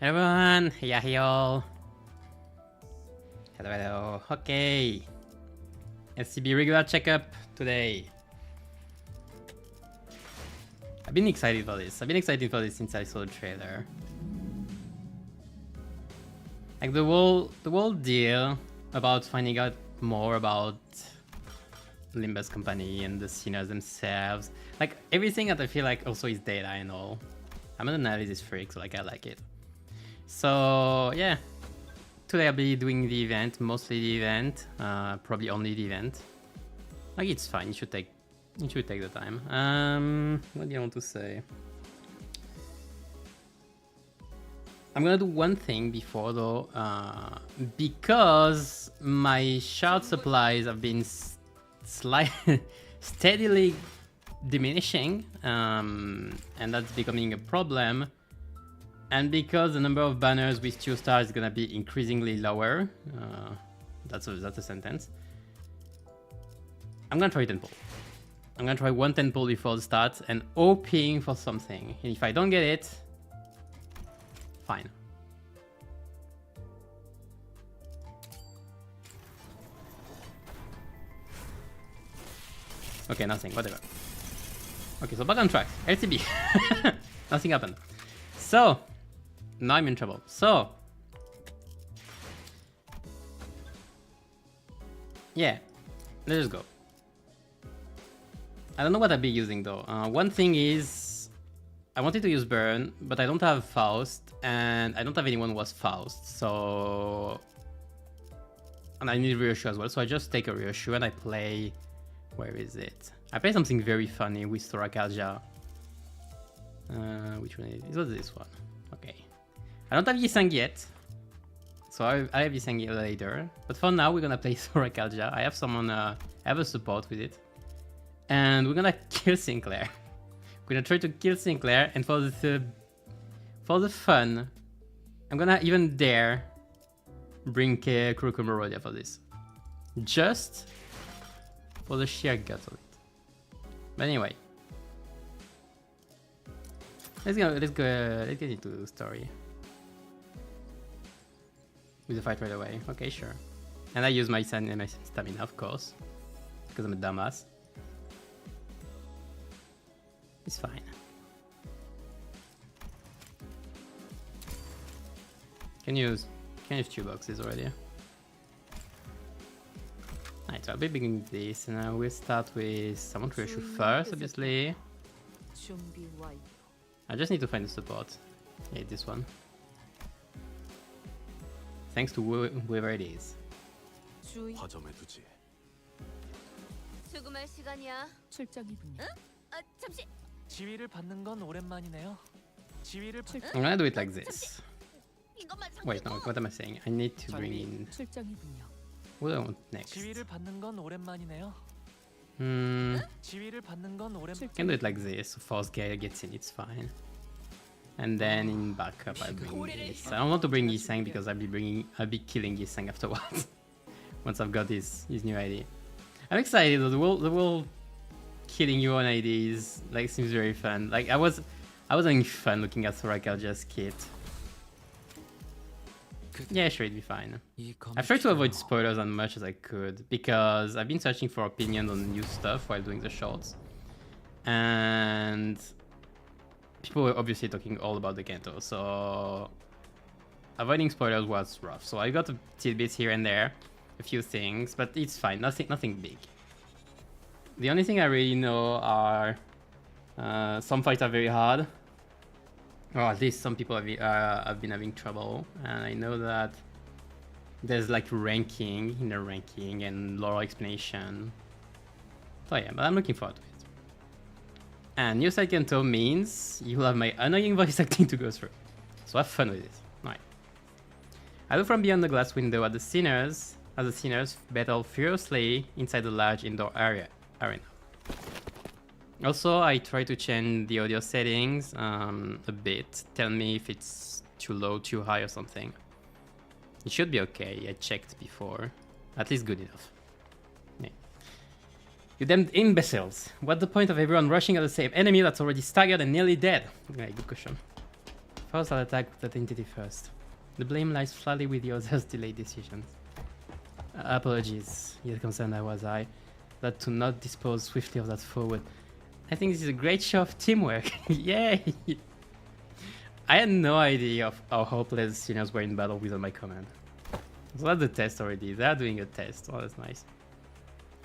Hello everyone, yeah, y'all. Hello. Okay. LCB regular checkup today. I've been excited for this. Since I saw the trailer. Like the whole deal about finding out more about Limbus company and the sinners themselves. Like everything that I feel like also is data and all. I'm an analysis freak, so like I like it. So yeah, today I'll be doing the event, mostly the event, probably only the event. Like it's fine. You should take the time. What do you want to say? I'm gonna do one thing before though, because my shard supplies have been steadily diminishing, and that's becoming a problem. And because the number of banners with 2 stars is gonna be increasingly lower, that's a sentence. I'm gonna try 10 pull. I'm gonna try 1 10 pull before the start and hoping for something. And if I don't get it, fine. Okay, nothing, whatever. Okay, so back on track. LCB. Nothing happened. So, now I'm in trouble. So, yeah, let's just go. I don't know what I'll be using though. One thing is, I wanted to use Burn, but I don't have Faust, and I don't have anyone who has Faust, so... And I need Reassure as well, so I just take a Reassure and I play... Where is it? I play something very funny with Thorakalja. Which one is it? It was this one. Okay. I don't have Yisang yet, so I have Yisang later. But for now, we're gonna play Thorakalja. I have someone, I have a support with it. And we're gonna kill Sinclair. We're gonna try to kill Sinclair, and for the fun, I'm gonna even dare bring Kurokomorodia for this. Just for the sheer guts of it. But anyway. Let's get into the story. With the fight right away. Okay, sure. And I use my stamina, of course. Because I'm a dumbass. It's fine. Can use 2 boxes already. Alright, so I'll be beginning this, and I will start with... I want to issue first, obviously. I just need to find the support. Yeah, this one. Thanks to whoever it is. I'm gonna do it like this. Wait, no, what am I saying? I need to bring in... What do I want next? Can do it like this, so Force Gale gets in, it's fine. And then in backup I bring this. I don't want to bring Yisang because I'll be killing Yisang afterwards. Once I've got his new ID. I'm excited though, the whole killing you on IDs like seems very fun. Like I was having fun looking at Thorakalja's kit. Yeah, sure, it'd be fine. I've tried to avoid spoilers as much as I could because I've been searching for opinions on new stuff while doing the shorts. And people were obviously talking all about the Gento, so avoiding spoilers was rough. So I got a tidbits here and there, a few things, but it's fine, nothing big. The only thing I really know are some fights are very hard. Or at least some people have been having trouble, and I know that there's like ranking, inner ranking, and lore explanation. So yeah, but I'm looking forward to it. And new side Gento means you will have my annoying voice acting to go through. So have fun with it. Alright. I look from beyond the glass window at the sinners, as the sinners battle furiously inside the large indoor arena. Also, I try to change the audio settings a bit. Tell me if it's too low, too high or something. It should be okay, I checked before. At least good enough. Yeah. You damned imbeciles. What's the point of everyone rushing at the same enemy that's already staggered and nearly dead? Okay, good question. First I'll attack that entity first. The blame lies flatly with the others' delayed decisions. Apologies, yet concerned was I, that to not dispose swiftly of that forward. I think this is a great show of teamwork. Yay! I had no idea of how hopeless seniors were in battle without my command. So that's the test already. They are doing a test. Oh, that's nice.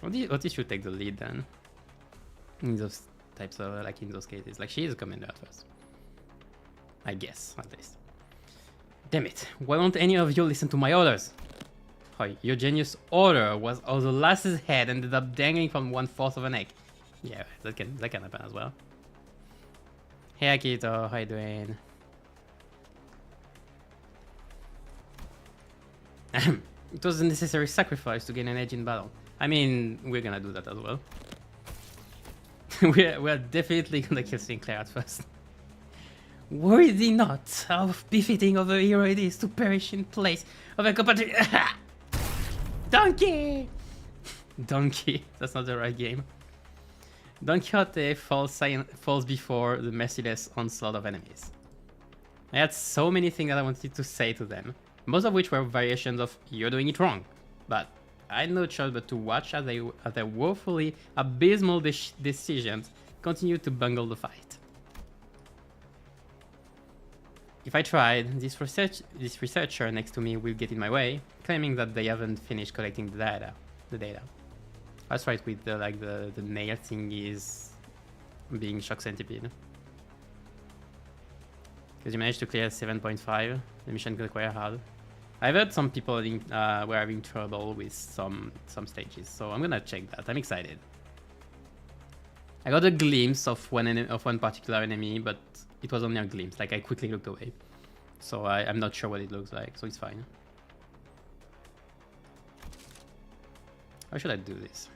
Otis should take the lead then. In those types of, like in those cases. Like she is a commander at first. I guess, at least. Damn it. Why won't any of you listen to my orders? Hi, your genius order was how the lass's head ended up dangling from 1/4 of an egg. Yeah, that can happen as well. Hey Akito, how you doing? It was a necessary sacrifice to gain an edge in battle. I mean, we're gonna do that as well. we're definitely gonna kill Sinclair at first. Worry thee not, how befitting of a hero it is to perish in place of a compatriot. Donkey! Donkey, that's not the right game. Don Quixote falls before the merciless onslaught of enemies. I had so many things that I wanted to say to them, most of which were variations of "you're doing it wrong," but I had no choice but to watch as their woefully abysmal decisions continue to bungle the fight. If I tried, this researcher next to me will get in my way, claiming that they haven't finished collecting the data. That's right, with the nail thing is being shock centipede. Because you managed to clear 7.5, the mission got quite hard. I've heard some people were having trouble with some stages, so I'm gonna check that. I'm excited. I got a glimpse of one particular enemy, but it was only a glimpse. Like I quickly looked away, so I'm not sure what it looks like. So it's fine. How should I do this?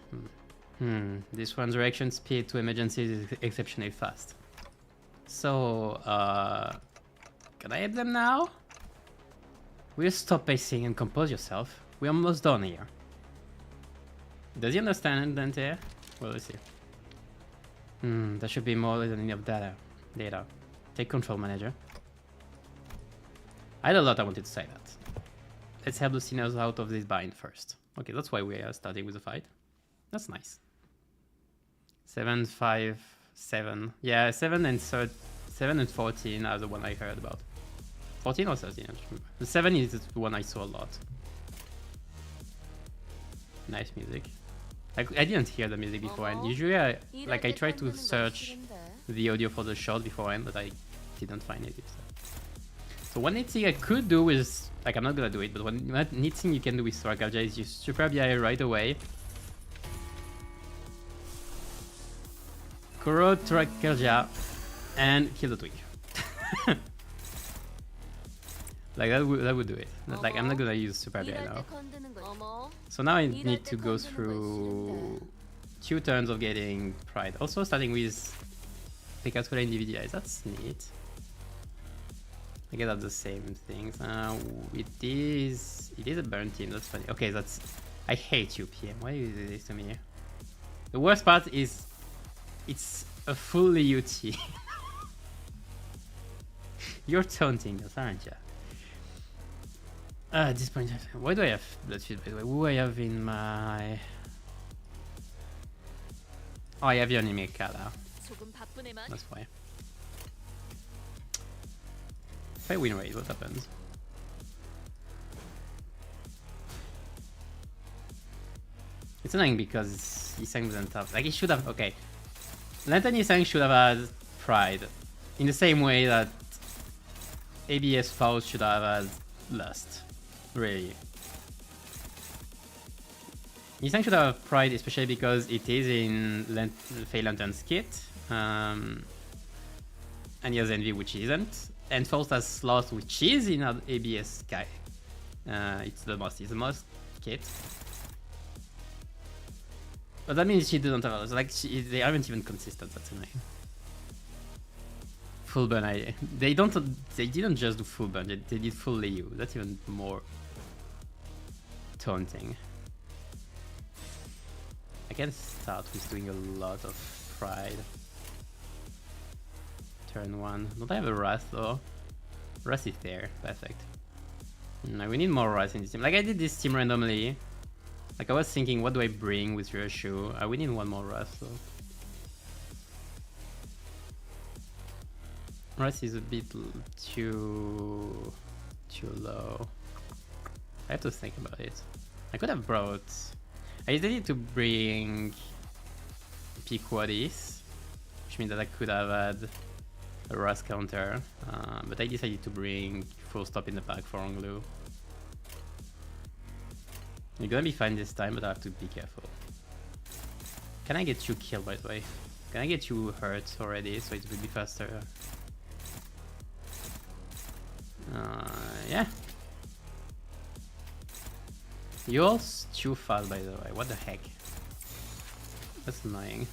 This one's reaction speed to emergencies is exceptionally fast. So can I hit them now? Will you stop pacing and compose yourself? We're almost done here. Does he understand Dante? Well, let's see. There should be more than enough data. Take control, manager. I had a lot I wanted to say that. Let's help the sinners out of this bind first. Okay, that's why we are starting with the fight. That's nice. 7, 5, 7. Yeah, 7 and 14 are the one I heard about. 14 or 13, I don't remember. The 7 is the one I saw a lot. Nice music. I didn't hear the music beforehand. Usually I try to search the audio for the shot beforehand, but I didn't find it. So one neat thing I could do is, like, I'm not gonna do it, but one neat thing you can do with Sorakaja is use Super BI right away. Kuro Sorakaja and kill the twig. Like that would do it. Like I'm not gonna use Super BI now. So now I need to go through 2 turns of getting Pride. Also starting with Pekatula individuals. That's neat. I guess that's the same things. It is a burn team. That's funny. Okay, I hate you, PM. Why do you do this to me? The worst part is it's a full UT. You're taunting us, aren't you? At this point, why do I have Bloodfield, by the way? Who I have in my... Oh, I have Yonimi Kala. That's why. If I win raid, what happens? It's annoying because Yisang doesn't have... Like, he should have... Okay. Lantern Yisang should have had Pride. In the same way that ABS Faust should have had Lust. Really. Yisang should have Pride, especially because it is in Fey Lantern's kit. And he has Envy, which isn't. And Faust has Sloth, which is in an ABS guy. It's the most kit. But that means she doesn't have others. Like, they aren't even consistent, that's annoying. Full burn, they didn't just do full burn, they did full Liu. That's even more taunting. I can start with doing a lot of Pride. Turn 1. Don't I have a Wrath though? Rust is there, perfect. No, we need more Rust in this team. Like I did this team randomly. Like I was thinking, what do I bring with Ryoshu? We need one more Rust though. Rust is a bit too low. I have to think about it. I could have brought... I decided to bring Pequodis, which means that I could have had a Rust counter, but I decided to bring full stop in the pack for Onglu. You're gonna be fine this time, but I have to be careful. Can I get you killed, by the way? Can I get you hurt already, so it will be faster? Yeah. You're all too fast, by the way. What the heck? That's annoying.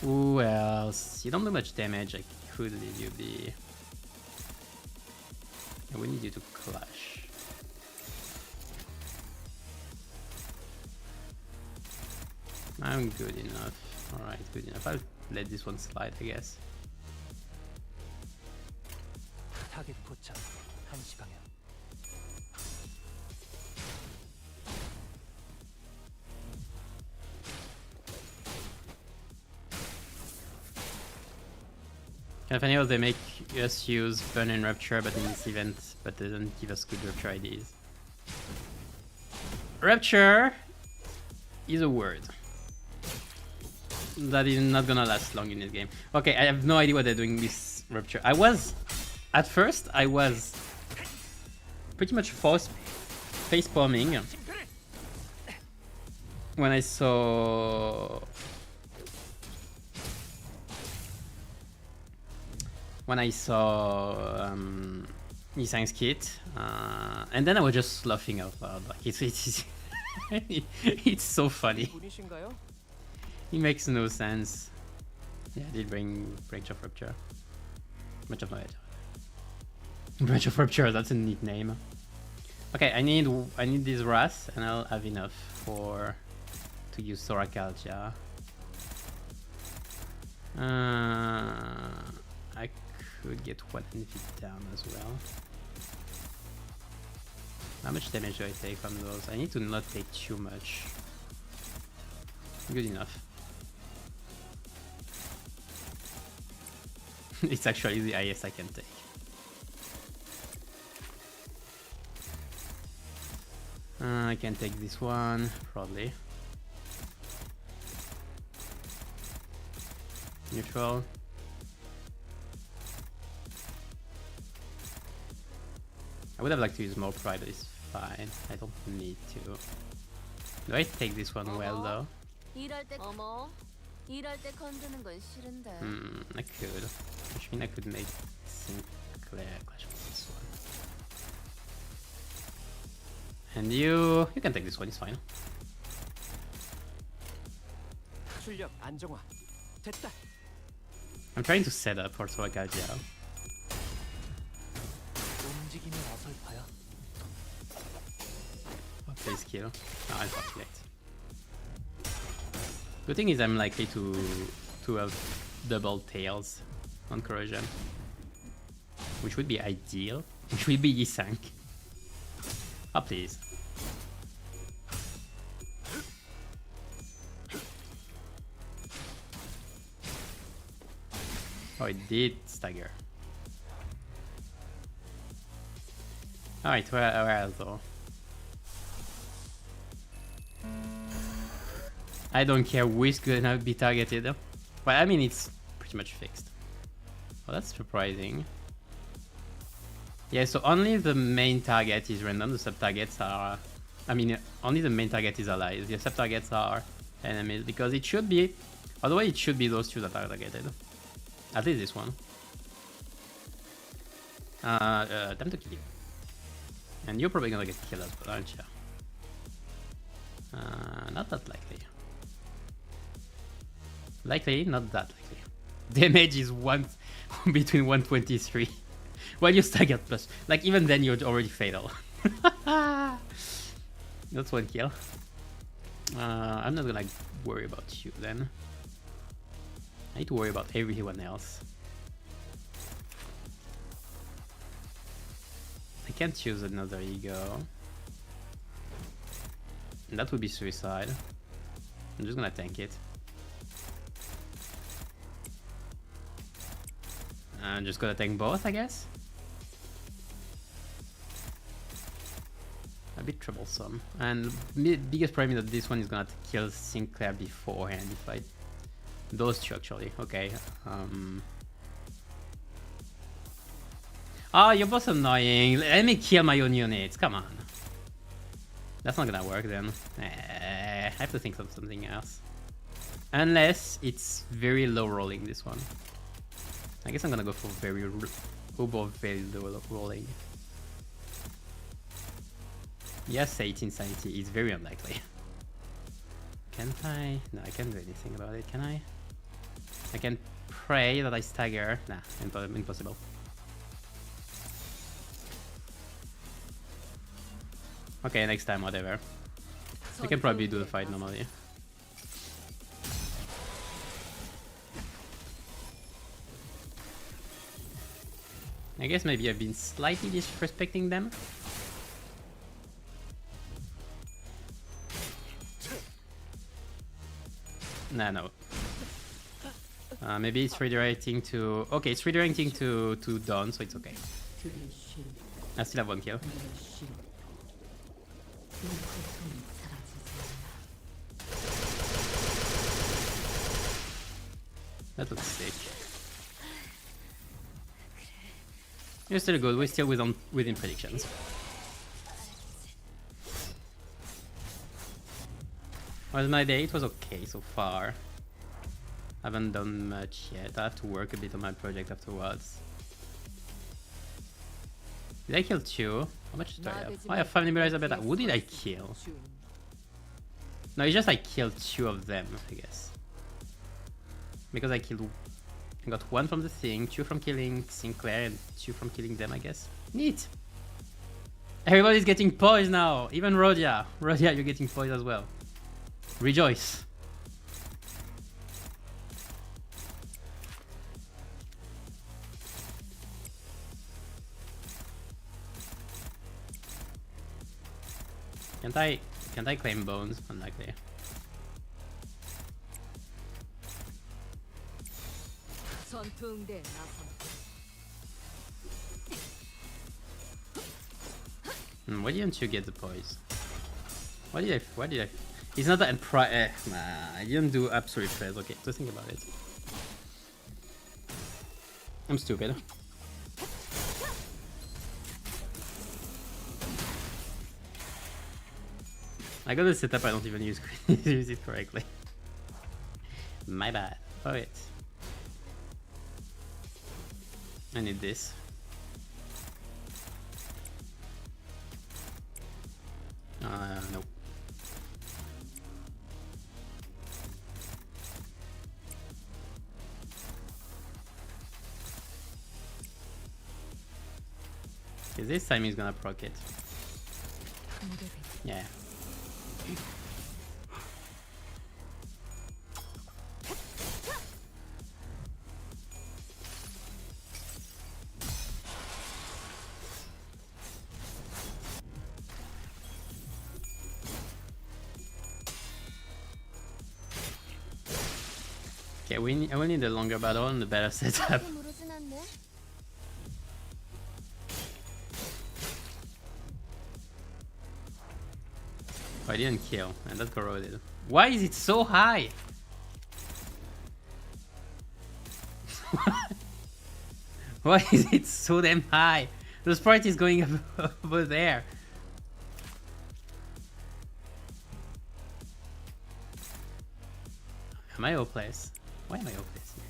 Who else? You don't do much damage. I could leave you be. Yeah, we need you to clash. I'm good enough. Alright, good enough. I'll let this one slide, I guess. 타겟 포착 1시 방향. Kind of funny how they make us use Burn and Rupture but in this event, but they don't give us good Rupture IDs. Rupture is a word that is not gonna last long in this game. Okay, I have no idea what they're doing with Rupture. At first, I was pretty much face palming when I saw Yisang's kit, and then I was just laughing out loud. Like it's it's so funny. It makes no sense. Yeah, I did bring Branch of Rupture. Branch of Knowledge. Branch of Rupture, that's a neat name. Okay, I need this Wrath, and I'll have enough to use Soracalcia. I could get one defeat down as well. How much damage do I take from those? I need to not take too much. Good enough. It's actually the highest I can take. I can take this one, probably. Neutral. I would have liked to use more pride, but it's fine. I don't need to. Do I take this one well though? I could. Which means I could make Sinclair clash with this one. And you can take this one, it's fine. I'm trying to set up for Soracalcia. Oh, please kill. Oh, unfortunate. Good thing is I'm likely to have double tails on corrosion, which would be ideal. Which would be Yisang. Oh please. Oh, it did stagger. Alright, where else though? I don't care who is gonna be targeted. But I mean, it's pretty much fixed. Oh, that's surprising. Yeah, so only the main target is random. The sub-targets are... I mean, only the main target is allies. The sub-targets are enemies. Because it should be... Otherwise, it should be those two that are targeted. At least this one. Time to kill you. And you're probably gonna get killed as well, aren't you? Not that likely. Likely, not that likely. Damage is between 123. Well, you staggered plus. Like, even then, you're already fatal. That's one kill. I'm not gonna worry about you then. I need to worry about everyone else. I can't choose another ego. And that would be suicide. I'm just gonna tank it. I'm just gonna tank both, I guess. A bit troublesome. And the biggest problem is that this one is gonna kill Sinclair beforehand if I... Those two actually, okay. Oh, you're both annoying. Let me kill my own units, come on. That's not gonna work then. I have to think of something else. Unless it's very low rolling, this one. I guess I'm gonna go for very low rolling. Yes, 18 sanity is very unlikely. Can't I? No, I can't do anything about it, can I? I can pray that I stagger. Nah, impossible. Okay, next time, whatever. I can probably do the fight normally. I guess maybe I've been slightly disrespecting them. Nah, no. Maybe it's redirecting to... Okay, it's redirecting to Dawn, so it's okay. I still have one kill. That looks sick. You're still good, we're still within predictions. Was my day? It was okay so far. Haven't done much yet. I have to work a bit on my project afterwards. Did I kill 2? How much did I have? Oh, I have 5 Nebulizer beta. Who did I kill? No, it's just I killed 2 of them, I guess. Because I got 1 from the thing, 2 from killing Sinclair, and 2 from killing them, I guess. Neat! Everybody's getting poised now! Even Rodia! Rodia, you're getting poised as well. Rejoice! Can't I claim bones? Unlikely. Why didn't you get the poise? Why did I? It's not that nah, I didn't do absolute phase. Okay, just think about it. I'm stupid. I got a setup I don't even use it correctly. My bad. Oh wait. I need this. Nope. Okay, this time he's gonna proc it. Yeah. Okay, I will need a longer battle and a better setup. Oh, I didn't kill, and that corroded. Why is it so high? Why is it so damn high? The sprite is going over there. Am I hopeless? Why am I hopeless here?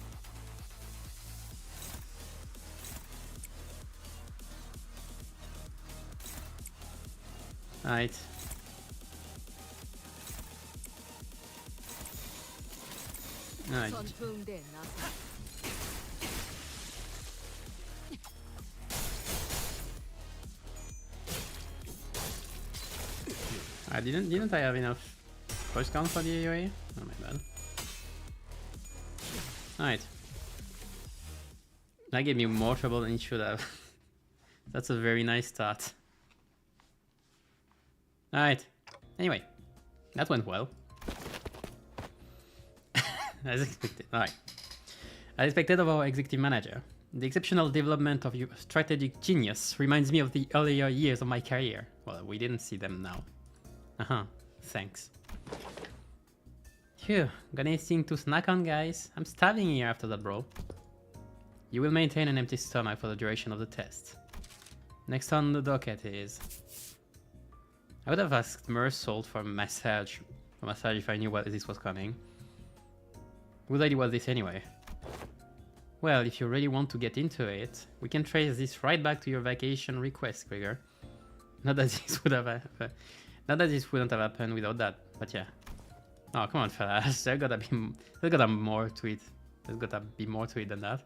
Alright. Alright. Didn't I have enough push count for the AoE? Oh my bad. Alright. That gave me more trouble than it should have. That's a very nice start. Alright. Anyway, that went well. As expected. Alright. As expected of our executive manager, the exceptional development of your strategic genius reminds me of the earlier years of my career. Well, we didn't see them now. Thanks. Phew, got anything to snack on, guys? I'm starving here after that, bro. You will maintain an empty stomach for the duration of the test. Next on the docket is... I would have asked Mersault for a massage if I knew what this was coming. Good idea was this anyway. Well, if you really want to get into it, we can trace this right back to your vacation request, Krieger. Not that this would have not that this wouldn't have happened without that, but yeah. Oh, come on, fellas. There's gotta be more to it. There's gotta be more to it than that.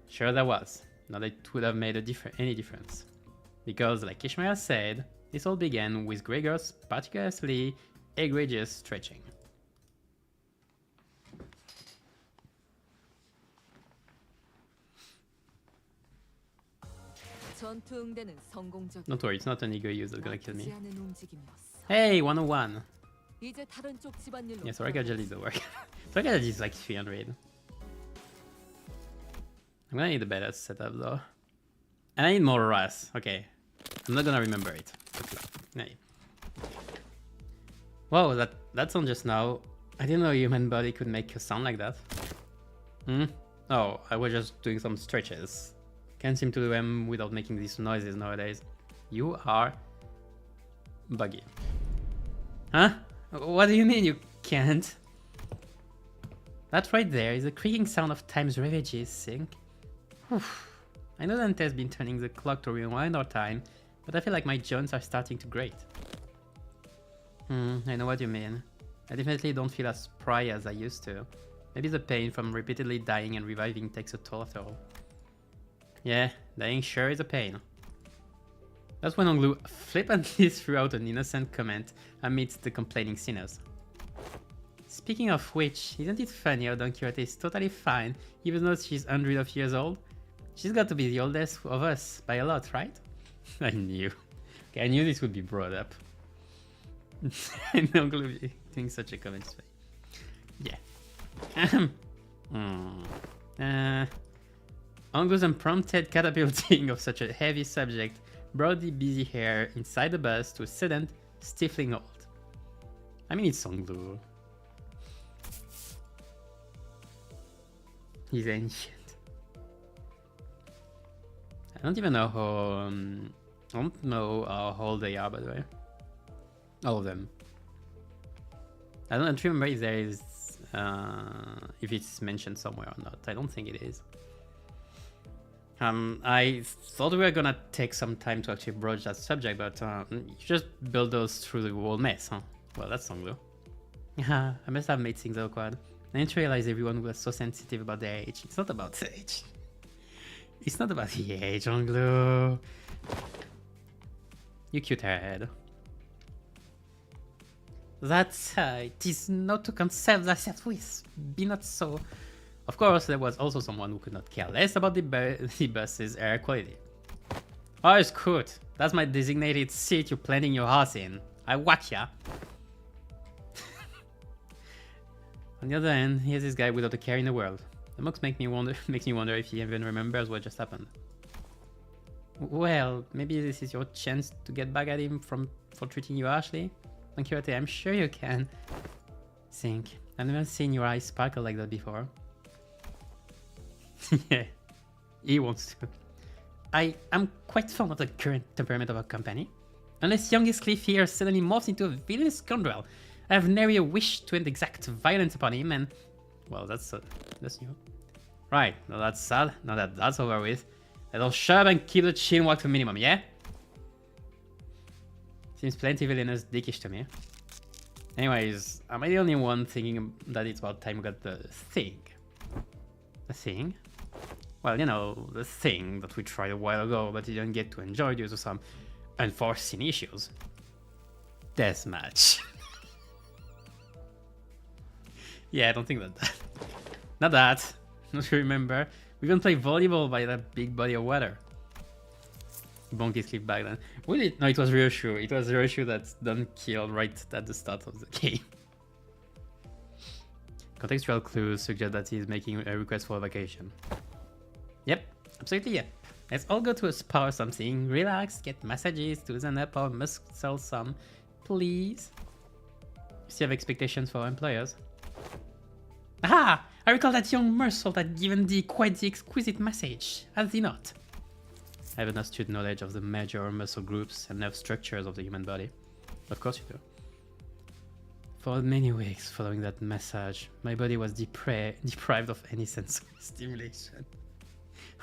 Sure there was. Not that it would have made any difference. Because, like Ishmael said, this all began with Gregor's particularly egregious stretching. Don't worry, it's not an ego use that's gonna kill me. Hey, 101! Yeah, Soraka Jelly don't work. Soraka Jelly is like 300. I'm gonna need a better setup though. And I need more Ras. Okay. I'm not gonna remember it. Okay. Whoa, that sound just now. I didn't know a human body could make a sound like that. Oh, I was just doing some stretches. Can't seem to do them without making these noises nowadays. You are buggy. Huh? What do you mean you can't? That right there is the creaking sound of time's ravages, Sync. I know Dante's been turning the clock to rewind our time, but I feel like my joints are starting to grate. I know what you mean. I definitely don't feel as spry as I used to. Maybe the pain from repeatedly dying and reviving takes a toll after all. Yeah, dying sure is a pain. That's when Onglu flippantly threw out an innocent comment amidst the complaining sinners. Speaking of which, isn't it funny how Don Quixote is totally fine even though she's hundreds of years old? She's got to be the oldest of us by a lot, right? I knew. Okay, I knew this would be brought up. And Onglu doing such a comment. Yeah. Onglu's unprompted catapulting of such a heavy subject brought the busy hair inside the bus to a sudden, stifling halt. I mean, it's Onglu. He's ancient. I don't even know how... I don't know how old they are, by the way. All of them. I don't remember if there is... if it's mentioned somewhere or not. I don't think it is. I thought we were gonna take some time to actually broach that subject, but you just build those through the whole mess, huh? Well, that's Onglu. Yeah, I must have made things awkward. I didn't realize everyone was so sensitive about their age. It's not about the age. It's not about the age, Onglu. You cute head. That it is not to conserve thyself with. Be not so. Of course, there was also someone who could not care less about the bus's air quality. Oh, it's good. That's my designated seat you're planting your house in. I whack ya. On the other hand, here's this guy without a care in the world. The mocks makes me wonder if he even remembers what just happened. Well, maybe this is your chance to get back at him for treating you harshly. Don Quixote, I'm sure you can. Think. I've never seen your eyes sparkle like that before. Yeah, he wants to. I am quite fond of the current temperament of our company. Unless youngest Cliff here suddenly morphs into a villainous scoundrel, I have nary a wish to exact violence upon him, and... Well, that's new. Right, now that's sad. Now that that's over with, let's shut up and keep the chin walk to minimum, yeah? Seems plenty villainous dickish to me. Anyways, am I the only one thinking that it's about time we got the thing? The thing? Well, you know, the thing that we tried a while ago but didn't get to enjoy due to some unforeseen issues. Deathmatch. Yeah, I don't think that Not that. Don't you remember? We even played volleyball by that big body of water. Bonky sleep back then. Really? No, it was Ryoshu. It was Ryoshu that's done killed right at the start of the game. Contextual clues suggest that he's making a request for a vacation. Yep, absolutely yep. Let's all go to a spa or something, relax, get massages, loosen up our muscles some, please. Still have expectations for our employers. Aha! I recall that young Mersault had given the quite the exquisite massage, has he not? I have an astute knowledge of the major muscle groups and nerve structures of the human body. Of course you do. For many weeks following that massage, my body was deprived of any sensory stimulation.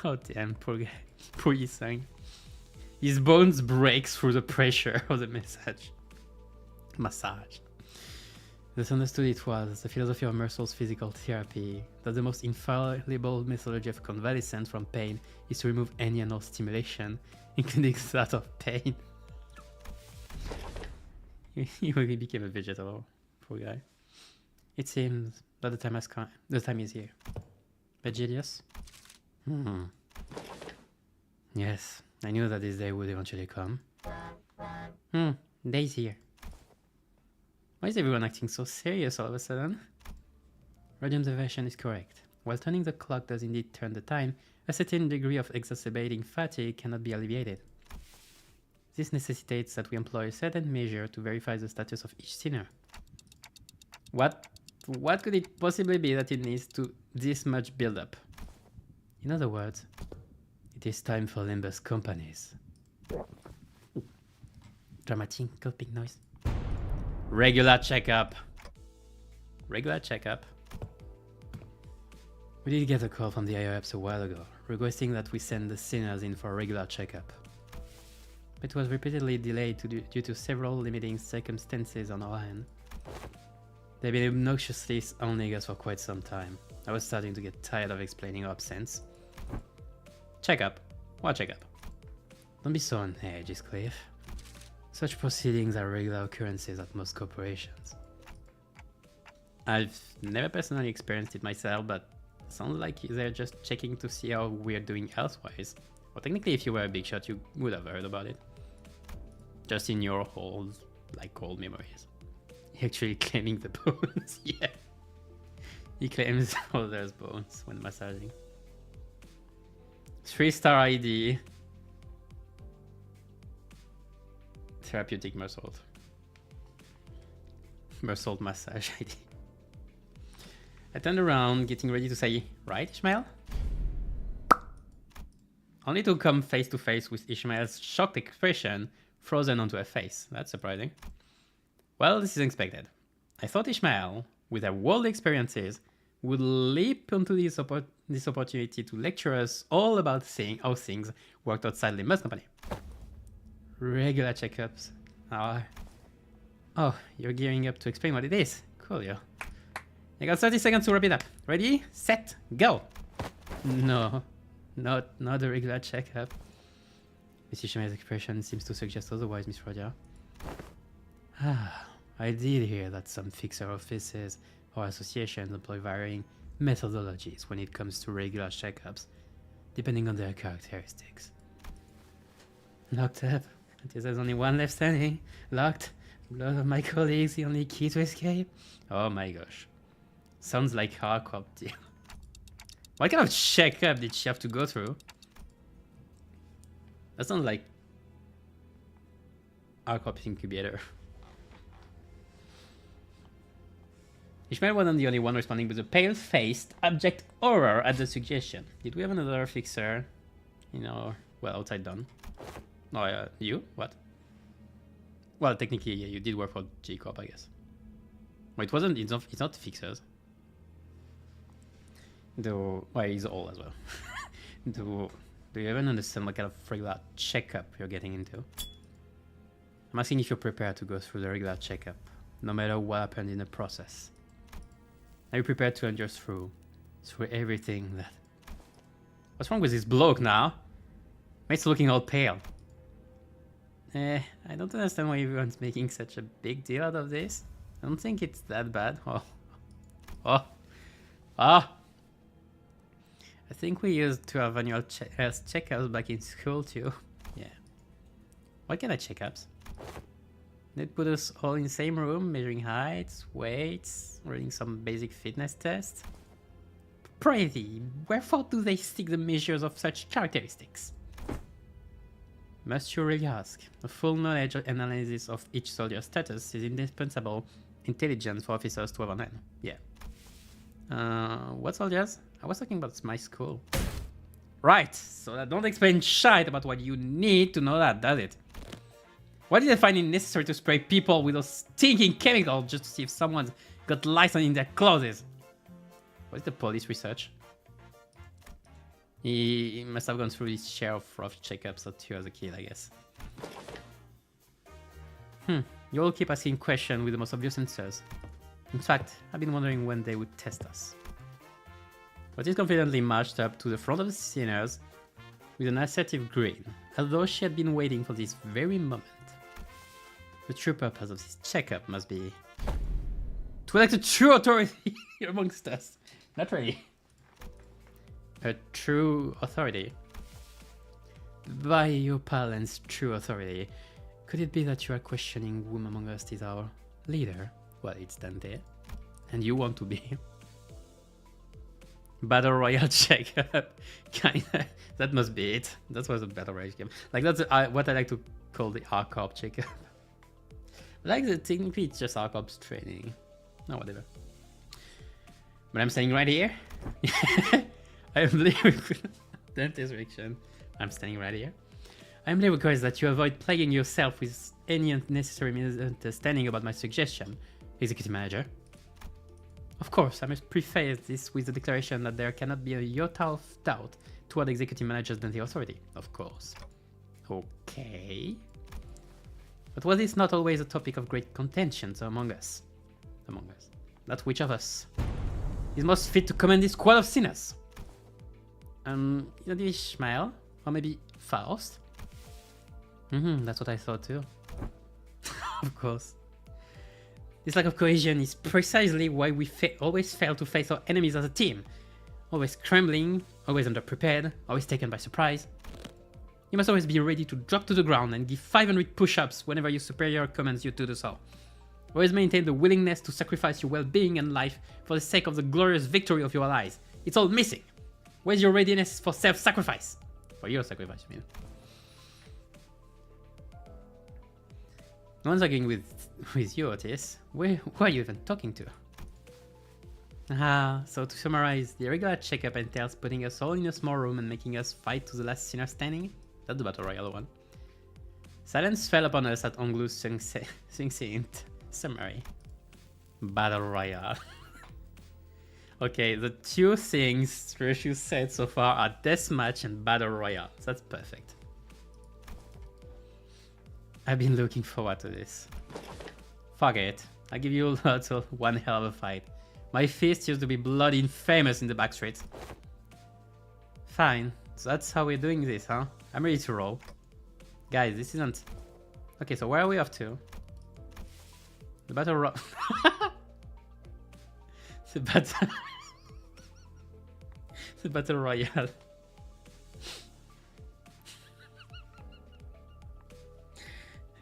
Oh damn, poor guy. Poor Yisang. His bones break through the pressure of the massage. Thus understood it was the philosophy of Mersault's physical therapy, that the most infallible methodology of convalescence from pain is to remove any and all stimulation, including that of pain. He became a vegetable, poor guy. It seems that the time has come. The time is here. But genius? Yes, I knew that this day would eventually come. Day's here. Why is everyone acting so serious all of a sudden? Radiant's observation is correct. While turning the clock does indeed turn the time, a certain degree of exacerbating fatigue cannot be alleviated. This necessitates that we employ a certain measure to verify the status of each sinner. What could it possibly be that it needs to this much build-up? In other words, it is time for Limbus companies. Dramatic coping noise. Regular checkup. Regular checkup. We did get a call from the IOPS a while ago, requesting that we send the sinners in for a regular checkup. But it was repeatedly delayed due to several limiting circumstances on our end. They've been obnoxiously owning us for quite some time. I was starting to get tired of explaining our absence. Checkup. What checkup? Don't be so on edge, Cliff. Such proceedings are regular occurrences at most corporations. I've never personally experienced it myself, but it sounds like they're just checking to see how we're doing elsewise. Well, technically, if you were a big shot, you would have heard about it. Just in your old memories. Actually claiming the bones, yeah. He claims others' bones when massaging. 3-star ID. Therapeutic Mersault. Mersault massage ID. I turned around, getting ready to say, right, Ishmael? Only to come face to face with Ishmael's shocked expression frozen onto her face. That's surprising. Well, this is expected. I thought Ishmael, with her world experiences, would leap onto this opportunity to lecture us all about how things worked outside Limbus Company. Regular checkups. Oh, you're gearing up to explain what it is. Cool, yeah. I got 30 seconds to wrap it up. Ready, set, go. No, not a regular checkup. Miss Ishmael's expression seems to suggest otherwise, Miss Rodia. I did hear that some fixer offices or associations employ varying methodologies when it comes to regular checkups, depending on their characteristics. Locked up until there's only one left standing. Locked. Blood of my colleagues, the only key to escape. Oh my gosh. Sounds like hardcore deal. What kind of checkup did she have to go through? That sounds like hardcore incubator. Ishmael wasn't the only one responding with a pale-faced, abject horror at the suggestion. Did we have another fixer? Well, outside done. Oh, you? What? Well, technically, yeah, you did work for G Corp, I guess. Well, it wasn't. It's not fixers. Though, well, he's all as well. Do you even understand what kind of regular checkup you're getting into? I'm asking if you're prepared to go through the regular checkup, no matter what happened in the process. Are you prepared to endure through everything that... What's wrong with this bloke now? Mate's looking all pale. I don't understand why everyone's making such a big deal out of this. I don't think it's that bad. I think we used to have annual health checkups back in school too. Yeah. What kind of checkups? They put us all in the same room, measuring heights, weights, running some basic fitness tests. Prithee, wherefore do they seek the measures of such characteristics? Must you really ask? A full knowledge and analysis of each soldier's status is indispensable intelligence for officers to have on hand. Yeah. What soldiers? I was talking about my school. Right, so that don't explain shite about what you need to know that, does it? Why did they find it necessary to spray people with those stinking chemicals just to see if someone's got lice in their clothes? What's the police research? He must have gone through his share of rough checkups or two as a kid, I guess. You all keep asking questions with the most obvious answers. In fact, I've been wondering when they would test us. But is confidently marched up to the front of the sinners with an assertive grin, as though she had been waiting for this very moment. The true purpose of this checkup must be to elect a true authority amongst us. Not really. A true authority. By your parents' true authority, could it be that you are questioning whom among us is our leader? Well, it's Dante. And you want to be. Battle Royale checkup. Kinda. That must be it. That was a Battle Royale game. Like, that's what I like to call the ARCOP checkup. Like, technically, it's just ARCOP's training. No, whatever. But I'm standing right here. I am Dante's reaction. I'm standing right here. I humbly request that you avoid plaguing yourself with any unnecessary misunderstanding about my suggestion, Executive Manager. Of course, I must preface this with the declaration that there cannot be a iota of doubt toward Executive Manager's Dante authority. Of course. Okay. But was this not always a topic of great contention among us? That which of us is most fit to command this squad of sinners? Maybe Ishmael? Or maybe Faust? That's what I thought too. Of course. This lack of cohesion is precisely why we always fail to face our enemies as a team. Always scrambling, always underprepared, always taken by surprise. You must always be ready to drop to the ground and give 500 push-ups whenever your superior commands you to do so. Always maintain the willingness to sacrifice your well-being and life for the sake of the glorious victory of your allies. It's all missing. Where's your readiness for self-sacrifice? For your sacrifice, I mean. No one's arguing with you, Otis. Who are you even talking to? So to summarize, the regular checkup entails putting us all in a small room and making us fight to the last sinner standing. That's the Battle Royale one. Silence fell upon us at Anglu's succinct summary. Battle Royale. Okay, the two things Reshu said so far are Deathmatch and Battle Royale. That's perfect. I've been looking forward to this. Fuck it. I give you lots of one hell of a fight. My fist used to be bloody and famous in the backstreets. Fine. So that's how we're doing this, huh? I'm ready to roll. Guys, this isn't... Okay, so where are we off to? The Battle Royale. The Battle Royale.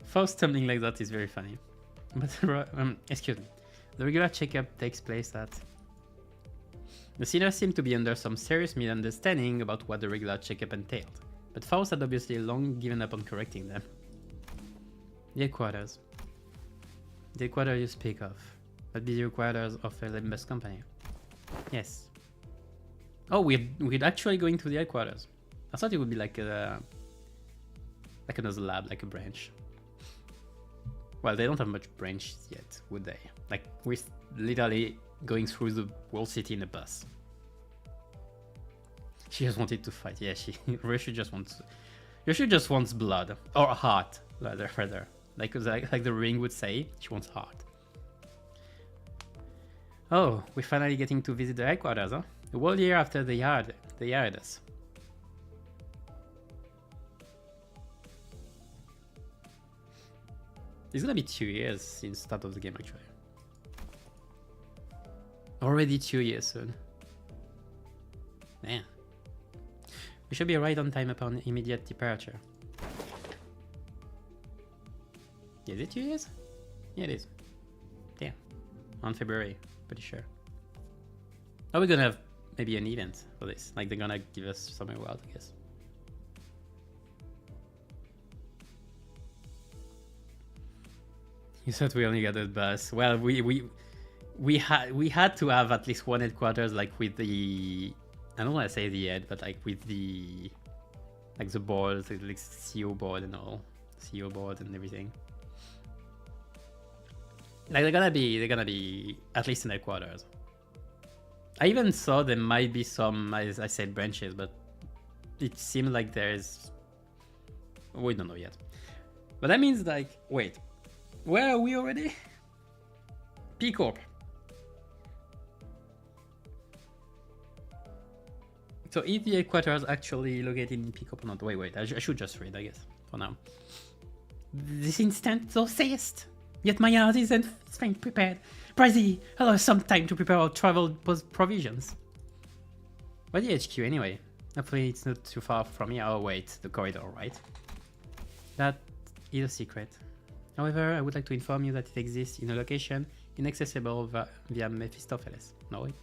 Faust stumbling like that is very funny. But excuse me. The regular checkup takes place at... The sinners seem to be under some serious misunderstanding about what the regular checkup entailed, but Faust had obviously long given up on correcting them. The headquarters. The headquarters you speak of. That'd be the headquarters of a Limbus company. Yes. Oh, we're actually going to the headquarters. I thought it would be like a... like another lab, like a branch. Well, they don't have much branches yet, would they? Like, we're literally going through the whole city in a bus. She just wanted to fight. Yeah, Reshu just wants... Reshu just wants blood. Or heart, rather. Like the ring would say, she wants heart. Oh, we're finally getting to visit the headquarters, huh? A whole year after they hired us. It's gonna be 2 years since the start of the game, actually. Already 2 years soon. Man. We should be right on time upon immediate departure. Is it 2 years? Yeah, it is. Yeah. On February, pretty sure. Are we gonna have maybe an event for this? Like they're gonna give us some reward, I guess. You thought we only got a bus. Well, we had to have at least one headquarters, like with the, I don't want to say the head, but like with the, like the board, the like CEO board and all, CEO board and everything. Like they're gonna be at least in headquarters. I even saw there might be some, as I said, branches, but it seems like there's, we don't know yet. But that means like, wait, where are we already? P Corp. So is the headquarters actually located in P Corp or not? Wait, I should just read, I guess, for now. This instant thou sayest, yet my heart isn't faint prepared. Prithee, allow us some time to prepare our travel provisions. Where's the HQ anyway? Hopefully it's not too far from here. Oh wait, the corridor, right? That is a secret. However, I would like to inform you that it exists in a location inaccessible via Mephistopheles. No, wait.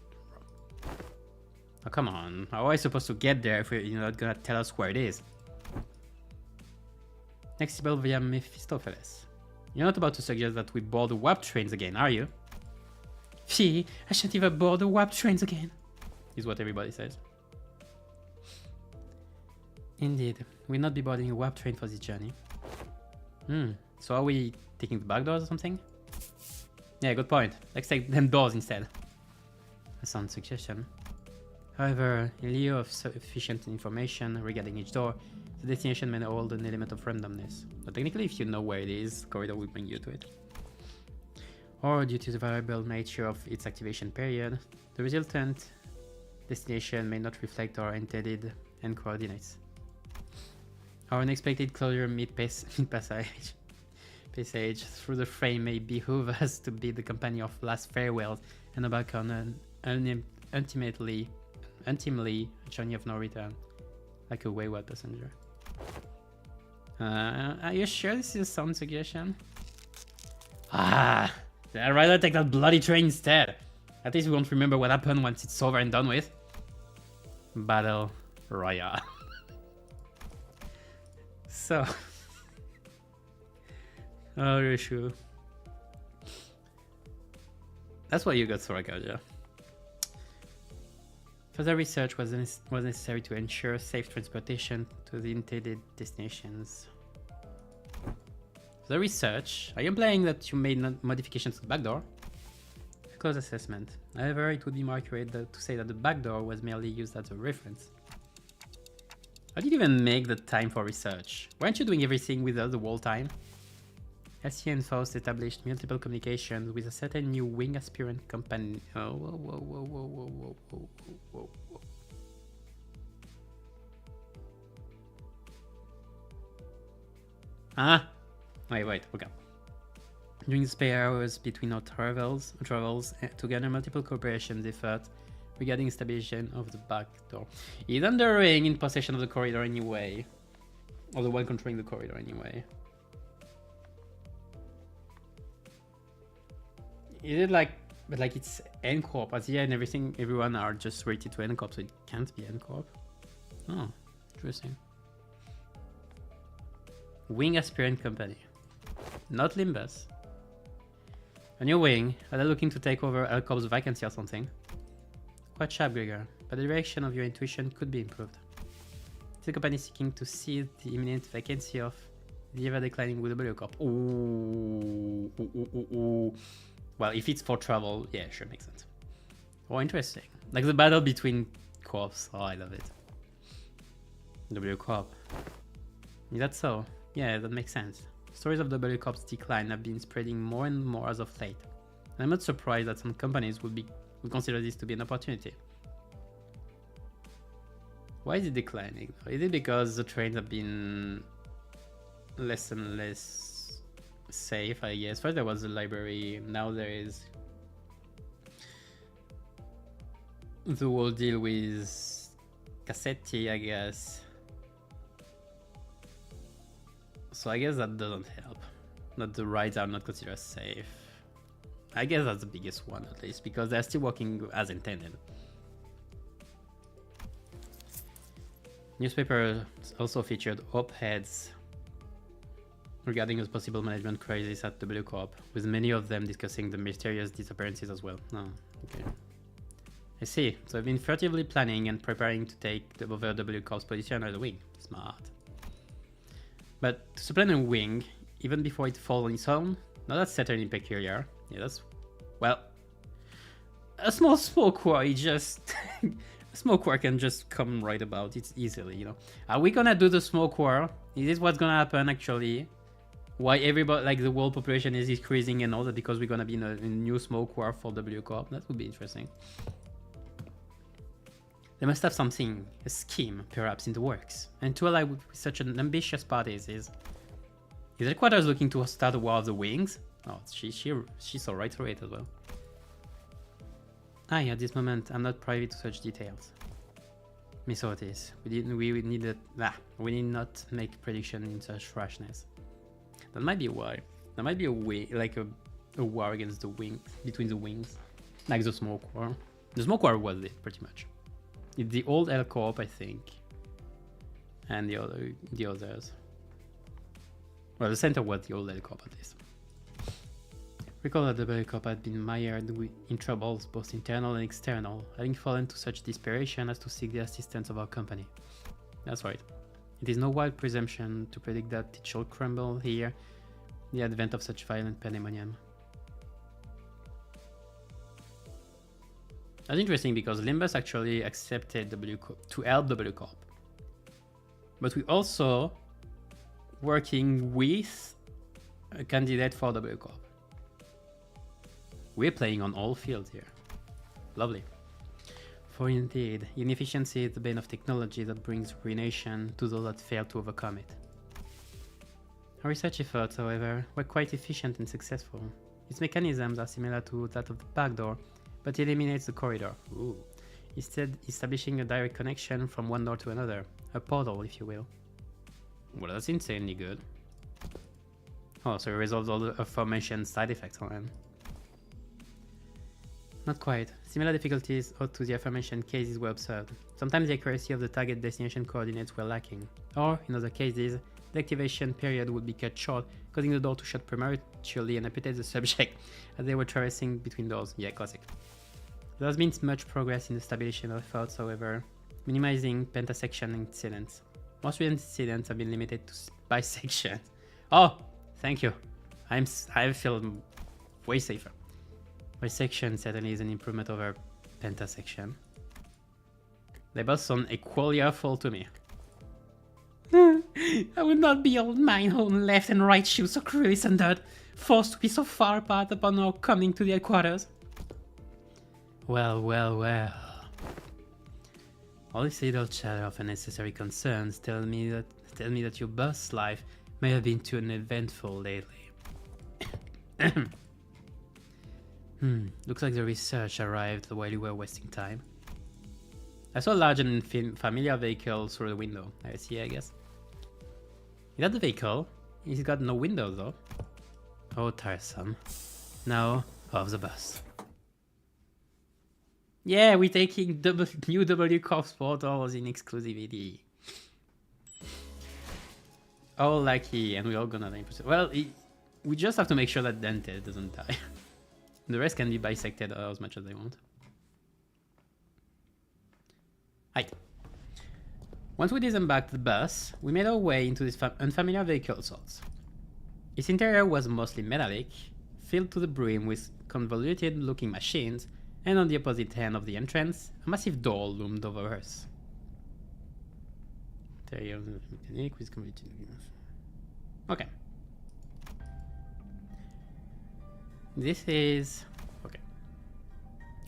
Oh, come on. How are I supposed to get there if you're not gonna tell us where it is? Accessible via Mephistopheles. You're not about to suggest that we board the warp trains again, are you? Fie, I shan't even board the warp trains again, is what everybody says. Indeed, we'll not be boarding a warp train for this journey. So are we taking the back doors or something? Yeah, good point. Let's take them doors instead. A sound suggestion. However, in lieu of sufficient information regarding each door, the destination may hold an element of randomness. But technically, if you know where it is, the corridor will bring you to it. Or due to the variable nature of its activation period, the resultant destination may not reflect our intended end coordinates. Our unexpected closure mid-passage through the frame may behoove us to bid the company of last farewells and embark on an ultimately a journey of no return, like a wayward passenger. Are you sure this is a sound suggestion? I'd rather take that bloody train instead. At least we won't remember what happened once it's over and done with. Battle Royale. So, oh, you're sure. That's why you got Soraka, yeah. Further research was necessary to ensure safe transportation to the intended destinations. The research, are you implying that you made modifications to the backdoor? A close assessment. However, it would be more accurate to say that the backdoor was merely used as a reference. How did you even make the time for research? Weren't you doing everything without the whole time? LCB and Faust established multiple communications with a certain new wing aspirant company. Oh, whoa. Ah! Wait, okay. During the spare hours between our travels together multiple cooperation efforts regarding establishment of the back door. He's under ring in possession of the corridor anyway. Or the one controlling the corridor anyway. Is it like, but like it's N-Corp, as yeah, and everything, everyone are just rated to N-Corp, so it can't be N-Corp. Oh, interesting. Wing aspirant company. Not Limbus. A new wing, are they looking to take over L-Corp's vacancy or something? Quite sharp, Gregor, but the direction of your intuition could be improved. Is the company seeking to seize the imminent vacancy of the ever-declining W Corp? Ooh. Well, if it's for travel, yeah, sure, makes sense. Oh, interesting. Like the battle between corps. Oh, I love it. W Corp. Is that so? Yeah, that makes sense. Stories of W Corp's decline have been spreading more and more as of late. I'm not surprised that some companies would consider this to be an opportunity. Why is it declining? Is it because the trains have been less and less safe, I guess? First there was the library, now there is the whole deal with Cassetti, I guess. So I guess that doesn't help. That the rides are not considered safe. I guess that's the biggest one, at least, because they're still working as intended. Newspapers also featured op-eds regarding a possible management crisis at W Corp, with many of them discussing the mysterious disappearances as well. Oh, okay. I see. So I've been furtively planning and preparing to take over W Corp's position as a wing. Smart. But to supplant a wing, even before it falls on its own, now that's certainly peculiar. Yeah, that's... well... a small smoke war, just... a smoke war can just come right about it easily, you know. Are we gonna do the smoke war? Is this what's gonna happen, actually? Why everybody, like the world population is increasing and all that because we're gonna be in a new smoke war for W Corp? That would be interesting. They must have something, a scheme, perhaps, in the works. And to ally with such an ambitious party is headquarters looking to start a war of the wings? Oh, she saw right through it as well. At this moment, I'm not privy to such details. Miss Otis, we need not make prediction in such rashness. That might be why. That might be a way, like a war against the wings, between the wings, like the smoke war. The smoke war was it, pretty much. It's the old L Corp, I think, and the others. Well, the center was the old L Corp, at least. Recall that the W Corp had been mired in troubles, both internal and external, having fallen to such desperation as to seek the assistance of our company. That's right. It is no wild presumption to predict that it shall crumble here in the advent of such violent pandemonium. That's interesting because Limbus actually accepted W Corp to help W Corp. But we also working with a candidate for W Corp. We're playing on all fields here. Lovely. For indeed, inefficiency is the bane of technology that brings ruination to those that fail to overcome it. Our research efforts, however, were quite efficient and successful. Its mechanisms are similar to that of the backdoor, but it eliminates the corridor. Ooh. Instead, establishing a direct connection from one door to another. A portal, if you will. Well, that's insanely good. Oh, so it resolves all the aforementioned side effects on them. Not quite. Similar difficulties to the aforementioned cases were observed. Sometimes the accuracy of the target destination coordinates were lacking. Or, in other cases, the activation period would be cut short, causing the door to shut prematurely and amputate the subject as they were traversing between doors. Yeah, classic. There has been much progress in the stabilization efforts, however, minimizing pentasection incidents. Most recent incidents have been limited to bisections. Oh, thank you. I feel way safer. Bisection certainly is an improvement over pentasection. They both sound equally awful to me. I would not be on mine own left and right shoes so cruelly sundered, forced to be so far apart upon our coming to the headquarters. Well, well, well. All this little chatter of unnecessary concerns tell me that your boss life may have been too uneventful lately. Looks like the research arrived while you were wasting time. I saw a large and familiar vehicle through the window. I see, I guess. Is that the vehicle? He's got no window though. Oh, tiresome. Now, off the bus. Yeah, we're taking new W Corp portals in exclusivity. Oh, lucky, and we're all gonna 9%. Well, we just have to make sure that Dante doesn't die. The rest can be bisected as much as they want. Right. Once we disembarked the bus, we made our way into this unfamiliar vehicle sorts. Its interior was mostly metallic, filled to the brim with convoluted-looking machines, and on the opposite end of the entrance, a massive door loomed over us. Okay. This is... okay.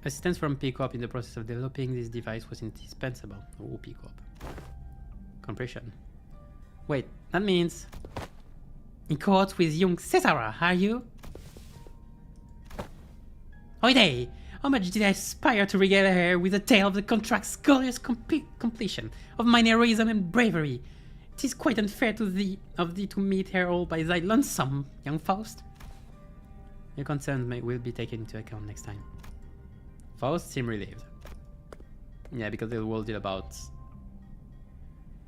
Assistance from P-Corp in the process of developing this device was indispensable. Oh, P-Corp. Compression. Wait, that means... in cohorts with young Cesara, are you? Oide! How much did I aspire to regale her with a tale of the contract's glorious completion, of mine heroism and bravery? 'Tis quite unfair to thee to meet her all by thy lonesome, young Faust. Your concerns will be taken into account next time. Faust seemed relieved. Yeah, because the whole deal about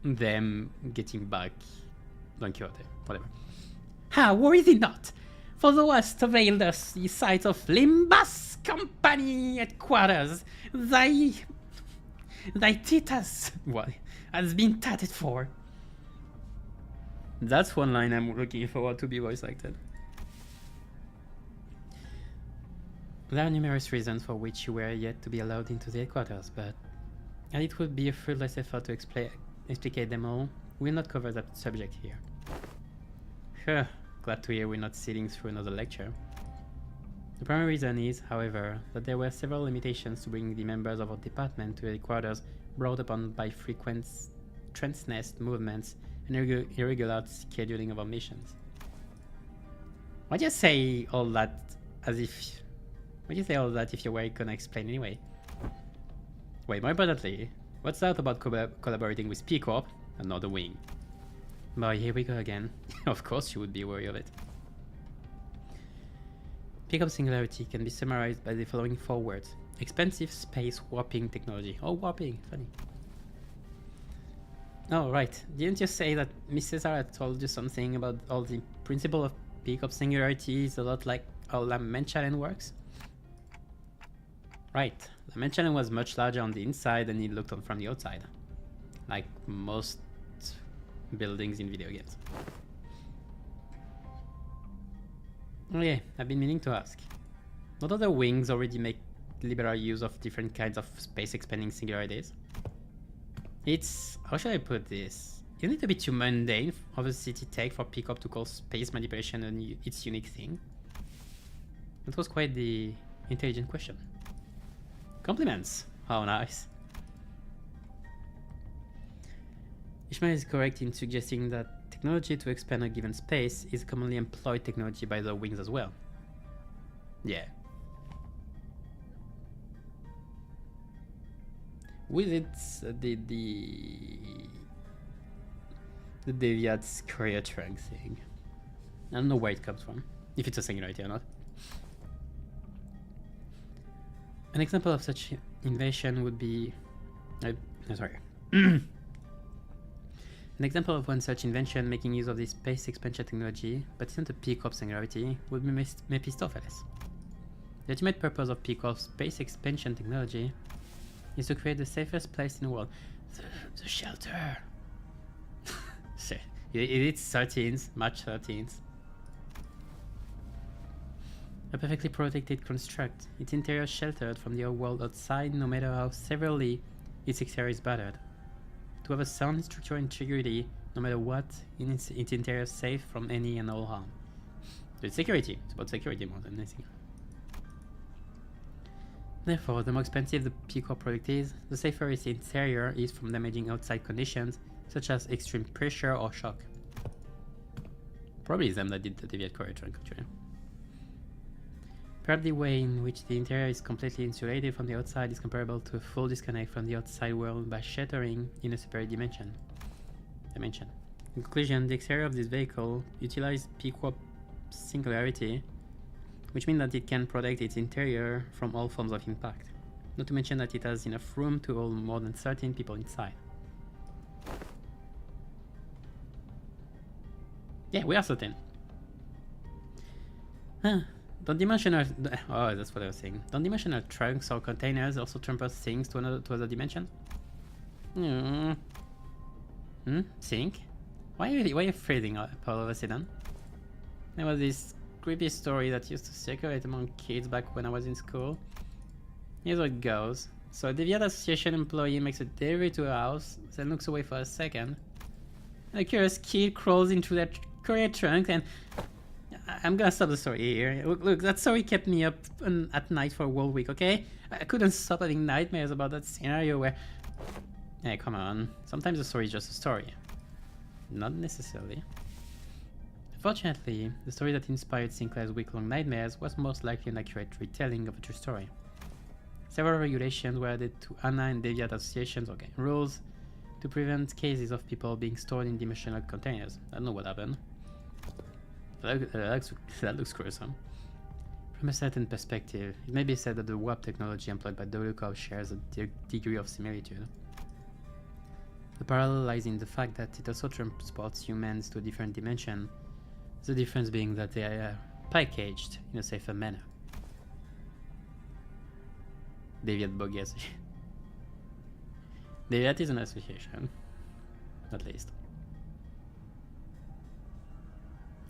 them getting back Don Quixote, whatever. Ha, worry thee not, for thou hast availed us the sight of Limbus company at quarters. Thy titas, what, has been tatted for. That's one line I'm looking forward to be voice acted. There are numerous reasons for which you were yet to be allowed into the headquarters, but as it would be a fruitless effort to explicate them all, we'll not cover that subject here. Glad to hear we're not sitting through another lecture. The primary reason is, however, that there were several limitations to bring the members of our department to the headquarters, brought upon by frequent transnest movements and irregular scheduling of our missions. Why'd you say all that as if... Why'd you say all that if you were gonna explain anyway? Wait, more importantly, what's that about collaborating with P Corp? Another wing. Boy, here we go again. Of course you would be wary of it. P Corp singularity can be summarized by the following 4 words. Expensive space warping technology. Oh, warping, funny. Oh, right. Didn't you say that Miss Cesar told you something about all the principle of P Corp singularity is a lot like how La Menchalen works? Right. La Menchalen was much larger on the inside than it looked on from the outside. Like most buildings in video games. Oh yeah, I've been meaning to ask. What other wings already make liberal use of different kinds of space expanding singularities? It's... how should I put this? Isn't it a bit too mundane of a city tech for P Corp to call space manipulation its unique thing? That was quite the intelligent question. Compliments! How nice. Ishmael is correct in suggesting that technology to expand a given space is commonly employed technology by the wings as well. Yeah. With it, the Deviat's career trunk thing. I don't know where it comes from, if it's a singularity or not. An example of such invention would be... An example of one such invention making use of this space expansion technology, but isn't a P Corp singularity, would be Mephistopheles. The ultimate purpose of P Corp space expansion technology is to create the safest place in the world. The shelter. Shit. It's 13th, March 13th. A perfectly protected construct, its interior sheltered from the world outside no matter how severely its exterior is battered. To have a sound structural integrity no matter what, in its interior safe from any and all harm. So it's security, it's about security more than anything. Therefore, the more expensive the P Corp product is, the safer its interior is from damaging outside conditions such as extreme pressure or shock. Probably them that did the Deviat Courier trunk actually. Perhaps the way in which the interior is completely insulated from the outside is comparable to a full disconnect from the outside world by shattering in a separate dimension. In conclusion, the exterior of this vehicle utilizes P Corp singularity, which means that it can protect its interior from all forms of impact. Not to mention that it has enough room to hold more than 13 people inside. Yeah, we are certain. Huh. Non-dimensional... oh, that's what I was saying. Non-dimensional trunks or containers also transport things to other dimensions? Think? Why are you freezing all of a sudden? There was this creepy story that used to circulate among kids back when I was in school. Here's what it goes. So a Deviat Association employee makes a delivery to a house, then looks away for a second. A curious kid crawls into that courier trunk and... I'm gonna stop the story here. Look, that story kept me up at night for a whole week, okay? I couldn't stop having nightmares about that scenario where... Hey, come on. Sometimes a story is just a story. Not necessarily. Fortunately, the story that inspired Sinclair's week-long nightmares was most likely an accurate retelling of a true story. Several regulations were added to ANA and Deviant associations or game rules to prevent cases of people being stored in dimensional containers. I don't know what happened. That looks gruesome. From a certain perspective, it may be said that the warp technology employed by WCOP shares a degree of similitude. The parallel lies in the fact that it also transports humans to a different dimension, the difference being that they are packaged in a safer manner. Deviant Buggy Association. Deviant is an association, at least.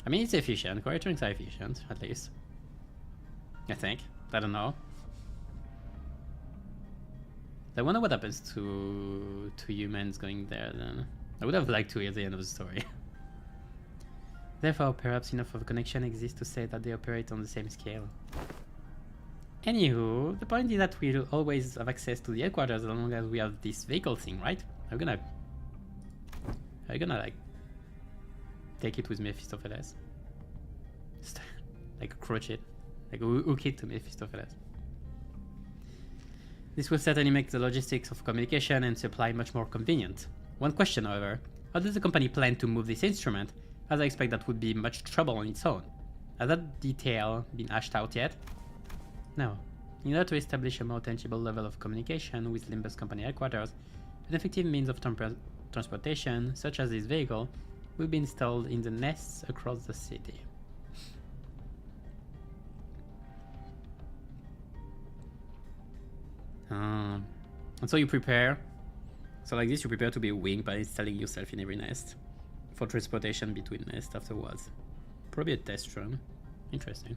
I mean, it's efficient. Corrections are efficient, at least. I think. I don't know. I wonder what happens to humans going there then. I would have liked to hear the end of the story. Therefore, perhaps enough of a connection exists to say that they operate on the same scale. Anywho, the point is that we'll always have access to the headquarters as long as we have this vehicle thing, right? Are we gonna like take it with Mephistopheles? Like crouch it, like hook it to Mephistopheles. This will certainly make the logistics of communication and supply much more convenient. One question, however, how does the company plan to move this instrument, as I expect that would be much trouble on its own? Has that detail been hashed out yet? No. In order to establish a more tangible level of communication with Limbus company headquarters, an effective means of transportation, such as this vehicle, will be installed in the nests across the city. And so you prepare. So like this, you prepare to be a wing by installing yourself in every nest for transportation between nests afterwards. Probably a test run. Interesting.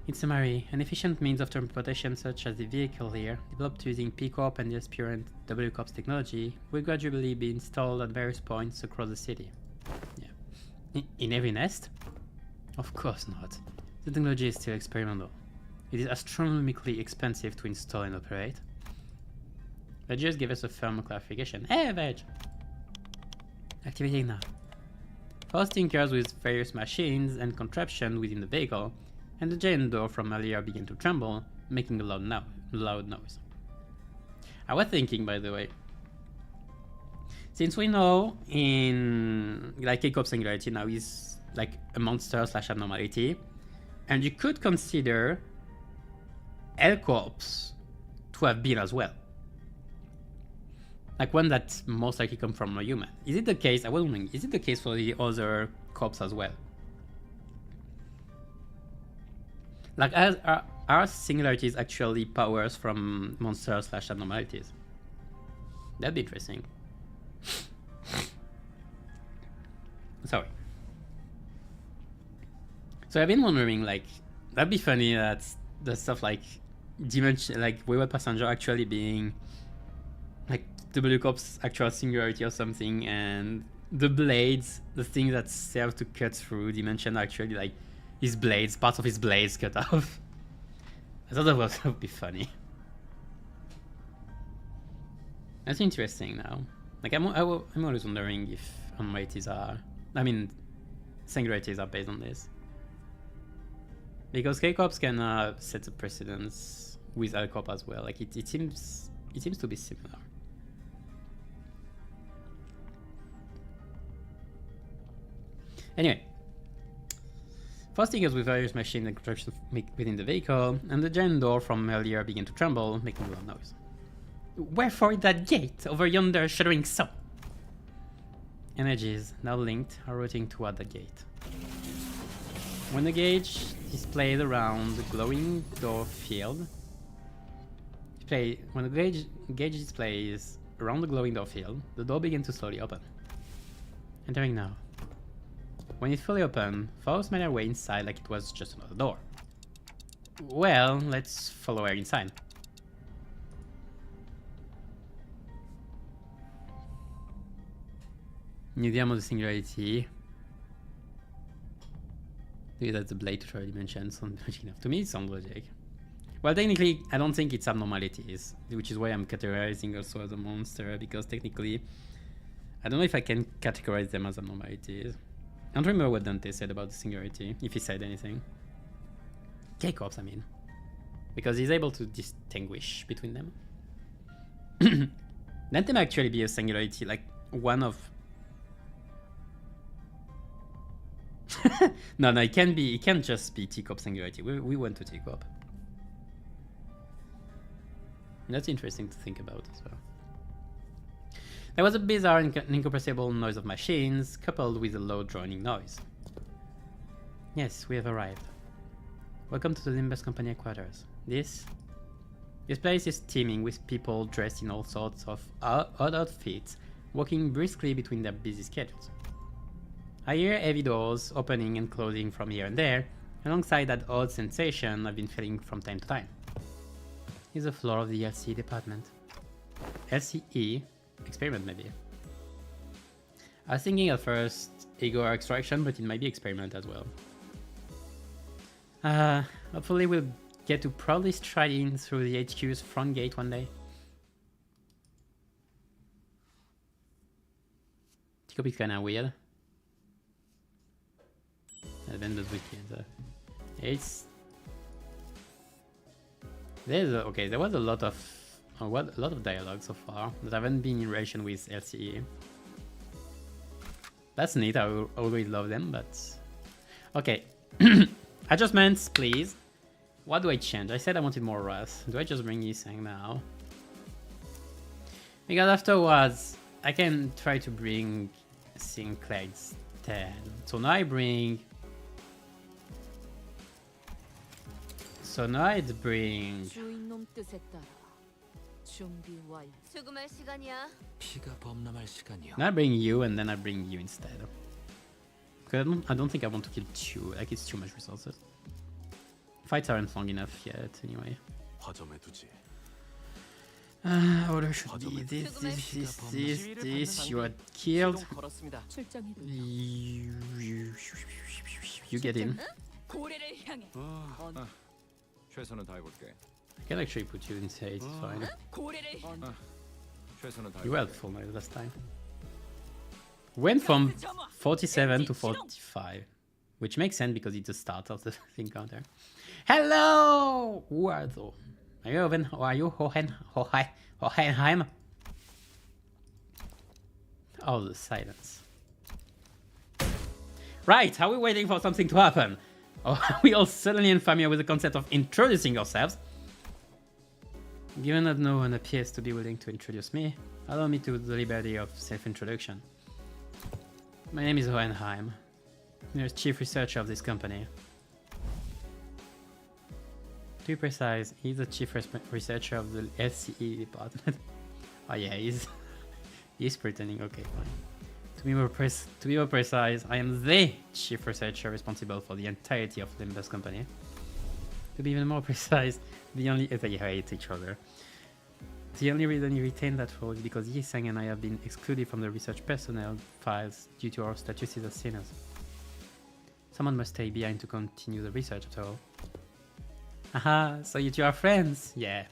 In summary, an efficient means of transportation such as the vehicle here, developed using P-Corp and the aspirant W-Corp's technology, will gradually be installed at various points across the city. Yeah. In every nest? Of course not. The technology is still experimental. It is astronomically expensive to install and operate. But just give us a firm clarification. Hey, Veg! Activating now. First tinkers with various machines and contraptions within the vehicle, and the giant door from earlier began to tremble, making a loud noise. I was thinking, by the way, since we know in like K-Corp Singularity now is like a monster / abnormality, and you could consider L-Corps to have been as well. Like one that most likely come from a human. Is it the case, I was wondering, is it the case for the other corps as well? Like, are singularities actually powers from monsters / abnormalities? That'd be interesting. Sorry. So I've been wondering, like, that'd be funny that the stuff like dimension, like Wayward Passenger actually being like W-Corp's actual singularity or something, and the blades, the thing that serve to cut through dimension, actually like his blades, parts of his blades cut off. I thought that would be funny. That's interesting now. Like I'm always wondering if abnormalities are, I mean, singularities are based on this. Because K-Corps can set a precedence with L-Corp as well. Like it seems to be similar. Anyway, first tinkers with various machines and contraptions within the vehicle, and the giant door from earlier began to tremble, making a loud noise. Wherefore that gate over yonder shuddering sun? Energies, now linked, are routing toward the gate. When the gauge displayed around the glowing door field, when the gauge displays around the glowing door field, the door began to slowly open. Entering now. When it fully opened, Faust made her way inside like it was just another door. Well, let's follow her inside. Museum of the Singularity. Maybe that's the blade to try dimensions. Sounds logic enough. To me, it sounds logic. Well, technically, I don't think it's abnormalities, which is why I'm categorizing also as a monster, because technically, I don't know if I can categorize them as abnormalities. I don't remember what Dante said about the singularity, if he said anything. K-Corps, I mean. because he's able to distinguish between them. Let them actually be a singularity, like one of. No, it can be. It can't just be Teacup singularity. We went to Teacup. That's interesting to think about as well. There was a bizarre and incomprehensible noise of machines, coupled with a low droning noise. Yes, we have arrived. Welcome to the Limbus Company headquarters. This place is teeming with people dressed in all sorts of odd outfits, walking briskly between their busy schedules. I hear heavy doors opening and closing from here and there, alongside that odd sensation I've been feeling from time to time. Here's the floor of the LCE department. LCE? Experiment, maybe. I was thinking at first ego extraction, but it might be experiment as well. Hopefully we'll get to proudly stride in through the HQ's front gate one day. Teacup is kinda weird. Vendors Weekend. It's... Okay, there was a lot of dialogue so far that haven't been in relation with LCE. That's neat. I will always love them, but okay. Adjustments, please. What do I change? I said I wanted more Wrath. Do I just bring Yisang now? Because afterwards, I can try to bring Sinclair instead. So now I bring. So now I'd bring. Now I bring you and then I bring you instead. Because I don't think I want to kill two. Like it's too much resources. Fights aren't long enough yet anyway. Order should be this. You are killed. You get in. I can actually put you inside, it's fine. You were helpful last time. Went from 47 to 45. Which makes sense because it's the start of the encounter. Hello! Who are those? Are you Hohenheim? Oh, the silence. Right, are we waiting for something to happen? Or are we all suddenly unfamiliar with the concept of introducing ourselves? Given that no one appears to be willing to introduce me, allow me to the liberty of self-introduction. My name is Hohenheim. I'm the chief researcher of this company. To be precise, he's the chief researcher of the LCE department. Oh yeah, he's pretending. Okay, fine. To be more precise, I am the chief researcher responsible for the entirety of the Limbus company. To be even more precise, they hate each other. The only reason he retained that role is because Yisang and I have been excluded from the research personnel files due to our statuses as sinners. Someone must stay behind to continue the research after all. Aha, so you two are friends? Yeah.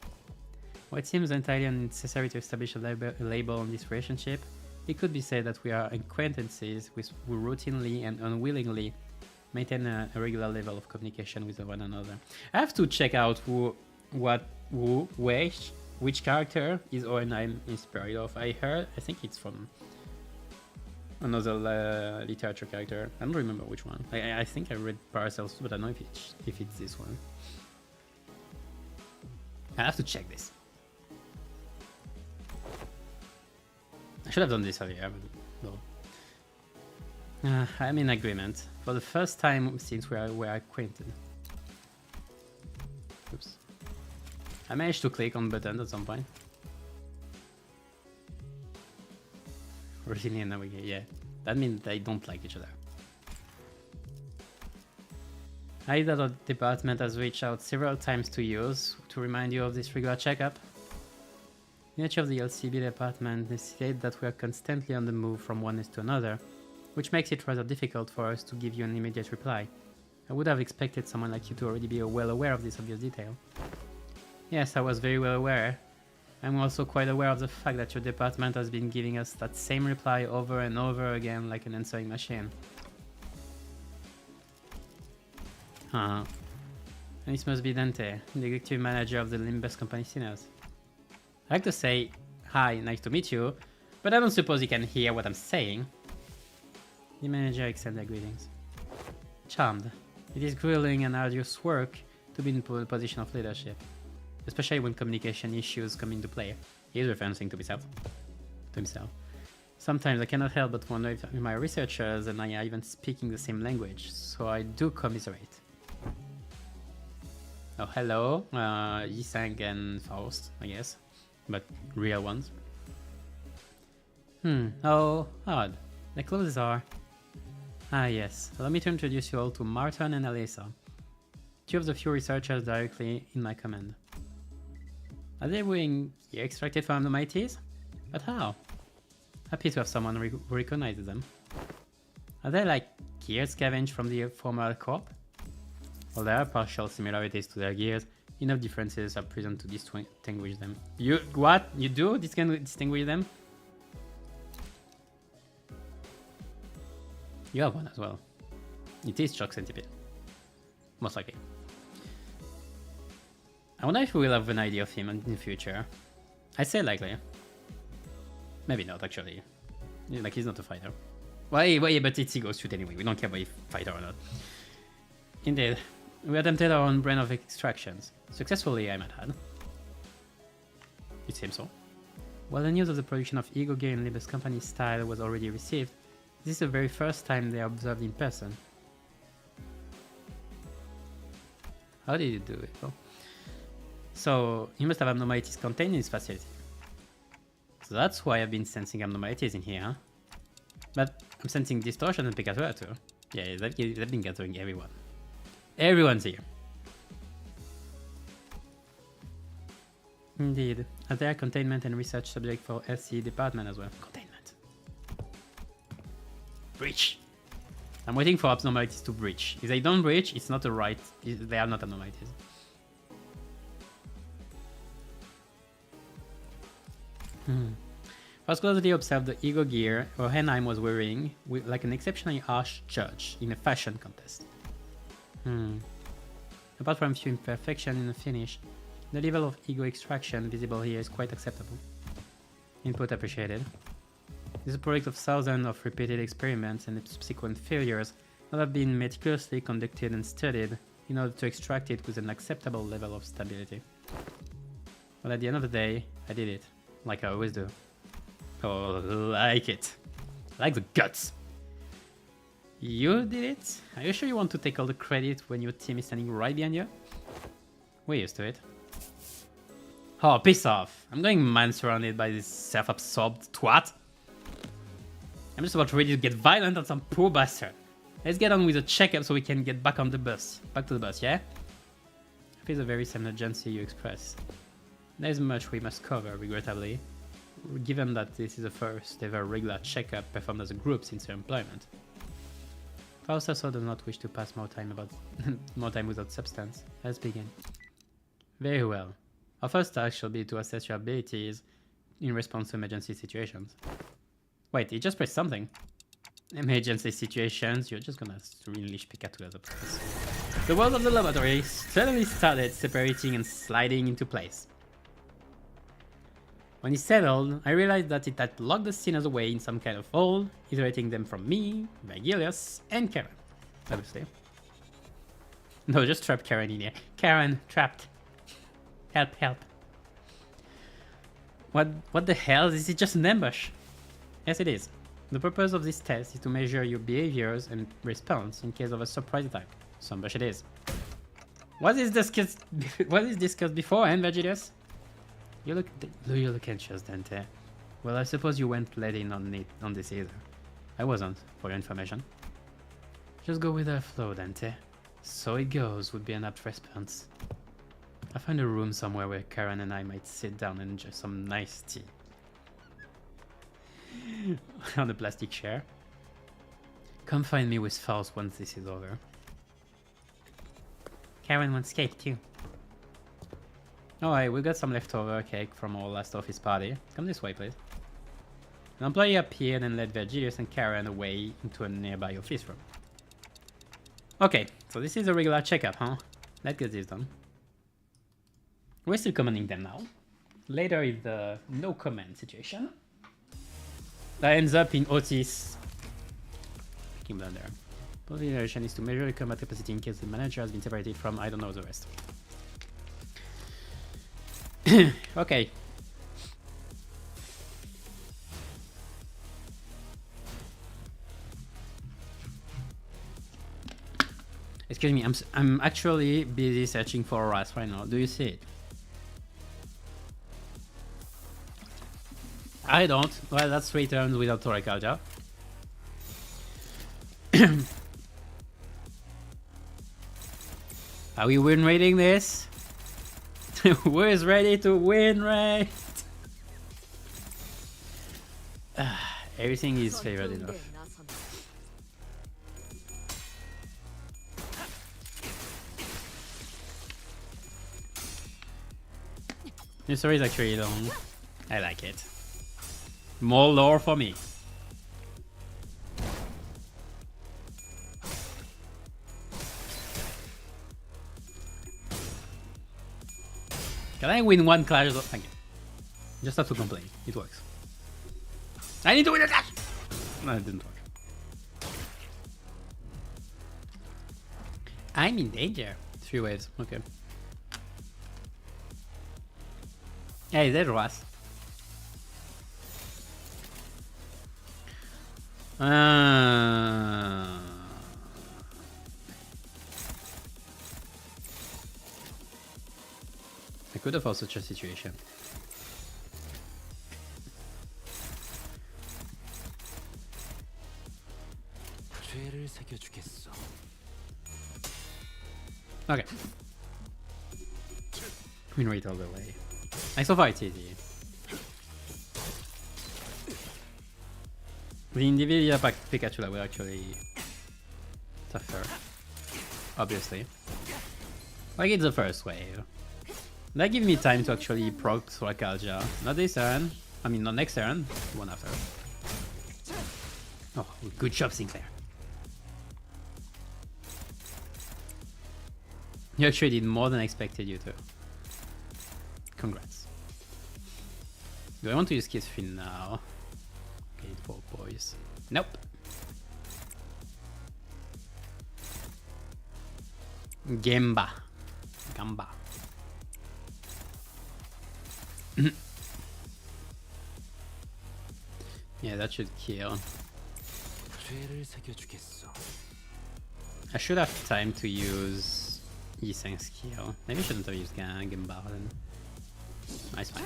While it seems entirely unnecessary to establish a label on this relationship, it could be said that we are acquaintances who routinely and unwillingly maintain a regular level of communication with one another. I have to check out which character is Hohenheim inspired of. I think it's from another literature character. I don't remember which one. I think I read Paracelsus, but I don't know if it's this one. I have to check this. I should have done this earlier, but no. I'm in agreement. For the first time since we're acquainted. Oops. I managed to click on buttons at some point. Really and navigate, yeah. That means they don't like each other. I that our department has reached out several times to you to remind you of this regular checkup. The nature of the LCB department necessitates that we are constantly on the move from one nest to another, which makes it rather difficult for us to give you an immediate reply. I would have expected someone like you to already be well aware of this obvious detail. Yes, I was very well aware. I'm also quite aware of the fact that your department has been giving us that same reply over and over again like an answering machine. And this must be Dante, the executive manager of the Limbus company sinners. I like to say, hi, nice to meet you, but I don't suppose you can hear what I'm saying. The manager extended greetings. Charmed. It is grueling and arduous work to be in a position of leadership, especially when communication issues come into play. He is referencing to himself. Sometimes I cannot help but wonder if my researchers and I are even speaking the same language, so I do commiserate. Oh, hello, Yisang and Faust, I guess, but real ones. Oh, odd. The clothes are... Ah, yes. Allow me to introduce you all to Martin and Alyssa, two of the few researchers directly in my command. Are they being extracted from the mighties? But how? Happy to have someone who recognizes them. Are they like gears scavenged from the former corp? Well, there are partial similarities to their gears. Enough differences are present to distinguish them. You what? You do distinguish them? You have one as well. It is Shock Centipede. Most likely. I wonder if we will have an idea of him in the future. I say likely. Maybe not, actually. Like, he's not a fighter. Well, yeah, but it's ego suit anyway. We don't care about if fighter or not. Indeed. We attempted our own brand of extractions. Successfully, I might add. It seems so. While the news of the production of Ego Gear in Limbus company style was already received, this is the very first time they are observed in person. How did you do it, though? So, you must have abnormalities contained in this facility. So that's why I've been sensing abnormalities in here, huh? But I'm sensing distortion and Pikachu too. Yeah, they've been gathering everyone. Everyone's here. Indeed. Are there containment and research subject for LCB department as well? Containment. Breach. I'm waiting for abnormalities to breach. If they don't breach, it's not a right. They are not abnormalities. First closely observed the Ego gear Hohenheim was wearing like an exceptionally harsh judge in a fashion contest. Apart from a few imperfections in the finish, the level of ego extraction visible here is quite acceptable. Input appreciated. This is a product of thousands of repeated experiments and subsequent failures that have been meticulously conducted and studied in order to extract it with an acceptable level of stability. But at the end of the day, I did it, like I always do. Oh, like it. Like the guts. You did it? Are you sure you want to take all the credit when your team is standing right behind you? We're used to it. Oh, piss off. I'm going mad surrounded by this self-absorbed twat. I'm just about ready to get violent on some poor bastard. Let's get on with the checkup so we can get back on the bus. Back to the bus, yeah? I feel the very same urgency you express. There's much we must cover, regrettably, given that this is the first ever regular checkup performed as a group since your employment. Faust also does not wish to pass more time without substance. Let's begin. Very well. Our first task shall be to assess your abilities in response to emergency situations. Wait, you just pressed something. Emergency situations, you're just gonna unleash Pikachu as a purpose. The walls of the laboratory suddenly started separating and sliding into place. When it settled, I realized that it had locked the sinners away in some kind of hole, isolating them from me, Vigilius, and Karen. Obviously. No, just trap Karen in here. Karen, trapped. Help, help. What the hell? Is it just an ambush? Yes, it is. The purpose of this test is to measure your behaviors and response in case of a surprise attack. So ambush it is. What is discussed beforehand, Vigilius? You look anxious, Dante. Well, I suppose you weren't let in on this either. I wasn't, for your information. Just go with the flow, Dante. So it goes would be an apt response. I'll find a room somewhere where Karen and I might sit down and enjoy some nice tea. On a plastic chair. Come find me with Faust once this is over. Karen wants cake too. Alright, we got some leftover cake from our last office party. Come this way, please. An employee appeared and led Virgilius and Karen away into a nearby office room. Okay, so this is a regular checkup, huh? Let's get this done. We're still commanding them now. Later is the no command situation. That ends up in Otis picking blunder. The generation is to measure the combat capacity in case the manager has been separated from I don't know the rest. Okay. Excuse me, I'm actually busy searching for a RAS right now. Do you see it? I don't. Well, that's 3 turns without Toricalja. Are we win rating this? Who is ready to win rate? Everything is favored enough. This story is actually long. I like it. More lore for me. Can I win one clash? Thank you. Just have to complain. It works. I need to win a clash! No, it didn't work. I'm in danger. 3 waves. Okay. Hey, there was. I could have also such a situation. Okay. Win rate all the way. I so far it's easy. The individual Pikachu that will actually tougher. Obviously. Like it's the first wave. That gives me time to actually proc Soracalja. Not this turn. I mean not next turn. One after. Oh, good job, Sinclair. You actually did more than I expected you to. Congrats. Do I want to use Kiss Fin now? Okay, 4 boys. Nope. Gamba. Yeah, that should kill. I should have time to use Yiseng's skill. Maybe I shouldn't have used Gamba then. Nice fine.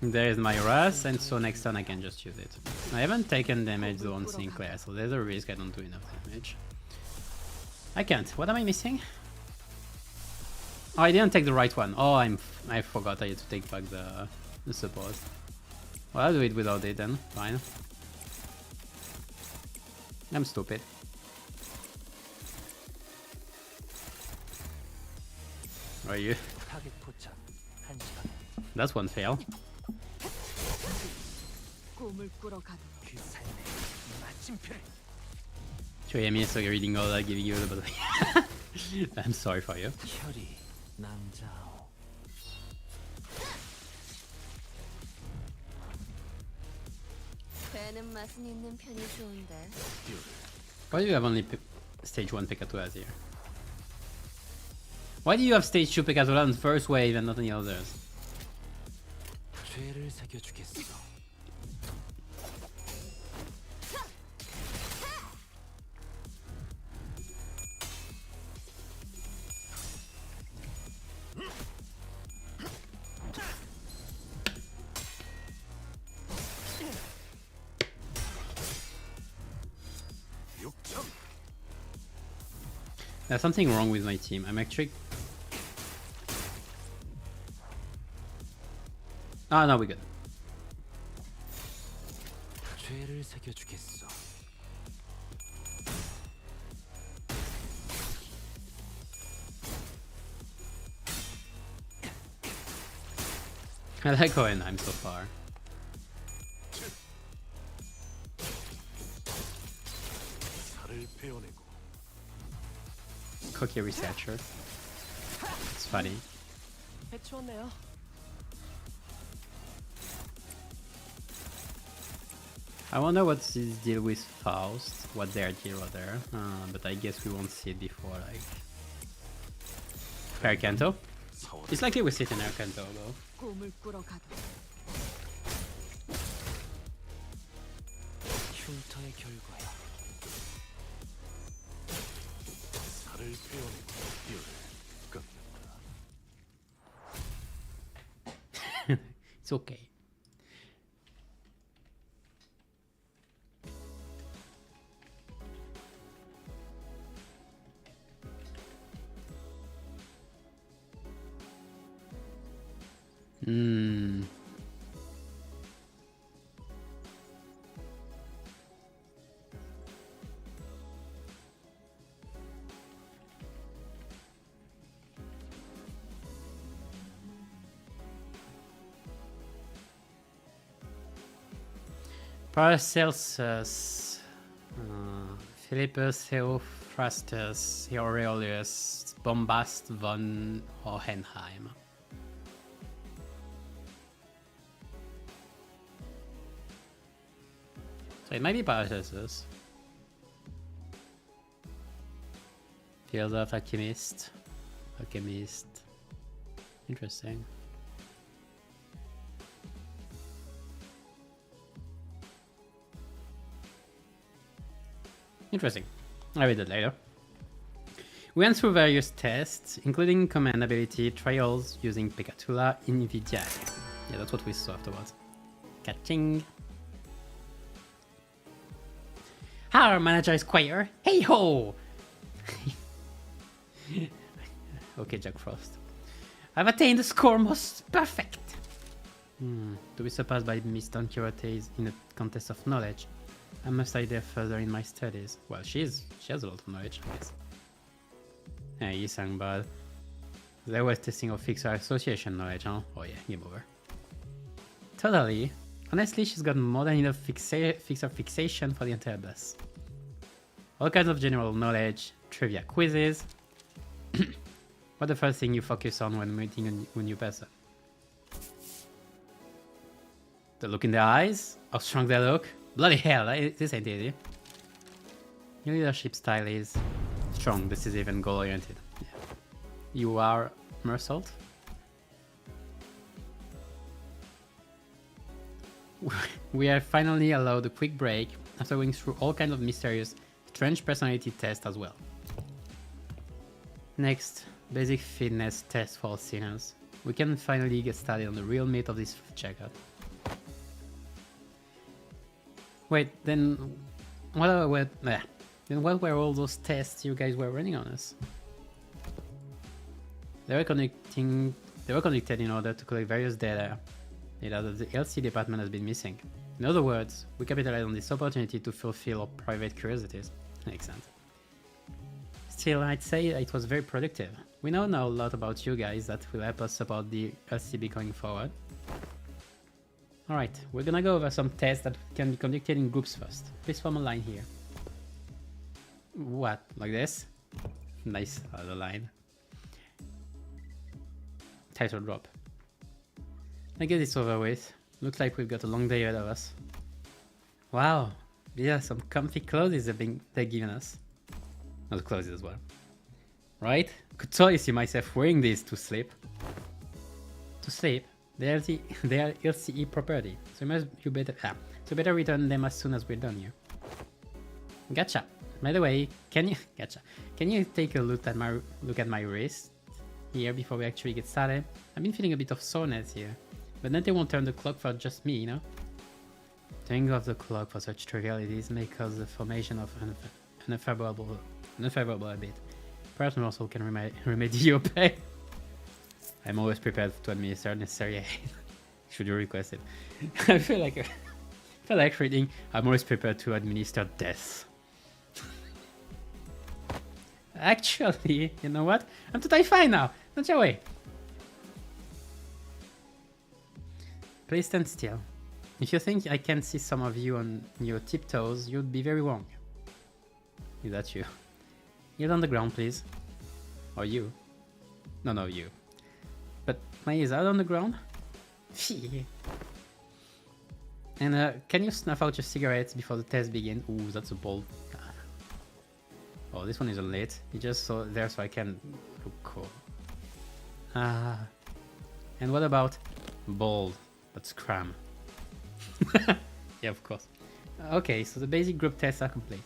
There is my Ras, and so next turn I can just use it. I haven't taken damage though on Sinclair, so there's a risk I don't do enough damage. I can't. What am I missing? Oh, I didn't take the right one. Oh, I forgot I had to take back the support. Well, I'll do it without it then. Fine. I'm stupid. Where are you? That's one fail. Sure, I mean, so you're reading all that, giving you the I'm sorry for you. Why do you have only stage 1 Pikachu as here? Why do you have stage 2 Pikachu on the first wave and not any others? There's something wrong with my team. I'm actually... Ah, no, we're good. I like going I'm so far. Hockey researcher. It's funny. 배추었네요. I wonder what's his deal with Faust, what their deal are there, but I guess we won't see it before, like... Arikanto? It's likely we see it in Arikanto, though. 꿈을 꾸러 가다. 흉터의 결과야. 살을 빼어내고 뼈를 깎는다. It's okay. Paracelsus, Philippus Theophrastus Aureolus Bombast von Hohenheim. So it might be Paracelsus. Philosopher, alchemist. Interesting. Interesting. I'll read it later. We went through various tests, including command ability trials using Pekatula in NVIDIA. Yeah, that's what we saw afterwards. Catching. Our manager is queer. Hey ho! Okay, Jack Frost. I've attained the score most perfect. To be surpassed by Miss Don Quixote in a contest of knowledge. I must idea further in my studies. Well, she has a lot of knowledge, I guess. Yeah, you sang bad. There was testing of fixer association knowledge, huh? Oh yeah, game over. Totally. Honestly, she's got more than enough fixer fixation for the entire bus. All kinds of general knowledge, trivia quizzes. What's the first thing you focus on when meeting a new person? The look in their eyes? How strong they look? Bloody hell, this ain't easy. Your leadership style is strong, decisive, and goal-oriented. Yeah. You are Mersault? We are finally allowed a quick break after going through all kinds of mysterious, strange personality tests as well. Next, basic fitness test for sinners. We can finally get started on the real meat of this checkout. Wait, then what were all those tests you guys were running on us? They were conducted in order to collect various data that the LC department has been missing. In other words, we capitalized on this opportunity to fulfill our private curiosities. Makes sense. Still, I'd say it was very productive. We now know a lot about you guys that will help us support the LCB going forward. Alright, we're gonna go over some tests that can be conducted in groups first. Please form a line here. What? Like this? Nice other line. Title drop. Let's get this over with. Looks like we've got a long day ahead of us. Wow, yeah, some comfy clothes they're giving us. Not clothes as well. Right? Could totally see myself wearing these to sleep. To sleep? They are LCE property, so you better return them as soon as we're done here. Gotcha. By the way, can you take a look at my wrist here before we actually get started? I've been feeling a bit of soreness here, but then they won't turn the clock for just me, you know. Turning off the clock for such trivialities may cause the formation of an unfavorable habit. Perhaps Russell can remedy your pain. I'm always prepared to administer necessary aid. Should you request it? I feel like reading. I'm always prepared to administer death. Actually, you know what? I'm totally fine now. Don't you worry. Please stand still. If you think I can see some of you on your tiptoes, you'd be very wrong. Is that you? Get on the ground, please. Or you. No, you. But my is out on the ground? And can you snuff out your cigarettes before the test begins? Ooh, that's a bold. Oh, this one is a lit. You just saw it there so I can look cool. And what about bold? That's cram. Yeah, of course. Okay, so the basic group tests are complete.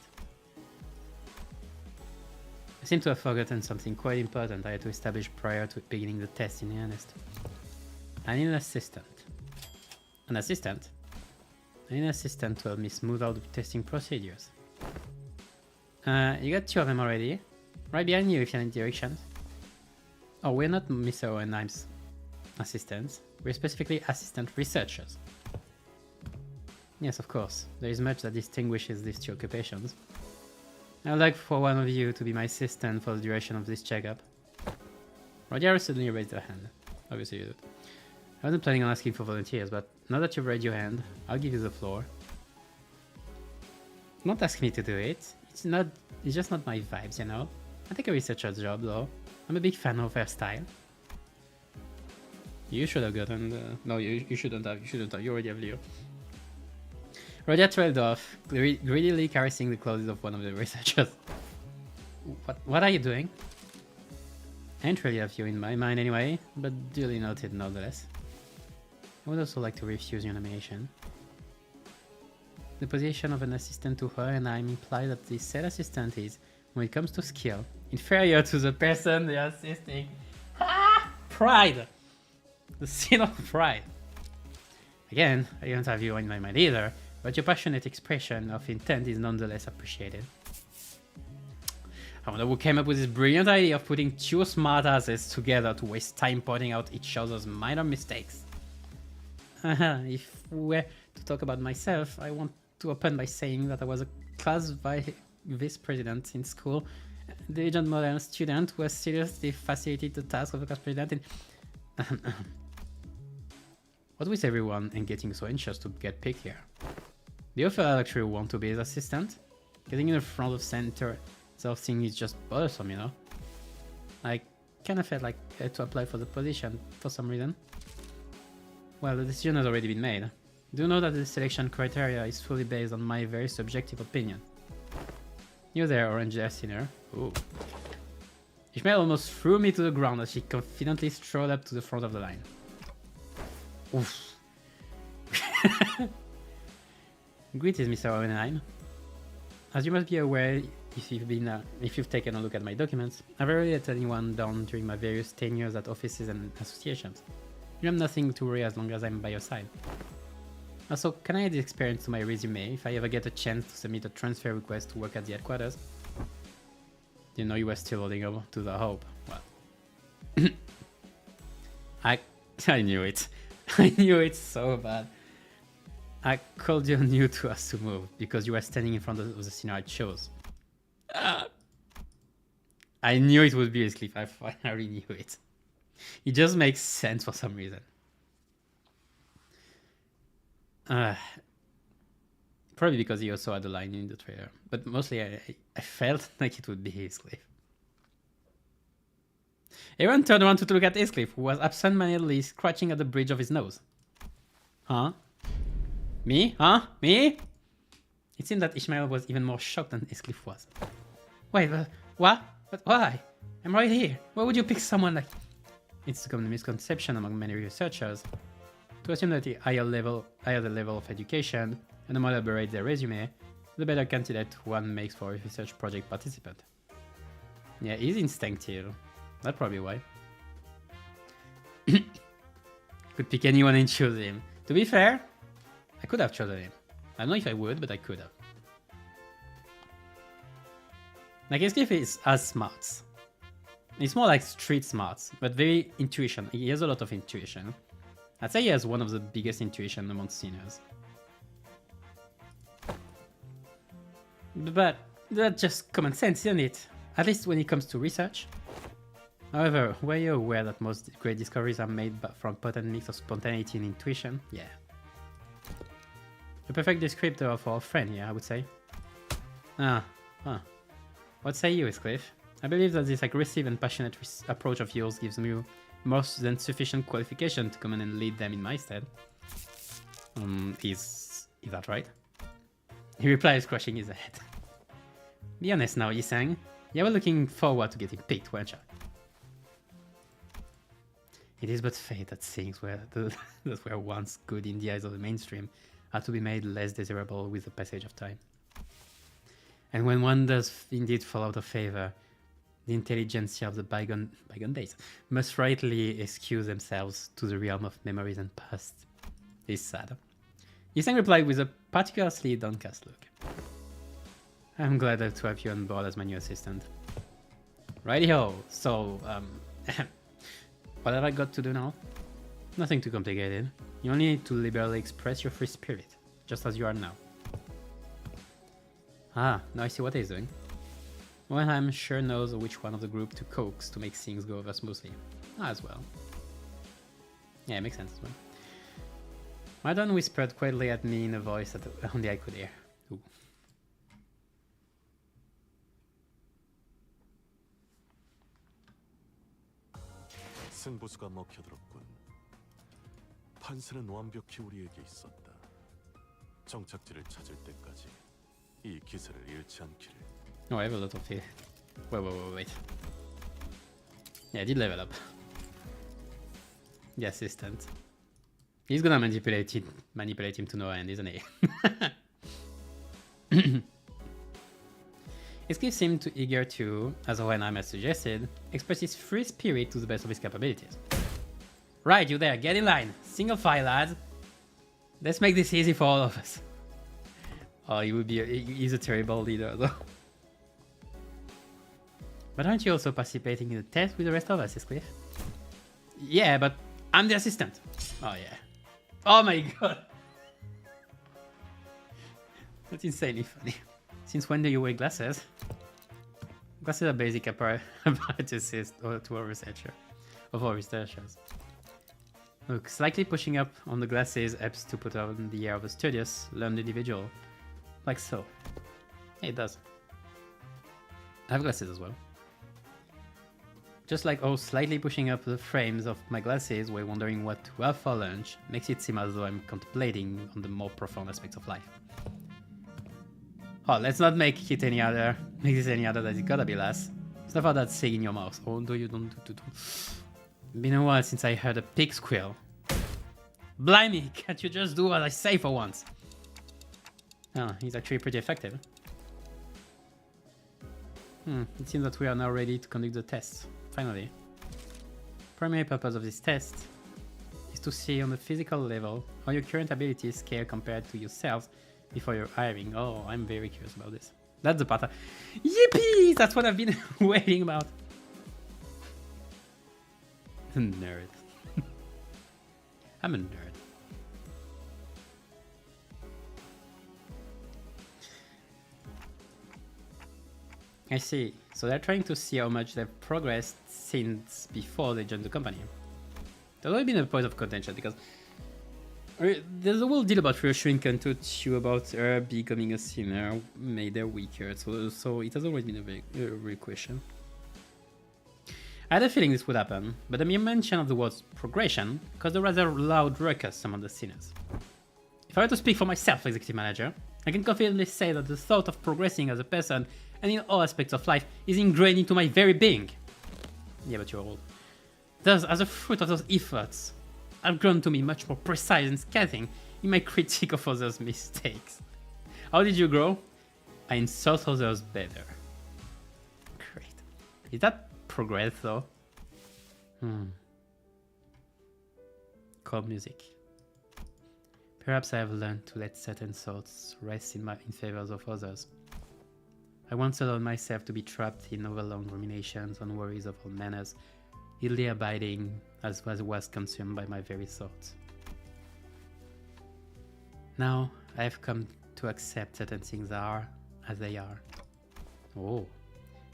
I seem to have forgotten something quite important I had to establish prior to beginning the test in earnest. I need an assistant. An assistant? I need an assistant to help me smooth out the testing procedures. You got 2 of them already. Right behind you if you need directions. Oh, we're not Mr. Owenheim's assistants. We're specifically assistant researchers. Yes, of course. There is much that distinguishes these 2 occupations. I would like for one of you to be my assistant for the duration of this checkup. Roger suddenly raised her hand. Obviously you did. I wasn't planning on asking for volunteers, but now that you've raised your hand, I'll give you the floor. Don't ask me to do it. It's just not my vibes, you know? I take a researcher's job though. I'm a big fan of her style. You should have gotten no, you shouldn't have. You already have Leo. Roger trailed off, greedily caressing the clothes of one of the researchers. What are you doing? I ain't really have you in my mind anyway, but duly noted nonetheless. I would also like to refuse your nomination. The position of an assistant to her and I imply that the said assistant is, when it comes to skill, inferior to the person they are assisting. Pride! The sin of pride. Again, I don't have you in my mind either, but your passionate expression of intent is nonetheless appreciated. I wonder who came up with this brilliant idea of putting 2 smartasses together to waste time pointing out each other's minor mistakes. If we were to talk about myself, I want to open by saying that I was a class vice president in school, the diligent modern student who has seriously facilitated the task of a class president in... What with everyone and getting so anxious to get picked here? Do you feel I actually want to be his assistant? Getting in the front of center of thing is just bothersome, you know? I kind of felt like I had to apply for the position for some reason. Well, the decision has already been made. Do know that the selection criteria is fully based on my very subjective opinion. You there, orange sinner. Ooh. Ishmael almost threw me to the ground as she confidently strode up to the front of the line. Oof. Greetings, Mr. Owenheim. As you must be aware, if you've taken a look at my documents, I've rarely let anyone down during my various tenures at offices and associations. You have nothing to worry as long as I'm by your side. Also, can I add this experience to my resume if I ever get a chance to submit a transfer request to work at the headquarters? Didn't know you were still holding on to the hope. Well, I knew it. I knew it so bad. I called you on you to us to move because you were standing in front of the scene I chose. I knew it would be his cliff. I finally knew it. It just makes sense for some reason. Probably because he also had a line in the trailer, but mostly I felt like it would be Heathcliff. Everyone turned around to look at Heathcliff, who was absent-mindedly scratching at the bridge of his nose. Huh? Me? Huh? Me? It seemed that Ishmael was even more shocked than Heathcliff was. Wait, what? But why? I'm right here. Why would you pick someone like... It's a common misconception among many researchers to assume that the higher the level of education and the more elaborate their resume, the better candidate one makes for a research project participant. Yeah, he's instinctive. That's probably why. Could pick anyone and choose him. To be fair, I could have chosen him. I don't know if I would, but I could have. Like, Heathcliff has smarts. It's more like street smarts, but very intuition. He has a lot of intuition. I'd say he has one of the biggest intuition among sinners. But that's just common sense, isn't it? At least when it comes to research. However, were you aware that most great discoveries are made from potent mix of spontaneity and intuition? Yeah. A perfect descriptor for a friend, yeah, I would say. What say you, Heathcliff? I believe that this aggressive and passionate approach of yours gives me more than sufficient qualification to come in and lead them in my stead. Is that right? He replies, crushing his head. Be honest now, Yisang. You were looking forward to getting picked, weren't you? It is but fate that things that were once good in the eyes of the mainstream are to be made less desirable with the passage of time. And when one does indeed fall out of favor, the intelligentsia of the bygone days must rightly excuse themselves to the realm of memories and past. It's sad. Yiseng replied with a particularly downcast look. I'm glad to have you on board as my new assistant. Righty-ho, so, what have I got to do now? Nothing too complicated. You only need to liberally express your free spirit, just as you are now. Ah, now I see what he's doing. Well, I'm sure knows which one of the group to coax to make things go over smoothly. As well. Yeah, it makes sense as well. Madon whispered quietly at me in a voice that only I could hear. Ooh. 승부수가 먹혀들었군. 판세는 완벽히 우리에게 있었다. 정착지를 찾을 때까지 이 기세를 잃지 않기를. Oh, I have a lot of it. Wait. Yeah, I did level up. The assistant. He's gonna manipulate him to no end, isn't he? It gives him too eager to, as Hohenheim has suggested, express his free spirit to the best of his capabilities. Right, you there, get in line. Single file, lads. Let's make this easy for all of us. Oh, he's a terrible leader, though. But aren't you also participating in the test with the rest of us, Cliff? Yeah, but I'm the assistant. Oh, yeah. Oh my god. That's insanely funny. Since when do you wear glasses? Glasses are basic apparatuses to our researcher. Of our researchers. Look, slightly pushing up on the glasses helps to put on the air of a studious, learned individual. Like so. Yeah, it does. I have glasses as well. Just like slightly pushing up the frames of my glasses while wondering what to have for lunch makes it seem as though I'm contemplating on the more profound aspects of life. Oh, let's not make this any other that it gotta be less. It's not about that saying in your mouth. Oh, don't. Been a while since I heard a pig squeal. Blimey, can't you just do what I say for once? Oh, he's actually pretty effective. It seems that we are now ready to conduct the test. Finally. Primary purpose of this test is to see on the physical level how your current abilities scale compared to yourselves before your hiring. Oh, I'm very curious about this. That's the part. Yippee! That's what I've been waiting about. Nerd. I'm a nerd. I see. So they're trying to see how much they've progressed since before they joined the company. There's always been a point of contention because there's a whole deal about reassuring Kantochi about her becoming a sinner made her weaker. So it has always been a real question. I had a feeling this would happen, but the mere mention of the words progression caused a rather loud ruckus among the sinners. If I were to speak for myself, Executive Manager, I can confidently say that the thought of progressing as a person and in all aspects of life is ingrained into my very being. Yeah, but you're old. Thus, as a fruit of those efforts, I've grown to be much more precise and scathing in my critique of others' mistakes. How did you grow? I insult others better. Great. Is that progress, though? Calm music. Perhaps I have learned to let certain thoughts rest in favor of others. I once allowed myself to be trapped in overlong ruminations on worries of all manners, idly abiding as was consumed by my very thoughts. Now I have come to accept certain things are as they are. Oh,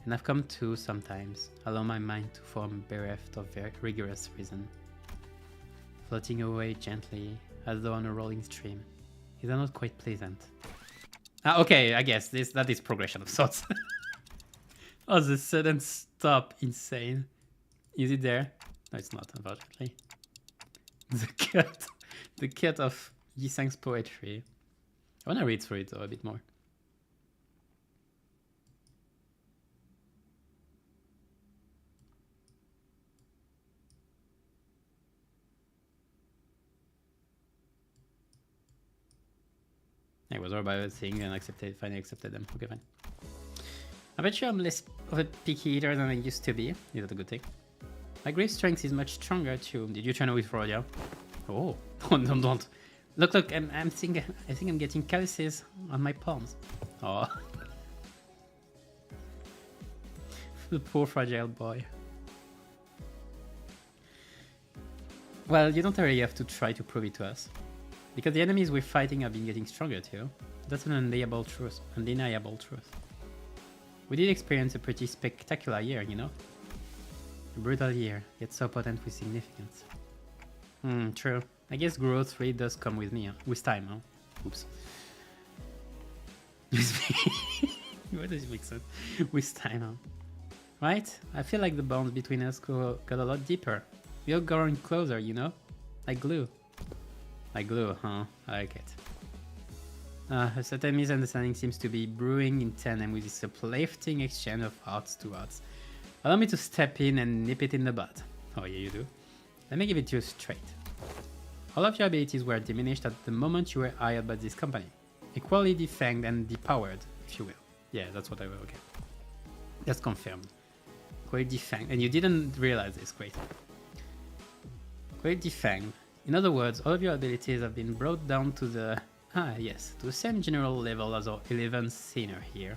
and I've come to sometimes allow my mind to form bereft of very rigorous reason, floating away gently as though on a rolling stream. Is that not quite pleasant? Okay, I guess that is progression of sorts. Oh, the sudden stop. Insane. Is it there? No, it's not, unfortunately. The cut of Yisang's poetry. I want to read through it though a bit more. I was all about a thing and finally accepted them. Okay, fine. I bet you I'm less of a picky eater than I used to be. Is that a good thing? My grave strength is much stronger too. Did you try to withdraw, yeah? Oh, don't. Look, I think I'm getting calluses on my palms. Oh. The poor fragile boy. Well, you don't really have to try to prove it to us. Because the enemies we're fighting have been getting stronger too. That's an undeniable truth. We did experience a pretty spectacular year, you know? A brutal year, yet so potent with significance. True. I guess growth really does come with me, huh? With time, huh? Oops. What does it make sense? With time, huh? Right? I feel like the bonds between us got a lot deeper. We are growing closer, you know? Like glue. Like glue, huh? I like it. A certain misunderstanding seems to be brewing in tandem with this uplifting exchange of hearts to hearts. Allow me to step in and nip it in the bud. Oh yeah, you do. Let me give it to you straight. All of your abilities were diminished at the moment you were hired by this company. Equally defanged and depowered, if you will. Yeah, that's what I will, okay. That's confirmed. Equally defanged, and you didn't realize this, great. Equally defanged. In other words, all of your abilities have been brought down to the... to the same general level as our 11th sinner here.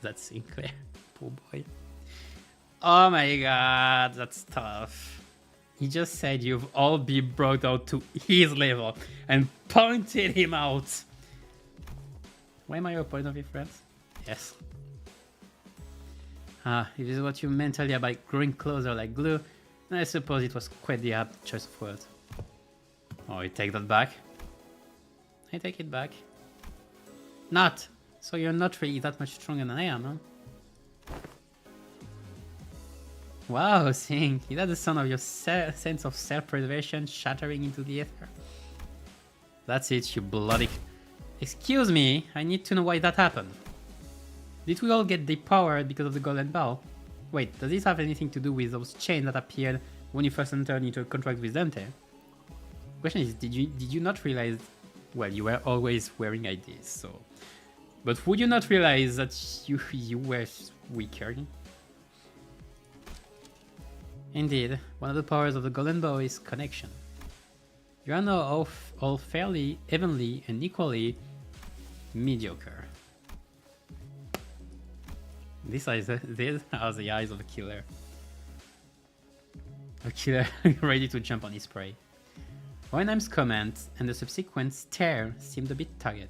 That's Sinclair. Poor boy. Oh my god, that's tough. He just said you've all been brought out to his level and pointed him out. Why am I your point of view, friends? Yes. If this is what you meant earlier by growing closer like glue, then I suppose it was quite the apt choice of words. Oh, you take that back? I take it back. Not! So you're not really that much stronger than I am, huh? Wow, Sing, is that the sound of your sense of self-preservation shattering into the ether? That's it, you bloody... Excuse me, I need to know why that happened. Did we all get depowered because of the golden ball? Wait, does this have anything to do with those chains that appeared when you first entered into a contract with Dante? Question is, did you not realize... Well, you were always wearing IDs, so... But would you not realize that you were weaker? Indeed, one of the powers of the golden bow is connection. You are now all fairly, evenly, and equally mediocre. These are the eyes of a killer. A killer ready to jump on his prey. Hohenheim's comment and the subsequent stare seemed a bit targeted.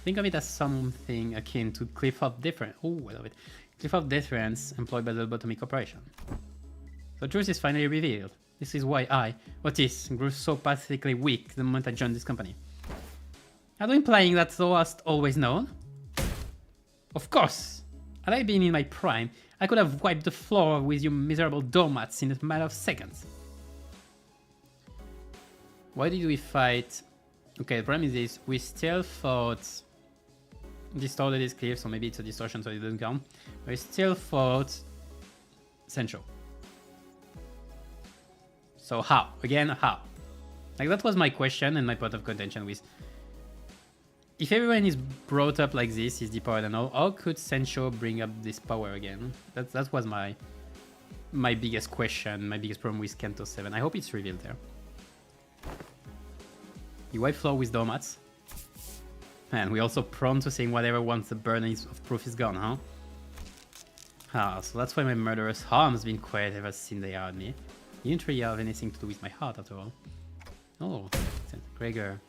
Think of it as something akin to cliff of difference. Oh, I love it. Cliff of deterrence employed by the Lobotomy Corporation. The truth is finally revealed. This is why I, Otis, grew so pathetically weak the moment I joined this company. Are you implying that thou hast always known? Of course! Had I been in my prime, I could have wiped the floor with you miserable doormats in a matter of seconds. Why did we fight? Okay, the problem is this. We still fought... Distorted is clear, so maybe it's a distortion, so it doesn't count. We still fought... Sencho. So how? Again, how? Like, that was my question and my point of contention with... If everyone is brought up like this, is depowered and all, how could Sencho bring up this power again? That was my biggest question, my biggest problem with Kanto 7. I hope it's revealed there. You wipe floor with doormats. Man, we're also prone to saying whatever once the burden of proof is gone, huh? So that's why my murderous harm's been quiet ever since they hired me. You didn't really have anything to do with my heart after all. Oh, Gregor.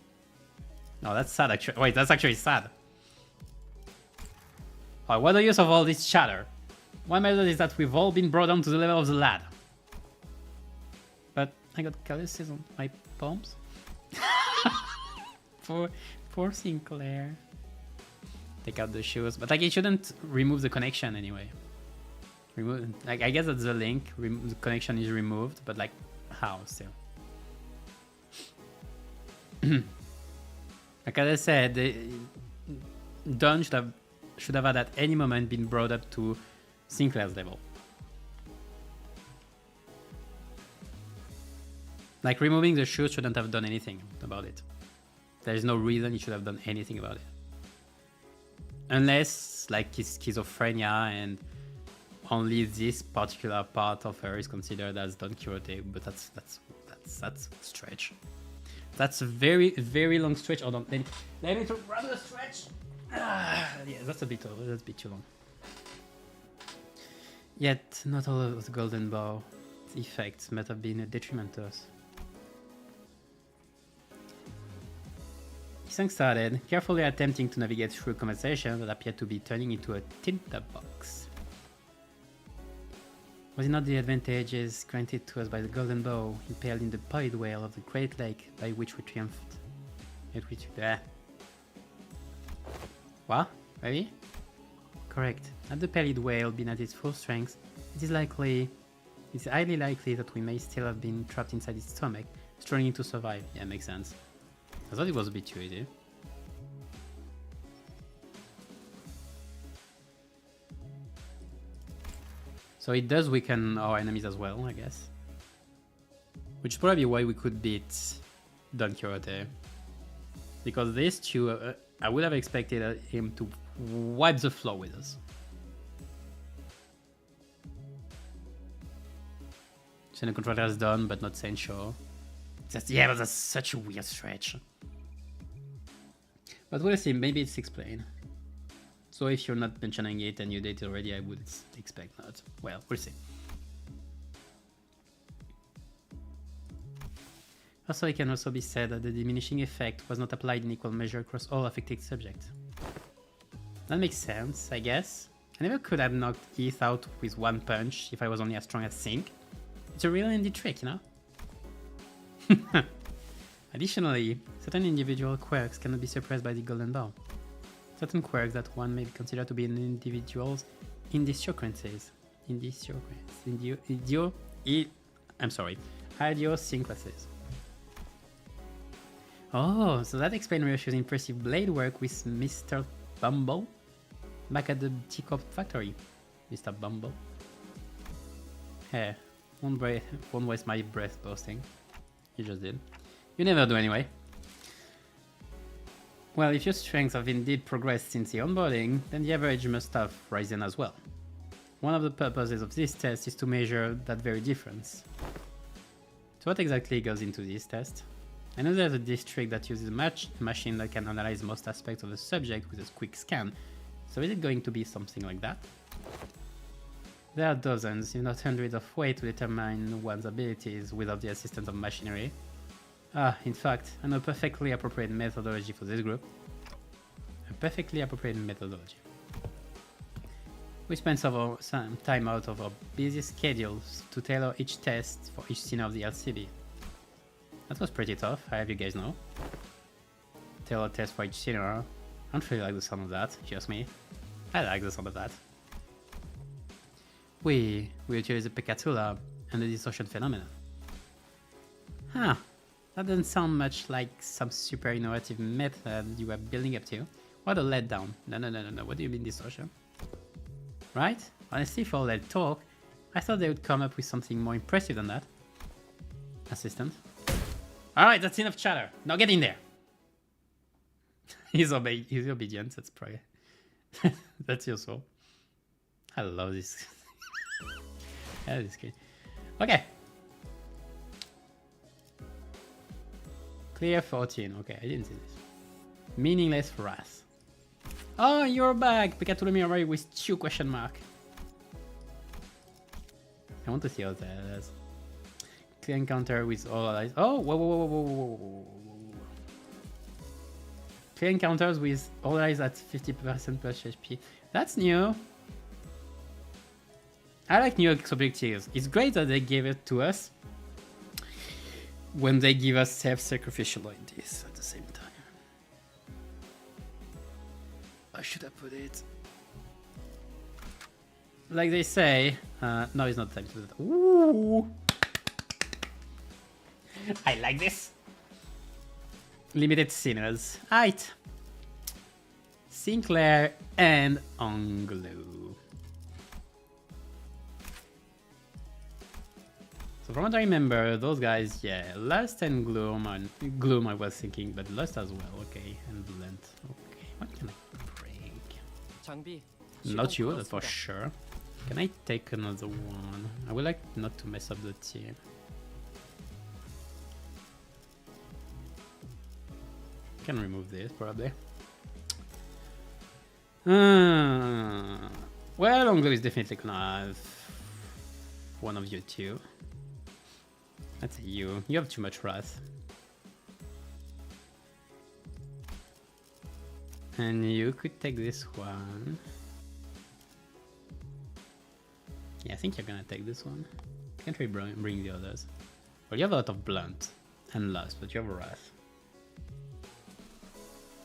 No, that's sad actually. Wait, that's actually sad. Oh, what the use of all this chatter? One matter is that we've all been brought down to the level of the lad. But I got calluses on my palms. Poor Sinclair. take out the shoes, but like it shouldn't remove the connection anyway. Remove, like I guess that's the link. The connection is removed, but like how still? Like as I said, Don should have at any moment been brought up to Sinclair's level. Like removing the shoes shouldn't have done anything about it. There is no reason he should have done anything about it. Unless like his schizophrenia and only this particular part of her is considered as Don Quixote, but that's stretch. That's a very, very long stretch. Hold on, let me rather stretch. Yeah, that's a bit too long. Yet, not all of the golden bow effects might have been a detriment to us. Song started, carefully attempting to navigate through a conversation that appeared to be turning into a tinderbox. Was it not the advantages granted to us by the golden bow, impaled in the pied whale of the Great Lake, by which we triumphed? What? Really? Correct. Had the pallid whale been at its full strength, it's highly likely that we may still have been trapped inside its stomach, struggling to survive. Yeah, makes sense. I thought it was a bit too easy. So it does weaken our enemies as well, I guess. Which is probably why we could beat Don Quixote. Because these two, I would have expected him to wipe the floor with us. Send controller is done, but not Sancho. Yeah, but that's such a weird stretch. But we'll see, maybe it's explained. So if you're not mentioning it and you did it already, I would expect not. Well, we'll see. Also, it can also be said that the diminishing effect was not applied in equal measure across all affected subjects. That makes sense, I guess. I never could have knocked Heath out with one punch if I was only as strong as Sync. It's a real indie trick, you know? Additionally, certain individual quirks cannot be suppressed by the golden bow. Certain quirks that one may consider to be an individual's idiosyncrasies. Idiosyncrasies. Oh, so that explains Ryoshi's impressive blade work with Mr. Bumble back at the teacup factory. Mr. Bumble. Hey, won't waste my breath boasting. You just did. You never do anyway. Well, if your strengths have indeed progressed since the onboarding, then the average must have risen as well. One of the purposes of this test is to measure that very difference. So what exactly goes into this test? I know there's a district that uses a machine that can analyze most aspects of the subject with a quick scan. So is it going to be something like that? There are dozens, if not hundreds of ways to determine one's abilities without the assistance of machinery. In fact, I know a perfectly appropriate methodology for this group. A perfectly appropriate methodology. We spent some time out of our busy schedules to tailor each test for each scene of the LCB. That was pretty tough, I have you guys know. Tailor test for each scene, I don't really like the sound of that, just me. I like the sound of that. We utilize the Pekatula and the distortion phenomenon. Huh. That doesn't sound much like some super innovative method you were building up to. What a letdown. No. What do you mean distortion? Right? Honestly, for all that talk, I thought they would come up with something more impressive than that. Assistant. Alright, that's enough chatter. Now get in there. He's obedient, that's probably... that's your soul. I love this. That is good. Okay. Clear 14. Okay, I didn't see this. Meaningless wrath. Oh, you're back! Pekatula already with 2 question mark. I want to see how that is. Clear encounter with all allies. Oh, whoa. Clear encounters with all allies at 50% plus HP. That's new. I like new objectives. It's great that they gave it to us when they give us self-sacrificial like this at the same time. How should I put it? Like they say, no, it's not time to do that. Ooh! I like this. Limited sinners. Aight. Sinclair and Anglo. So from what I remember, those guys, yeah, Lust and Gloom, Gloom I was thinking, but Lust as well, okay, and Blent. Okay, what can I break? 장비. Not you, that's for sure. Can I take another one? I would like not to mess up the team. Can remove this probably. Well, Anglo is definitely gonna have one of you two. That's you. You have too much wrath. And you could take this one. Yeah, I think you're gonna take this one. Can't really bring the others. Well, you have a lot of blunt and lust, but you have wrath.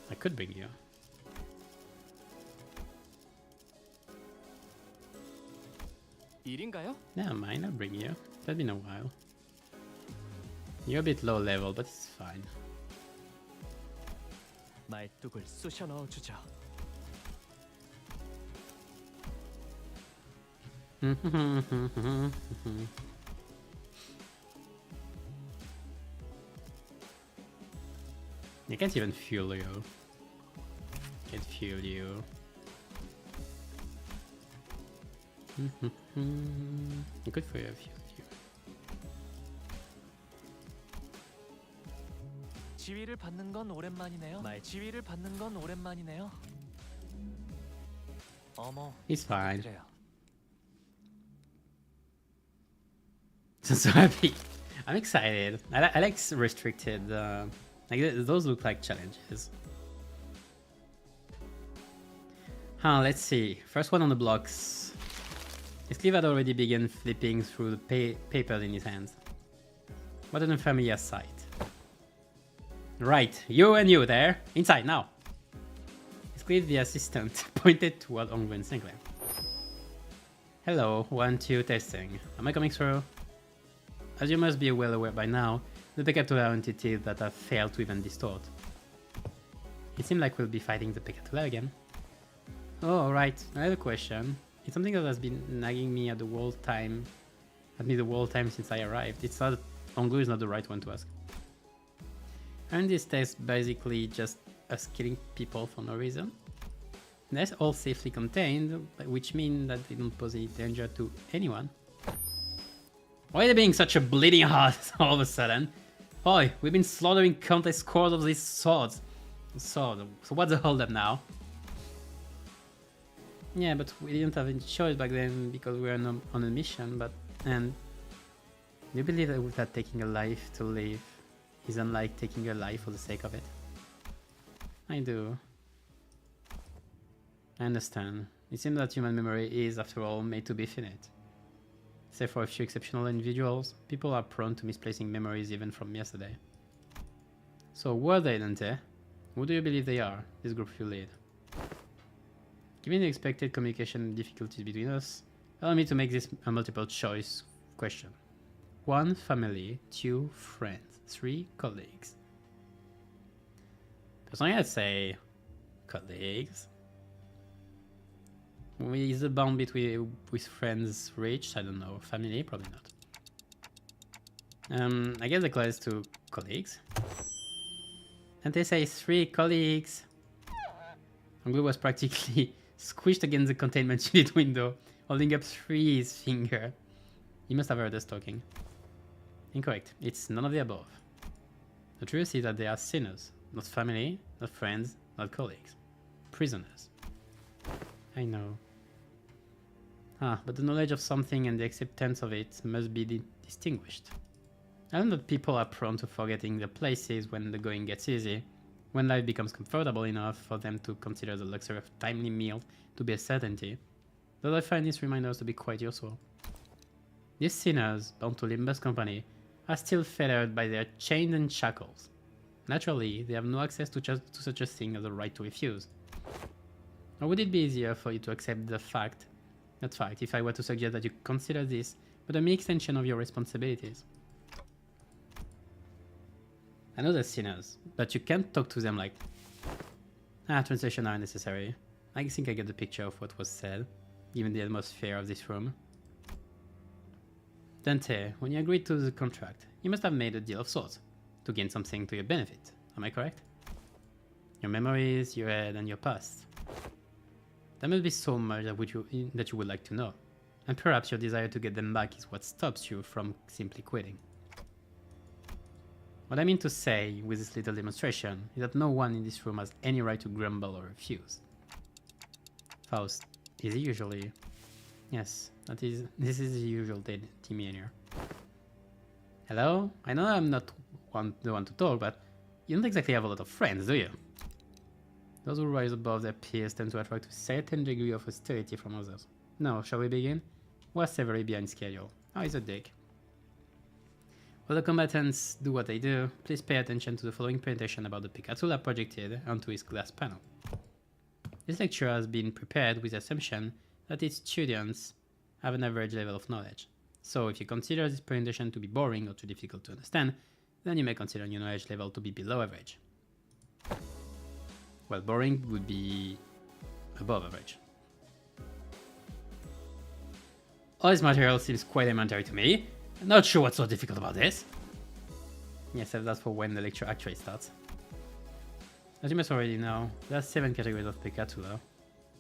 I could bring you. 일인가요? Never mind, I'll bring you. That's been a while. You're a bit low level, but it's fine. 말뚝을 쑤셔 넣어주죠. You can't even fuel you. Can't fuel you. Good for you, fuel you. 지위를 받는 건 오랜만이네요. 지위를 받는 건 오랜만이네요. 어머. He's fine. 그래요. So happy. I'm excited. I like restricted. Like those look like challenges. Let's see. First one on the blocks. His cleave had already begun flipping through the papers in his hands. What an unfamiliar sight. Right, you and you there. Inside now. His cleave, the assistant, pointed toward Ongwen and Sinclair. Hello, 1, 2, testing. Am I coming through? As you must be well aware by now, the Pecatula entities that have failed to even distort. It seems like we'll be fighting the Pecatula again. Oh, right. I have a question. It's something that has been nagging me at the whole time. The whole time since I arrived. It's not. Ongu is not the right one to ask. Aren't these tests basically just us killing people for no reason? They're all safely contained, which means that they don't pose any danger to anyone. Why are they being such a bleeding heart all of a sudden? Boy, we've been slaughtering countless scores of these swords. So what's the holdup now? Yeah, but we didn't have any choice back then because we were on a mission, and do you believe that taking a life to live is unlike taking a life for the sake of it? I do. I understand. It seems that human memory is, after all, made to be finite. Save for a few exceptional individuals, people are prone to misplacing memories even from yesterday. So were they, Dante? Who do you believe they are, this group you lead? Given the expected communication difficulties between us, allow me to make this a multiple choice question. 1, family. 2, friends. 3, colleagues. Personally, I'd say colleagues. Is the bond between with friends reached? I don't know. Family? Probably not. I guess the closest to colleagues. And they say 3 colleagues. Anglo was practically squished against the containment unit window, holding up 3's finger. He must have heard us talking. Incorrect. It's none of the above. The truth is that they are sinners. Not family, not friends, not colleagues. Prisoners. I know. But the knowledge of something and the acceptance of it must be distinguished. I know that people are prone to forgetting their places when the going gets easy, when life becomes comfortable enough for them to consider the luxury of timely meal to be a certainty, though I find these reminders to be quite useful. These sinners, bound to Limbus company, are still fettered by their chains and shackles. Naturally, they have no access to such a thing as a right to refuse. Or would it be easier for you to accept the fact, that fact, if I were to suggest that you consider this but a mere extension of your responsibilities? I know they're sinners, but you can't talk to them like, translation are necessary. I think I get the picture of what was said, given the atmosphere of this room. Dante, when you agreed to the contract, you must have made a deal of sorts, to gain something to your benefit, am I correct? Your memories, your head, and your past. There must be so much that you would like to know, and perhaps your desire to get them back is what stops you from simply quitting. What I mean to say with this little demonstration is that no one in this room has any right to grumble or refuse. Faust, is he usually? Yes, this is the usual demeanor. Hello? I know I'm not the one to talk, but you don't exactly have a lot of friends, do you? Those who rise above their peers tend to attract a certain degree of hostility from others. Now, shall we begin? We're severely behind schedule. Oh, he's a dick. While the combatants do what they do, please pay attention to the following presentation about the Picatula projected onto his glass panel. This lecture has been prepared with the assumption that its students have an average level of knowledge. So if you consider this presentation to be boring or too difficult to understand, then you may consider your knowledge level to be below average. Well, boring would be above average. All this material seems quite elementary to me. I'm not sure what's so difficult about this. Yes, that's for when the lecture actually starts. As you must already know, there are 7 categories of Picatula,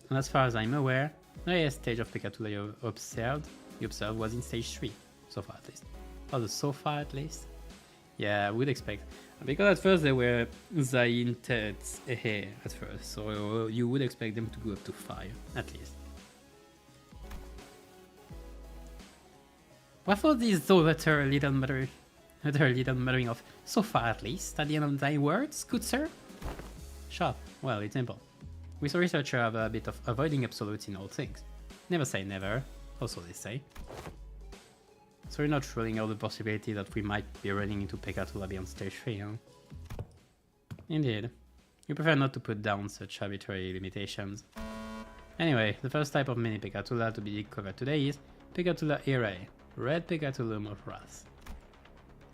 and as far as I'm aware, the highest stage of Picatula you observed was in stage 3, so far at least. Oh, so far at least? Yeah, I would expect. Because at first they were Zaintet at first, so you would expect them to go up to 5, at least. What for this utter little muttering of so far at least at the end of thy words, good sir? Sharp. Well, it's simple. We researchers have a bit of avoiding absolutes in all things. Never say never, also they say. So you're not ruling out the possibility that we might be running into Picatula beyond stage 3, huh? Indeed. You prefer not to put down such arbitrary limitations. Anyway, the first type of mini Picatula to be covered today is Picatula Irae, Red Picatulum of Wrath.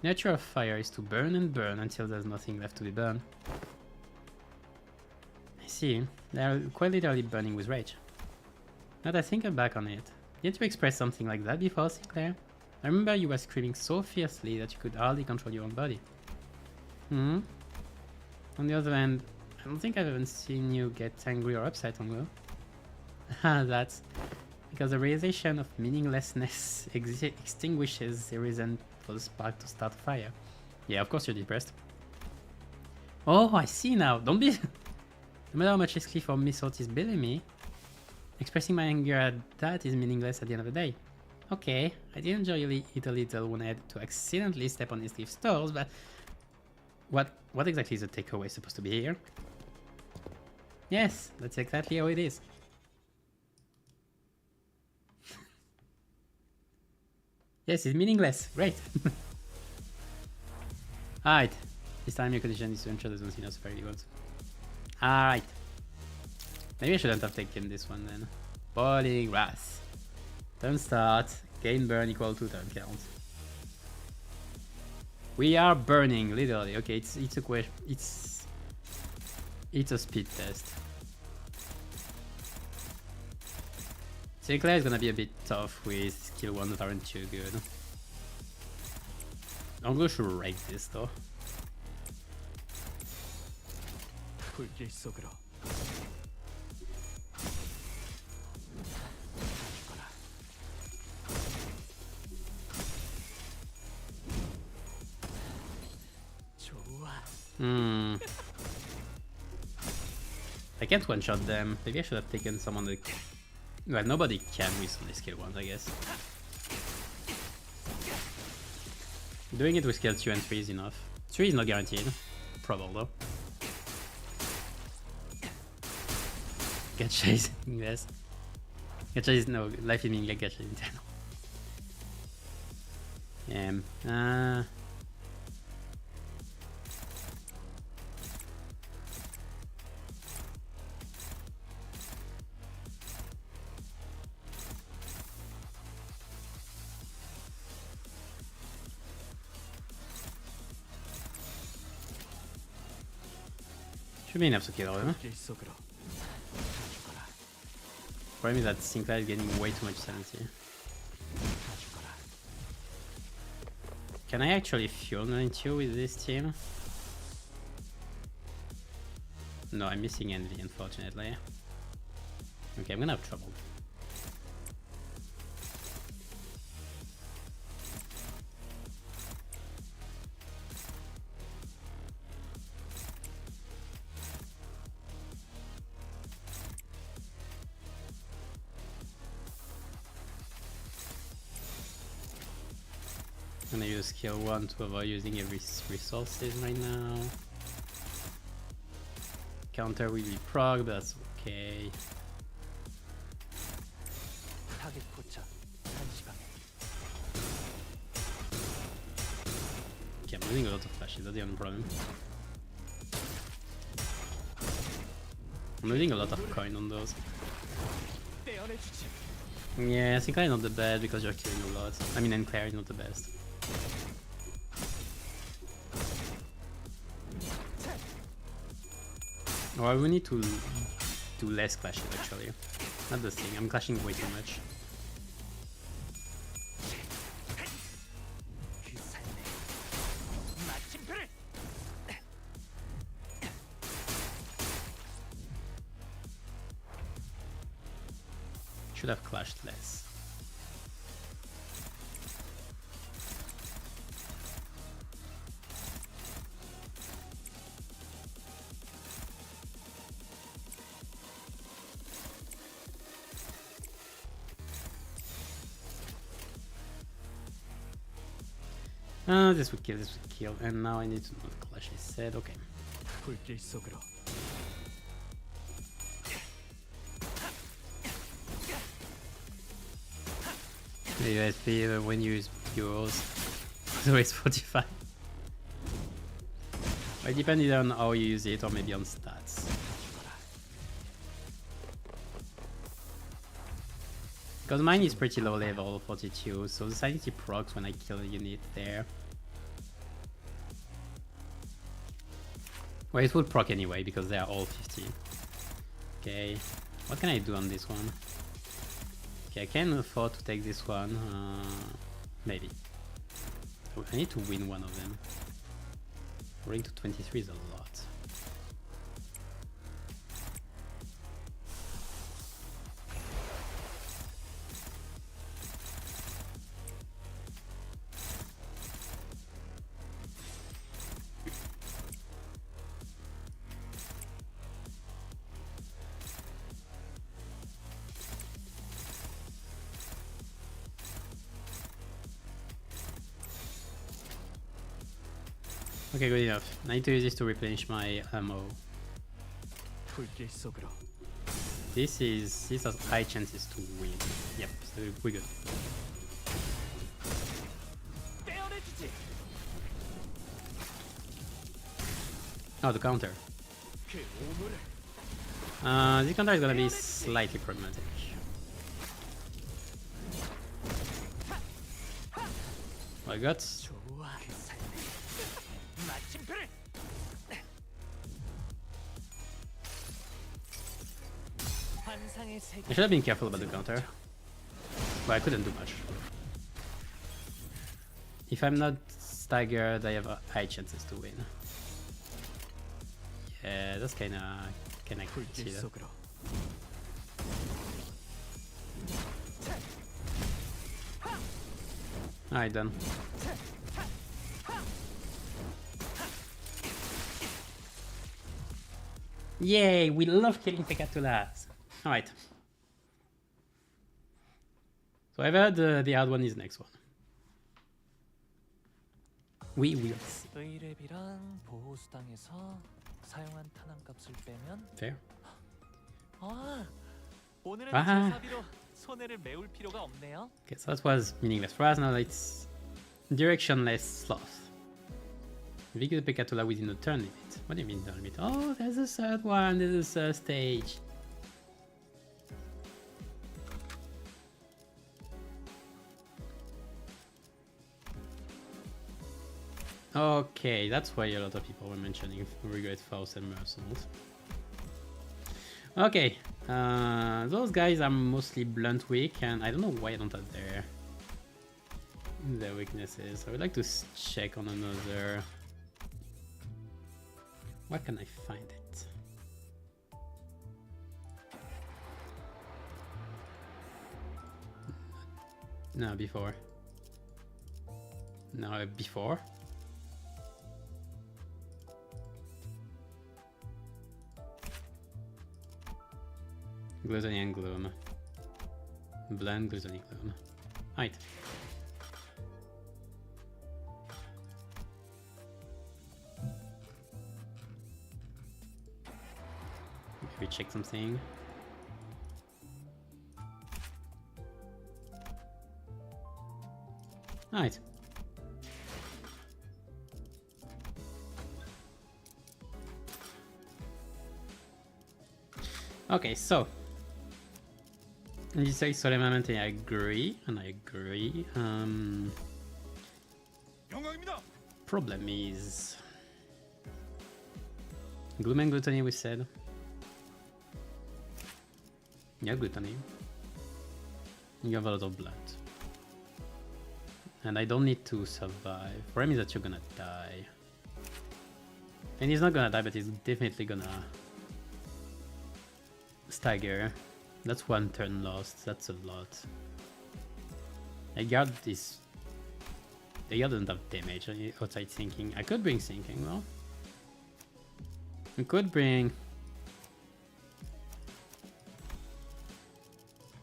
The nature of fire is to burn and burn until there's nothing left to be burned. I see, they are quite literally burning with rage. Now that I think back on it, didn't you express something like that before, Sinclair? I remember you were screaming so fiercely that you could hardly control your own body. On the other hand, I don't think I've ever seen you get angry or upset, Ongo. That's because the realization of meaninglessness extinguishes the reason for the spark to start a fire. Yeah, of course you're depressed. Oh, I see now. Don't be... No matter how much this cliff or Missort is building me, expressing my anger at that is meaningless at the end of the day. Okay, I did enjoy it a little when I had to accidentally step on these cliff stores, but... What exactly is the takeaway supposed to be here? Yes, that's exactly how it is. Yes, it's meaningless. Great. Alright. This time your condition is to ensure the Zonsinos fairly good. Alright. Maybe I shouldn't have taken this one then. Boiling Wrath. Turn start. Gain burn equal to turn count. We are burning, literally. Okay, it's a question. It's a speed test. Sinclair is gonna be a bit tough with skill 1 that aren't too good. I'm going to rank this though. I can't one-shot them. Maybe I should have taken someone that... Well, nobody can with only skill 1, I guess. Doing it with skill 2 and 3 is enough. 3 is not guaranteed. Probable though. Get chased in this. Get chased, no, life is meaning get chased internal. Yeah. Should be enough to kill him. Problem is that Sinclair is getting way too much sanity. Can I actually fuel 92 with this team? No, I'm missing Envy, unfortunately. Okay, I'm gonna have trouble. I'm gonna use skill 1 to avoid using every resources right now. Counter will be prog, but that's okay. Okay, I'm losing a lot of flashes, that's the only problem. I'm losing a lot of coin on those. Yeah, Sinclair is not the best because you're killing a lot. I mean, Enclair is not the best. Or we need to do less clashes actually. Not the thing, I'm clashing way too much. Should have clashed less. This would kill, and now I need to not clash, I said, okay. The USP when you use yours, always 45. It depends either on how you use it or maybe on stats. Because mine is pretty low level, 42, so the sanity procs when I kill a unit there. Well, it would proc anyway because they are all 50. Okay, what can I do on this one? Okay, I can afford to take this one. Maybe. Oh, I need to win one of them. Rolling to 23 is a lot. Okay, good enough. I need to use this to replenish my ammo. This has high chances to win. Yep, so we're good. Oh, the counter. This counter is gonna be slightly problematic. I got. I should have been careful about the counter, but I couldn't do much. If I'm not staggered, I have high chances to win. Yeah, that's kinda see that. Alright, done. Yay, we love killing Pekatulas. Alright. So I've heard the hard one is next one. We will see. Fair. Okay, so that was meaningless for us. Now it's directionless sloth. Vigil Pekatula within the turn limit. What do you mean turn limit? Oh, there's a third one. There's a third stage. Okay, that's why a lot of people were mentioning Regret Faust and Mercenaries. Okay, those guys are mostly blunt weak, and I don't know why I don't have their weaknesses. I would like to check on another. Where can I find it? No, before. No, before. Gluttony and Gloom. Blend, Gluttony, Gloom. Right. We check something. Right. Okay, so you say solemnamente I agree, and I agree. Problem is Gloom and Gluttony, we said. Yeah, Gluttony. You have a lot of blood. And I don't need to survive. Problem is that you're gonna die. And he's not gonna die, but he's definitely gonna stagger. That's one turn lost. That's a lot. I guard this. The guard doesn't have damage outside sinking. I could bring sinking though. I could bring.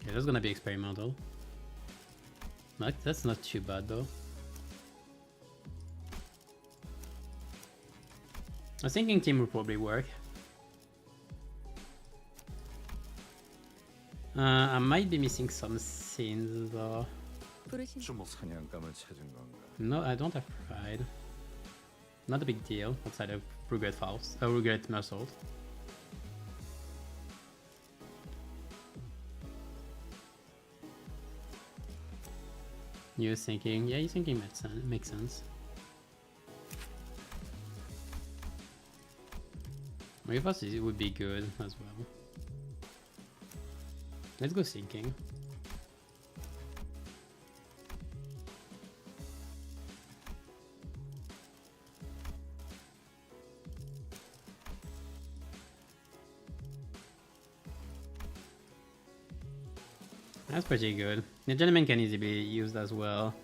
Okay, that's gonna be experimental. That's not too bad though. A sinking team will probably work. I might be missing some scenes though. No, I don't have pride. Not a big deal outside of Regret Faust. Regret Mersault. You're thinking, yeah, you're thinking makes sense. Reverse it would be good as well. Let's go sinking. That's pretty good. The gentleman can easily be used as well.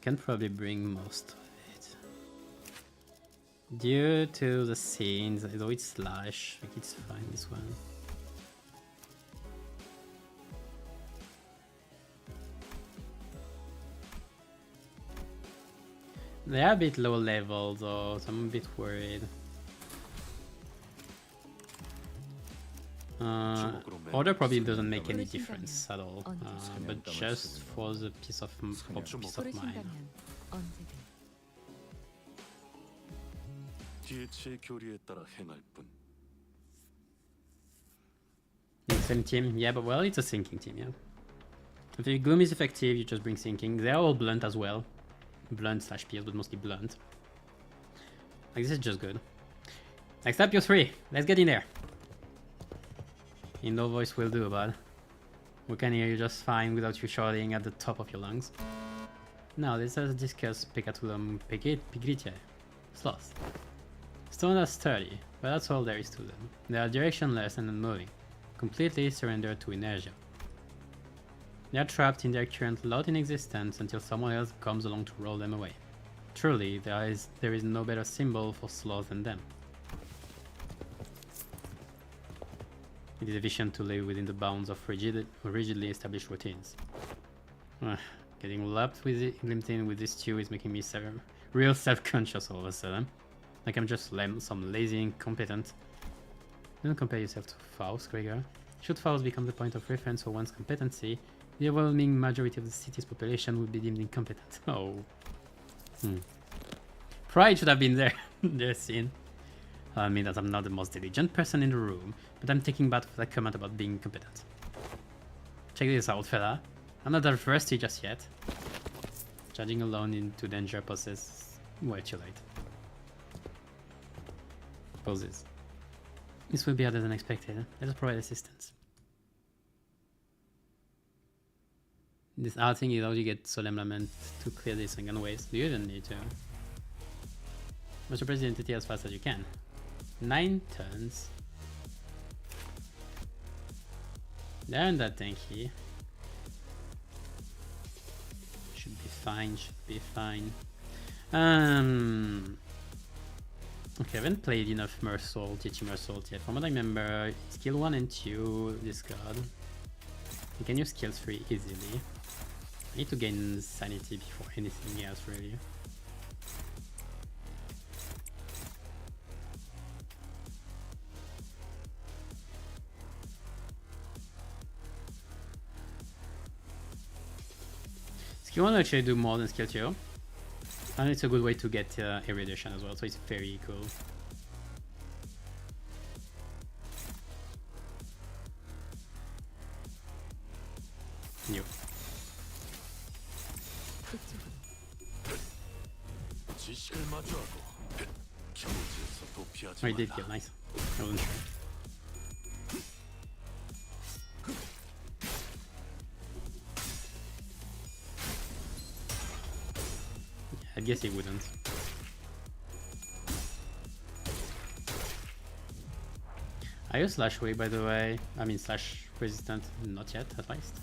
Can probably bring most of it. Due to the scenes, though it's slash, I think it's fine this one. They are a bit low level though, so I'm a bit worried. Order probably doesn't make any difference at all, but just for the peace of mind. Same team, yeah, but well, it's a sinking team, yeah. If the Gloom is effective, you just bring sinking. They're all blunt as well. Blunt slash pierce, but mostly blunt. Like, this is just good. Next up, you 3. Let's get in there. In no voice will do, but we can hear you just fine without you shouting at the top of your lungs. Now, let's discuss Pecatulum Pigritia. Sloth. Stone are sturdy, but that's all there is to them. They are directionless and unmoving, completely surrendered to inertia. They are trapped in their current lot in existence until someone else comes along to roll them away. Truly, there is no better symbol for sloth than them. It is efficient to live within the bounds of rigidly established routines. Getting lapped with it, Glimtin with this stew is making me real self-conscious all of a sudden. Like I'm just some lazy incompetent. Don't compare yourself to Faust, Gregor. Should Faust become the point of reference for one's competency, the overwhelming majority of the city's population would be deemed incompetent. Oh. Pride should have been there. Their scene. I mean that I'm not the most diligent person in the room, but I'm taking back that comment about being incompetent. Check this out, fella. I'm not that thirsty just yet. Charging alone into danger poses Way too late. Pause this. This will be harder than expected. Let us provide assistance. This hard thing is how you get Solemn Lament to clear this second waste. Do you even need to? Must suppress the entity as fast as you can. 9 turns. They aren't that tanky. Should be fine, should be fine. Okay, I haven't played enough Mersault, TT Mersault yet. From what I remember, skill 1 and 2 discard. You can use skill 3 easily. I need to gain sanity before anything else, really. Skill 1 will actually do more than skill 2. And it's a good way to get erudition as well, so it's very cool. New. Oh, he did kill, nice. I wasn't sure. I guess he wouldn't. I use slash wave, by the way. I mean slash resistant, not yet at least.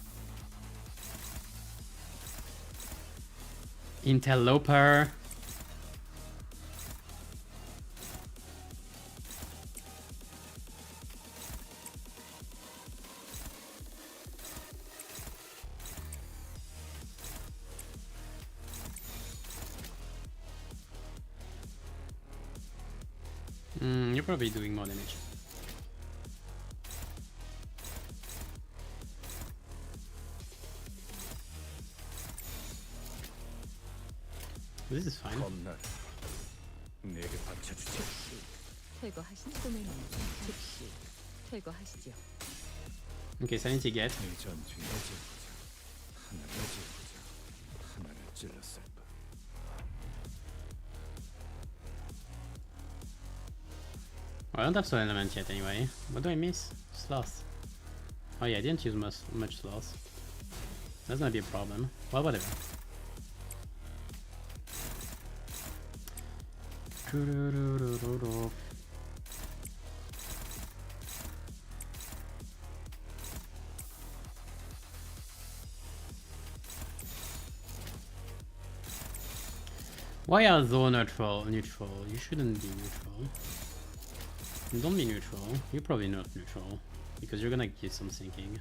Interloper. You're probably doing more damage. This is fine. Okay, sanity get. Oh, I don't have Soul Element yet anyway. What do I miss? Sloth. Oh yeah, I didn't use much Sloth. That's gonna be a problem. Well, whatever. Why are those neutral? You shouldn't be neutral. Don't be neutral. You're probably not neutral because you're gonna give some sinking.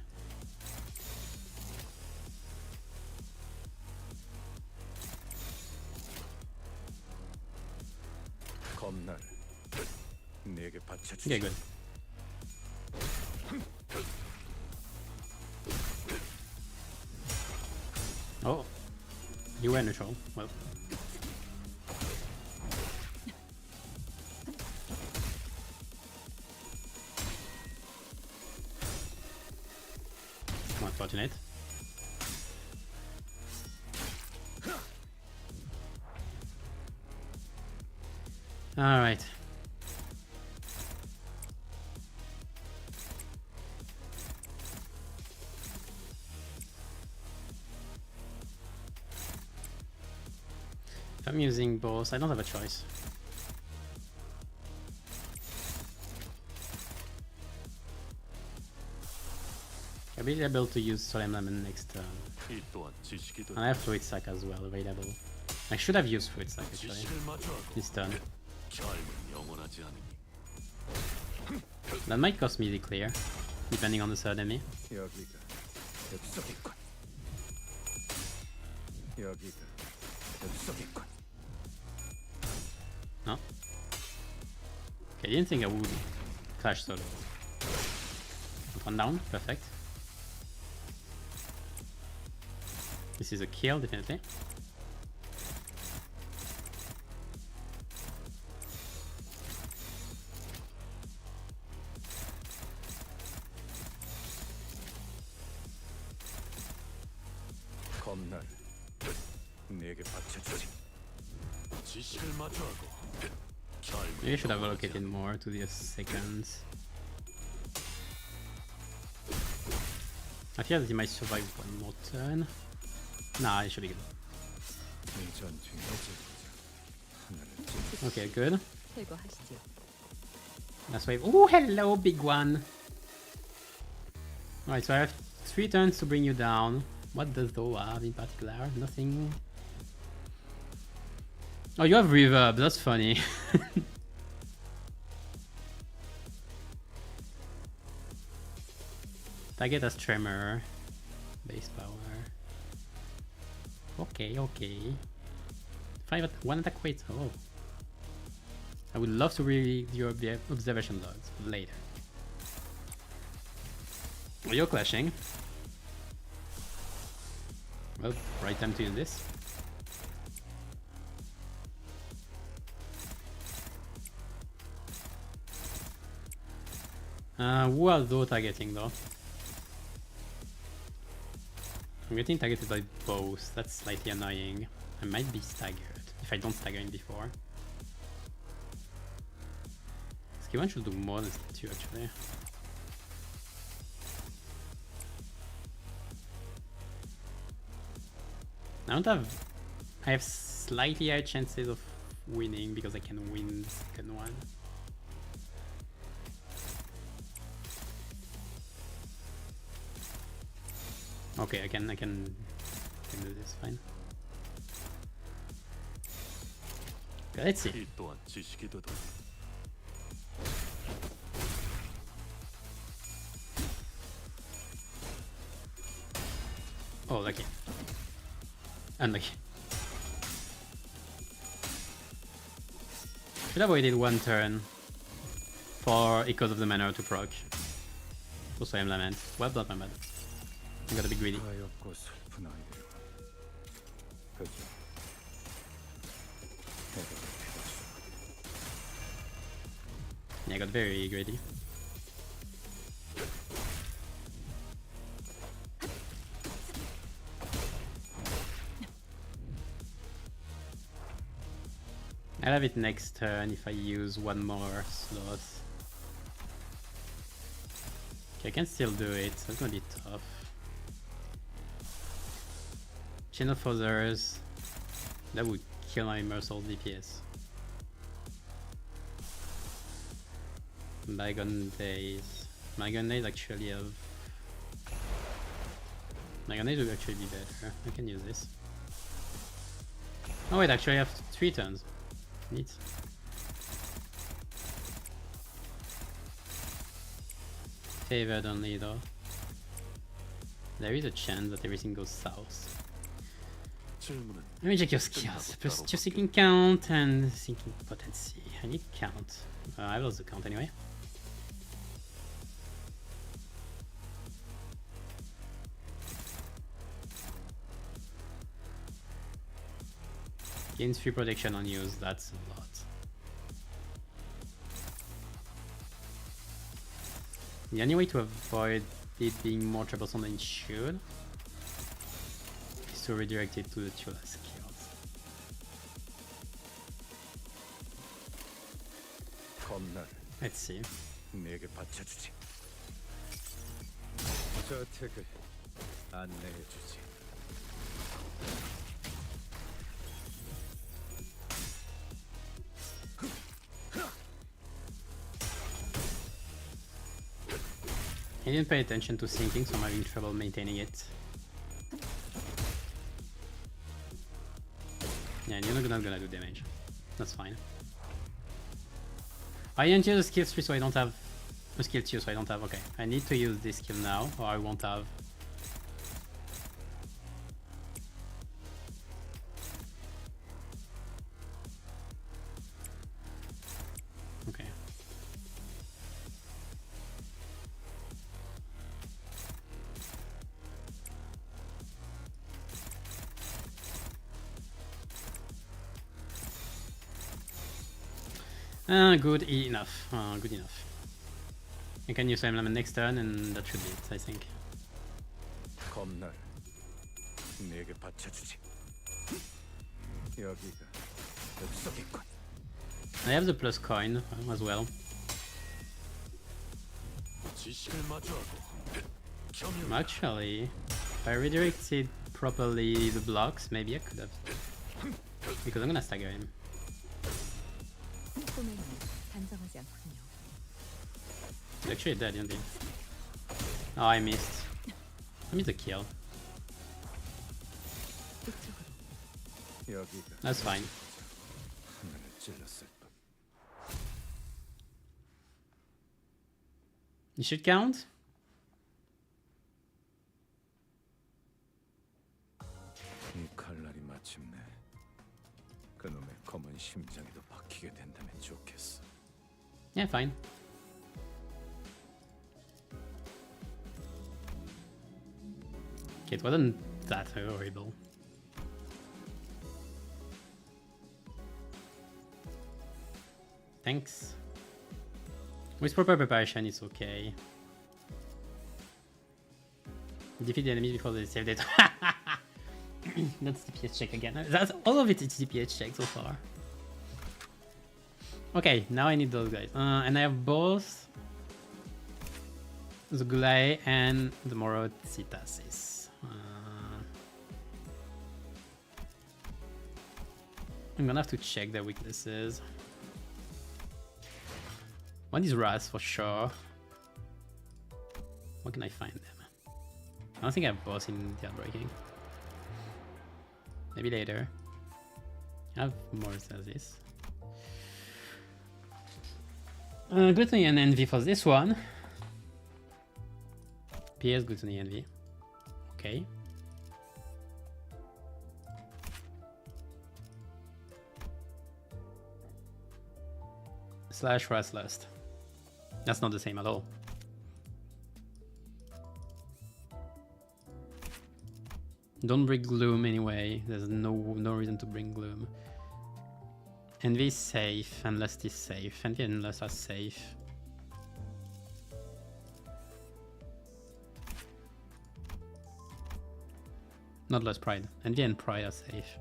Okay, good. Oh, you were neutral. Well. Unfortunate. All right. If I'm using both, I don't have a choice. I'll be able to use Solemn Lament next turn. And I have Fluid Sac as well available. I should have used Fluid Sac actually this turn. That might cost me the clear, depending on the third enemy. No? Okay, I didn't think I would clash solo. One down, perfect. This is a kill, definitely. 지식을 마주하고 Maybe I should have allocated more to the seconds. I fear that he might survive one more turn. Nah, he should be good. Okay, good. Last wave. Oh, hello, big one. Alright, so I have 3 turns to bring you down. What does Doa have in particular? Nothing. Oh, you have reverb. That's funny. Target as tremor. Base power. Okay, okay. 1 attack weight. Oh. I would love to read your observation logs later. You're clashing. Well, right time to use this. Who are those targeting though? I'm getting targeted by both. That's slightly annoying. I might be staggered if I don't stagger in before. Skill 1 should do more than Skill 2 actually. I have slightly higher chances of winning because I can win the second one. Okay, I can do this fine. Okay, let's see. 이 또한 지식이 되다. Oh, lucky. Unlucky. Should have waited 1 turn for Echoes of the Manor to proc. Also, I'm lament. Well done, my bad. I gotta be greedy. Yeah, I got very greedy. I'll have it next turn if I use 1 more slot. Okay, I can still do it. That's gonna be tough. Chain of Others. That would kill my Immersal DPS. Bygone Days. Bygone Days actually have... Bygone Days would actually be better. I can use this. Oh wait, actually I have 3 turns. Neat. Favored only though. There is a chance that everything goes south. Let me check your skills. Plus your sinking count and sinking potency. I need count. I lost the count anyway. Gains 3 protection on use, that's a lot. The only way to avoid it being more troublesome than it should is to redirect it to the 2 last skills. Let's see. I didn't pay attention to sinking, so I'm having trouble maintaining it. Yeah, you're not gonna do damage. That's fine. I didn't use a skill 3, so I don't have a skill 2, so I don't have. Okay, I need to use this skill now, or I won't have. Okay. Good enough. Good enough. I can use Emblem next turn, and that should be it, I think. I have the plus coin as well. 지식을 마주하고 Actually, if I redirected properly the blocks, maybe I could have. Because I'm gonna stagger him. 꿈꾸면 단정하지 않군요. He's actually dead, isn't he? Oh, I missed. I missed the kill. 이쪽으로. That's fine. You should count? 이 칼날이 마침내 그놈의 검은 심장에도 박히게 된다면 좋겠어. Yeah, fine. Okay, it wasn't that horrible. Thanks. With proper preparation, it's okay. Defeat the enemies before they save it. That's DPS check again. That's all of it is DPS check so far. Okay, now I need those guys. And I have both the Gulai and the Morotsitasis. I'm gonna have to check their weaknesses. One is Ras for sure. Where can I find them? I don't think I have boss in the Outbreaking. Maybe later. I have more Stasis. Gluttony and Envy for this one. PS Gluttony Envy. Okay. Slash Ras Lust. That's not the same at all. Don't bring Gloom anyway. There's no reason to bring Gloom. Envy is safe, and Lust is safe. Envy and Lust are safe. Not Lust, Pride. Envy and Pride are safe.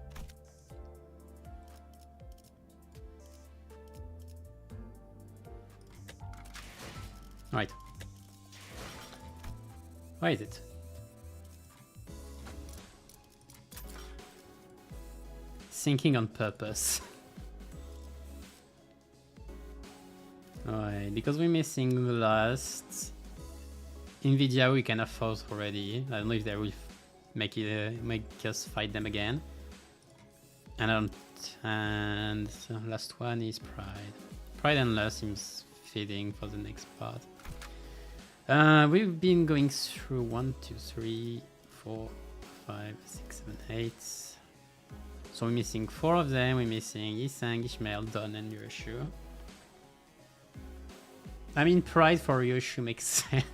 Right. Why is it? Thinking on purpose. Alright, because we're missing the last Nvidia we can afford already. I don't know if they will make us fight them again. And I don't, and the last one is Pride. Pride and Lust seems fitting for the next part. We've been going through 1, 2, 3, 4, 5, 6, 7, 8. So we're missing 4 of them. We're missing Yisang, Ishmael, Don, and Yoshu. I mean, Pride for Yoshu makes sense.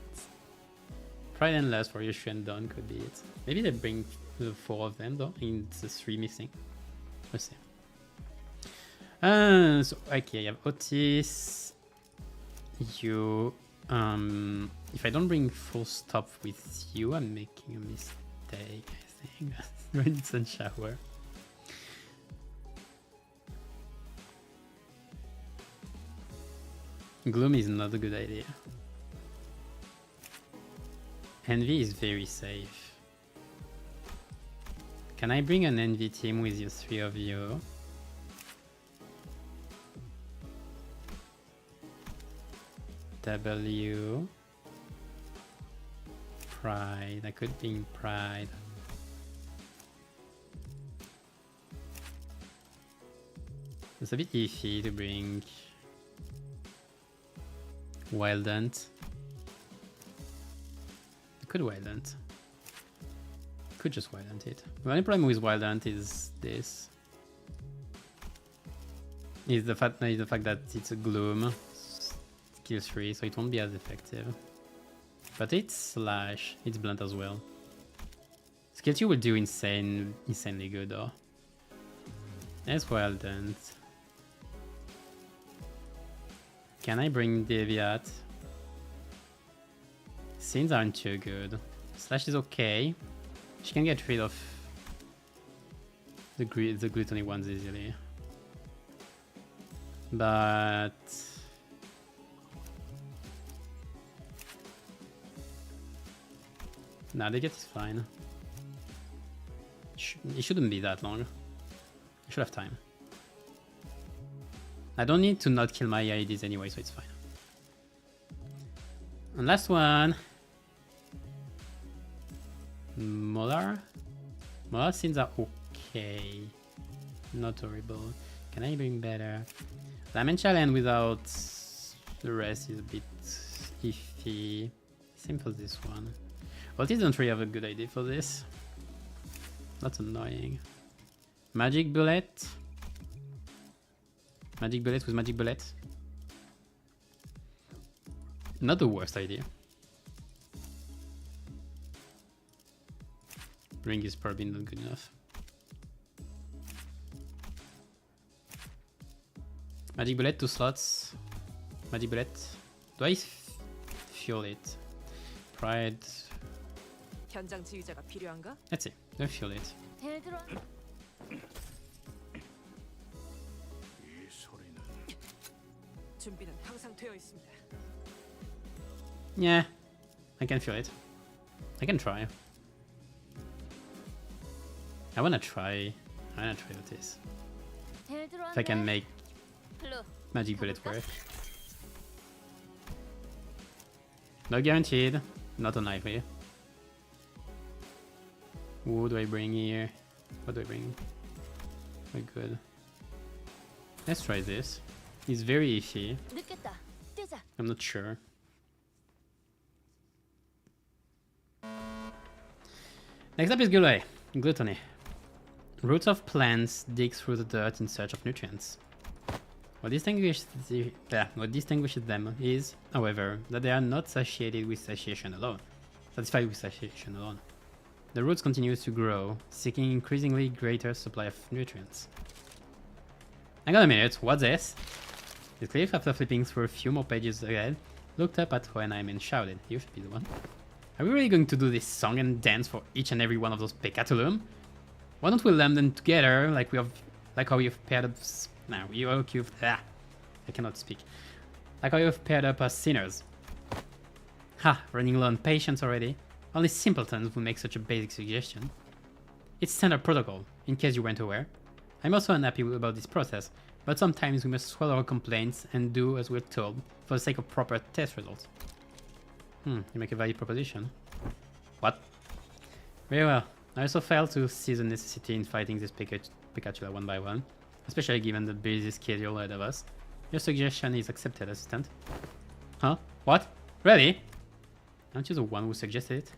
Pride and Lust for Yoshu and Don could be it. Maybe they bring the 4 of them though, and the 3 missing. We'll see. So okay, I have Otis, you. If I don't bring full stop with you, I'm making a mistake, I think. Rinse and shower. Gloom is not a good idea. Envy is very safe. Can I bring an Envy team with you 3 of you? W. Pride. I could bring Pride. It's a bit iffy to bring Wild Hunt. I could Wild Hunt. Could just Wild Hunt it. The only problem with Wild Hunt is this. Is the fact that it's a Gloom. Skill 3, so it won't be as effective. But it's Slash. It's Blunt as well. Skill 2 will do insanely good though. That's Wild Hunt. Can I bring Deviat? Scenes aren't too good. Slash is okay. She can get rid of the gluttony ones easily. But nah, the get is fine. It shouldn't be that long. I should have time. I don't need to not kill my IEDs anyway, so it's fine. And last one. Molar? Molar scenes are okay. Not horrible. Can I bring better? Dimensional Land without the rest is a bit iffy. Same for this one. Voltis don't really have a good idea for this. That's annoying. Magic Bullet. Magic Bullet with Magic Bullet. Not the worst idea. Ring is probably not good enough. Magic Bullet, 2 slots. Magic Bullet. Do I feel it? Pride. 현장 지휘자가 필요한가? Let's see. Do I feel it? 이 소리는 준비는 항상 되어 있습니다. Yeah, I can feel it. I can try. I wanna try with this. If I can make Magic Bullet work. Not guaranteed. Not unlikely. What do I bring here? What do I bring? Very good. Let's try this. It's very iffy. I'm not sure. Next up is Gluttony. Roots of plants dig through the dirt in search of nutrients. What distinguishes them is, however, that they are not satisfied with satiation alone. The roots continue to grow, seeking increasingly greater supply of nutrients. Hang on a minute, what's this? The cliff, after flipping through a few more pages ahead, looked up at when I shouted. You should be the one. Are we really going to do this song and dance for each and every one of those Pecatulum? Why don't we lump them together like how you've paired up? Now I cannot speak. Like how you've paired up as sinners. Ha! Running low on patience already. Only simpletons would make such a basic suggestion. It's standard protocol, in case you weren't aware. I'm also unhappy about this process, but sometimes we must swallow our complaints and do as we're told for the sake of proper test results. You make a valid proposition. What? Very well. I also fail to see the necessity in fighting this Pikachu one by one, especially given the busy schedule ahead of us. Your suggestion is accepted, Assistant. Huh? What? Really? Aren't you the one who suggested it?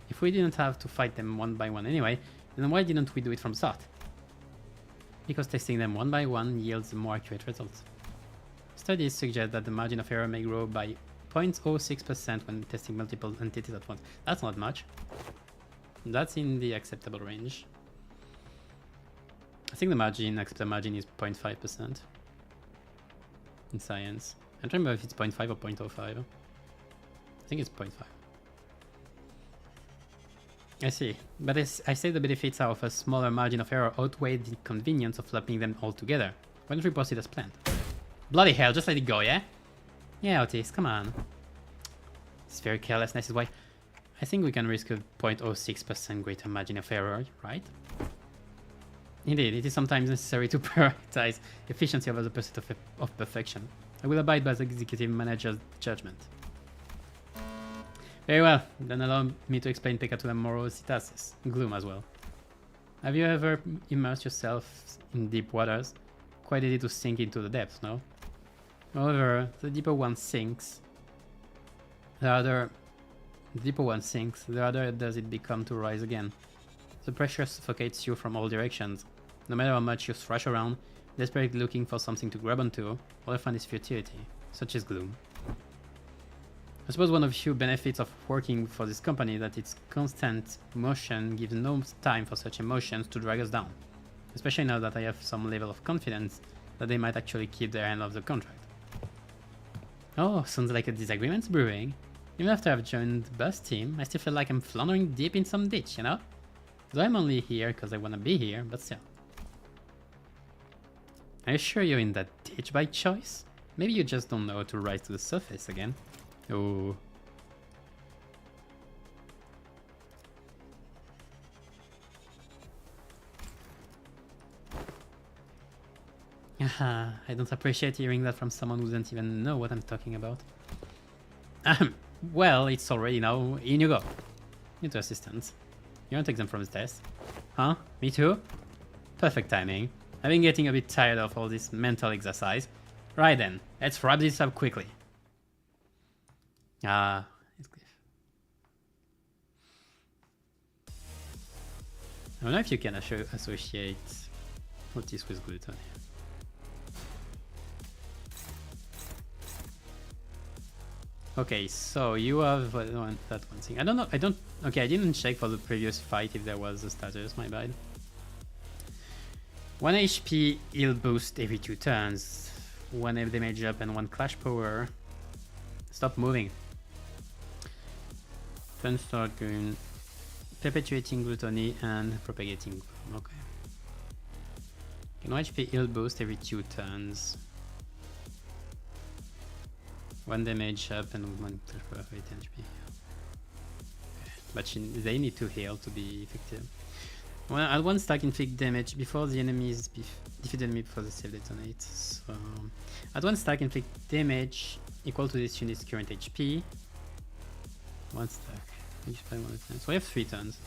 If we didn't have to fight them one by one anyway, then why didn't we do it from the start? Because testing them one by one yields more accurate results. Studies suggest that the margin of error may grow by 0.06% when testing multiple entities at once. That's not much. That's in the acceptable range. I think the acceptable margin is 0.5% in science. I don't remember if it's 0.5 or 0.05. I think it's 0.5. I see. But I say the benefits of a smaller margin of error outweigh the inconvenience of lumping them all together. Why don't we proceed as planned? Bloody hell, just let it go, yeah? Yeah, Otis, come on. It's very carelessness is why I think we can risk a 0.06% greater margin of error, right? Indeed, it is sometimes necessary to prioritize efficiency over the pursuit of perfection. I will abide by the executive manager's judgment. Very well, then allow me to explain Pecatula morositatis, gloom as well. Have you ever immersed yourself in deep waters? Quite easy to sink into the depths, no? However, the deeper one sinks, the harder does it become to rise again. The pressure suffocates you from all directions. No matter how much you thrash around, desperately looking for something to grab onto, all I find is futility, such as gloom. I suppose one of the few benefits of working for this company that its constant motion gives no time for such emotions to drag us down, especially now that I have some level of confidence that they might actually keep their hand off the contract. Oh, sounds like a disagreement's brewing. Even after I've joined the bus team, I still feel like I'm floundering deep in some ditch, you know? Though I'm only here because I want to be here, but still. Are you sure you're in that ditch by choice? Maybe you just don't know how to rise to the surface again. Oh. Haha, I don't appreciate hearing that from someone who doesn't even know what I'm talking about. Well, it's already now. In you go. Into assistance. You want to take them from the test? Huh? Me too? Perfect timing. I've been getting a bit tired of all this mental exercise. Right then, let's wrap this up quickly. Ah, it's clear. I don't know if you can associate Otis with gluten. Okay, so you have that one thing. I don't know. Okay, I didn't check for the previous fight if there was a status. My bad. 1 HP heal boost every 2 turns. 1 F damage up and 1 clash power. Stop moving. Turn start green. Perpetuating gluttony and propagating. Okay. 1 HP heal boost every 2 turns. 1 damage up and 1 clash power for 8 HP. Okay. But they need to heal to be effective. Well, at 1 stack inflict damage before the enemies defeat the enemy before the save detonate. So at 1 stack inflict damage equal to this unit's current HP. 1 stack. So we have 3 turns.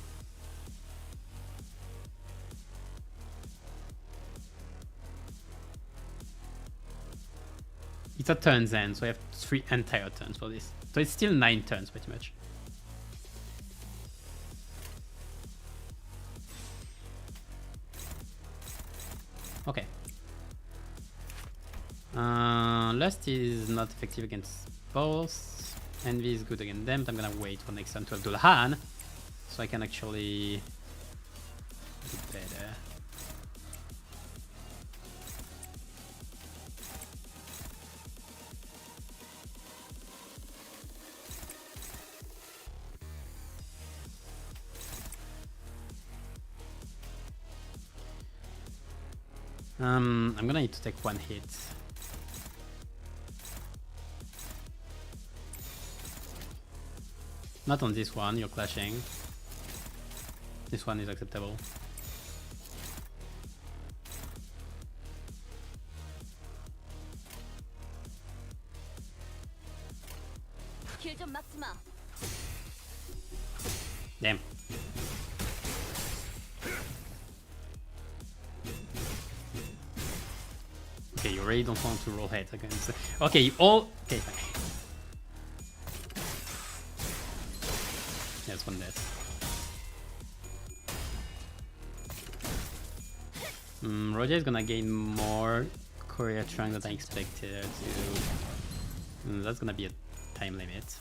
It's a turn's end, so we have 3 entire turns for this. So it's still 9 turns pretty much. Okay. Lust is not effective against boss. Envy is good against them. I'm gonna wait for next turn to have Dulahan, so I can actually do better. I'm gonna need to take 1 hit. Not on this one, you're clashing. This one is acceptable. Damn. Okay, you really don't want to roll heads against. Okay, you all. Okay, fine. There's 1 death. Roger is gonna gain more Korea Trunk than I expected to. That's gonna be a time limit.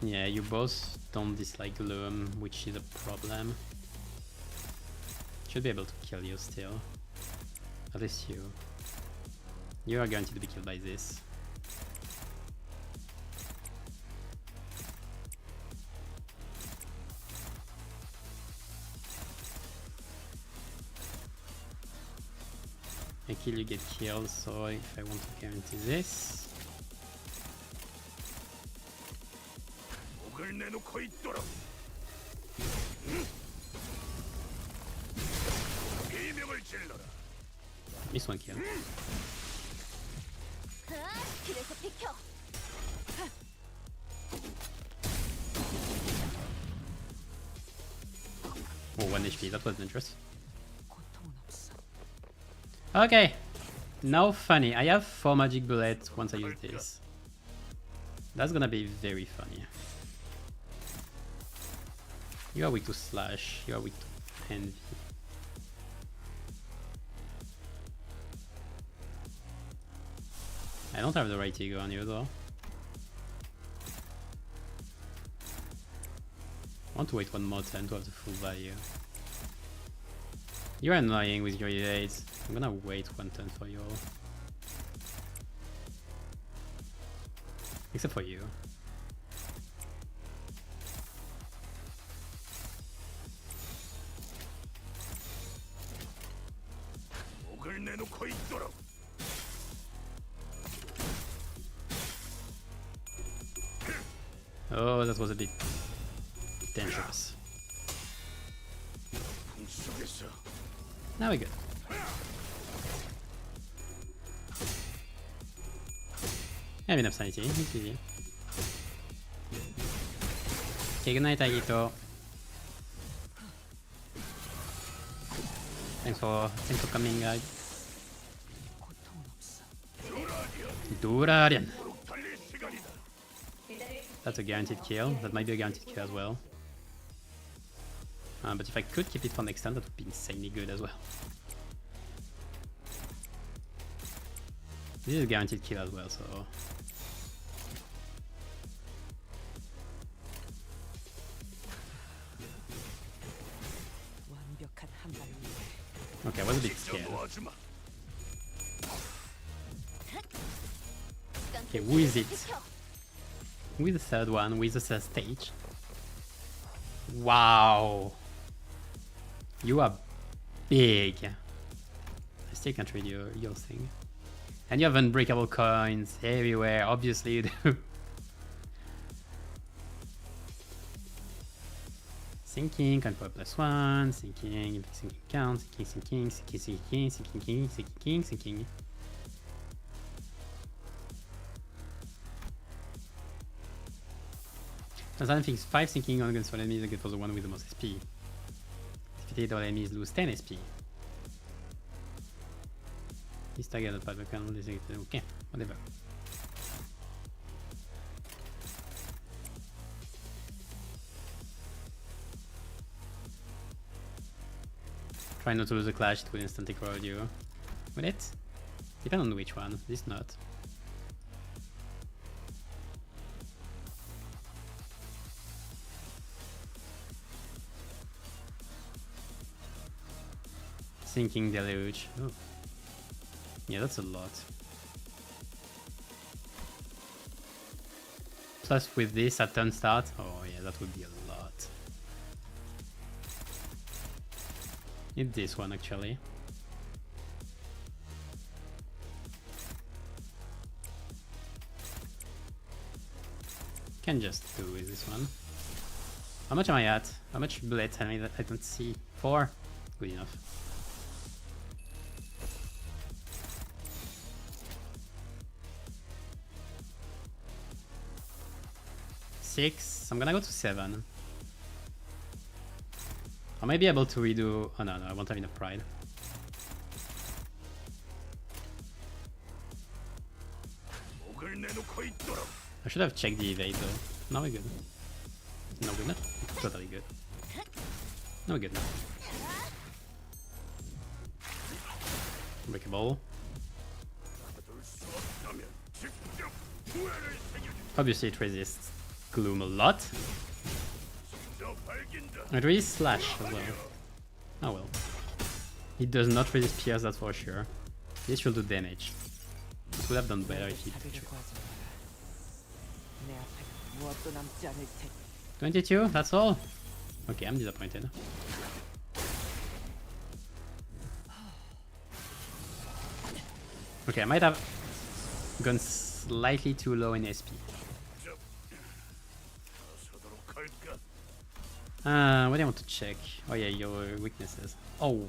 Yeah, you both don't dislike Loom, which is a problem. Should be able to kill you still. At least you. You are guaranteed to be killed by this. I kill you, get killed, so if I want to guarantee this. Miss 1 kill. Oh, 1 HP, that was dangerous. Okay, now funny. I have 4 magic bullets once I use this. That's gonna be very funny. You are weak to slash, you are weak to envy. I don't have the right ego on you though. I want to wait 1 more turn to have the full value. You're annoying with your evades. I'm gonna wait 1 turn for you all. Except for you. 목을 내놓고 있도록. Oh, that was a bit dangerous. 풍속에서 Now we're good. I have enough sanity. It's easy. Okay, good night, Agito. Thanks for coming, guys. Durarian. 달릴 시간이다. That's a guaranteed kill. That might be a guaranteed kill as well. But if I could keep it for next turn, that would be insanely good as well. This is a guaranteed kill as well, so... 완벽한 한 발입니다. Okay, I was a bit scared. 놓아주 마. Okay, who is it? Who is the third one? Who is the third stage? Wow! You are big! I still can't read your thing. And you have unbreakable coins everywhere, obviously you do. Sinking, can put +1, sinking, sinking count, sinking, sinking, sinking, sinking, sinking, sinking. Sometimes things 5 sinking on against all enemies against for the one with the most SP. Defeated all enemies lose 10 SP. This target not part of the canon, okay, whatever. Try not to lose a clash, it will instantly corrode you. Will it? Depend on which one, this not. Sinking deluge. Oh. Yeah, that's a lot. Plus with this at turn start, oh yeah, that would be a lot. Need this one actually. Can just do with this one. How much am I at? How much bullets? I don't see. 4? Good enough. Six. I'm gonna go to 7. I might be able to redo. Oh no, I won't have enough pride. 목을 내놓고 있도록. I should have checked the evade though. Now we're good. No good enough. Totally good. No good enough. Breakable. 가둘 수 없다면 직접 후회를 새겨주지. Obviously it resists gloom a lot. 저 밝긴다. It resists slash as well. Oh well. It does not resist pierce, that's for sure. This should do damage. It would have done better if it did. 내 앞에는 무엇도 남지 않을 테니. 22, that's all? Okay, I'm disappointed. Okay, I might have gone slightly too low in SP. 서도록 할까? What do I want to check? Oh yeah, your weaknesses. Oh.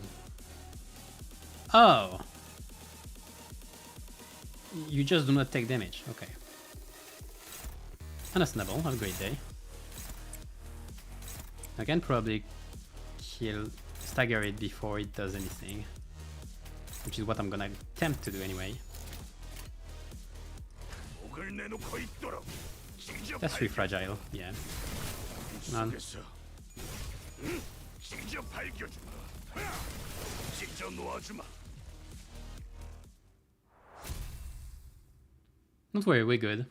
Oh! You just do not take damage. Okay. Understandable. Have a great day. I can probably stagger it before it does anything. Which is what I'm gonna attempt to do anyway. 목을 내놓고 있도록. 직접 That's too fragile, yeah. 속에서 직접 밝혀주마. 직접 놓아주마. Don't worry, we're good.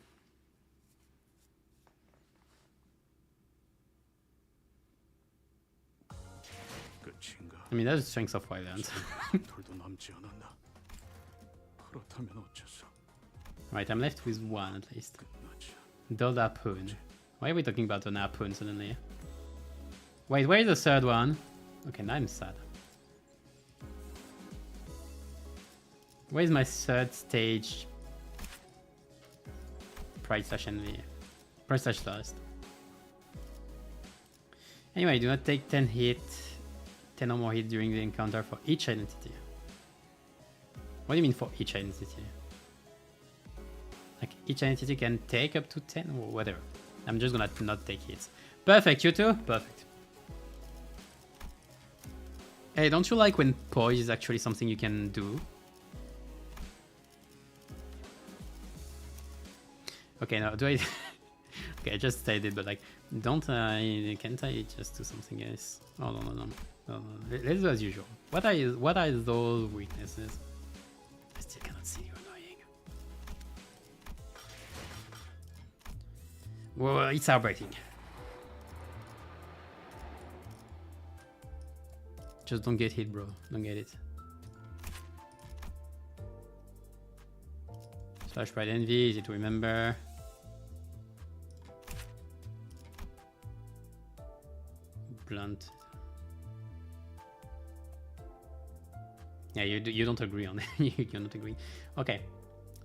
끝인가? I mean, that's the strength of Wildlands. 돌도 남지 않았나? 그렇다면 어째서 Right, I'm left with 1 at least. 끝나지 않나? Dull harpoon. Why are we talking about an harpoon suddenly? Wait, where is the third one? Okay, now I'm sad. Where is my third stage? Pride/envy. Pride/lust. Anyway, do not take 10 hit, 10 or more hit during the encounter for each identity. What do you mean for each identity? Like each identity can take up to 10 or whatever. I'm just gonna not take hits. Perfect, you too? Perfect. Hey, don't you like when poise is actually something you can do? Okay, now do I... okay, I just said it, but like, can't I just do something else? Oh, no. Let's do as usual. What are those weaknesses? I still cannot see you, annoying. Well, it's heartbreaking. Just don't get hit, bro. Don't get it. Slash Pride Envy, easy to remember. Blunt. Yeah, you don't agree on it. You're not agreeing. Okay,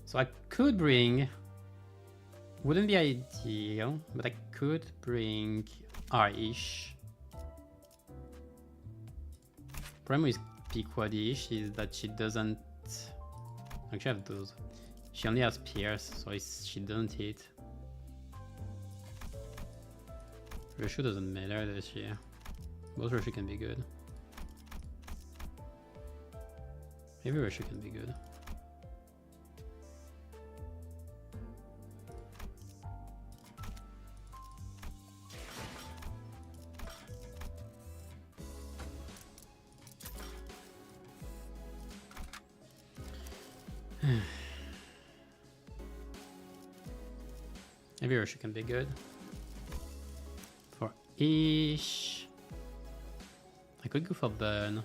so I could bring. Wouldn't be ideal, but I could bring R-ish. Problem with Pequod-ish is that she doesn't. Actually, I have those. She only has Pierce, so she doesn't hit. Rushu doesn't matter this year. Both Rushu can be good. Maybe Rushu can be good. Maybe Rushu can be good. For Ish, I could go for Burn.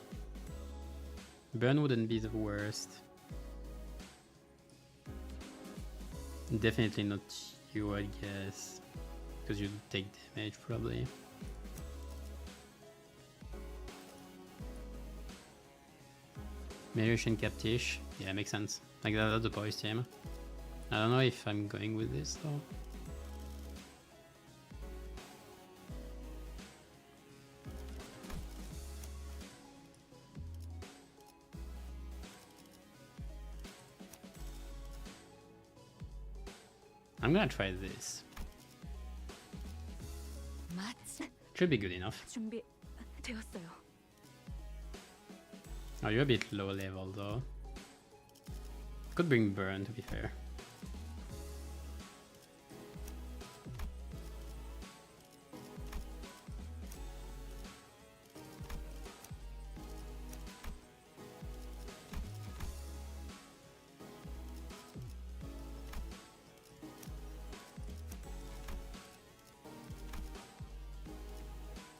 Burn wouldn't be the worst. Definitely not you, I guess. Because you take damage, probably. Merusian Captish. Yeah, makes sense. Like that's the boys team. I don't know if I'm going with this though. I'm gonna try this. Should be good enough. 준비되었어요. Oh, you're a bit low level though. Could bring Burn to be fair.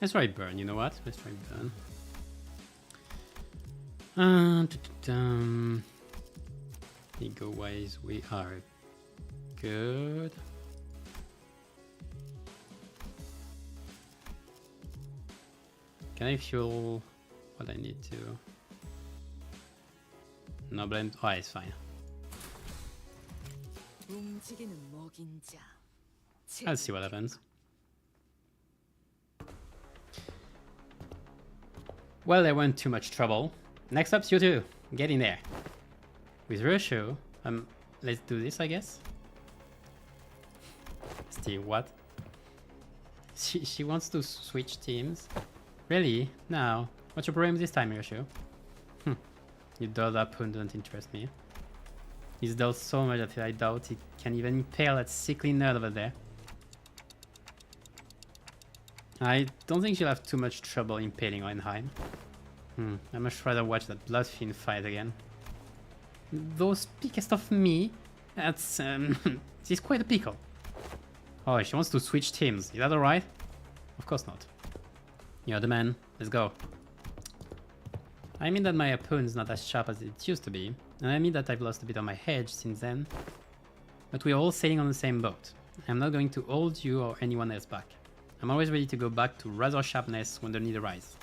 Let's try Burn, you know what? Let's try Burn. Ego wise, we are good. Can I fuel what I need to? No blame. Oh, it's fine. I'll see what happens. Well, there weren't too much trouble. Next up, you two. Get in there. With Rushu, let's do this, I guess. Steve, what? She wants to switch teams. Really? No. What's your problem this time, Rushu? You dull harpoon doesn't interest me. He's dull so much that I doubt he can even impale that sickly nerd over there. I don't think she'll have too much trouble impaling Oenheim. I much rather watch that Bloodfiend fight again. Though speakest of me, that's she's quite a pickle. Oh, she wants to switch teams. Is that alright? Of course not. You're the man. Let's go. I mean that my opponent's not as sharp as it used to be, and I mean that I've lost a bit of my hedge since then. But we're all sailing on the same boat. I'm not going to hold you or anyone else back. I'm always ready to go back to razor sharpness when the need arises.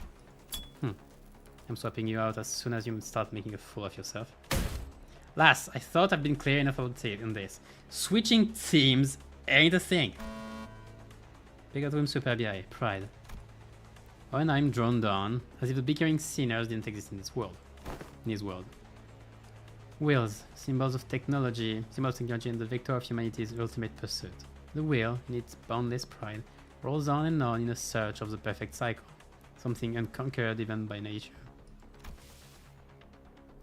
I'm swapping you out as soon as you start making a fool of yourself. Last, I thought I've been clear enough about in this. Switching teams ain't a thing. Pegatum superbi, pride. When I'm drawn down, as if the bickering sinners didn't exist in this world. Wheels, symbols of technology and the vector of humanity's ultimate pursuit. The wheel, in its boundless pride, rolls on and on in a search of the perfect cycle, something unconquered even by nature.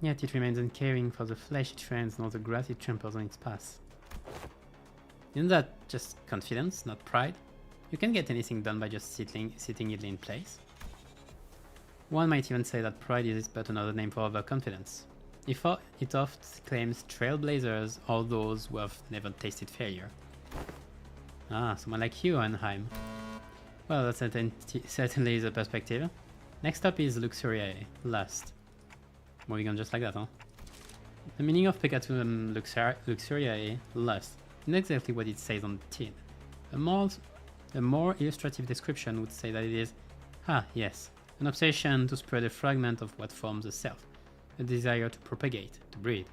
Yet it remains uncaring for the flesh it trends nor the grass it tramples on its path. Isn't that just confidence, not pride? You can't get anything done by just sitting idly in place. One might even say that pride is but another name for overconfidence. It oft claims trailblazers or those who have never tasted failure. Ah, someone like you, Anheim. Well, that's certainly the perspective. Next up is Luxuriae, lust. Moving on just like that, huh? The meaning of Pecatum Luxuriae, lust, isn't exactly what it says on the tin. A more illustrative description would say that it is, yes, an obsession to spread a fragment of what forms a self, a desire to propagate, to breed.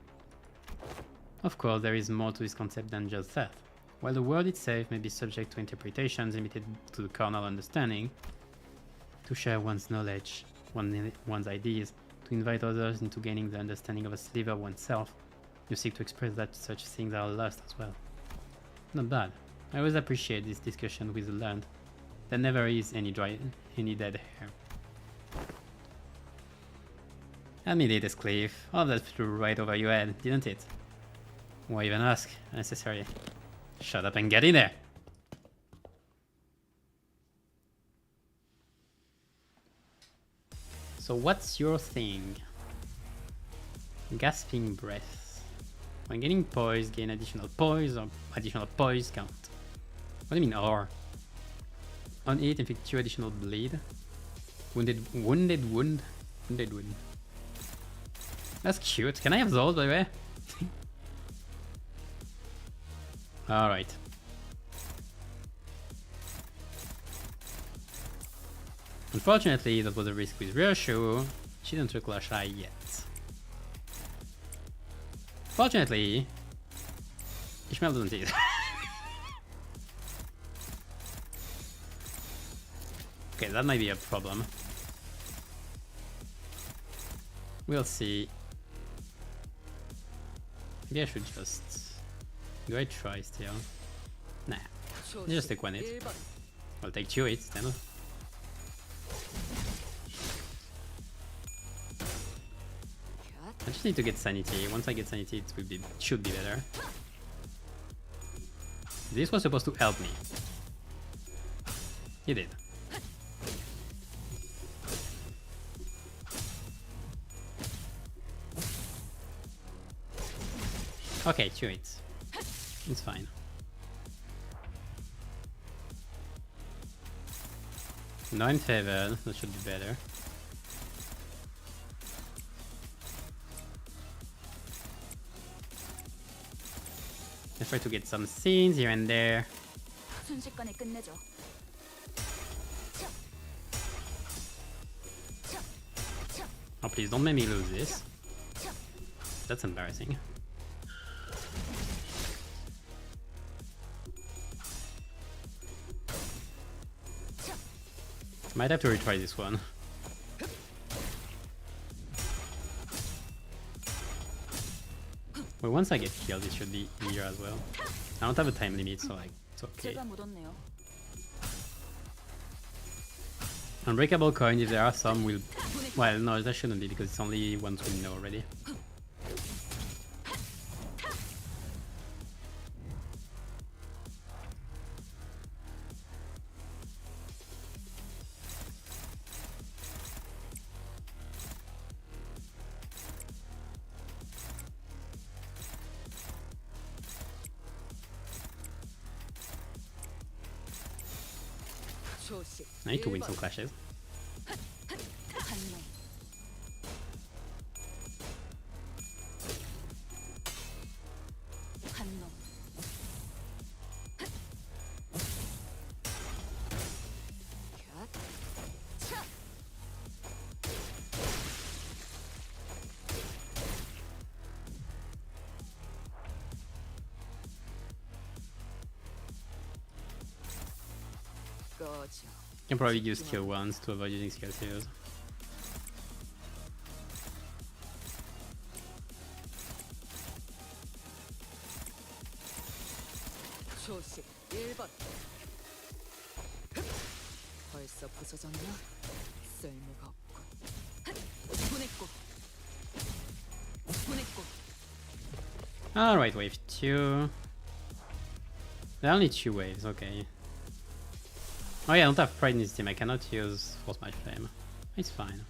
Of course, there is more to this concept than just that. While the word itself may be subject to interpretations limited to the carnal understanding, to share one's knowledge, one's ideas, to invite others into gaining the understanding of a sliver of oneself, you seek to express that such things are lust as well. Not bad. I always appreciate this discussion with the learned. There never is any dead hair. Admit it, Esclave. All that flew right over your head, didn't it? Why even ask? Unnecessary. Shut up and get in there! So what's your thing? Gasping breath. When getting poise, gain additional poise or additional poise count. What do you mean or? On it, inflict 2 additional bleed. Wounded wound. That's cute. Can I have those, by the way? Alright. Unfortunately, that was a risk with Ryoshu. She didn't look shy yet. Fortunately, Ishmael doesn't either. Okay, that might be a problem. We'll see. Maybe I should just... Do I try still? Nah. Just take 1 hit. I'll take 2 hits then. I just need to get sanity. Once I get sanity, it should be better. This was supposed to help me. It did. Okay, 2 hits. It's fine. No in favor, that should be better. Let's try to get some scenes here and there. 순식간에 끝내죠. Oh, please don't make me lose this. That's embarrassing. Might have to retry this one. Well, once I get killed, it should be easier as well. I don't have a time limit, so like, it's okay. 제가 묻었네요. Unbreakable coins, if there are some, will... Well, no, that shouldn't be, because it's only ones we know already. I need to win some clashes. 한명. 한놈. 꺼져. Can probably use skill ones to avoid using skill twos. 초식 1번. 벌써 부서졌나? 쓸모가 없군. 보냈고. 보냈고. Alright, wave 2. There are only 2 waves, okay. Oh yeah, I don't have Pride in this team, I cannot use Force Match Flame. It's fine.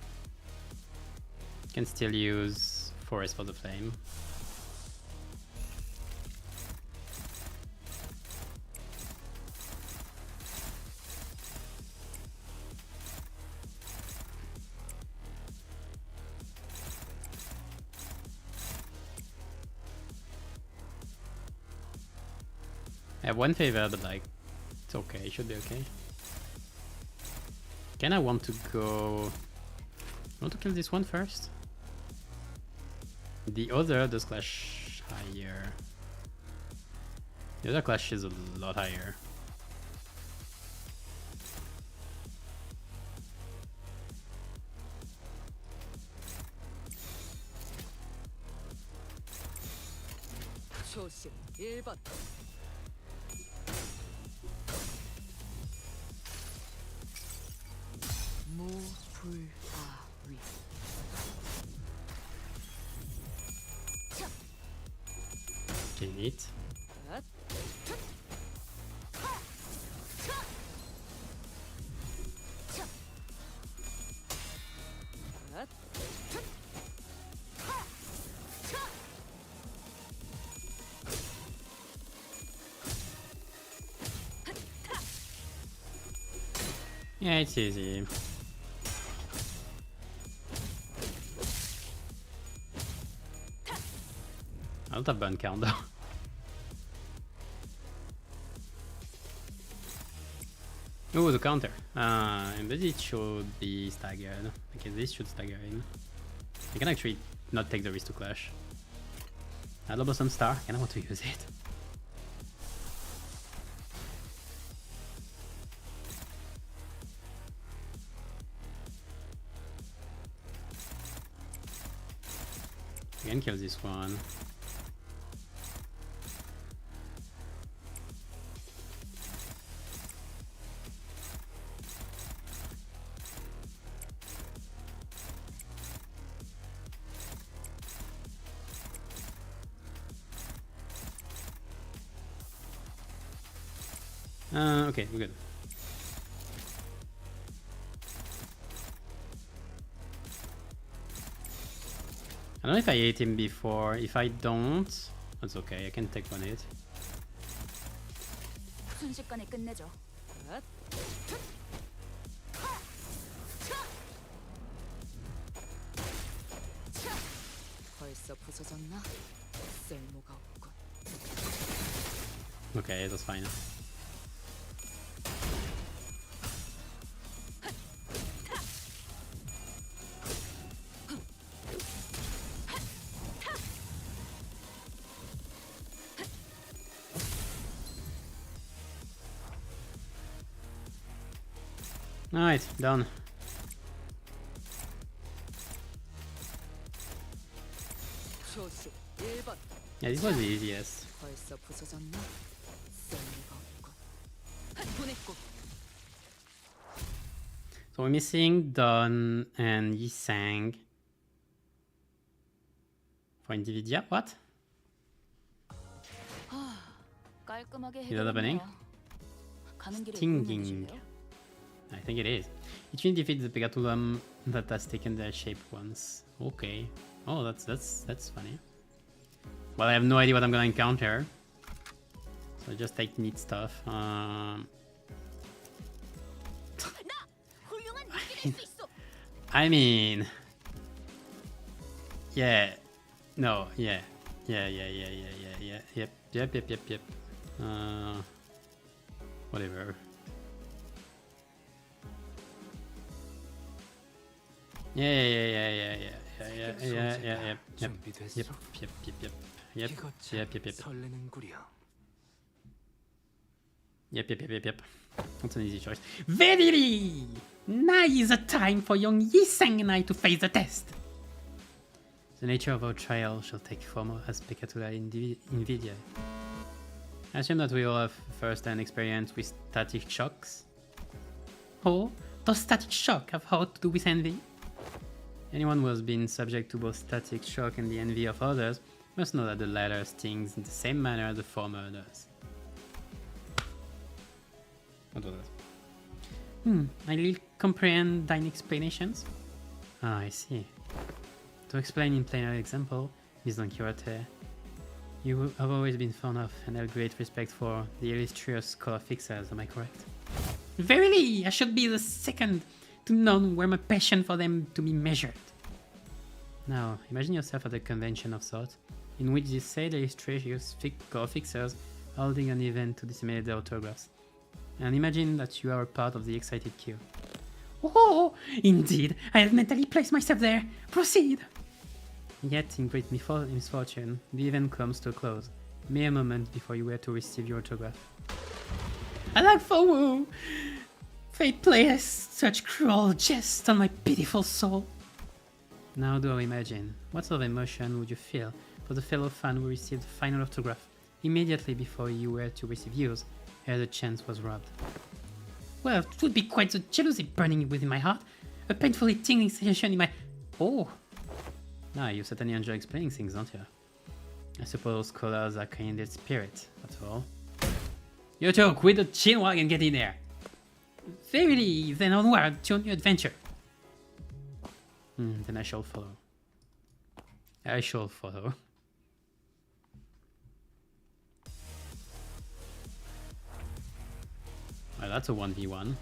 Can still use Forest for the Flame. I have one favor, but like, it's okay, it should be okay. Can I want to go... I want to kill this one first? The other does clash higher. The other clash is a lot higher. 초식 1번. 무불아위. Okay, neat. Yeah, it's easy. I don't have burn count though. Oh, the counter. But it should be staggered. Okay, this should stagger in. I can actually not take the risk to clash. I double some star, and I want to use it. I can kill this one. Okay, we're good. I don't know if I ate him before. If I don't, that's okay. I can take one hit. 순식간에 끝내죠. 벌써 부서졌나? 쓸모가 없군. Okay, that's fine. Alright, done. 초식 1번. Yeah, this was the easiest. 벌써 부서졌나? 쓸모가 없군. 보냈고. So we're missing Don and Yisang for Individia. What? 깔끔하게 Is that happening? 해결했네요. 가는 길에 Stinging. 응원해주실래요? I think it is. Each win defeats the Pegatulum that has taken their shape once. Okay. Oh, that's funny. Well, I have no idea what I'm gonna encounter. So I just take neat stuff. I mean, yeah, no, yeah, yep. Whatever. Yep. Yep. That's an easy choice. Verily! Now is the time for young Yisang and I to face the test. The nature of our trial shall take form as Pecatula Nvidia. I assume that we all have first-hand experience with static shocks. Oh, does static shock have how to do with envy? Anyone who has been subject to both static shock and the envy of others must know that the latter stings in the same manner as the former does. What was that? I will comprehend thine explanations. Ah, I see. To explain in plainer example, Miss Don Quixote, you have always been fond of and have great respect for the illustrious color fixers, am I correct? Verily, I should be the second to none were my passion for them to be measured. Now, imagine yourself at a convention of sorts, in which these said illustrious color fixers are holding an event to disseminate their autographs. And imagine that you are a part of the excited queue. Oh, indeed, I have mentally placed myself there. Proceed! Yet, in great misfortune, the event comes to a close, mere moment before you were to receive your autograph. Alack for woe! Fate plays such cruel jest on my pitiful soul. Now do I imagine, what sort of emotion would you feel for the fellow fan who received the final autograph immediately before you were to receive yours, ere the chance was robbed? Well, it would be quite the jealousy burning within my heart, a painfully tingling sensation in my... Oh! Now, you certainly enjoy explaining things, don't you? I suppose scholars are kindred spirit, that's all. You two, quit the chinwag and get in there! Verily, then onward to a new adventure! Then I shall follow. I shall follow. Well, that's a 1v1.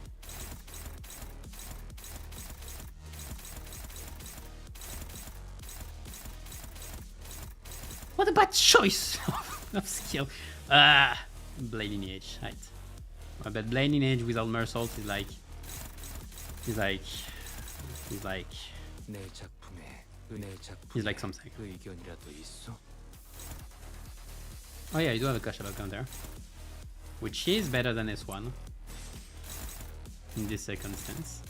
What a bad choice of skill. Blading Edge, right. Well, but Blading Edge without Mersault is like... He's like something. Oh yeah, you do have a Kashabal counter. Which is better than S1. In this circumstance.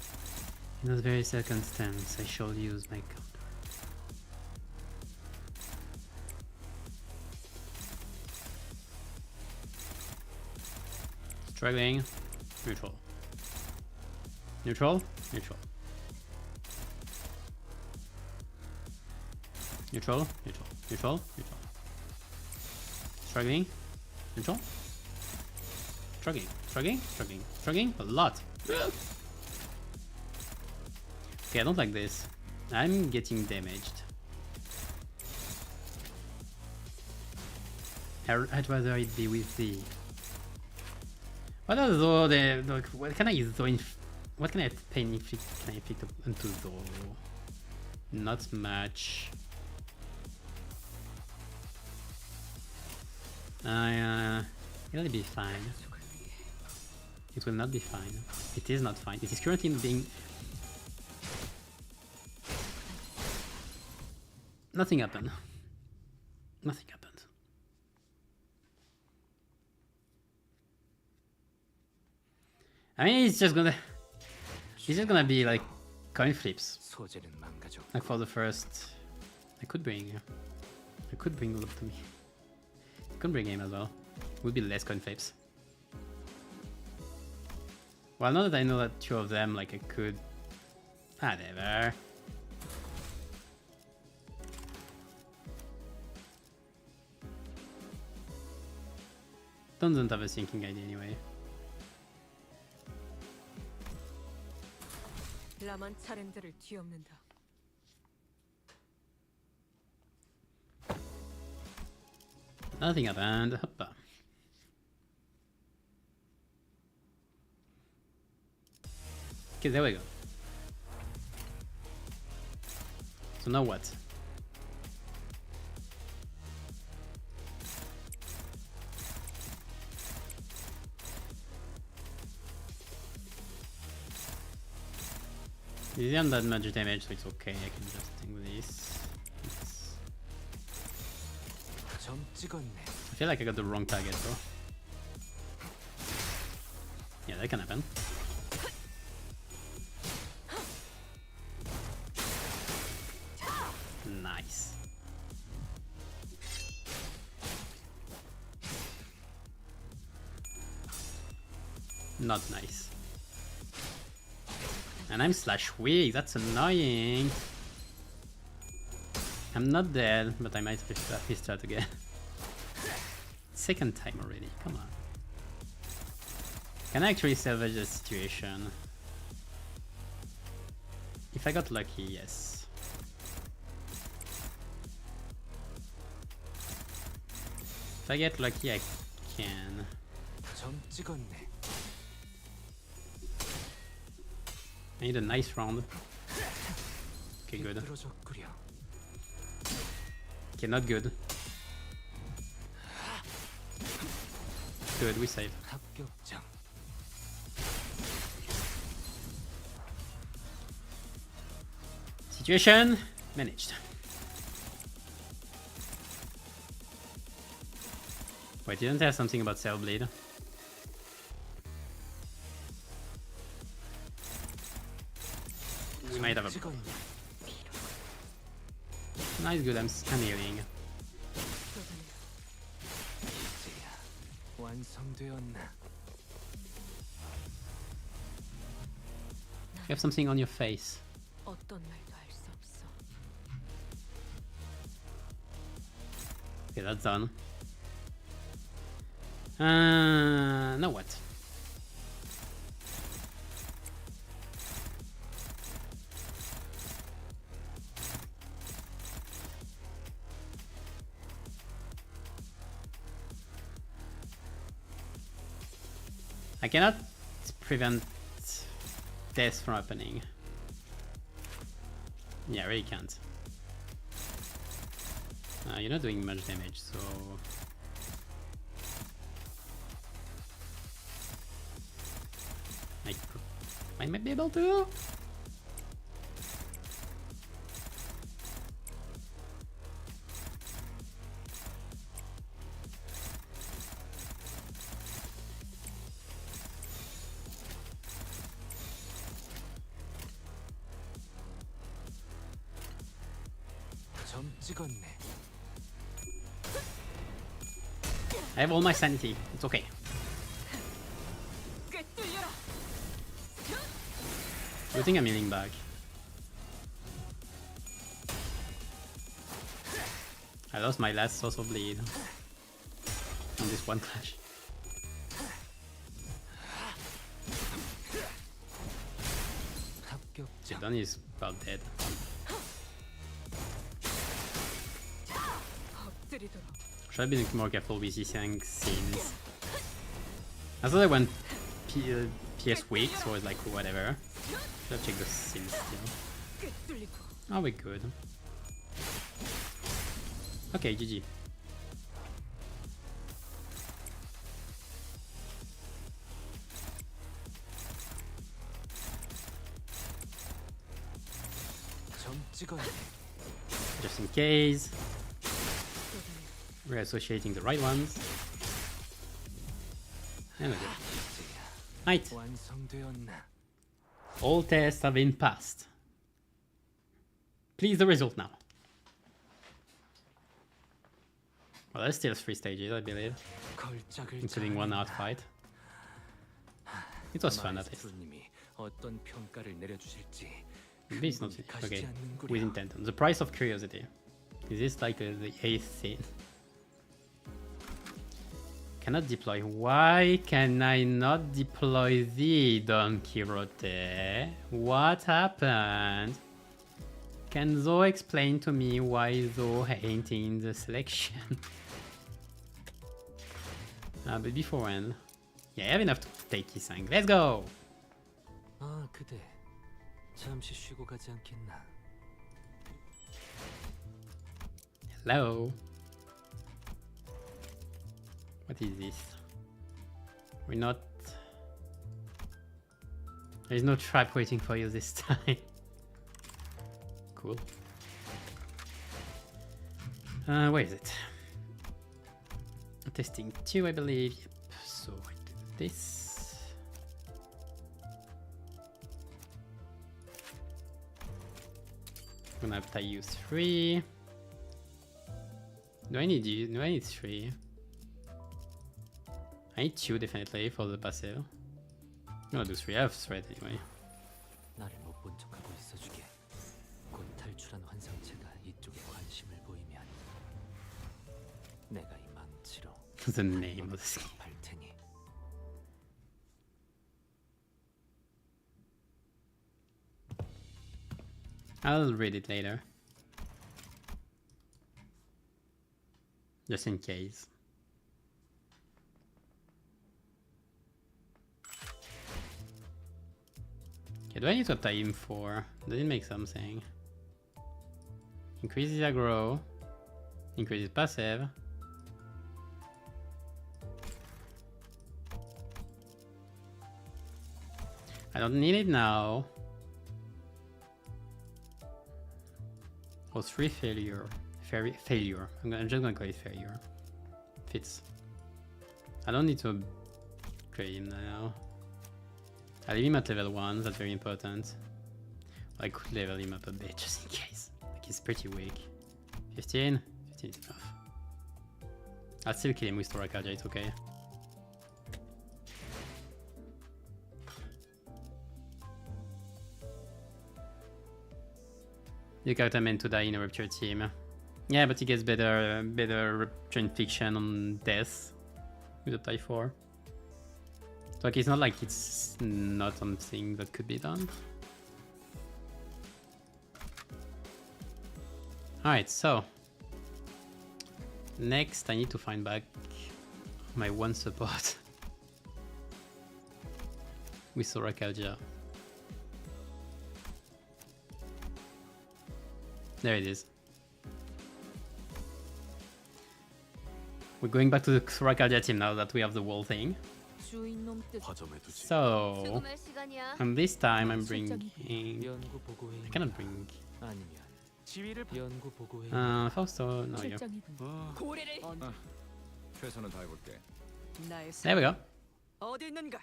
In this very circumstance, I shall use my counter. Struggling. Neutral. Neutral. Neutral. Neutral. Neutral. Neutral. Neutral. Struggling. Neutral. Struggling. Struggling. Struggling. Struggling. A lot. Okay, I don't like this. I'm getting damaged. I'd rather it be with the... What are the what can I use though? What can I paint inflict? Can I inflict onto though? Not much. It'll be fine. It will not be fine. It is not fine. It is currently being... Nothing happened. Nothing happened. I mean, it's just gonna be like coin flips. Like for the first, I could bring Love to me. I could bring him as well. Would be less coin flips. Well, now that I know that two of them, like I could, whatever. Don't have a thinking idea anyway. 라만 차량들을 뒤엎는다. Nothing happened. Hoppa. Okay, there we go. So now what? It isn't that much damage, so it's okay. I can just think with this. I feel like I got the wrong target though. Yeah, that can happen. Nice. Not nice. And I'm slash weak, that's annoying. I'm not dead, but I might restart again. Second time already, come on. Can I actually salvage the situation? If I got lucky, yes. If I get lucky, I can. 점 찍었네. I need a nice round. Okay, good. 비뚤어졌구려. Okay, not good. Good, we saved. 합격장. Situation managed. Wait, didn't I have something about Cell Blade? We might have a 찍었네. nice good. I'm healing. 이제야 완성되었나? You have something on your face. 어떤 말도 할 수 없어. Okay, that's done. Now what? I cannot prevent death from happening. Yeah, I really can't. You're not doing much damage, so... I might be able to? 점 찍었네. I have all my sanity. It's okay. 꿰뚫려라. Good thing I'm healing back. I lost my last source of bleed on this one clash. 합격장. Don is about dead. 엎드리도록. Should have been more careful with these scenes. I thought I went PS weak, so it's like whatever. Should have checked the scenes still. 꿰뚫리고. Oh, we're good. Okay, GG. 점 찍었네. Just in case. We're associating the right ones. And we're good. 이제야 Right. 완성되었나? All tests have been passed. Please the result now. Well, there's still 3 stages, I believe, 걸작을 including one hard fight. It was fun at least. 마에스트로님이 어떤 평가를 내려주실지 Maybe it's not 가시지 okay. 않는구려. With intent. The price of curiosity. Is this like the 8th scene? Cannot deploy. Why can I not deploy the Don Quixote? What happened? Can Zo explain to me why Zo ain't in the selection? But before when? Yeah, I have enough to take Kisang. Let's go! 아, 그대 잠시 쉬고 가지 않겠나? Hello? What is this? We're not... There's no trap waiting for you this time. Cool. Where is it? Testing 2, I believe. Yep. So I do this. gonna have to use 3. Do I need you? Do I need 3? I need 2 definitely for the passive. I'm gonna do 3. I have threat anyway. 나를 못 본 척하고 있어주게. 곧 탈출한 환상체가 이쪽에 관심을 보이면 내가 이 망치로 The name of this. 할 테니. I'll read it later. Just in case. Okay, do I need to tie him for? Does it make something? Increases aggro. Increases passive. I don't need it now. Oh, 3 failure. Failure. I'm just gonna call it failure. Fits. I don't need to create him now. I leave him at level 1, that's very important. I could level him up a bit just in case. Like he's pretty weak. 15? 15 is enough. I'll still kill him with Torakaja, it's okay. The character meant to die in a Rupture team. Yeah, but he gets better Rupture Infliction on death with a tie 4. So like, it's not like it's not something that could be done. Alright, so next I need to find back my 1 support with Sorakalja. There it is. We're going back to the Sorakalja team now that we have the wall thing. 주인놈 뜻 화점에 두지. So, 수금할 시간이야. and this time I'm bringing... 연구 보고회. I cannot bring... 아니면 지휘를 연구 보고회. Fausto, no, you. 출정이군. 아, 고래를 최선을 다해볼게. 나의 There we go. 어디 있는가?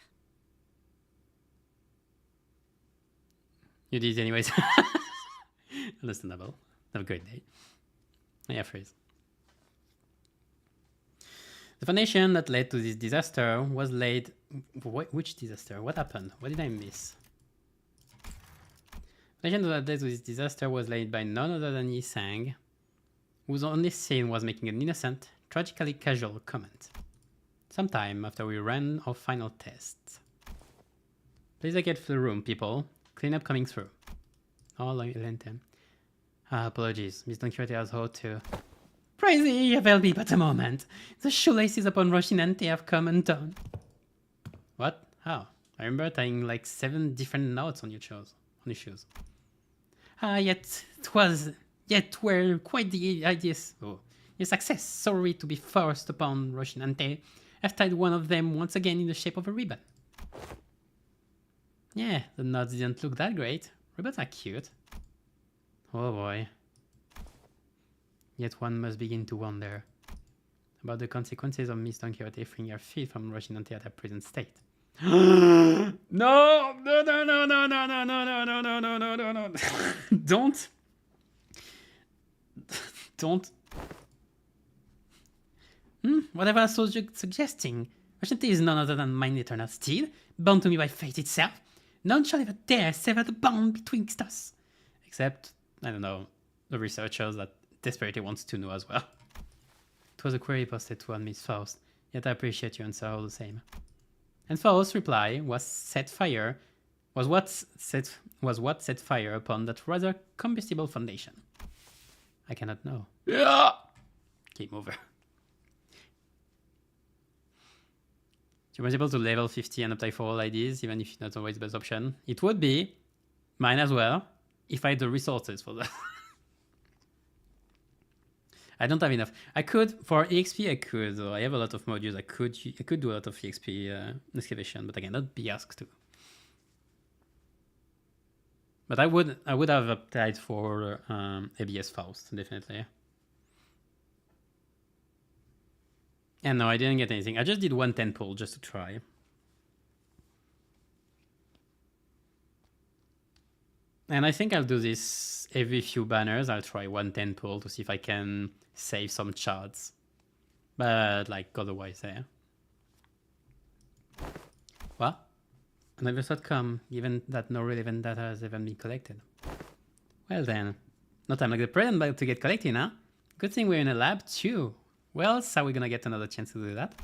You did it anyways. Understandable. Have a great day. Yeah, phrase. The foundation that led to this disaster was laid... Which disaster? What happened? What did I miss? The foundation that led to this disaster was laid by none other than Yi Sang, whose only sin was making an innocent, tragically casual comment. Sometime after we ran our final test. Please get through the room, people. Cleanup coming through. Oh, Lentem. Apologies. Miss Don Quixote has heard too. Crazy, there'll be but a moment. The shoelaces upon Roshinante have come undone. What? How? I remember tying like 7 different knots on your shoes. Yet were quite the ideas. Oh, your success. Sorry to be forced upon Roshinante. I've tied one of them once again in the shape of a ribbon. Yeah, the knots didn't look that great. Ribbons are cute. Oh boy. Yet one must begin to wonder about the consequences of Miss Don Quixote freeing her feet from Roshinante at her present state. No! No. Don't. Whatever I was suggesting. Roshinante is none other than mine eternal steel, bound to me by fate itself. None shall ever dare sever the bond betwixt us. Except, I don't know, the researchers that desperately wants to know as well. It was a query posted to Miss Faust, yet I appreciate your answer all the same. And Faust's reply was what set fire upon that rather combustible foundation. I cannot know. Yeah. Game over. She was able to level 50 and apply for all IDs, even if it's not always the best option. It would be mine as well, if I had the resources for that. I don't have enough. I could, for EXP, I could. I have a lot of modules. I could do a lot of EXP excavation, but I cannot be asked to. But I would have applied for ABS Faust, definitely. And no, I didn't get anything. I just did 110 pull just to try. And I think I'll do this every few banners. I'll try 110 pull to see if I can save some charts. But, like, otherwise, yeah. What? Another thought come, given that no relevant data has ever been collected. Well then, no time like the present but to get collected, huh? Good thing we're in a lab too. Well, else are we gonna get another chance to do that?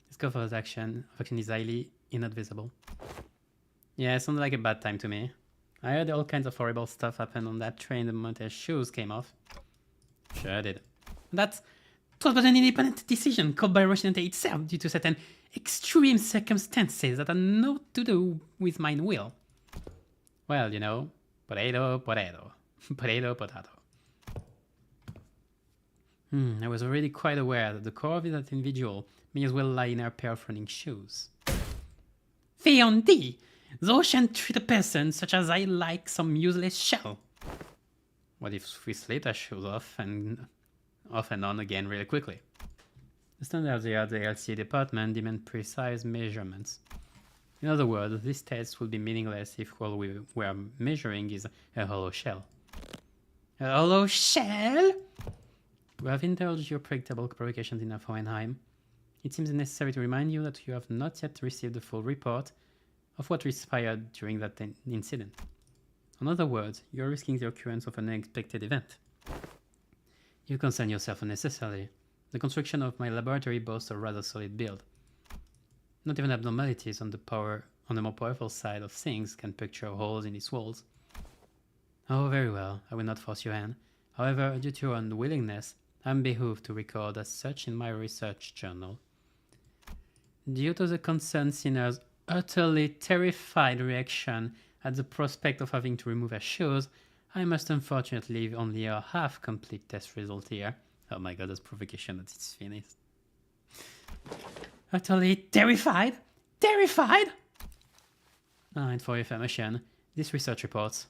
Let's go for his action. Action is highly invisible. Yeah, it sounded like a bad time to me. I heard all kinds of horrible stuff happen on that train the moment his shoes came off. Sure I did. That was but an independent decision called by Russian itself due to certain extreme circumstances that are not to do with my will. Well, you know, potato, potato, potato, potato. I was already quite aware that the core of that individual may as well lie in her pair of running shoes. Theondi! The ocean treat a person such as I like some useless shell. What if we slid our shoes off and on again really quickly? The standards here at the LCB department demand precise measurements. In other words, this test would be meaningless if all we were measuring is a hollow shell. A hollow shell? We have indulged your predictable provocations enough, Hohenheim. It seems necessary to remind you that you have not yet received the full report of what transpired during that incident. In other words, you are risking the occurrence of an unexpected event. You concern yourself unnecessarily. The construction of my laboratory boasts a rather solid build. Not even abnormalities on the more powerful side of things can puncture holes in its walls. Oh, very well, I will not force your hand. However, due to your unwillingness, I am behooved to record as such in my research journal. Due to the concerned sinner's utterly terrified reaction at the prospect of having to remove her shoes, I must unfortunately leave only a half-complete test result here. Oh my god, that's provocation that it's finished. Utterly terrified? Terrified? And for your information, this research reports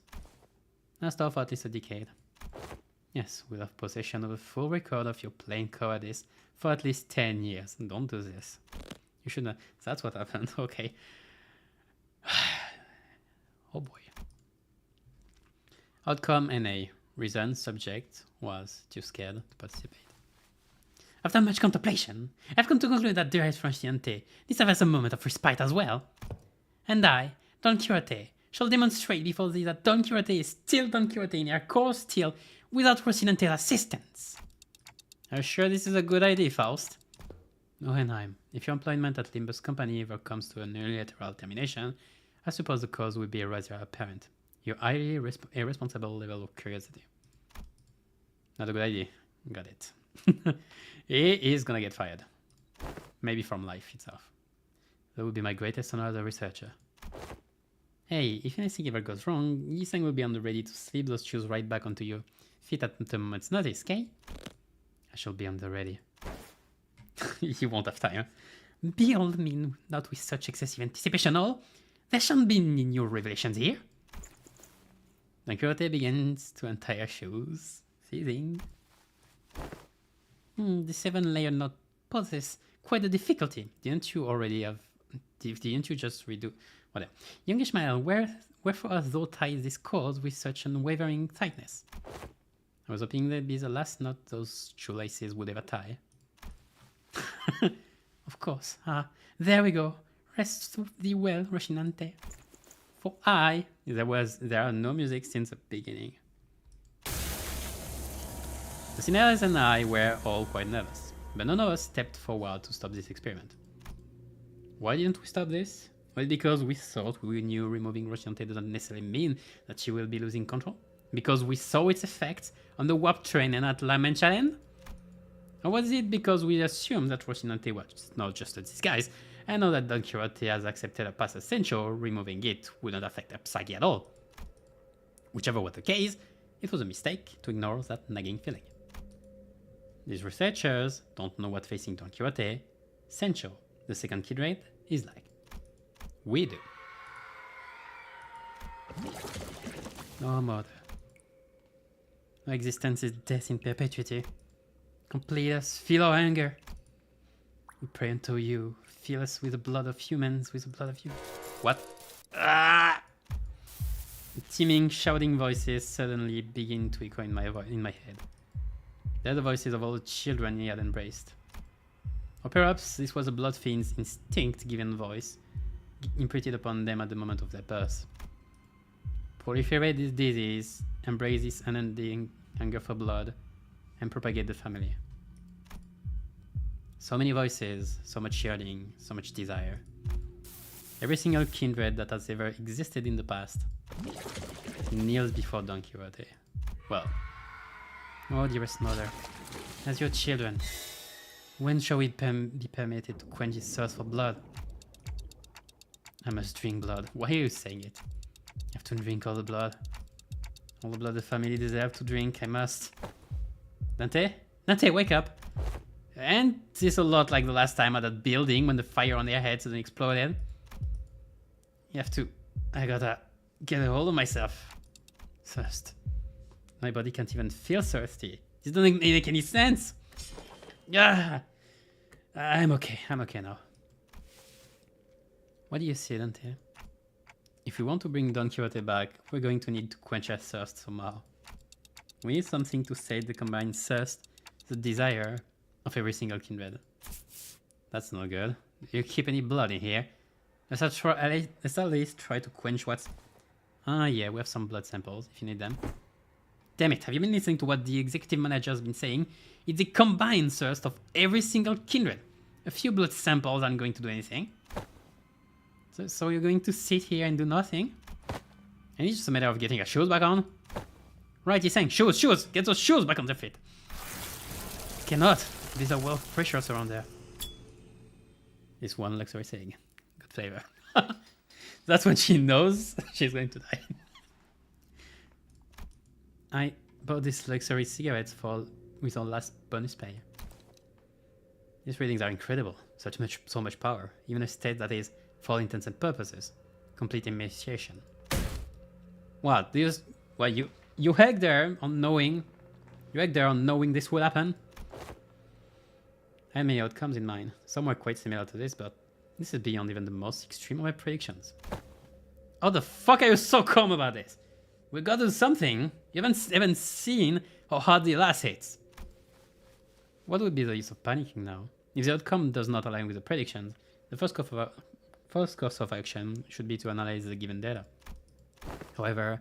last of at least a decade. Yes, we'll have possession of a full record of your plain cowardice for at least 10 years. Don't do this. You shouldn't. That's what happened. Okay. Oh boy. Outcome NA. Reason subject was too scared to participate. After much contemplation, I've come to conclude that dear Franchiante deserves a moment of respite as well. And I, Don Quixote, shall demonstrate before thee that Don Quixote is still Don Quixote in her core steel without Rocinante's assistance. Are you sure this is a good idea, Faust? Hohenheim, if your employment at Limbus company ever comes to an unilateral termination, I suppose the cause will be rather apparent. Your highly irresponsible level of curiosity. Not a good idea. Got it. He is gonna get fired. Maybe from life itself. That would be my greatest honor as a researcher. Hey, if anything ever goes wrong, Yiseng will be on the ready to slip those shoes right back onto your feet at the moment's notice, okay? I shall be on the ready. You won't have time. Behold me not with such excessive anticipation, all. There shan't be any new revelations here. Don Quixote begins to untie her shoes. Seizing. The 7-layer knot poses quite a difficulty. Didn't you just redo? Whatever. Youngish man, wherefore hast thou tied this cord with such unwavering tightness? I was hoping that'd be the last knot those shoelaces would ever tie. Of course. There we go. Rest thee well, Rocinante. For there are no music since the beginning. The Cinellas and I were all quite nervous, but none of us stepped forward to stop this experiment. Why didn't we stop this? Well, because we thought we knew removing Rocinante doesn't necessarily mean that she will be losing control. Because we saw its effects on the warp train and at La Mancha? Or was it because we assumed that Rocinante was not just a disguise, and now that Don Quixote has accepted a past essential, removing it wouldn't affect her psyche at all? Whichever was the case, it was a mistake to ignore that nagging feeling. These researchers don't know what facing Don Quixote, Sancho, the second kid rate, is like. We do. No mother. No existence is death in perpetuity. Complete us, feel our anger. We pray unto you, fill us with the blood of humans, with the blood of you. What? Ah! Teeming, shouting voices suddenly begin to echo in my head. They're the voices of all the children he had embraced. Or perhaps this was a blood fiend's instinct-given voice, imprinted upon them at the moment of their birth. Proliferate this disease, embrace this unending hunger for blood, and propagate the family. So many voices, so much yearning, so much desire. Every single kindred that has ever existed in the past kneels before Don Quixote. Well, oh dearest mother, as your children, when shall we be permitted to quench his thirst for blood? I must drink blood. Why are you saying it? I have to drink all the blood. All the blood the family deserve to drink, I must. Dante? Dante, wake up! And this a lot like the last time at that building when the fire on their heads suddenly exploded. You have to... I gotta get a hold of myself. Thirst. My body can't even feel thirsty. This doesn't make any sense. Yeah, I'm okay now. What do you say, Dante? If we want to bring Don Quixote back, we're going to need to quench our thirst somehow. We need something to sate the combined thirst, the desire of every single kindred. That's no good. Do you keep any blood in here? Let's at least try to quench what's... Ah yeah, we have some blood samples if you need them. Damn it, have you been listening to what the executive manager has been saying? It's the combined thirst of every single kindred. A few blood samples aren't going to do anything. So you're going to sit here and do nothing? And it's just a matter of getting your shoes back on? Right, he's saying shoes! Get those shoes back on their feet! Cannot! These are well precious around there. This one luxury saying. Good flavor. That's when she knows she's going to die. I bought these luxury cigarettes with our last bonus pay. These readings are incredible. So much power. Even a state that is, for all intents and purposes, complete emaciation. What? You hegged there on knowing this will happen? I had many outcomes in mind. Some were quite similar to this, but this is beyond even the most extreme of my predictions. How the fuck are you so calm about this? We gotta do something. You haven't seen how hard the last hits. What would be the use of panicking now? If the outcome does not align with the predictions, the first course of action should be to analyze the given data. However,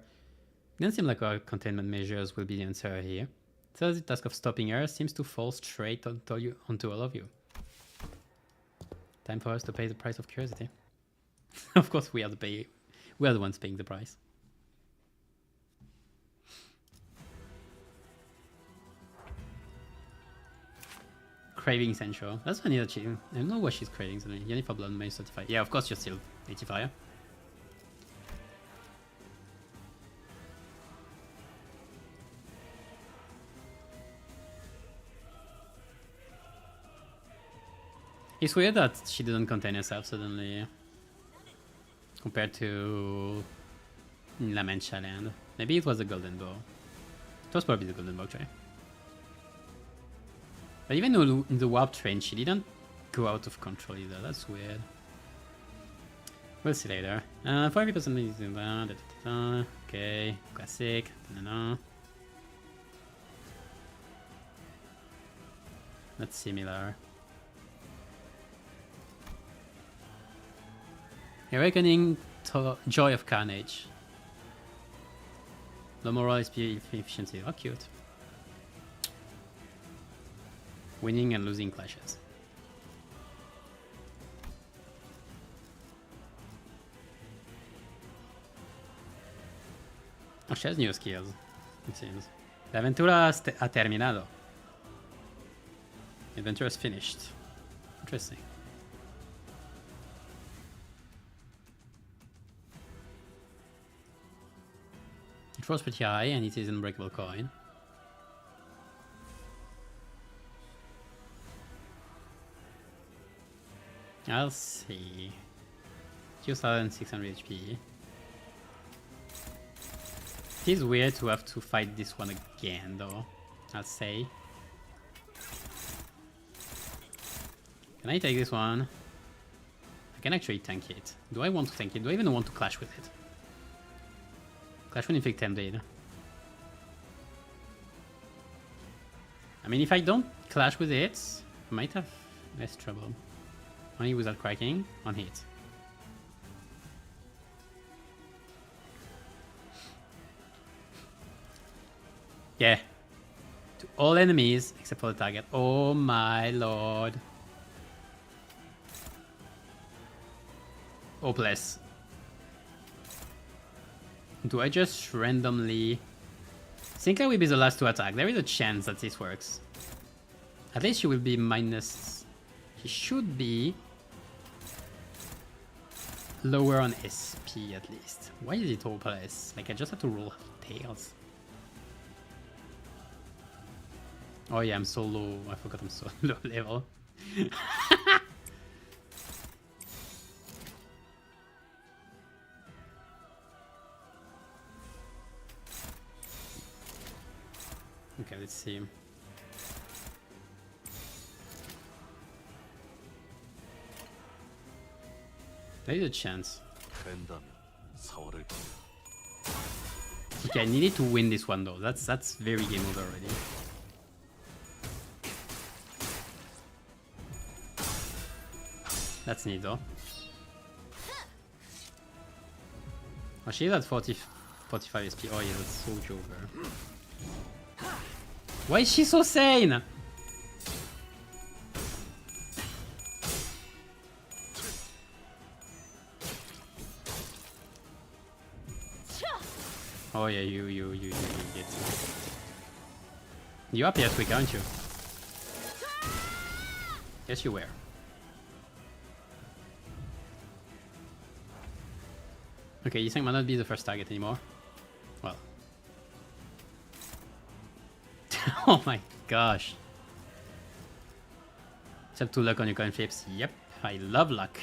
it doesn't seem like our containment measures will be the answer here. So the task of stopping her seems to fall straight onto all of you. Time for us to pay the price of curiosity. Of course, we are the ones paying the price. Craving Central. That's funny that I don't know what she's craving suddenly. Yennefer Blood May 35. Yeah, of course you're still 85. It's weird that she didn't contain herself suddenly compared to La Mancha Land. Maybe it was the Golden Bow. It was probably the Golden Bow tray. But even though in the warp train she didn't go out of control either. That's weird. We'll see later. 40%. Okay, classic. That's similar. Awakening Joy of Carnage. The moral SP efficiency. Oh, cute. Winning and losing clashes. Oh, she has new skills, it seems. La aventura ha terminado. The adventure is finished. Interesting. It rolls pretty high and it is an unbreakable coin. I'll see. 2600 HP. It is weird to have to fight this one again though, I'll say. Can I take this one? I can actually tank it. Do I want to tank it? Do I even want to clash with it? Clash with Inflict Template. I mean, if I don't clash with it, I might have less trouble. Only without cracking on hit. Yeah. To all enemies except for the target. Oh my lord. Hopeless. Do I just randomly... Sinclair will be the last to attack. There is a chance that this works. At least she will be minus... She should be... lower on SP at least. Why is it hopeless? Like I just have to roll tails. Oh yeah, I'm so low. I forgot I'm so low level. Okay, let's see. There is a chance. Okay, I needed to win this one though. That's very game over already. That's neat though. Oh, she's at 45 SP. Oh yeah, that's so joker. Why is she so sane? Oh yeah, you get it. You're up here quick, aren't you? Yes, you were. Okay, you think might not be the first target anymore? Well. Oh my gosh. Except 2 luck on your coin flips. Yep, I love luck.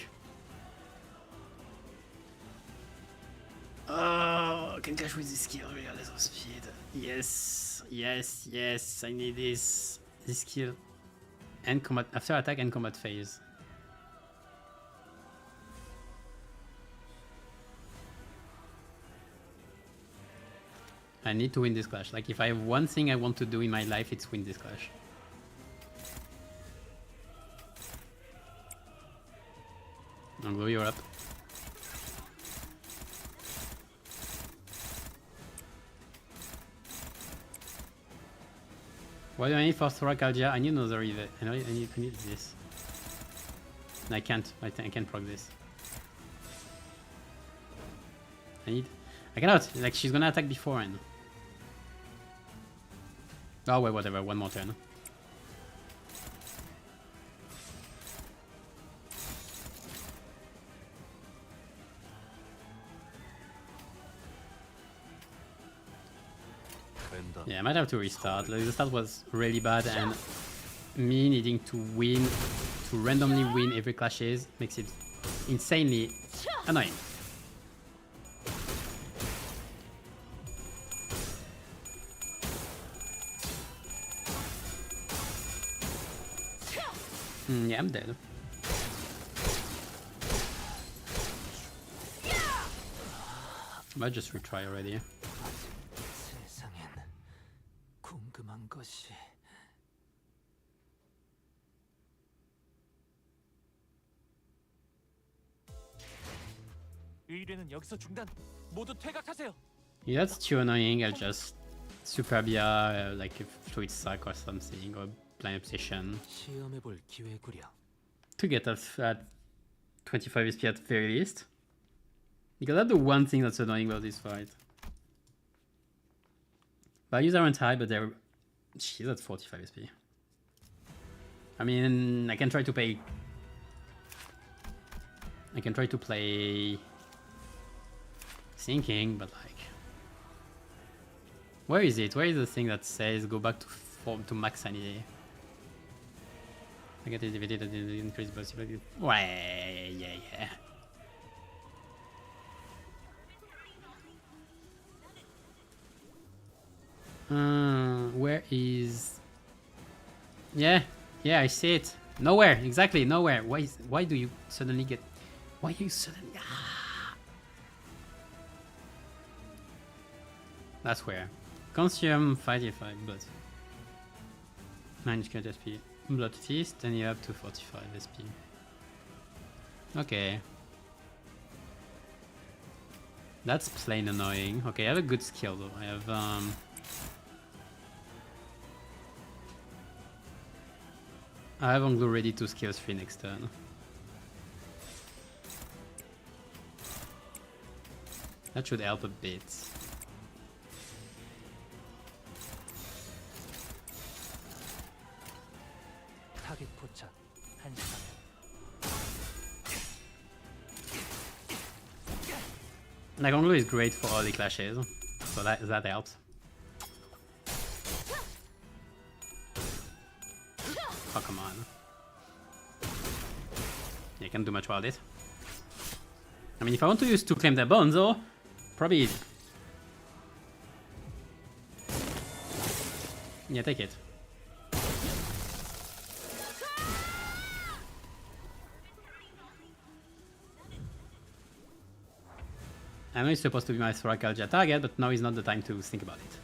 Oh, I can catch with this skill regardless of speed. Yes, yes, yes, I need this skill. And combat, after attack and combat phase. I need to win this clash. Like, if I have one thing I want to do in my life, it's win this clash. Anglo, you're up. What do I need for Thorakalgia? I need another event. I need this. I can't. I can't proc this. I cannot. Like, she's gonna attack beforehand. Oh wait, whatever. One more turn. Yeah, I might have to restart. Like, the start was really bad, and me needing to win, to randomly win every clashes, makes it insanely annoying. Yeah, I'm dead. Might just retry already. 세상엔 궁금한 것이 의뢰는 여기서 중단. 모두 퇴각하세요. Yeah, that's too annoying. I'll just Superbia, like a Fluid Sack or something, or Blind Obsession. 시험해 볼 기회구려. To get us at 25 SP at very least. Because that's the one thing that's annoying about this fight. Values aren't high, but they're... She's at 45 SP. I mean, I can try to play... I can try to play... Sinking, but like... Where is it? Where is the thing that says go back to form to max sanity? I get it divided and increase possibility. Yeah. Where is... Yeah, I see it. Nowhere, exactly, nowhere. Why do you suddenly get... Why you suddenly... That's where. Consume 55 blood. Manage cut SP. Blood feast, and you have to 45 SP. Okay. That's plain annoying. Okay, I have a good skill though. I have on glue ready to skills 3 next turn. That should help a bit. 타겟 포착 1시간. Like on glue is great for early clashes, so that helps. Oh come on. Yeah, can't do much about it. I mean, if I want to use to claim their bones though, probably easy. Yeah, take it. I know it's supposed to be my Thorakalgia target, but now is not the time to think about it.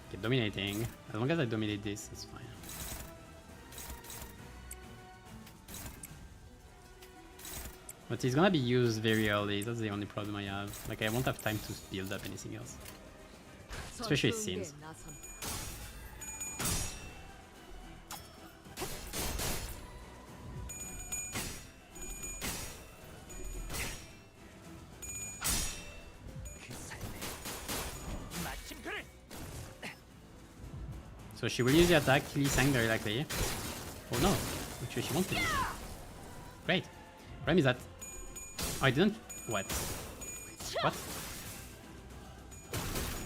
Okay, dominating. As long as I dominate this, it's fine. But it's gonna be used very early, that's the only problem I have. Like, I won't have time to build up anything else. Especially scenes. So she will use the attack, Lee Sang very likely. Oh no, actually she wants to use it. Great. Problem is that I didn't. What? What?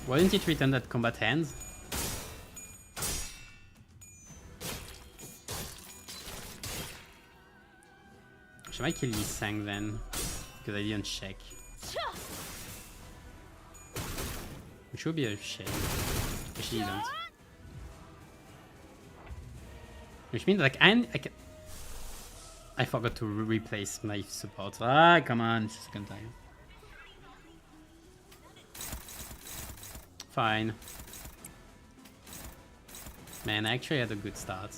Why didn't it return that combat hands? Should I kill Lee Sang then? Because I didn't check. Which would be a shame. But she didn't. Which means like I forgot to replace my support. Ah, come on, it's second time. Fine. Man, I actually had a good start.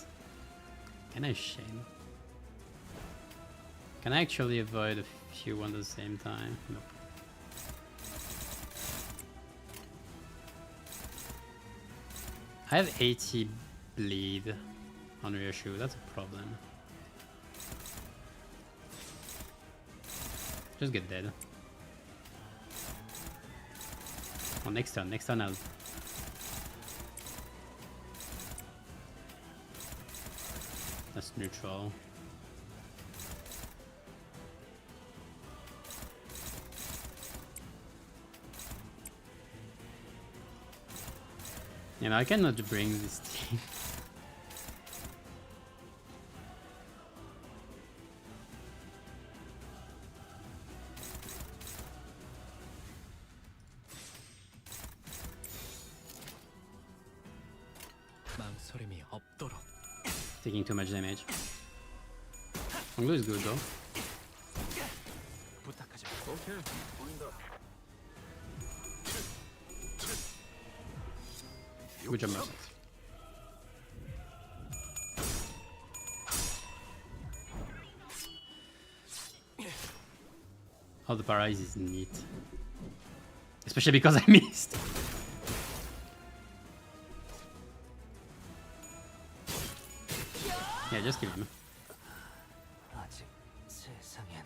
Can I shame? Can I actually avoid a few at the same time? Nope. I have 80 bleed on reassure, that's a problem. Just get dead. Oh, next turn I'll... That's neutral. You know, I cannot bring this team. Taking too much damage. Onglu is good though. Good job, Merchant. Oh, the paralysis is neat. Especially because I missed. Yeah, just kill him. 아직 세상엔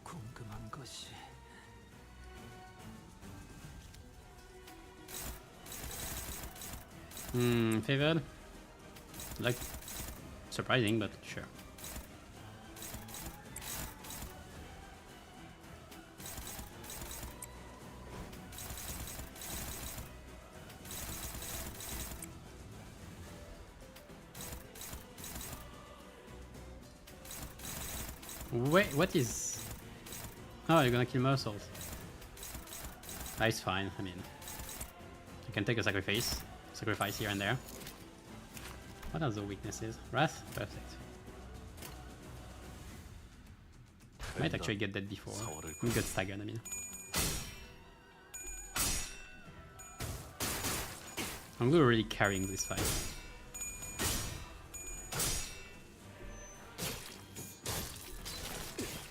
궁금한 것이 Favored? Like, surprising, but sure. Wait, what is... Oh, you're gonna kill Mercels. Ah, it's fine, I mean... You can take a sacrifice here and there. What are the weaknesses? Wrath? Perfect. Might actually get that before. We got staggered, I mean. I'm really carrying this fight.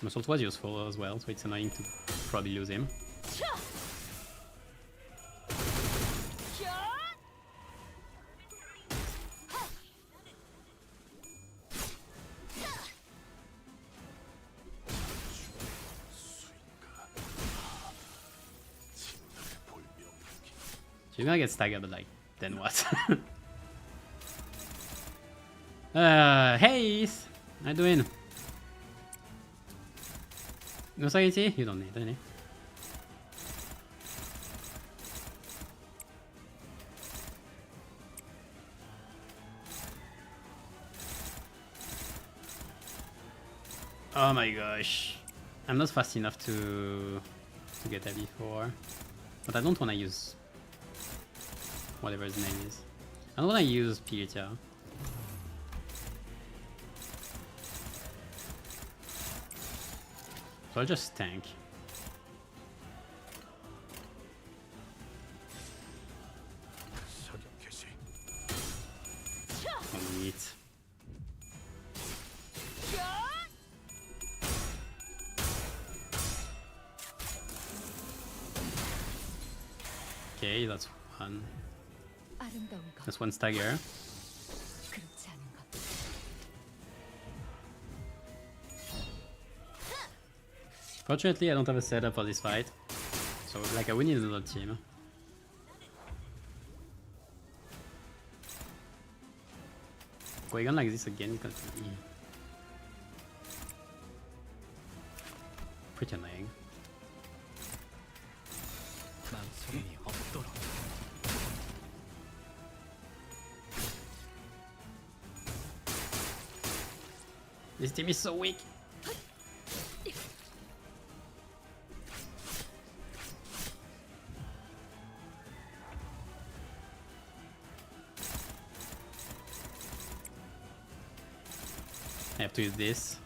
Muscle was useful as well, so it's annoying to probably lose him. She's gonna get staggered, but like, then what? Hey! How you doing? No sanity? You don't need any. Oh my gosh. I'm not fast enough to get that before. But I don't wanna use whatever his name is. I don't wanna use Pirita. So I'll just tank. 사격 개시. Oh, neat. Okay, that's one. 아름다운 것, That's one stagger. 그렇지 않은 것. Fortunately, I don't have a setup for this fight. So, like, I would need another team. Going on like this again is gonna be pretty annoying. 망설임이 없도록. This team is so weak. I have to use this.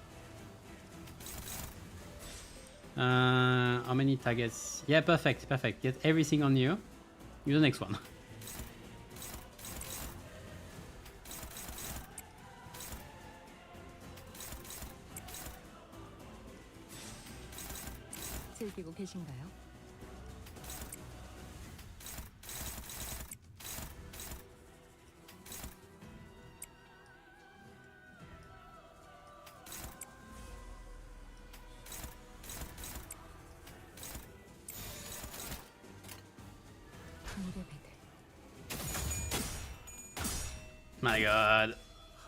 How many targets? Yeah, perfect, perfect. Get everything on you. Use the next one. 즐기고 계신가요? My god.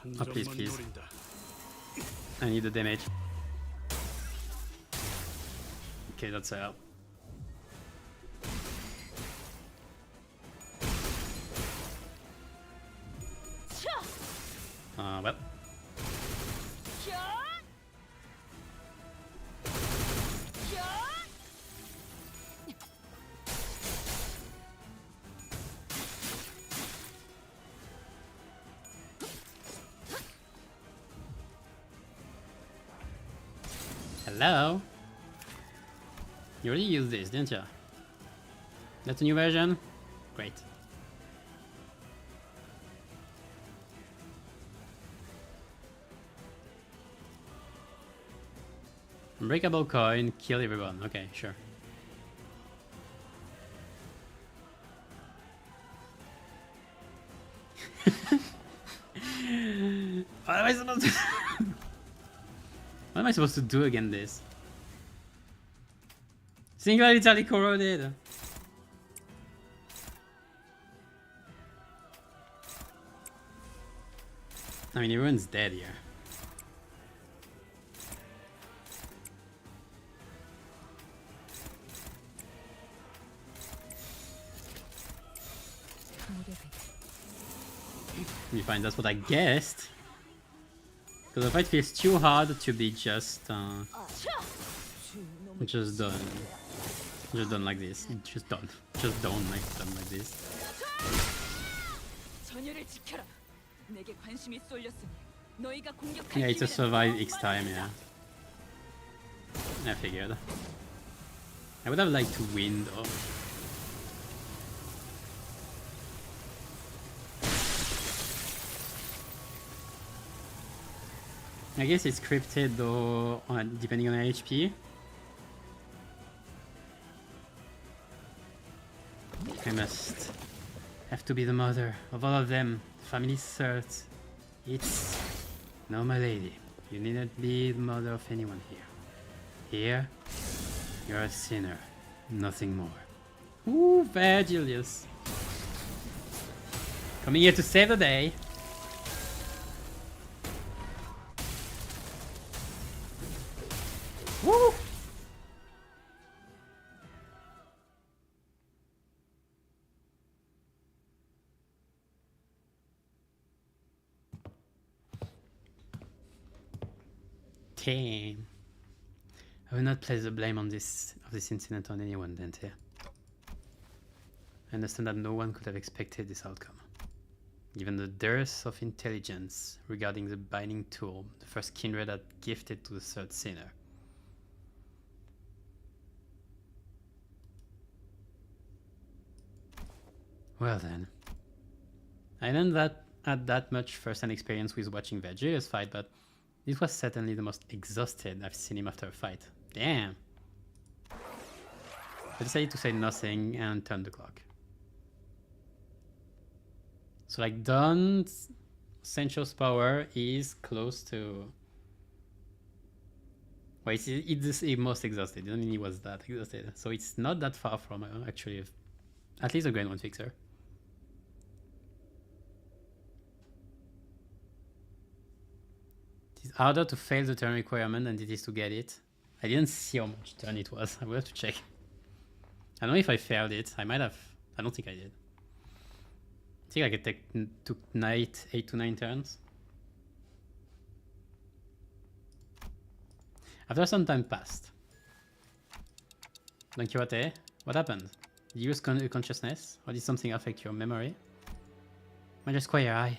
한 Oh, please, 점만 please. 노린다. I need the damage. Okay, that's out. Well. Hello? You already used this, didn't you? That's a new version? Great. Unbreakable coin, kill everyone. Okay, sure. What am I supposed to What am I supposed to do against this? Singularly corroded. I mean, everyone's dead here. You find that's what I guessed. Because the fight feels too hard to be just done. Just done like this. Just done like this. 전열을 지켜라. 내게 관심이 쏠렸으니 너희가 공격할 Yeah, it's a 기회는 survive 더 X time, 많습니다. yeah. I figured. I would have liked to win though. I guess it's scripted though, depending on HP. I must have to be the mother of all of them. Family cert. It's... No, my lady. You needn't be the mother of anyone here. Here, you're a sinner. Nothing more. Ooh, Virgilius. Coming here to save the day. Woo! Damn. I will not place the blame on this incident on anyone, Dante. I understand that no one could have expected this outcome. Given the dearth of intelligence regarding the binding tool, the first kindred had gifted to the third sinner. Well then. I didn't had that much first-hand experience with watching Virgilius fight, but this was certainly the most exhausted I've seen him after a fight. Damn. I decided to say nothing and turn the clock. So like Don's Sensual's power is close to... Well, it's the most exhausted. I don't think he was that exhausted. So it's not that far from actually at least a grade 1 fixer. It's harder to fail the turn requirement than it is to get it. I didn't see how much turn it was. I will have to check. I don't know if I failed it. I might have. I don't think I did. I think I took 8 to 9 turns. After some time passed. Don Quixote, what happened? Did you lose consciousness? Or did something affect your memory? Major Squire,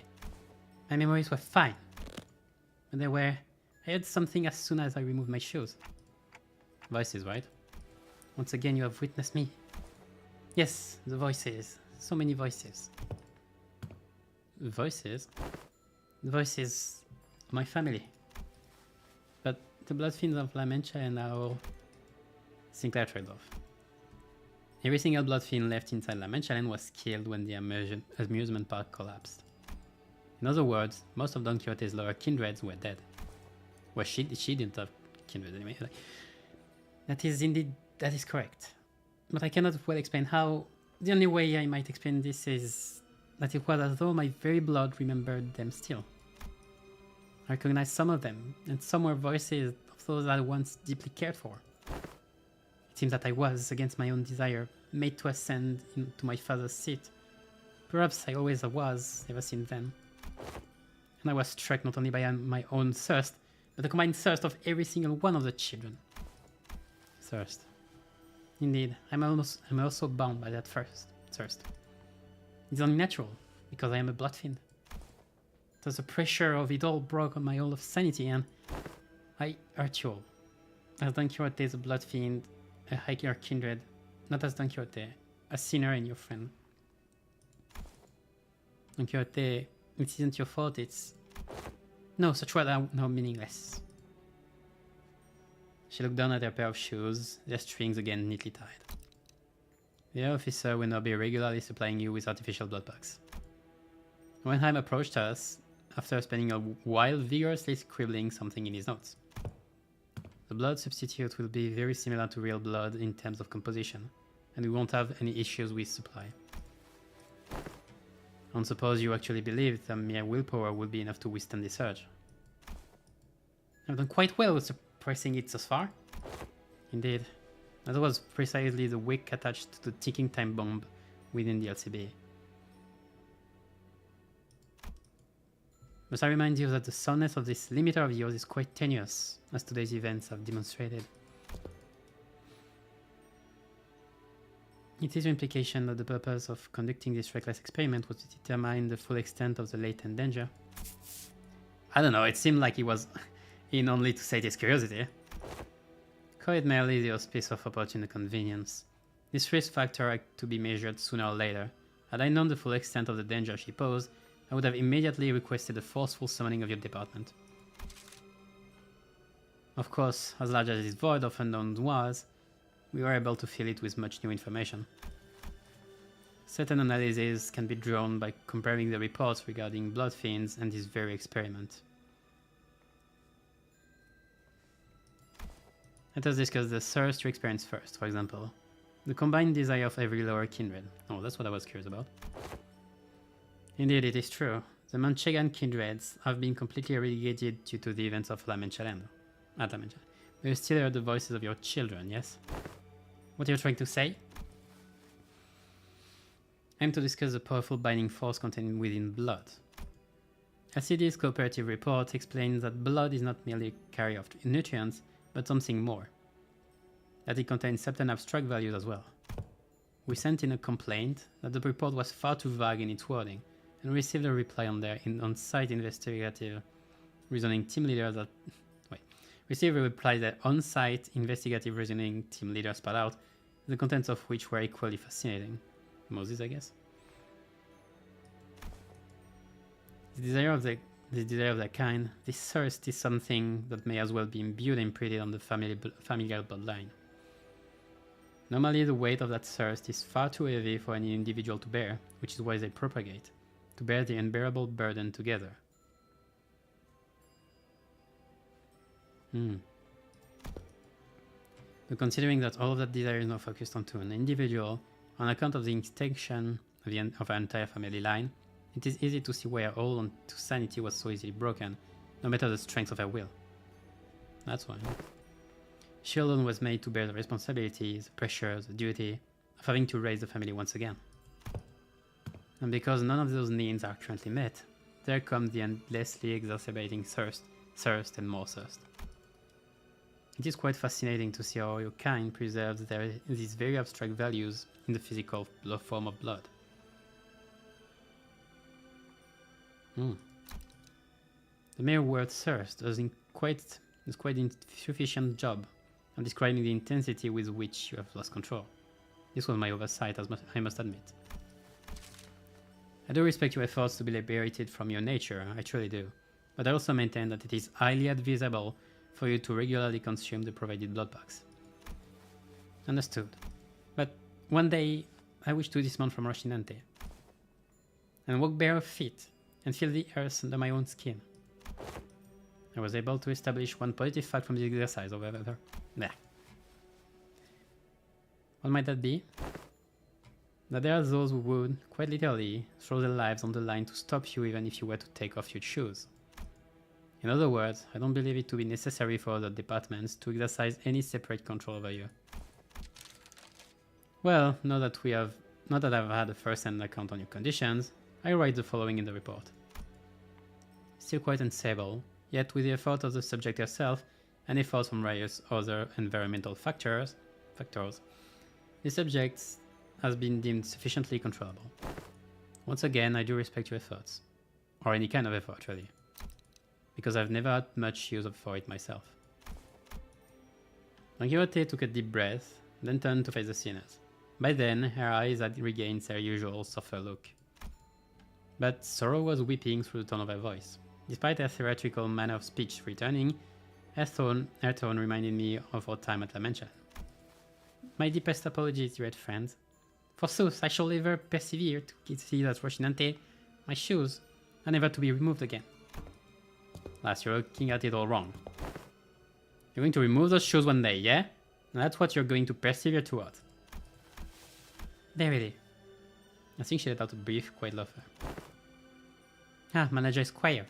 my memories were fine. But they were... I heard something as soon as I removed my shoes. Voices, right? Once again, you have witnessed me. Yes, the voices. So many voices. Voices? The voices of my family. But the Bloodfiends of La Mancha and now Sinclair trailed off. Every single Bloodfiend left inside La Mancha Land was killed when the amusement park collapsed. In other words, most of Don Quixote's lower kindreds were dead. Well, she didn't have kindred anyway. That is correct. But I cannot well explain how. The only way I might explain this is that it was as though my very blood remembered them still. I recognized some of them, and some were voices of those I once deeply cared for. It seems that I was, against my own desire, made to ascend into my father's seat. Perhaps I always was, ever since then. And I was struck not only by my own thirst, but the combined thirst of every single one of the children. Thirst. Indeed, I'm also bound by that thirst. It's only natural, because I am a Bloodfiend. Thus the pressure of it all broke on my hold of sanity, and I hurt you all. As Don Quixote is a Bloodfiend, a higher kindred, not as Don Quixote, a sinner and your friend. Don Quixote, it isn't your fault, it's... No, such words are now meaningless. She looked down at her pair of shoes, their strings again neatly tied. The officer will now be regularly supplying you with artificial blood packs. Wenheim approached us, after spending a while vigorously scribbling something in his notes. The blood substitute will be very similar to real blood in terms of composition, and we won't have any issues with supply. I don't suppose you actually believe that mere willpower will be enough to withstand the surge. I've done quite well with suppressing it thus far. Indeed, that was precisely the wick attached to the ticking time bomb within the LCB. Must I remind you that the soundness of this limiter of yours is quite tenuous, as today's events have demonstrated. It is your implication that the purpose of conducting this reckless experiment was to determine the full extent of the latent danger. I don't know, it seemed like he was in only to sate his curiosity. call it merely the auspice of opportune convenience. This risk factor had to be measured sooner or later. Had I known the full extent of the danger she posed, I would have immediately requested a forceful summoning of your department. Of course, as large as this void of unknown was, we were able to fill it with much new information. Certain analyses can be drawn by comparing the reports regarding blood fiends and this very experiment. Let us discuss the thirst you experience first, for example. The combined desire of every lower kindred. Oh, that's what I was curious about. Indeed, it is true. The Manchegan kindreds have been completely relegated due to the events of La Mancha Land. At La Mancha. But you still hear the voices of your children, yes? What are you trying to say? I am to discuss the powerful binding force contained within blood. LCD's cooperative report explains that blood is not merely a carrier of nutrients, but something more. That it contains certain abstract values as well. We sent in a complaint that the report was far too vague in its wording, and received a reply on-site investigative reasoning team leader that received a reply that on-site investigative reasoning team leader spat out, the contents of which were equally fascinating. Moses, I guess. The desire of that kind, this thirst is something that may as well be imbued and imprinted on the familial bloodline. Normally the weight of that thirst is far too heavy for any individual to bear, which is why they propagate, to bear the unbearable burden together. But considering that all of that desire is now focused onto an individual, on account of the extinction of our entire family line, it is easy to see why our hold on to sanity was so easily broken, no matter the strength of her will. That's why. She alone was made to bear the responsibilities, the pressure, the duty of having to raise the family once again. And because none of those needs are currently met, there comes the endlessly exacerbating thirst, and more thirst. It is quite fascinating to see how your kind preserves these very abstract values in the physical form of blood. The mere word thirst does quite insufficient job of describing the intensity with which you have lost control. This was my oversight, I must admit. I do respect your efforts to be liberated from your nature, I truly do, but I also maintain that it is highly advisable for you to regularly consume the provided blood packs. Understood. But one day, I wish to dismount from Roshinante and walk bare of feet and feel the earth under my own skin. I was able to establish one positive fact from the exercise, however. What might that be? That there are those who would, quite literally, throw their lives on the line to stop you even if you were to take off your shoes. In other words, I don't believe it to be necessary for other departments to exercise any separate control over you. Well, now that I've had a first-hand account on your conditions, I write the following in the report. Still quite unstable, yet with the effort of the subject herself and efforts from various other environmental factors, the subject has been deemed sufficiently controllable. Once again, I do respect your efforts. Or any kind of effort, really. Because I've never had much use for it myself. Don Quixote took a deep breath, then turned to face the sinners. By then, her eyes had regained their usual softer look. But sorrow was weeping through the tone of her voice. Despite her theatrical manner of speech returning, her tone reminded me of our time at La Mancha. My deepest apologies, dear friend. Forsooth, I shall ever persevere to see that Roshinante, my shoes, are never to be removed again. Last, you're looking at it all wrong. You're going to remove those shoes one day, yeah? And that's what you're going to persevere toward. Verily. I think she let out a brief, quite love her. Ah, Manager Squire.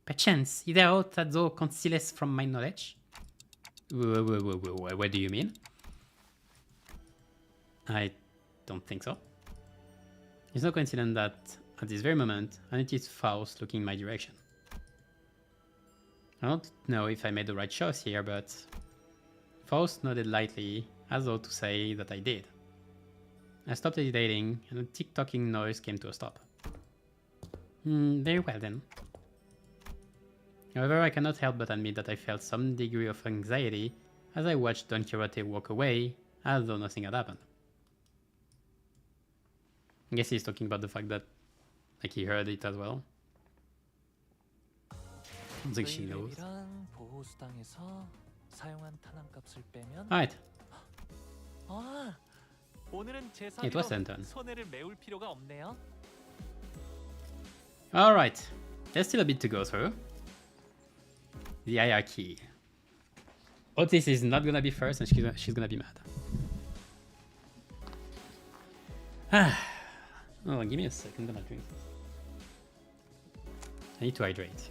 Perchance, is there aught that thou concealest from my knowledge? What do you mean? I don't think so. It's no coincidence that, at this very moment, I noticed Faust looking in my direction. I don't know if I made the right choice here, but Faust nodded lightly, as though to say that I did. I stopped hesitating, and a tick-tocking noise came to a stop. Very well then. However, I cannot help but admit that I felt some degree of anxiety As I watched Don Quixote walk away, as though nothing had happened. I guess he's talking about the fact that, like, he heard it as well. I don't think she knows. Alright, it was Anton. Alright, there's still a bit to go through. The hierarchy. Otis is not gonna be first and she's gonna be mad. Oh, give me a second, I'm gonna drink this. I need to hydrate.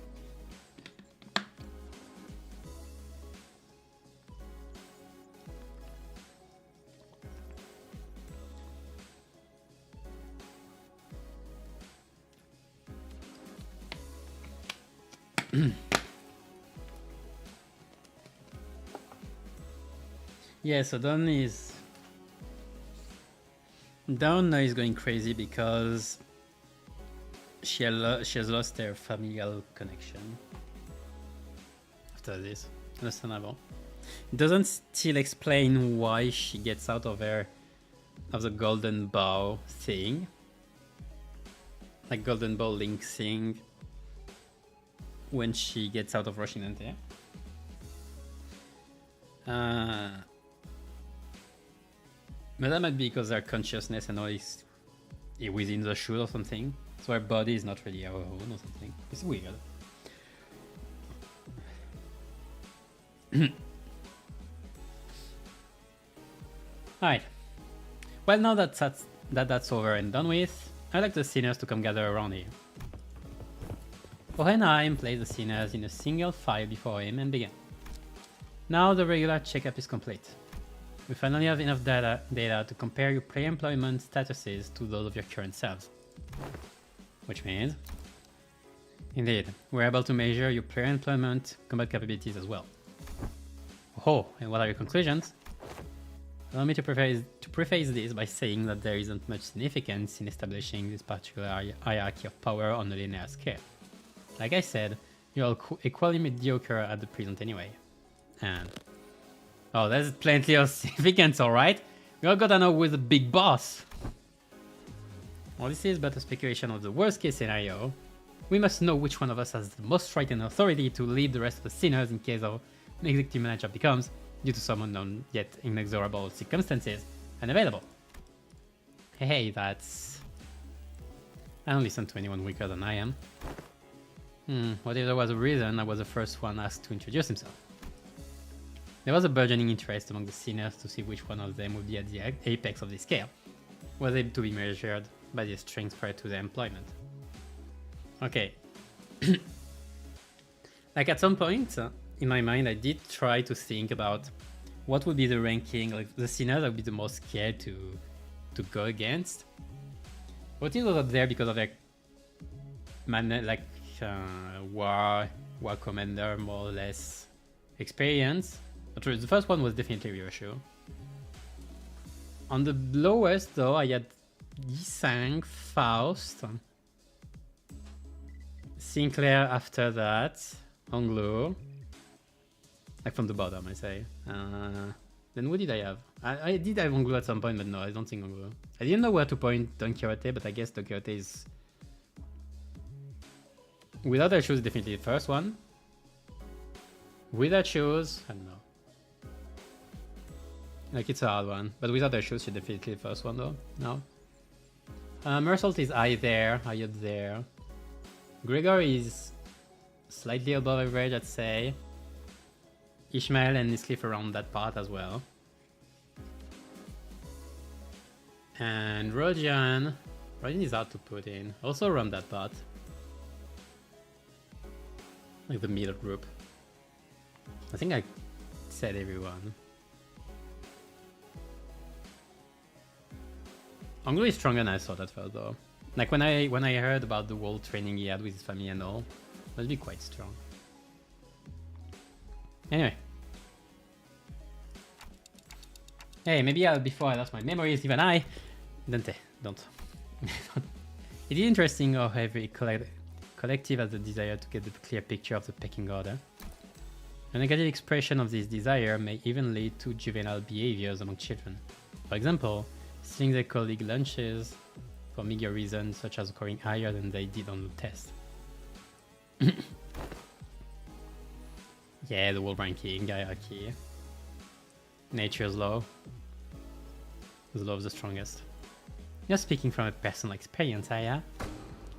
Yeah, so Dawn is going crazy because she has lost her familial connection after this. Understandable. It doesn't still explain why she gets out of the golden bow thing, like golden bow link thing, when she gets out of Roshinante. But that might be because her consciousness and all is within the shoe or something. So her body is not really our own or something. It's weird. Alright. Well, now that that's over and done with, I'd like the sinners to come gather around here. Hohenheim plays the sinners in a single file before him and begin. Now the regular checkup is complete. We finally have enough data to compare your pre-employment statuses to those of your current selves. Which means, indeed, we're able to measure your pre-employment combat capabilities as well. Oh, and what are your conclusions? Allow me to preface this by saying that there isn't much significance in establishing this particular hierarchy of power on a linear scale. Like I said, you're all equally mediocre at the present anyway. And oh, there's plenty of significance, alright? We all gotta know who's the big boss. Well, this is but a speculation of the worst case scenario. We must know which one of us has the most right and authority to lead the rest of the sinners in case of an executive manager becomes, due to some unknown yet inexorable circumstances, unavailable. Hey, that's... I don't listen to anyone weaker than I am. What if there was a reason I was the first one asked to introduce himself? There was a burgeoning interest among the sinners to see which one of them would be at the apex of the scale, was able to be measured by their strength prior to their employment. Okay. Like at some point in my mind, I did try to think about what would be the ranking, like the sinners I would be the most scared to go against. But it was up there because of their war commander more or less experience. But the first one was definitely Ryoshu. On the lowest though, I had Yisang, Faust, Sinclair after that, Anglo. Like from the bottom, I say. Then who did I have? I did have Anglo at some point, but no, I don't think Anglo. I didn't know where to point Don Quixote, but I guess Don Quixote is... Without her shoes, definitely the first one. With her shoes, I don't know. Like, it's a hard one. But without her shoes, she's definitely the first one, though. No. Mersault is high there, high up there. Gregor is slightly above average, I'd say. Ishmael and Niscliffe around that part as well. And Rodian is hard to put in. Also around that part. Like the middle group. I think I said everyone. Anglo is stronger than I thought at first though. Like when I heard about the whole training he had with his family and all, must be quite strong. Anyway. Hey, maybe before I lost my memories, even I... Dante, don't. It is interesting how every collective has the desire to get the clear picture of the pecking order. A negative expression of this desire may even lead to juvenile behaviors among children. For example, stealing their colleague lunches for meager reasons such as scoring higher than they did on the test. Yeah, the world ranking, hierarchy. Nature's law. The law of the strongest. You're speaking from a personal experience, Aya.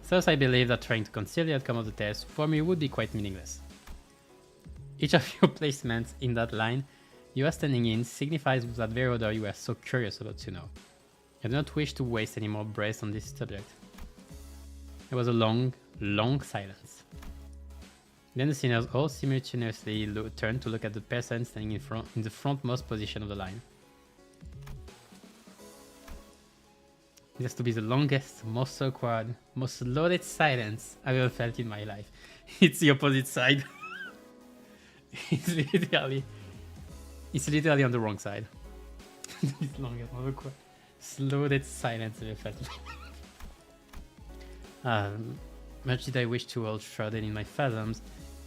Thus, I believe that trying to conceal the outcome of the test for me would be quite meaningless. Each of your placements in that line you are standing in signifies that very order you are so curious about to know. I do not wish to waste any more breath on this subject. There was a long, long silence. Then the sinners all simultaneously turned to look at the person standing in the frontmost position of the line. It has to be the longest, most awkward, most loaded silence I've ever felt in my life. It's the opposite side. It's literally on the wrong side. It's longest, most awkward, loaded silence I've ever felt. Much did I wish to hold shrouded in my fathoms,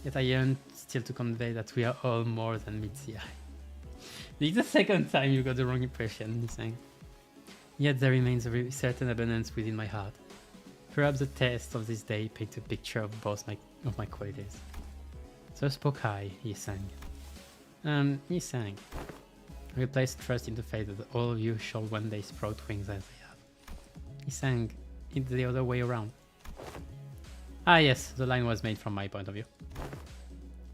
yet I yearned still to convey that we are all more than meets the eye. This is the second time you got the wrong impression, he's saying. Yet there remains a certain abundance within my heart. Perhaps the test of this day painted a picture of both my qualities. So spoke I, he sang. He sang. I placed trust in the faith that all of you shall one day sprout wings as I have. He sang it the other way around. Ah yes, the line was made from my point of view.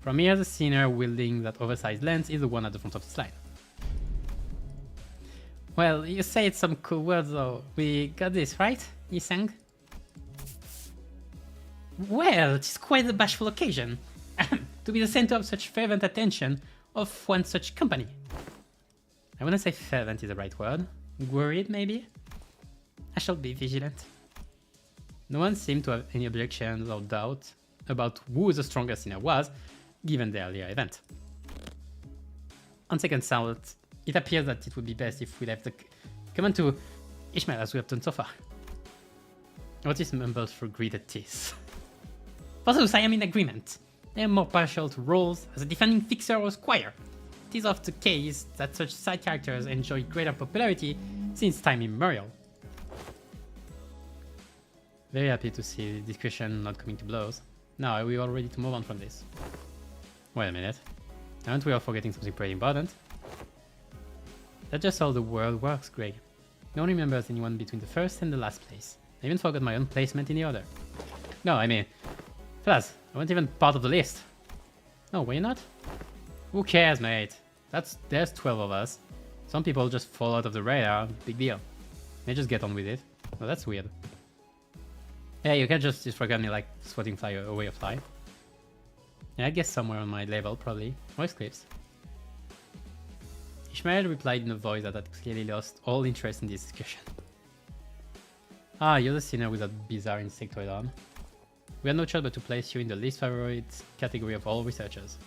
From here, the sinner wielding that oversized lens is the one at the front of the slide. Well, you said some cool words though. We got this, right? He sang. Well, it's quite a bashful occasion. To be the center of such fervent attention of one such company. I wouldn't say fervent is the right word. Worried, maybe? I shall be vigilant. No one seemed to have any objections or doubt about who the strongest sinner was, given the earlier event. On second thought, it appears that it would be best if we left the command to Ishmael as we have done so far. Otis mumbled through gritted teeth. For those, I am in agreement. I am more partial to roles as a defending fixer or squire. It is often the case that such side characters enjoy greater popularity since time immemorial. Very happy to see the discussion not coming to blows. Now, are we all ready to move on from this? Wait a minute. Aren't we all forgetting something pretty important? That's just how the world works, Greg. No one remembers anyone between the first and the last place. I even forgot my own placement in the order. No, I mean... Fellas, I wasn't even part of the list. No, were you not? Who cares, mate? There's 12 of us. Some people just fall out of the radar, big deal. They just get on with it. Well, that's weird. Yeah, you can just disregard me like swatting fly away a fly. Yeah, I guess somewhere on my level, probably. Voice clips. Ishmael replied in a voice that had clearly lost all interest in this discussion. Ah, you're the sinner with that bizarre insectoid arm. We had no choice but to place you in the least favorite category of all researchers.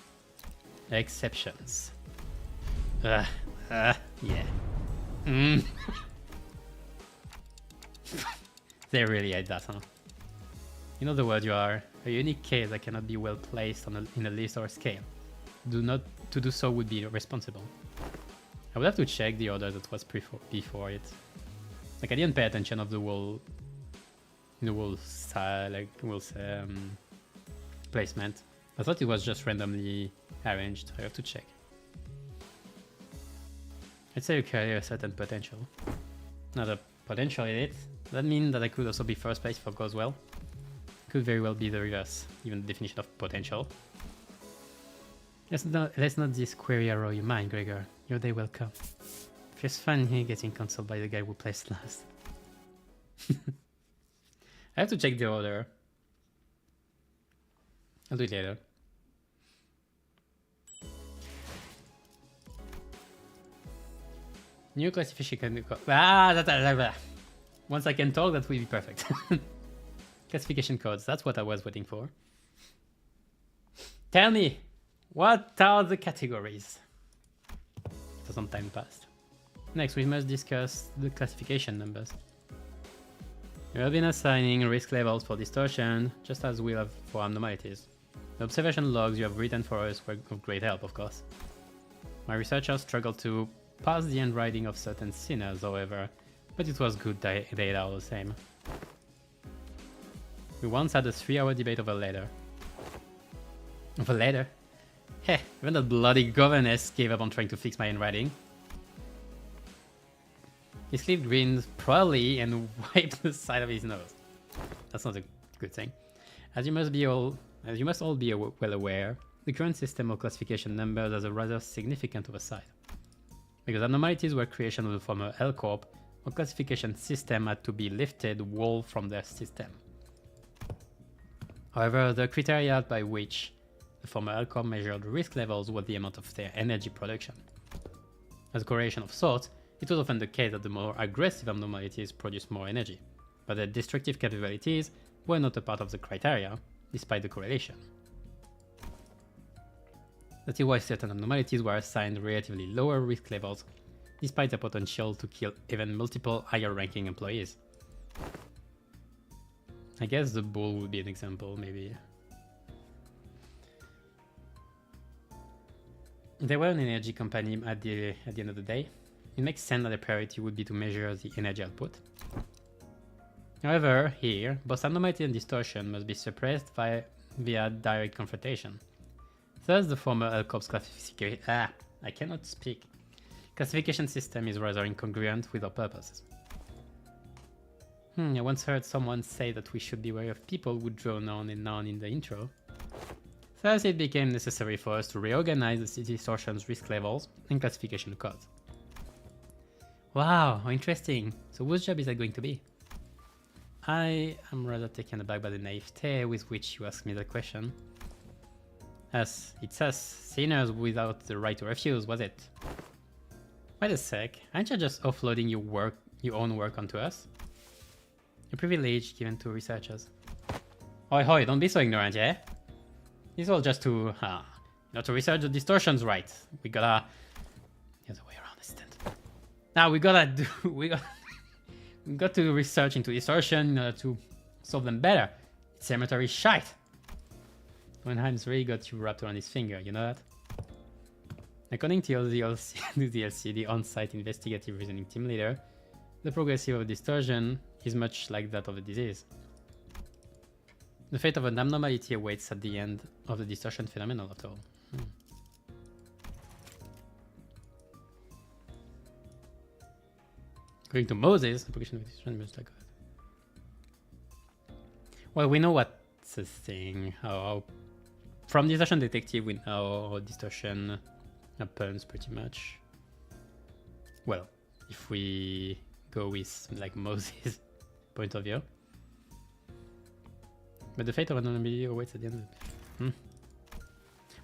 Exceptions. Yeah. They really hate that, huh? You know the word you are. A unique case that cannot be well placed in a list or a scale. To do so would be irresponsible. I would have to check the order that was before it. Like I didn't pay attention of the whole style, like placement. I thought it was just randomly arranged. I have to check. I'd say you carry a certain potential. Not a potential in it. That means that I could also be first place if all goes well. Could very well be the reverse, even the definition of potential. Let's not this query arrow your mind, Gregor. Your day will come. Feels fun here getting consoled by the guy who placed last. I have to check the order. I'll do it later. New classification. Once I can talk, that will be perfect. Classification codes, that's what I was waiting for. Tell me, what are the categories? For some time passed. Next, we must discuss the classification numbers. We have been assigning risk levels for distortion, just as we have for abnormalities. The observation logs you have written for us were of great help, of course. My researchers struggled to pass the handwriting of certain sinners, however, but it was good data all the same. We once had a 3-hour debate over a letter. Of a letter? Heh, even that bloody governess gave up on trying to fix my handwriting. He slipped grinned proudly and wiped the side of his nose. That's not a good thing. As you must all be well aware, the current system of classification numbers has a rather significant oversight. Because abnormalities were creation of the former L Corp, a classification system had to be lifted whole from their system. However, the criteria by which the former L Corp measured risk levels was the amount of their energy production. As a correlation of sorts, it was often the case that the more aggressive abnormalities produced more energy, but their destructive capabilities were not a part of the criteria, despite the correlation. That is why certain abnormalities were assigned relatively lower risk levels, despite the potential to kill even multiple higher-ranking employees. I guess the bull would be an example, maybe. They were an energy company at the end of the day. It makes sense that the priority would be to measure the energy output. However, here, both abnormality and distortion must be suppressed via direct confrontation. Thus, the former L Corp's classification system is rather incongruent with our purposes. I once heard someone say that we should be wary of people who drone on and on in the intro. Thus, it became necessary for us to reorganize the distortion's risk levels and classification codes. Wow, how interesting. So whose job is that going to be? I am rather taken aback by the naivete with which you asked me that question. As it's us, sinners without the right to refuse, was it? Wait a sec, aren't you just offloading your own work onto us? A privilege given to researchers. Oi hoi, don't be so ignorant, yeah? It's all just to, to research the distortions right. We gotta... The other way around, isn't it? Now we got to research into distortion in order to solve them better. It's cemetery shite. Wenheim's really got you wrapped around his finger, you know that? According to the LCB on-site investigative reasoning team leader, the progressive of distortion is much like that of a disease. The fate of an abnormality awaits at the end of the distortion phenomenon after all. According to Moses, the progression of distortion is like that. Well, we know what's the thing. From Distortion Detective, we know how distortion happens pretty much. Well, if we go with like Moses' point of view. But the fate of an abnormality awaits at the end of it.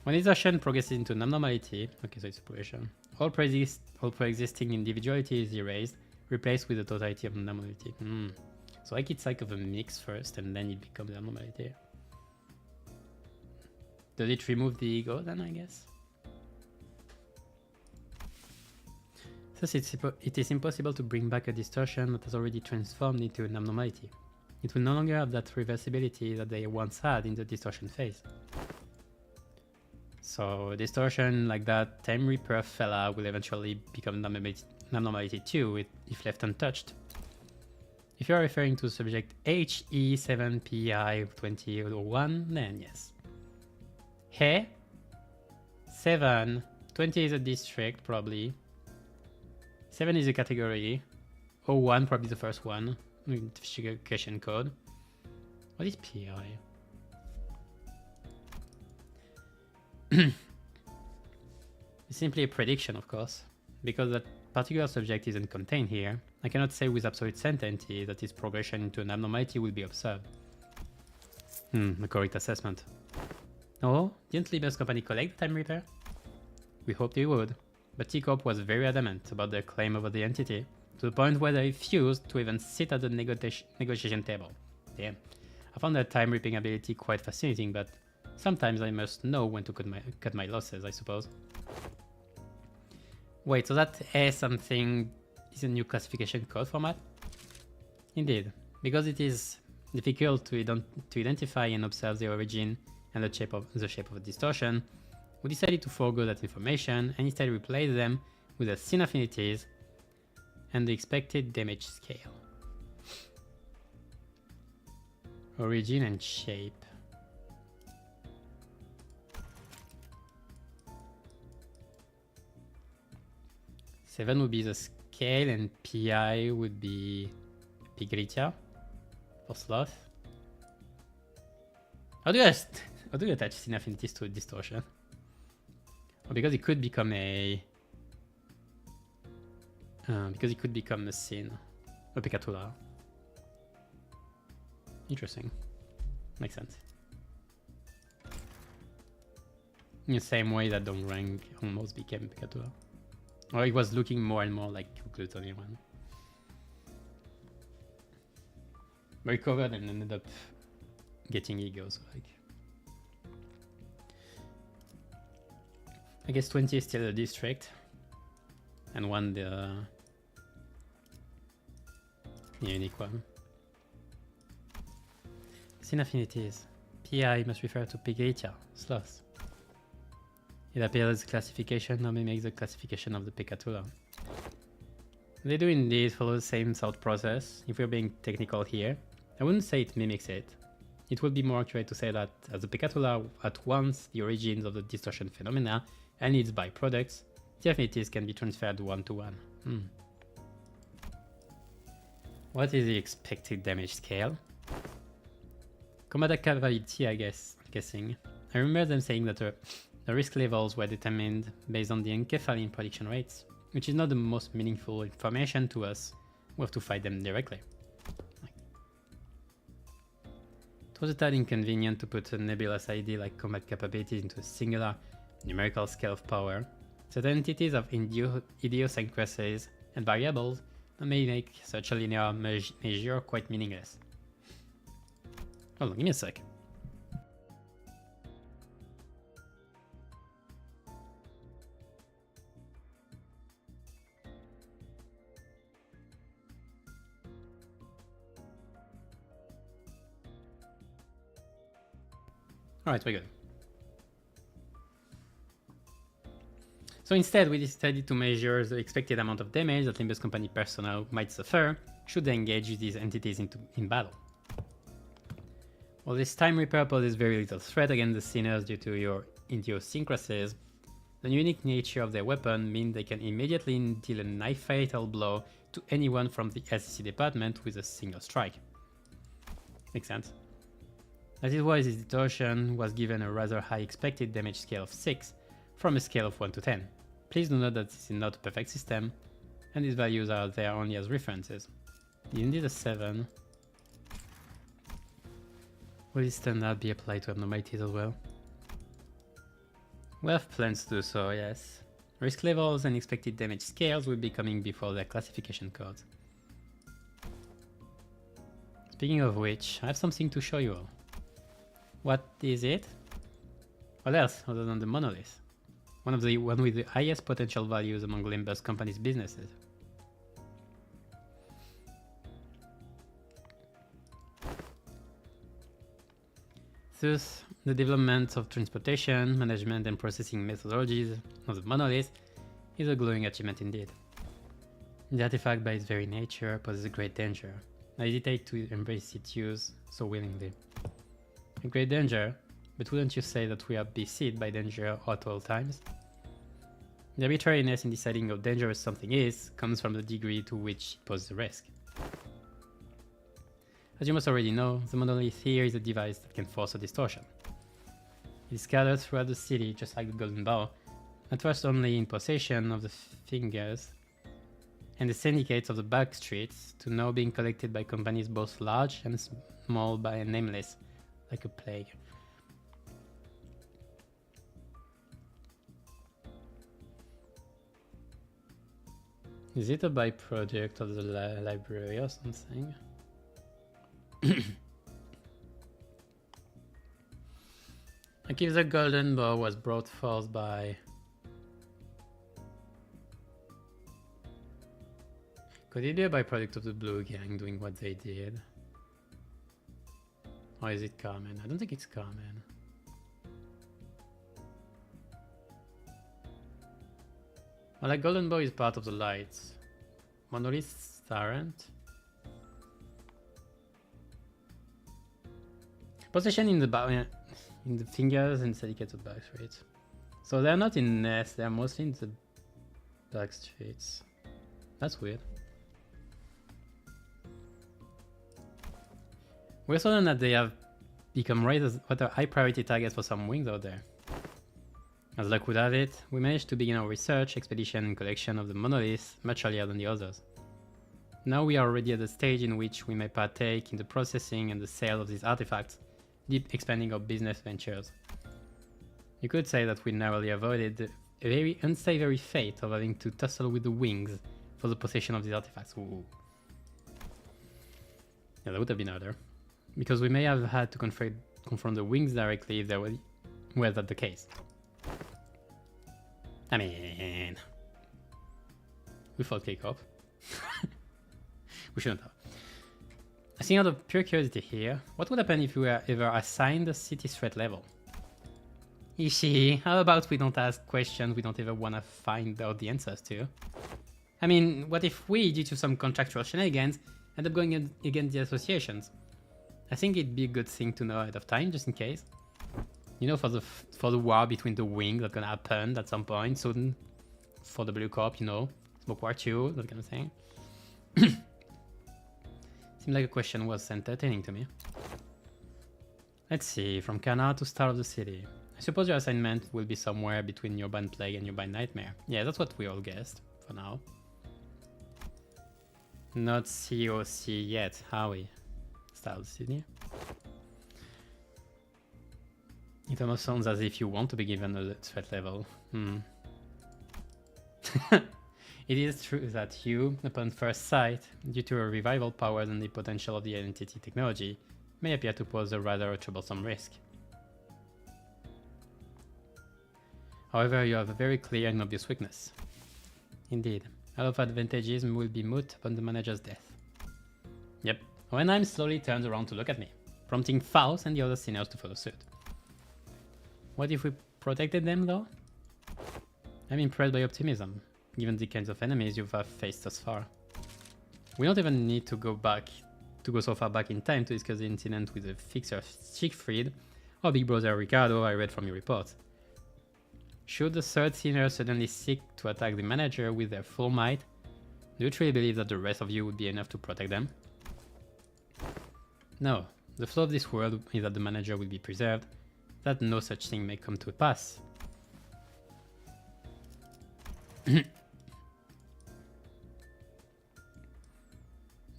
When distortion progresses into an abnormality, okay, so it's a progression, all pre-existing individuality is erased, replaced with the totality of an abnormality. So like it's like of a mix first, and then it becomes an abnormality. Does it remove the ego then, I guess? Thus, it is impossible to bring back a distortion that has already transformed into an abnormality. It will no longer have that reversibility that they once had in the distortion phase. So, distortion like that Time Reaper fella will eventually become an abnormality too, if left untouched. If you are referring to subject HE7PI2001, then yes. He 7, 20 is a district probably. 7 is a category. 01 probably the first one. Identification code. What is PI? It's simply a prediction, of course. Because that particular subject isn't contained here, I cannot say with absolute certainty that its progression into an abnormality will be observed. The correct assessment. Oh, didn't Limbus company collect the Time Reaper? We hoped they would, but T-Corp was very adamant about their claim over the entity, to the point where they refused to even sit at the negotiation table. Damn. I found their time reaping ability quite fascinating, but sometimes I must know when to cut my losses, I suppose. Wait, so that A something is a new classification code format? Indeed, because it is difficult to identify and observe the origin and the shape of a distortion, we decided to forego that information and instead replace them with the scene affinities and the expected damage scale. Origin and shape. 7 would be the scale and PI would be Pigritia for sloth. How do you attach scene affinities to a distortion? Oh, because it could become a scene, a Picatula. Interesting. Makes sense. In the same way that Don't Rank almost became Picatula. Or it was looking more and more like Gluttony one. But it covered and ended up getting egos, like. I guess 20 is still a district. And 1 the unique one. Scene affinities. PI must refer to Pigritia, sloth. It appears classification now mimics the classification of the Picatula. They do indeed follow the same thought process. If we're being technical here, I wouldn't say it mimics it. It would be more accurate to say that as the Picatula at once the origins of the distortion phenomena and its byproducts, the affinities can be transferred one-to-one. What is the expected damage scale? Combat capability, I guess, I'm guessing. I remember them saying that the risk levels were determined based on the encephaline prediction rates, which is not the most meaningful information to us. We have to fight them directly. It was a tad inconvenient to put a nebulous ID like combat capabilities into a singular numerical scale of power. Certain entities have idiosyncrasies and variables that may make such a linear measure quite meaningless. Hold on, give me a sec. Alright, we're good. So instead, we decided to measure the expected amount of damage that Limbus company personnel might suffer should they engage with these entities in battle. While this Time Reaper poses very little threat against the sinners due to your idiosyncrasies, the unique nature of their weapon means they can immediately deal a knife fatal blow to anyone from the SEC department with a single strike. Makes sense. That is why this distortion was given a rather high expected damage scale of 6 from a scale of 1 to 10. Please do note that this is not a perfect system, and these values are there only as references. Indeed, a 7. Will this standard be applied to abnormalities as well? We have plans to do so, yes. Risk levels and expected damage scales will be coming before their classification codes. Speaking of which, I have something to show you all. What is it? What else other than the monolith? One with the highest potential values among Limbus company's businesses. Thus, the development of transportation, management and processing methodologies of the monolith is a glowing achievement indeed. The artifact by its very nature poses a great danger. I hesitate to embrace its use so willingly. A great danger, but wouldn't you say that we are beset by danger at all times? The arbitrariness in deciding how dangerous something is comes from the degree to which it poses a risk. As you must already know, the monolith here is a device that can force a distortion. It is scattered throughout the city just like the Golden Bow, at first only in possession of the fingers and the syndicates of the back streets, to now being collected by companies both large and small by a nameless, like a plague. Is it a byproduct of the library or something? Like if the Golden Bow was brought forth by... Could it be a byproduct of the Blue Gang doing what they did? Or is it common? I don't think it's common. Well, like Golden Boy is part of the lights. Monoliths aren't. Possession in the fingers and dedicated back streets. So they're not in nests, they're mostly in the back streets. That's weird. We also learned that they have become rather high priority targets for some wings out there. As luck would have it, we managed to begin our research, expedition and collection of the monoliths much earlier than the others. Now we are already at the stage in which we may partake in the processing and the sale of these artifacts, deep expanding our business ventures. You could say that we narrowly avoided the very unsavory fate of having to tussle with the wings for the possession of these artifacts. Ooh. Yeah, that would have been harder. Because we may have had to confront the wings directly if there were that the case. I mean, we fought K-Corp. We shouldn't have. I think out of pure curiosity here, what would happen if we were ever assigned a city threat level? Ishi, how about we don't ask questions we don't ever want to find out the answers to? I mean, what if we, due to some contractual shenanigans, end up going against the associations? I think it'd be a good thing to know ahead of time, just in case. You know, for the war between the wings that's gonna happen at some point soon. For the Blue Corp, you know, Smoke War 2, that kind of thing. Seemed like a question was entertaining to me. Let's see, from Kana to Star of the City. I suppose your assignment will be somewhere between Urban Plague and Urban Nightmare. Yeah, that's what we all guessed, for now. Not COC yet, are we? Star of the City. It almost sounds as if you want to be given a threat level. It is true that you, upon first sight, due to your revival powers and the potential of the identity technology, may appear to pose a rather troublesome risk. However, you have a very clear and obvious weakness. Indeed, all of advantages will be moot upon the manager's death. Yep, Hohenheim slowly turns around to look at me, prompting Faust and the other sinners to follow suit. What if we protected them, though? I'm impressed by optimism, given the kinds of enemies you've faced thus far. We don't even need to go so far back in time to discuss the incident with the fixer Siegfried or Big Brother Ricardo I read from your report. Should the third sinner suddenly seek to attack the manager with their full might, do you truly believe that the rest of you would be enough to protect them? No, the flow of this world is that the manager will be preserved, that no such thing may come to pass.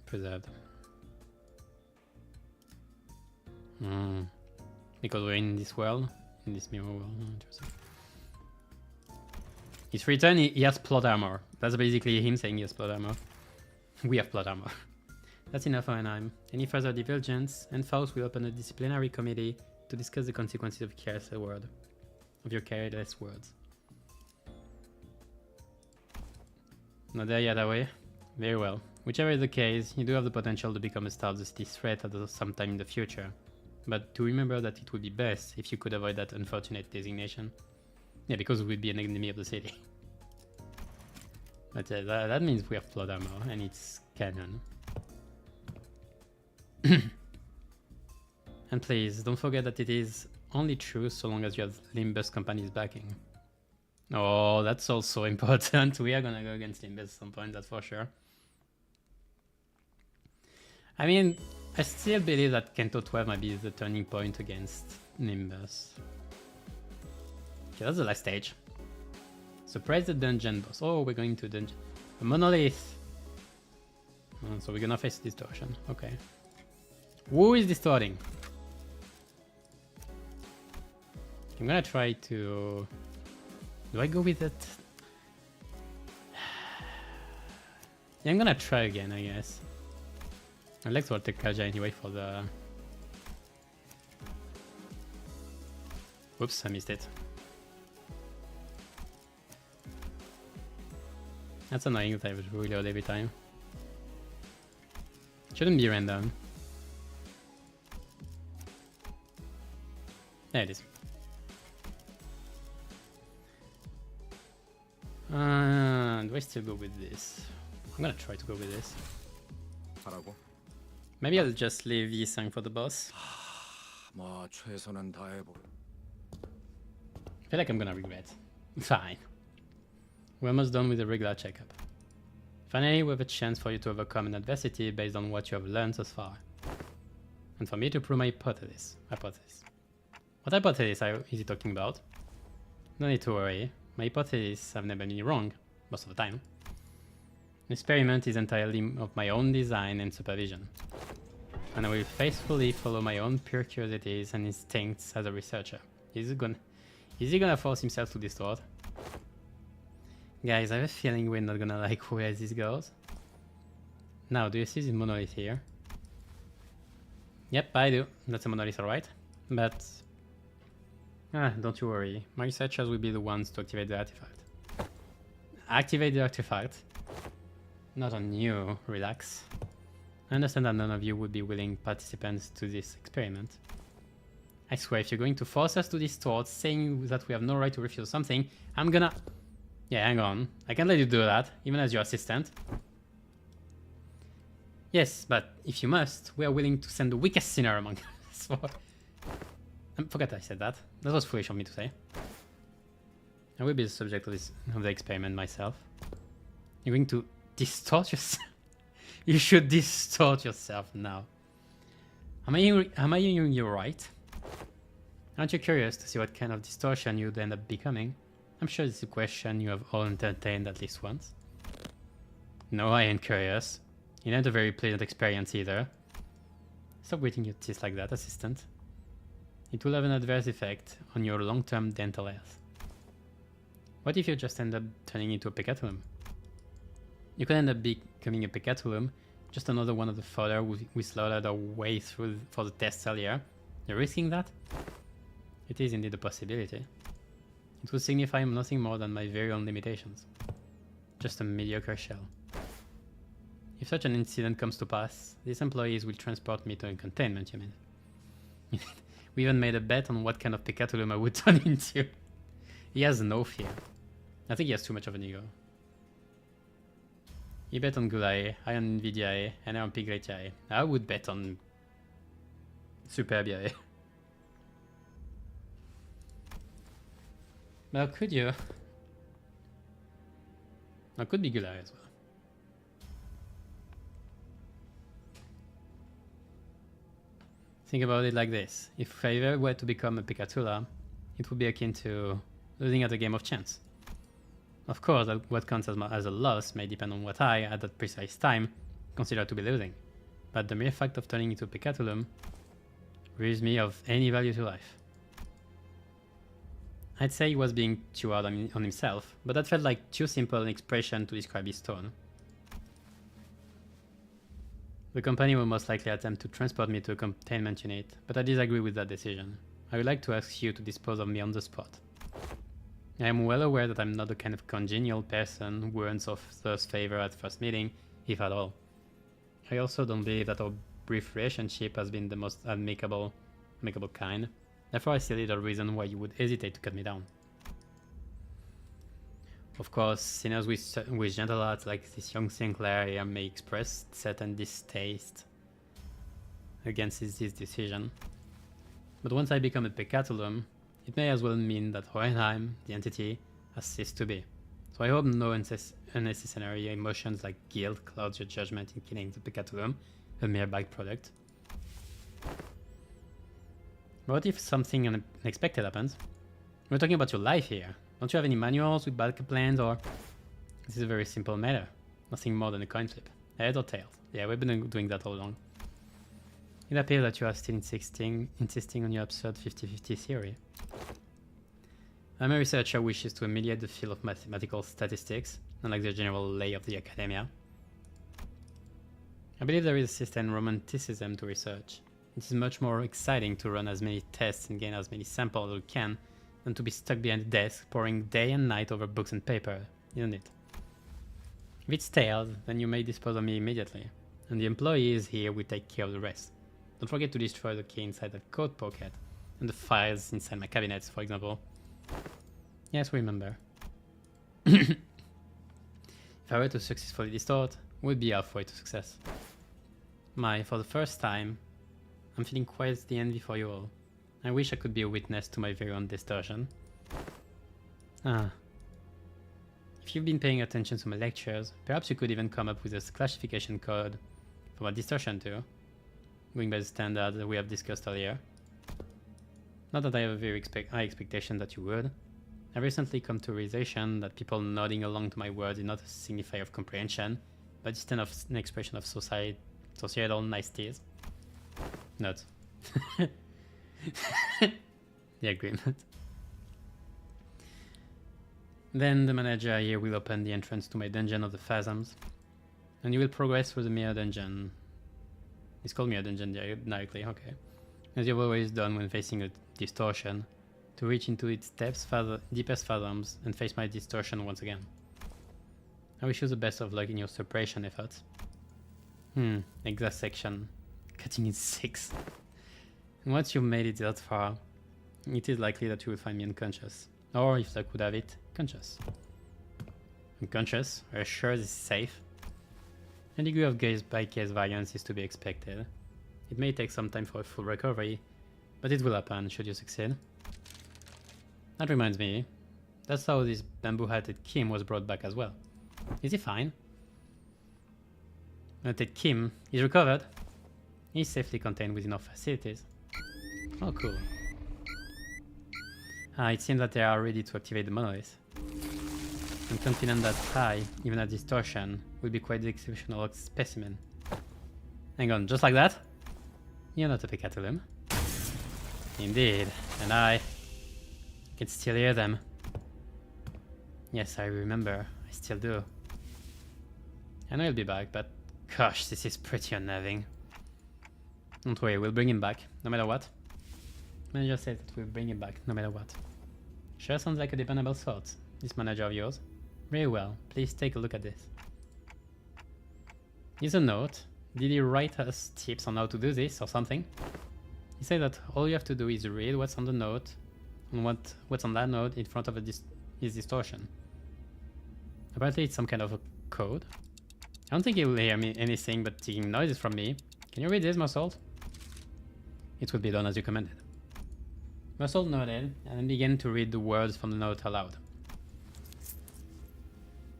Preserved. Because we're in this world, in this mirror world. Interesting. His return, he has plot armor. That's basically him saying he has plot armor. We have plot armor. That's enough, Hohenheim. Any further divergence, and Faust will open a disciplinary committee to discuss the consequences of your careless words. Not there yet, are we? Very well. Whichever is the case, you do have the potential to become a Star of the City threat at some time in the future. But to remember that it would be best if you could avoid that unfortunate designation. Yeah, because we would be an enemy of the city. But yeah, that means we have plot armor, and it's canon. And please, don't forget that it is only true so long as you have Limbus company's backing. Oh, that's also important. We are gonna go against Limbus at some point, that's for sure. I mean, I still believe that Kento 12 might be the turning point against Limbus. Okay, that's the last stage. Surprise the dungeon boss. Oh, we're going to dungeon. A monolith! So we're gonna face distortion. Okay. Who is distorting? I'm gonna try to... Do I go with it? Yeah, I'm gonna try again, I guess. I'd like to take Kaja anyway for the... Whoops, I missed it. That's annoying that I would reload every time. Shouldn't be random. There it is. Do I still go with this? I'm gonna try to go with this. 하라고? Maybe I'll just leave Yi-Sang for the boss. 뭐 최선은 다해보. I feel like I'm gonna regret. Fine. We're almost done with the regular checkup. Finally, we have a chance for you to overcome an adversity based on what you have learned so far. And for me to prove my hypothesis. What hypothesis is he talking about? No need to worry. My hypotheses have never been wrong, most of the time. The experiment is entirely of my own design and supervision. And I will faithfully follow my own pure curiosities and instincts as a researcher. Is he gonna force himself to distort? Guys, I have a feeling we're not gonna like where this goes. Now, do you see this monolith here? Yep, I do. That's a monolith, alright. But... don't you worry. My researchers will be the ones to activate the artifact. Activate the artifact? Not on you, relax. I understand that none of you would be willing participants to this experiment. I swear, if you're going to force us to distort, saying that we have no right to refuse something, I'm gonna... Yeah, hang on. I can't let you do that, even as your assistant. Yes, but if you must, we are willing to send the weakest sinner among us. I forgot I said that. That was foolish of me to say. I will be the subject of the experiment myself. You're going to distort yourself? You should distort yourself now. Am I hearing you right? Aren't you curious to see what kind of distortion you'd end up becoming? I'm sure this is a question you have all entertained at least once. No, I ain't curious. It ain't a very pleasant experience either. Stop gritting your teeth like that, assistant. It will have an adverse effect on your long-term dental health. What if you just end up turning into a pecatulum? You could end up becoming a pecatulum, just another one of the fodder we slaughtered our way through for the tests earlier. You're risking that? It is indeed a possibility. It would signify nothing more than my very own limitations. Just a mediocre shell. If such an incident comes to pass, these employees will transport me to a containment unit. We even made a bet on what kind of pecatulum I would turn into. He has no fear. I think he has too much of an ego. He bet on Gulae, I on Nvidiae, and I on Pigretiae. I would bet on Superbiae. Well, could you? It could be Gulae as well. Think about it like this. If I ever were to become a Picatula, it would be akin to losing at a game of chance. Of course, what counts as a loss may depend on what I, at that precise time, consider to be losing. But the mere fact of turning into a Picatulum relieves me of any value to life. I'd say he was being too hard on himself, but that felt like too simple an expression to describe his tone. The company will most likely attempt to transport me to a containment unit, but I disagree with that decision. I would like to ask you to dispose of me on the spot. I am well aware that I'm not the kind of congenial person who earns others' favor at first meeting, if at all. I also don't believe that our brief relationship has been the most amicable kind. Therefore, I see little reason why you would hesitate to cut me down. Of course, sinners with gentle hearts like this young Sinclair here may express certain distaste against this decision. But once I become a Pecatulum, it may as well mean that Hohenheim, the entity, has ceased to be. So I hope no unnecessary emotions like guilt clouds your judgment in killing the Pecatulum, a mere byproduct. What if something unexpected happens? We're talking about your life here. Don't you have any manuals with backup plans, or... This is a very simple matter. Nothing more than a coin flip. Head or tails. Yeah, we've been doing that all along. It appears that you are still insisting on your absurd 50-50 theory. I'm a researcher who wishes to ameliorate the field of mathematical statistics, unlike the general lay of the academia. I believe there is a certain romanticism to research. It is much more exciting to run as many tests and gain as many samples as you can than to be stuck behind a desk poring day and night over books and paper, isn't it? If it's tailed, then you may dispose of me immediately, and the employees here will take care of the rest. Don't forget to destroy the key inside that coat pocket, and the files inside my cabinets, for example. Yes, remember. If I were to successfully distort, would be halfway to success. For the first time, I'm feeling quite the envy for you all. I wish I could be a witness to my very own distortion. If you've been paying attention to my lectures, perhaps you could even come up with a classification code for my distortion too, going by the standard that we have discussed earlier. Not that I have a very high expectation that you would. I recently come to a realization that people nodding along to my words is not a signifier of comprehension, but instead of an expression of societal niceties. Note. The agreement. Then the manager here will open the entrance to my dungeon of the Phasms, and you will progress through the mirror dungeon. It's called mirror dungeon directly, okay. As you've always done when facing a distortion, to reach into its deepest fathoms and face my distortion once again. I wish you the best of luck in your separation efforts. Exact section. Cutting in 6. And once you've made it that far, it is likely that you will find me unconscious. Or, if luck would have it, conscious. Unconscious? Are you sure this is safe? A degree of case-by-case variance is to be expected. It may take some time for a full recovery, but it will happen should you succeed. That reminds me, that's how this bamboo-hatted Kim was brought back as well. Is he fine? Hatted Kim is recovered. He's safely contained within our facilities. Oh, cool. It seems that they are ready to activate the monolith. I'm confident that I, even at distortion, will be quite the exceptional specimen. Hang on, just like that? You're not a Pecatulum. Indeed, and I can still hear them. Yes, I remember. I still do. I know he'll be back, but gosh, this is pretty unnerving. Don't worry, we'll bring him back, no matter what. Manager said that we'll bring him back, no matter what. Sure sounds like a dependable sort, this manager of yours. Very well, please take a look at this. Here's a note. Did he write us tips on how to do this or something? He said that all you have to do is read what's on the note, and what's on that note in front of his distortion. Apparently it's some kind of a code. I don't think he will hear me anything but taking noises from me. Can you read this, Muscle? It will be done as you commanded. Muscle nodded and then began to read the words from the note aloud.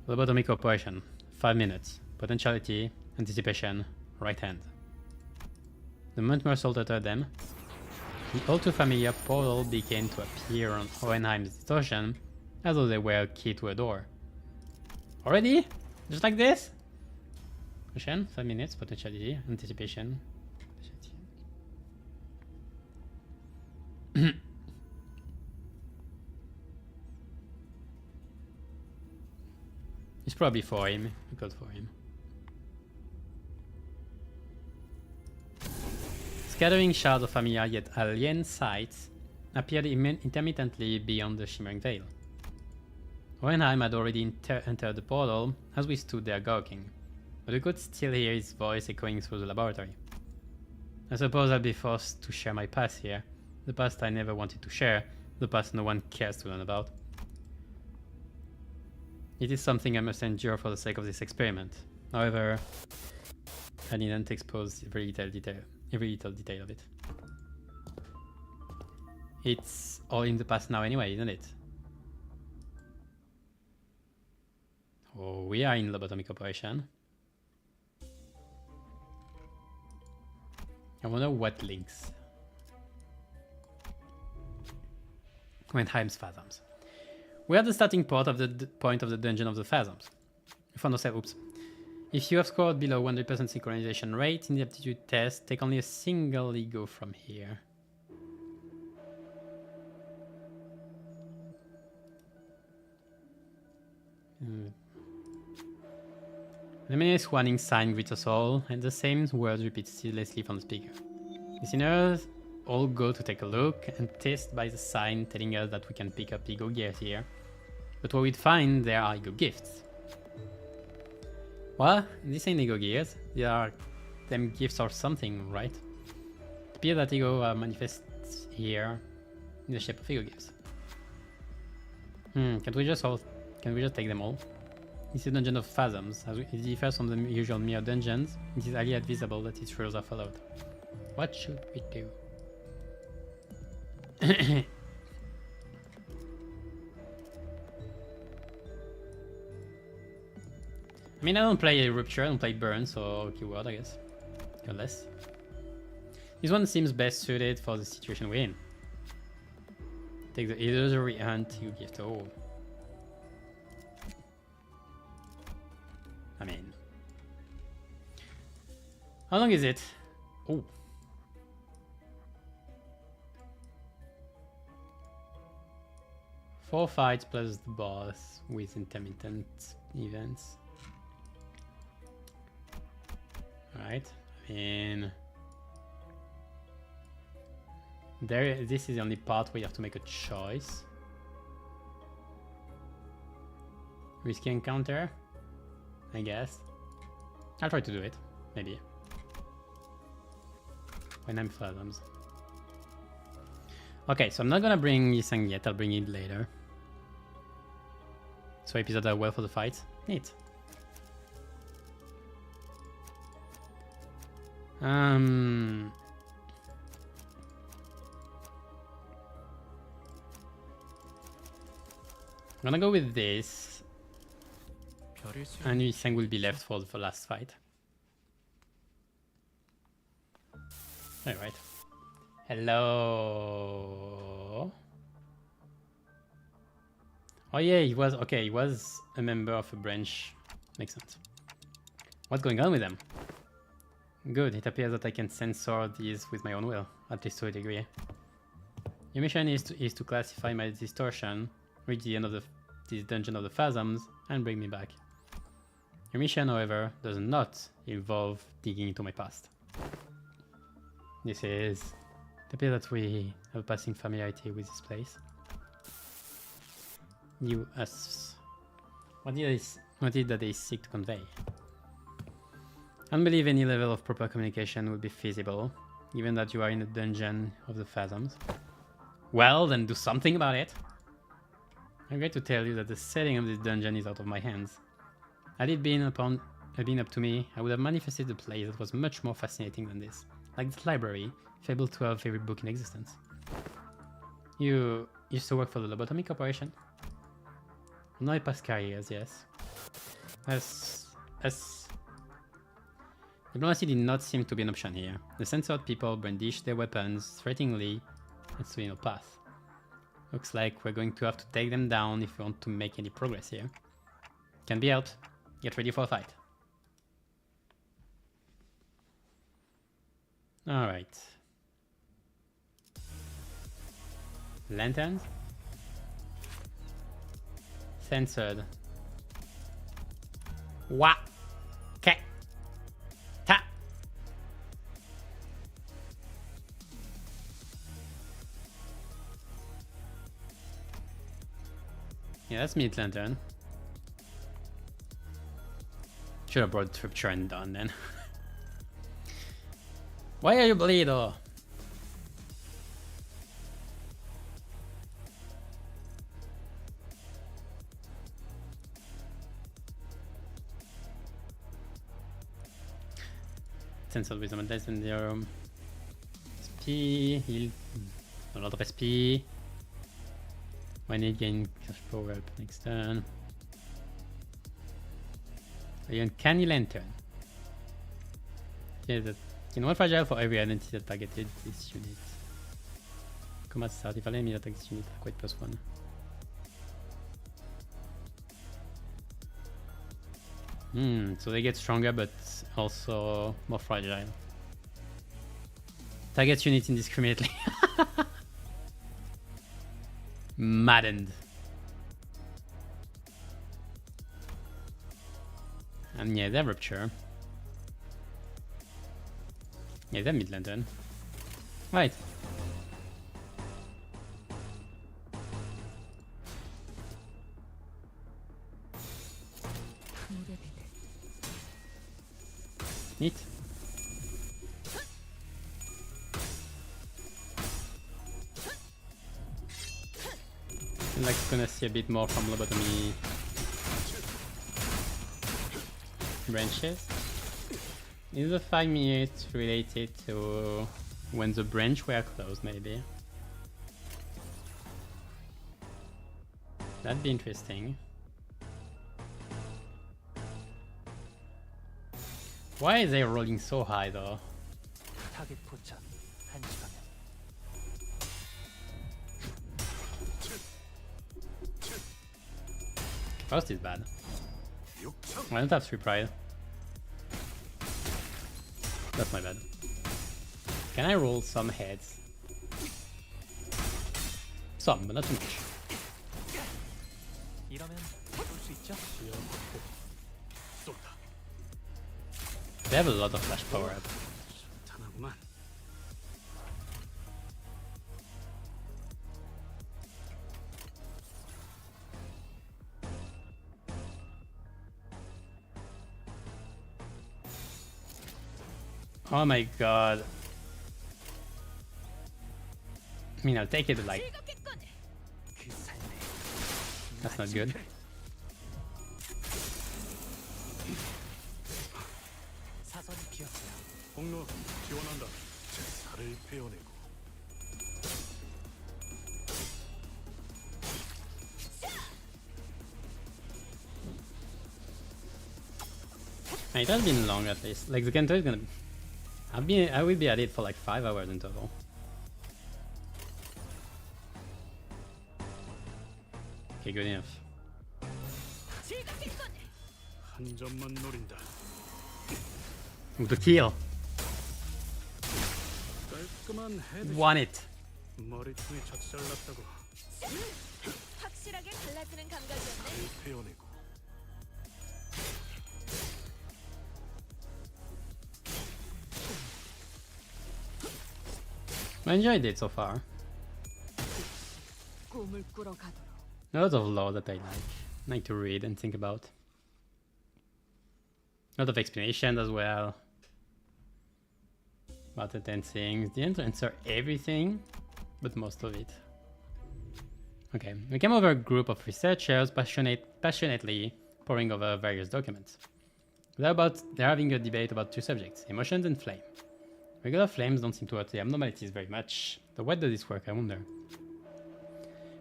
Lobotomic operation, 5 minutes. Potentiality, anticipation, right hand. The moment Muscle uttered them, the all too familiar portal began to appear on Hohenheim's distortion as though they were a key to a door. Already? Just like this? Question, 5 minutes, potentiality, anticipation. It's probably for him, because for him. Scattering shards of familiar yet alien sights appeared intermittently beyond the shimmering veil. Hohenheim had already entered the portal as we stood there gawking, but we could still hear his voice echoing through the laboratory. I suppose I'll be forced to share my past here, the past I never wanted to share, the past no one cares to learn about. It is something I must endure for the sake of this experiment. However, I didn't expose every little detail of it. It's all in the past now anyway, isn't it? Oh, we are in lobotomic operation. I wonder what links. Hohenheim's Phasms. We are at the starting point of the dungeon of the Phasms. We found ourselves. Oops. If you have scored below 100% synchronization rate in the aptitude test, take only a single ego from here. The luminous warning sign greets us all, and the same words repeat ceaselessly from the speaker. Listeners all go to take a look and test by the sign telling us that we can pick up ego gears here. But what we'd find there are ego gifts. Well, this ain't ego gears. They are them gifts or something, right? It appears that ego manifests here in the shape of ego gifts. Can we just take them all? This is Dungeon of Phantoms. As it differs from the usual mirror dungeons, it is highly advisable that its rules are followed. What should we do? I mean, I don't play Rupture, I don't play Burn, so keyword, I guess. Unless. This one seems best suited for the situation we're in. Take the illusory hunt you give to all. I mean, how long is it? Oh, 4 fights plus the boss with intermittent events. Right. I mean, this is the only part where you have to make a choice. Risky encounter, I guess. I'll try to do it, maybe. When I'm Phantoms. Okay, so I'm not gonna bring Yisang yet, I'll bring it later. So episodes are well for the fight. Neat. I'm gonna go with this. And Yisang will be left for the last fight. Alright. Hello. Oh yeah, he was okay. He was a member of a branch. Makes sense. What's going on with them? Good. It appears that I can censor these with my own will, at least to a degree. Your mission is to classify my distortion, reach the end of this dungeon of the Phantoms, and bring me back. Your mission, however, does not involve digging into my past. This is... It appears that we have a passing familiarity with this place. You, us. What is that they seek to convey? I don't believe any level of proper communication would be feasible, given that you are in the dungeon of the Phantoms. Well, then do something about it. I'm going to tell you that the setting of this dungeon is out of my hands. Had it been up to me, I would have manifested a place that was much more fascinating than this. Like this library, fable to our favorite book in existence. You used to work for the Lobotomy Corporation? In my past careers, yes. Diplomacy did not seem to be an option here. The censored people brandish their weapons threateningly and swing a path. Looks like we're going to have to take them down if we want to make any progress here. Can be helped. Get ready for a fight. Alright. Lanterns? Censored. Wa! Ke! Ta! Yeah, that's Mid Lantern. Should have brought Scripture and done then. Why are you bleeding? Censored wisdom and legendary. SP, heal. A lot of SP. When need gain cash power up next turn. Uncanny Lantern. Yeah, that can one fragile for every identity that targeted this unit. Combat start. If enemy attacks this unit, quite +1. So they get stronger, but also more fragile. Target unit indiscriminately. Maddened. And yeah, they're Rupture. Yeah, they're Mid Lantern. Right. Neat. I'm like gonna see a bit more from Lobotomy. branches. Is the 5 minutes related to when the branch were closed, maybe? That'd be interesting. Why is they rolling so high though? 타겟 포착 1시간에 First is bad. 육청 I don't have 3 pride. That's my bad. Can I roll some heads? Some, but not too much. 이러면 해볼 수 있죠? 쏜다. They have a lot of flash power up. 탄하구만. Oh my god. I mean, I'll take it, but like, 그 삶에 that's not good. 사선이 비었어요. 공로 지원한다. 제 살을 베어내고 It has been long at least. Like the Kanto is gonna. I will be at it for like 5 hours in total. Okay, good enough. 한 점만 노린다. Ooh, the kill. 깔끔한 헤드. Won it. 머리통이 작살났다고. 확실하게 갈라지는 감각이었네. 살을 베어내고 I enjoyed it so far. 꿈을 꾸러 가도록. A lot of law that I like to read and think about. A lot of explanation as well. About the 10 things. Didn't answer everything, but most of it. Okay, we came over a group of researchers passionately poring over various documents. They're having a debate about 2 subjects, emotions and flame. Regular flames don't seem to hurt the abnormalities very much, but what does this work, I wonder?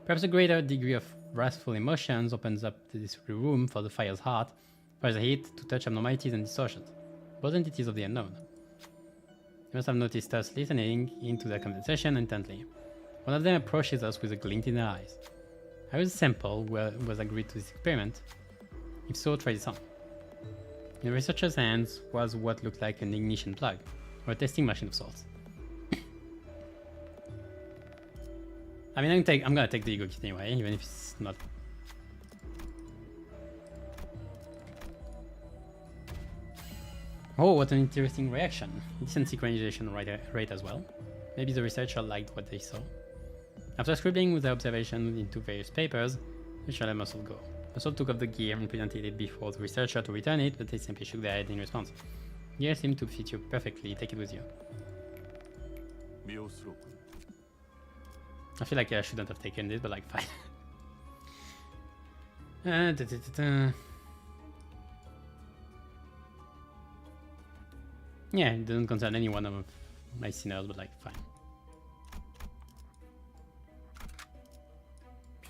Perhaps a greater degree of wrathful emotions opens up this room for the fire's heart, for the heat to touch abnormalities and distortions, both entities of the unknown. You must have noticed us listening into their conversation intently. One of them approaches us with a glint in their eyes. How is a sample was agreed to this experiment? If so, try this on. In the researcher's hands was what looked like an ignition plug, or a testing machine of sorts. I mean, I'm gonna take the ego kit anyway, even if it's not. Oh, what an interesting reaction. Decent synchronization rate as well. Maybe the researcher liked what they saw. After scribbling with their observations into various papers, the researcher must go. Muscle took off the gear and presented it before the researcher to return it, but they simply shook their head in response. Gear seemed to fit you perfectly, take it with you. 미호스럽군. I feel like I shouldn't have taken this, but like, fine. Yeah, it doesn't concern any one of my sinners, but like, fine.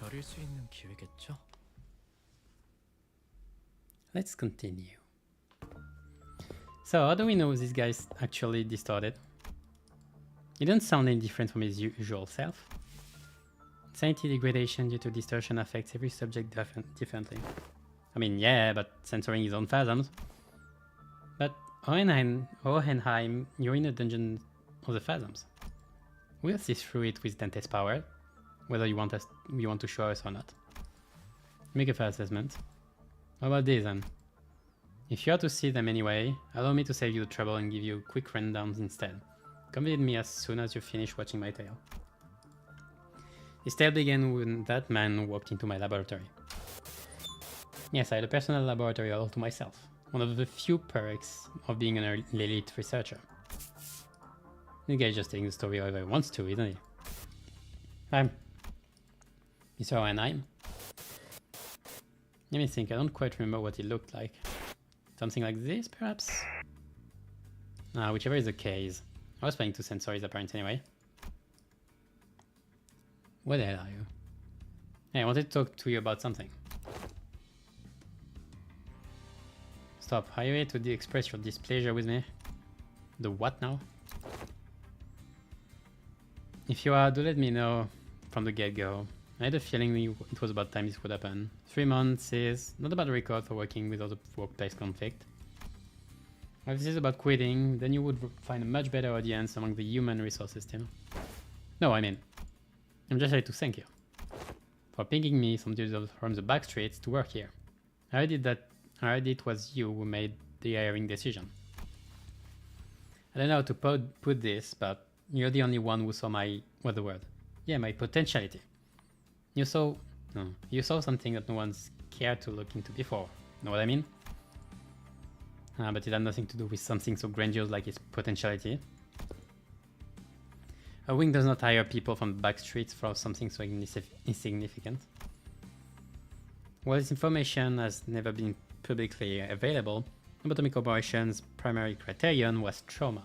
별일 수 있는 기회겠죠? Let's continue. So, how do we know this guy's actually distorted? He doesn't sound any different from his usual self. Sanity degradation due to distortion affects every subject differently. I mean, yeah, but censoring his own phantoms. But Hohenheim, you're in a dungeon of the phantoms. We'll see through it with Dante's power, whether you want to show us or not. Make a fair assessment. How about this then? If you are to see them anyway, allow me to save you the trouble and give you quick rundowns instead. Come visit me as soon as you finish watching my tale. This tale began when that man walked into my laboratory. Yes, I had a personal laboratory all to myself. One of the few perks of being an elite researcher. This guy's just taking the story however he wants to, isn't he? I'm Mr. Hohenheim. Let me think, I don't quite remember what he looked like. Something like this, perhaps? Whichever is the case. I was planning to send stories apparently anyway. What the hell are you? Hey, I wanted to talk to you about something. Stop. Are you here to express your displeasure with me? The what now? If you are, do let me know from the get-go. I had a feeling it was about time this would happen. 3 months is not about a record for working without a workplace conflict. If this is about quitting, then you would find a much better audience among the human resources team. No, I mean, I'm just here to thank you for picking me some dudes from the back streets to work here. I heard it was you who made the hiring decision. I don't know how to put this, but you're the only one who saw my, what's the word? Yeah, my potentiality. You saw something that no one's cared to look into before. Know what I mean? But it had nothing to do with something so grandiose like its potentiality. A wing does not hire people from the back streets for something so insignificant. While this information has never been publicly available, Lobotomy Corporation's primary criterion was trauma.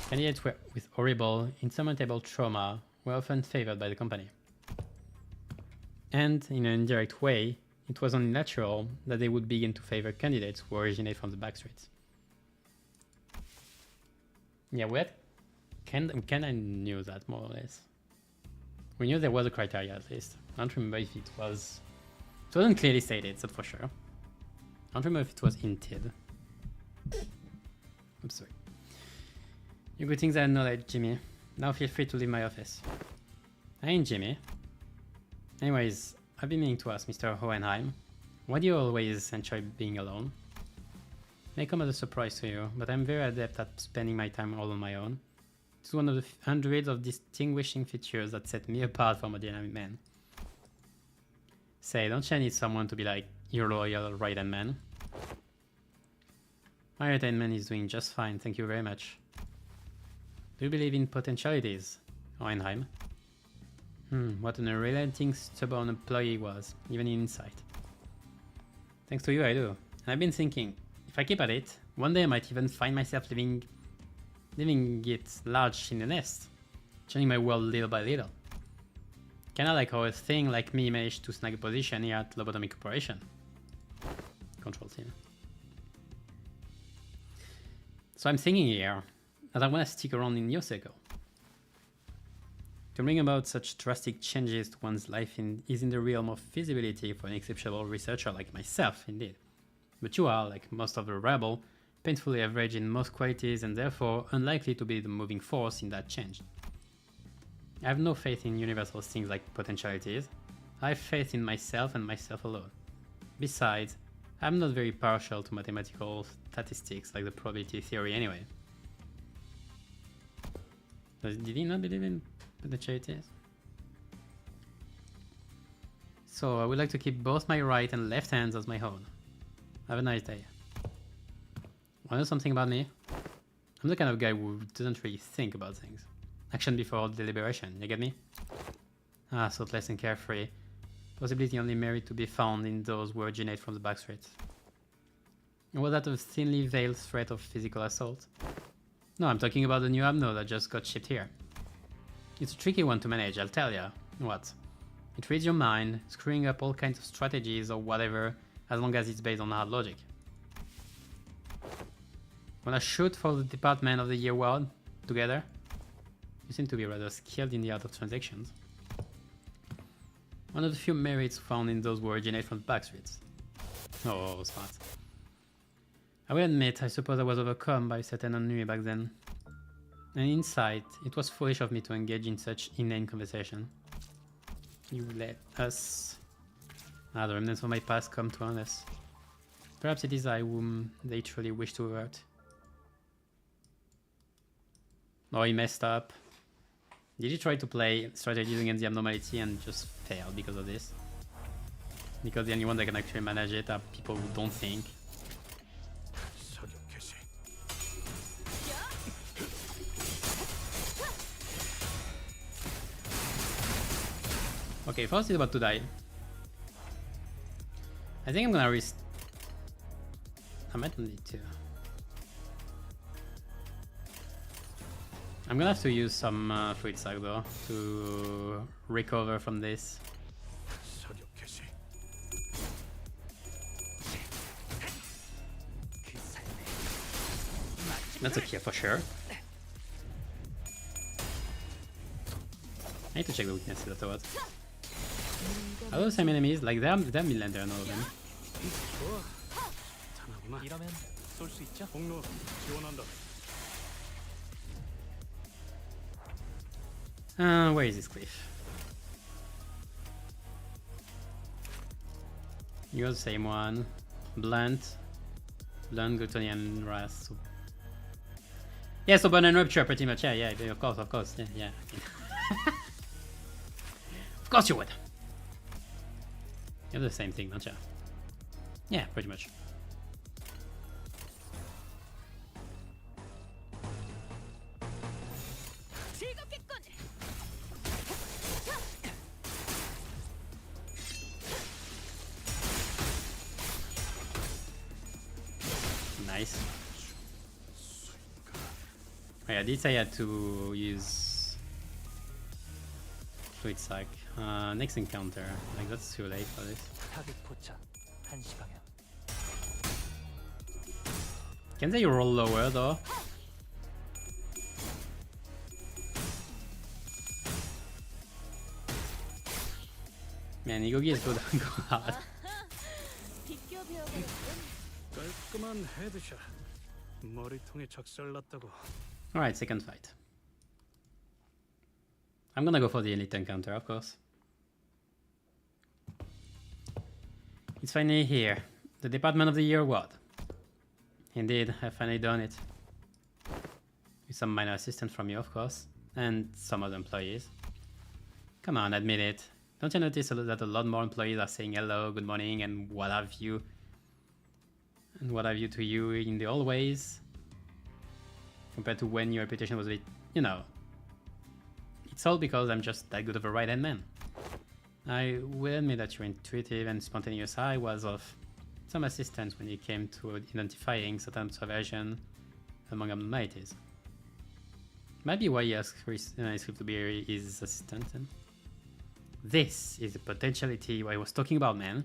Candidates with horrible, insurmountable trauma were often favored by the company. And, in an indirect way, it was only natural that they would begin to favor candidates who originate from the backstreets. Yeah, we kinda knew that, more or less. We knew there was a criteria at least. I don't remember if it was... It wasn't clearly stated, that's for sure. I don't remember if it was hinted. I'm sorry. You good things I acknowledge, Jimmy. Now feel free to leave my office. I ain't Jimmy. Anyways, I've been meaning to ask Mr. Hohenheim, why do you always enjoy being alone? May come as a surprise to you, but I'm very adept at spending my time all on my own. It's one of the hundreds of distinguishing features that set me apart from ordinary men. Say, don't you need someone to be like your loyal right-hand man? My right-hand man is doing just fine, thank you very much. Do you believe in potentialities, Hohenheim? What an unrelenting, stubborn employee he was, even in insight. Thanks to you, I do. And I've been thinking, if I keep at it, one day I might even find myself living it large in the nest, changing my world little by little. Kinda like how a thing like me managed to snag a position here at Lobotomy Corporation. Control team. So I'm thinking here that I want to stick around in your circle. To bring about such drastic changes to one's life is in the realm of feasibility for an exceptional researcher like myself, indeed. But you are, like most of the rabble, painfully average in most qualities and therefore unlikely to be the moving force in that change. I have no faith in universal things like potentialities. I have faith in myself and myself alone. Besides, I'm not very partial to mathematical statistics like the probability theory anyway. Did he not believe in potentialities? So I would like to keep both my right and left hands as my own. Have a nice day. Wanna know something about me? I'm the kind of guy who doesn't really think about things. Action before deliberation, you get me? Thoughtless and carefree. Possibility only merit to be found in those who originate from the backstreets. Was that a thinly veiled threat of physical assault? No, I'm talking about the new Abno that just got shipped here. It's a tricky one to manage, I'll tell ya. What? It reads your mind, screwing up all kinds of strategies or whatever, as long as it's based on hard logic. Wanna shoot for the Department of the Year award together? You seem to be rather skilled in the art of transactions. One of the few merits found in those who originate from the backstreets. Oh, smart. I will admit, I suppose I was overcome by certain ennui back then. And in insight, it was foolish of me to engage in such inane conversation. You let us... the remnants of my past come to haunt us. Perhaps it is I whom they truly wish to hurt. Oh, he messed up. Did he try to play strategies against the abnormality and just fail because of this? Because the only ones that can actually manage it are people who don't think. Okay, Faust is about to die. I think I'm gonna risk... I might need to. I'm gonna have to use some fruit sack though to recover from this. 사격 개시. That's a kill for sure. I need to check the weaknesses afterwards. Are those same enemies? Like they're midland, there are none of them. 이러면 쏠 수 있죠? 공로 지원한다. Where is this cliff? You're the same one. Blunt, Gluttony, Ras. Yeah, so burn and rupture pretty much. Yeah, of course. Yeah. Of course you would. You have the same thing, don't you? Yeah, pretty much. 즐겁겠군. Nice. Oh, yeah, I did say I had to use fluid sack. Next encounter. Like that's too late for this. 타겟 포착 1시 방향. Can they roll lower though? Man, 이거기 is good. God. 비껴 베어버렸군. 깔끔한 헤드샷. 머리통에 작살났다고. Alright, second fight. I'm gonna go for the elite encounter, of course. It's finally here. The Department of the Year award. Indeed, I've finally done it. With some minor assistance from you, of course. And some other employees. Come on, admit it. Don't you notice that a lot more employees are saying hello, good morning, and what have you? And what have you to you in the old ways? Compared to when your reputation was a bit, you know. It's all because I'm just that good of a right-hand man. I will admit that your intuitive and spontaneous eye was of some assistance when it came to identifying certain observation among abnormalities. Might be why he asked Chris to be his assistant. And this is the potentiality I was talking about, man.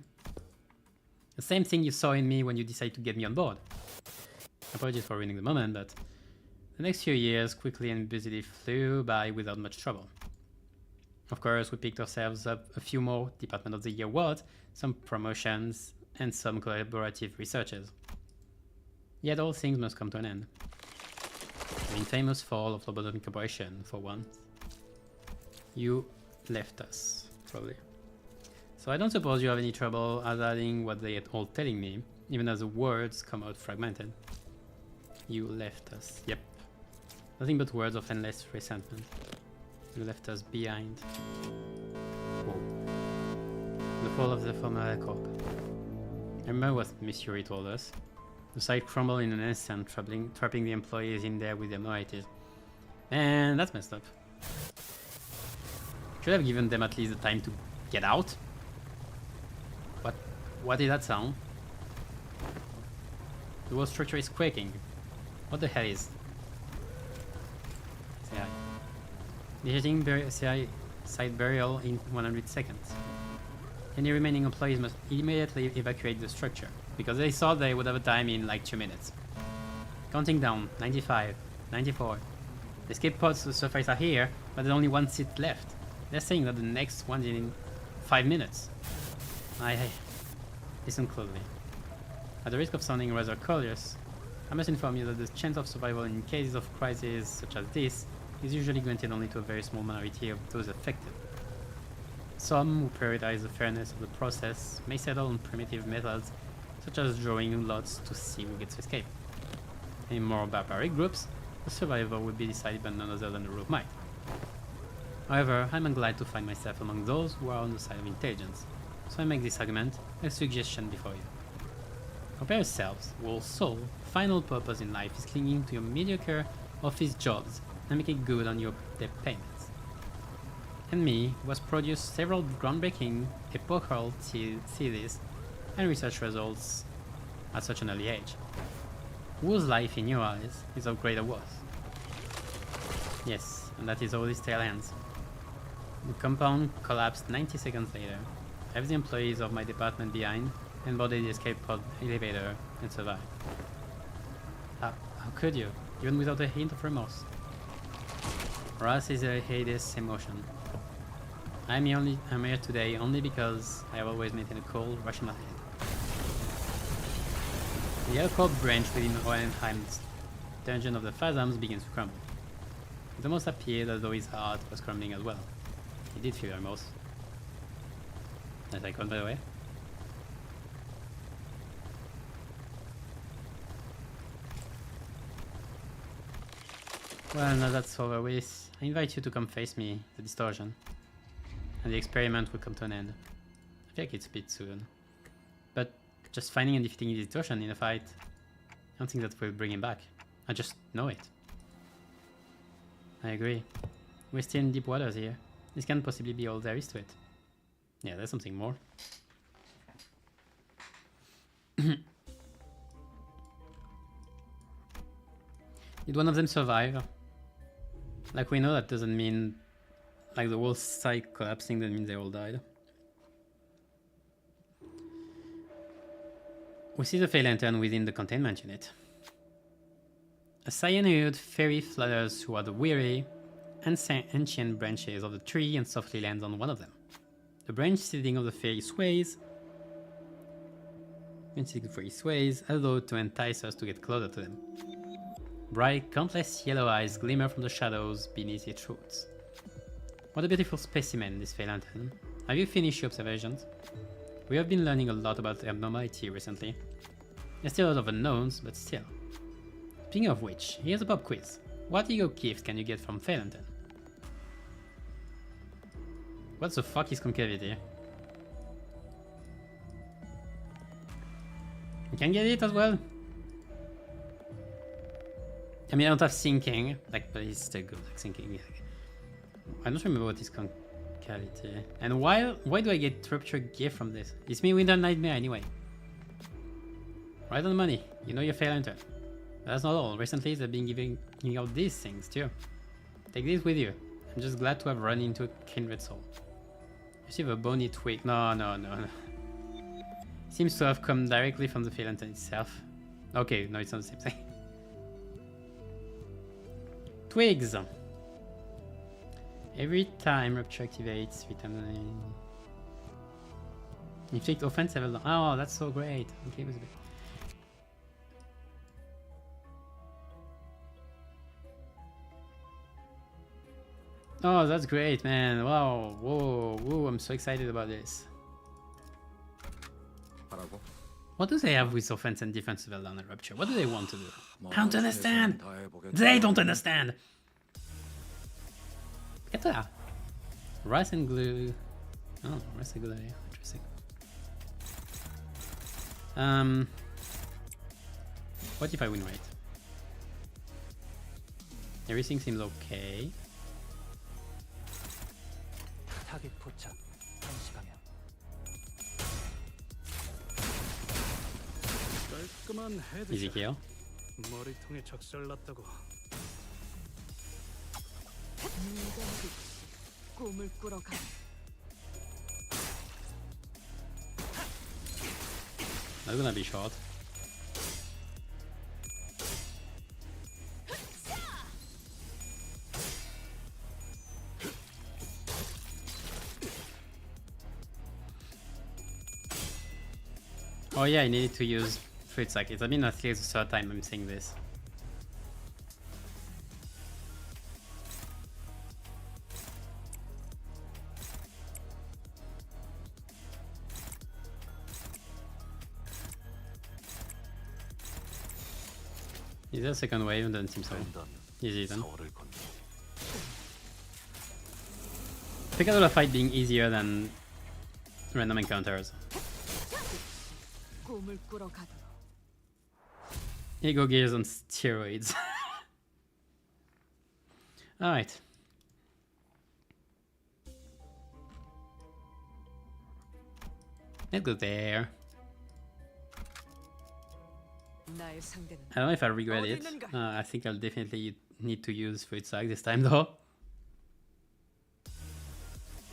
The same thing you saw in me when you decided to get me on board. Apologies for ruining the moment, but the next few years quickly and busily flew by without much trouble. Of course, we picked ourselves up a few more Department of the Year awards, some promotions, and some collaborative researches. Yet all things must come to an end. The infamous fall of Lobodan Corporation, for one. You left us, probably. So I don't suppose you have any trouble adding what they are all telling me, even as the words come out fragmented. You left us. Yep. Nothing but words of endless resentment. You left us behind. Whoa. The fall of the former corp. I remember what Miss Yuri told us. The site crumbled in an instant, trapping the employees in there with their minorities. And that's messed up. Should have given them at least the time to get out. What did that sound? The whole structure is quaking. What the hell is? CI. Initiating CI site burial in 100 seconds. Any remaining employees must immediately evacuate the structure, because they thought they would have a time in like 2 minutes. Counting down, 95, 94. The escape pods to the surface are here, but there's only one seat left. They're saying that the next one's in 5 minutes. Listen closely. At the risk of sounding rather cautious, I must inform you that the chance of survival in cases of crises such as this is usually granted only to a very small minority of those affected. Some who prioritize the fairness of the process may settle on primitive methods such as drawing lots to see who gets to escape. In more barbaric groups, the survival will be decided by none other than the rogue might. However, I'm glad to find myself among those who are on the side of intelligence, so I make this argument a suggestion before you. Compare yourselves, whose sole, final purpose in life is clinging to your mediocre office jobs and making good on their payments. And me, who has produced several groundbreaking, epochal theses and research results at such an early age? Whose life in your eyes is of greater worth? Yes, and that is how this tale ends. The compound collapsed 90 seconds later. I left the employees of my department behind and boarded the escape pod elevator and survived. How could you? Even without a hint of remorse. Wrath is a Hades emotion. I'm here today only because I have always maintained a cold, rational head. The Yellow branch within Oenheim's Dungeon of the Phasms begins to crumble. It almost appeared as though his heart was crumbling as well. He did feel remorse. Nice icon, by the way. Well, now that's over with, I invite you to come face me, the distortion. And the experiment will come to an end. I feel like it's a bit soon. But just finding and defeating the distortion in a fight, I don't think that will bring him back. I just know it. I agree. We're still in deep waters here. This can't possibly be all there is to it. Yeah, there's something more. Did one of them survive? Like, we know that doesn't mean, like, the whole site collapsing doesn't mean they all died. We see the Fey Lantern within the containment unit. A cyanide fairy flutters toward the weary, ancient branches of the tree and softly lands on one of them. The branch seeding of the fairy sways, as though to entice us to get closer to them. Bright, countless yellow eyes glimmer from the shadows beneath its roots. What a beautiful specimen, this Fey Lantern. Have you finished your observations? We have been learning a lot about abnormality recently. There's still a lot of unknowns, but still. Speaking of which, here's a pop quiz. What ego gift can you get from Fey Lantern? What the fuck is concavity? You can get it as well. I mean, I don't have sinking, like, but it's still good, like sinking. I don't remember what is concavity. And why do I get rupture gift from this? It's me Winter Nightmare anyway. Right on the money. You know your Fey Lantern. But that's not all. Recently, they've been giving out these things too. Take this with you. I'm just glad to have run into a kindred soul. Receive a bony twig. No. Seems to have come directly from the Fey Lantern itself. Okay, no, it's not the same thing. Twigs. Every time Rupture activates, vitamin. Inflict offense level. Oh, that's so great. Okay, was a bit. Oh, that's great, man. Wow. Whoa, I'm so excited about this. What do they have with offense and defense level down at Rupture? What do they want to do? I don't understand. They don't understand. Get that. Rice and glue. Oh, rice and glue. Interesting. What if I win right? Everything seems okay. 타겟 포착. 1시 방향. 깔끔한 Easy 헤드샷. kill. 머리통에 적절났다고. 꿈을 꾸러 가. That's gonna be short. Oh yeah, I needed to use fruit sack. It's been at least the third time I'm saying this. Is there a second wave? Doesn't seem so. Easy then. Pick out a fight being easier than random encounters. 꿈을 꾸러 가도록. Ego gears on steroids. Alright. Let's go there. 나의 상대는 I don't know if I regret it. I think I'll definitely need to use Fluid Sac this time though.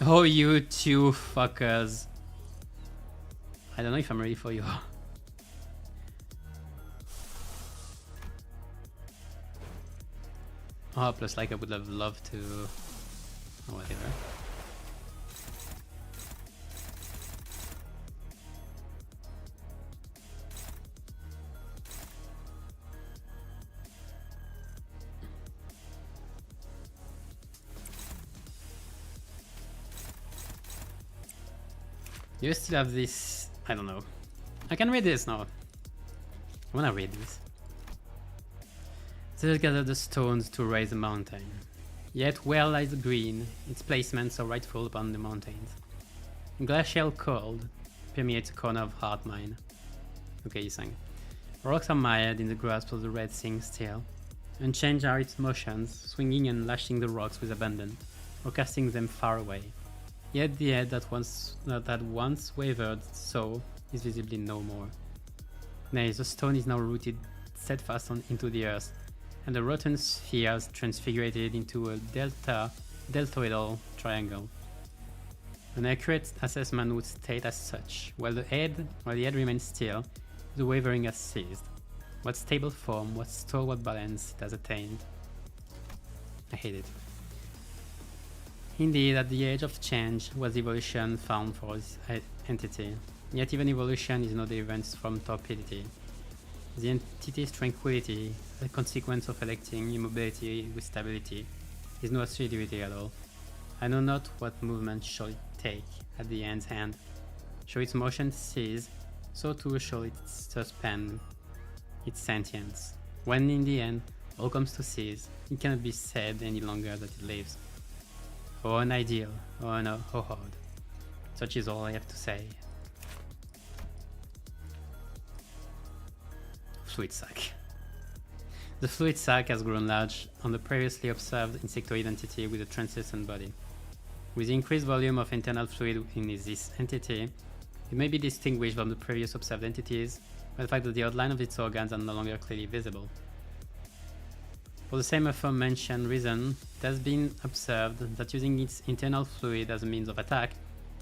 Oh, you two fuckers. I don't know if I'm ready for you. Oh, plus like I would have loved to... Oh, whatever. You still have this... I don't know. I can read this now. I wanna read this. They gather the stones to raise a mountain. Yet where lies the green, its placement so rightful upon the mountains. Glacial cold permeates a corner of heart mine. Okay, he sang. Rocks are mired in the grasp of the red thing still. Unchanged are its motions, swinging and lashing the rocks with abandon, or casting them far away. Yet the head that once wavered so is visibly no more. Nay, the stone is now rooted steadfast into the earth, and the rotten sphere is transfigured into a deltoidal triangle. An accurate assessment would state as such: while the head remains still, the wavering has ceased. What stable form, what stalwart balance it has attained. I hate it. Indeed, at the age of change was evolution found for this entity. Yet even evolution is not different from torpidity. The entity's tranquility, the consequence of electing immobility with stability, is no assiduity at all. I know not what movement shall it take at the end's hand. Shall its motion cease, so too shall it suspend its sentience. When in the end all comes to cease, it cannot be said any longer that it lives. Oh, an ideal, oh no, oh hard. Such is all I have to say. Fluid sac. The fluid sac has grown large on the previously observed insectoid entity with a translucent body. With the increased volume of internal fluid in this entity, it may be distinguished from the previous observed entities by the fact that the outline of its organs are no longer clearly visible. For the same aforementioned reason, it has been observed that using its internal fluid as a means of attack,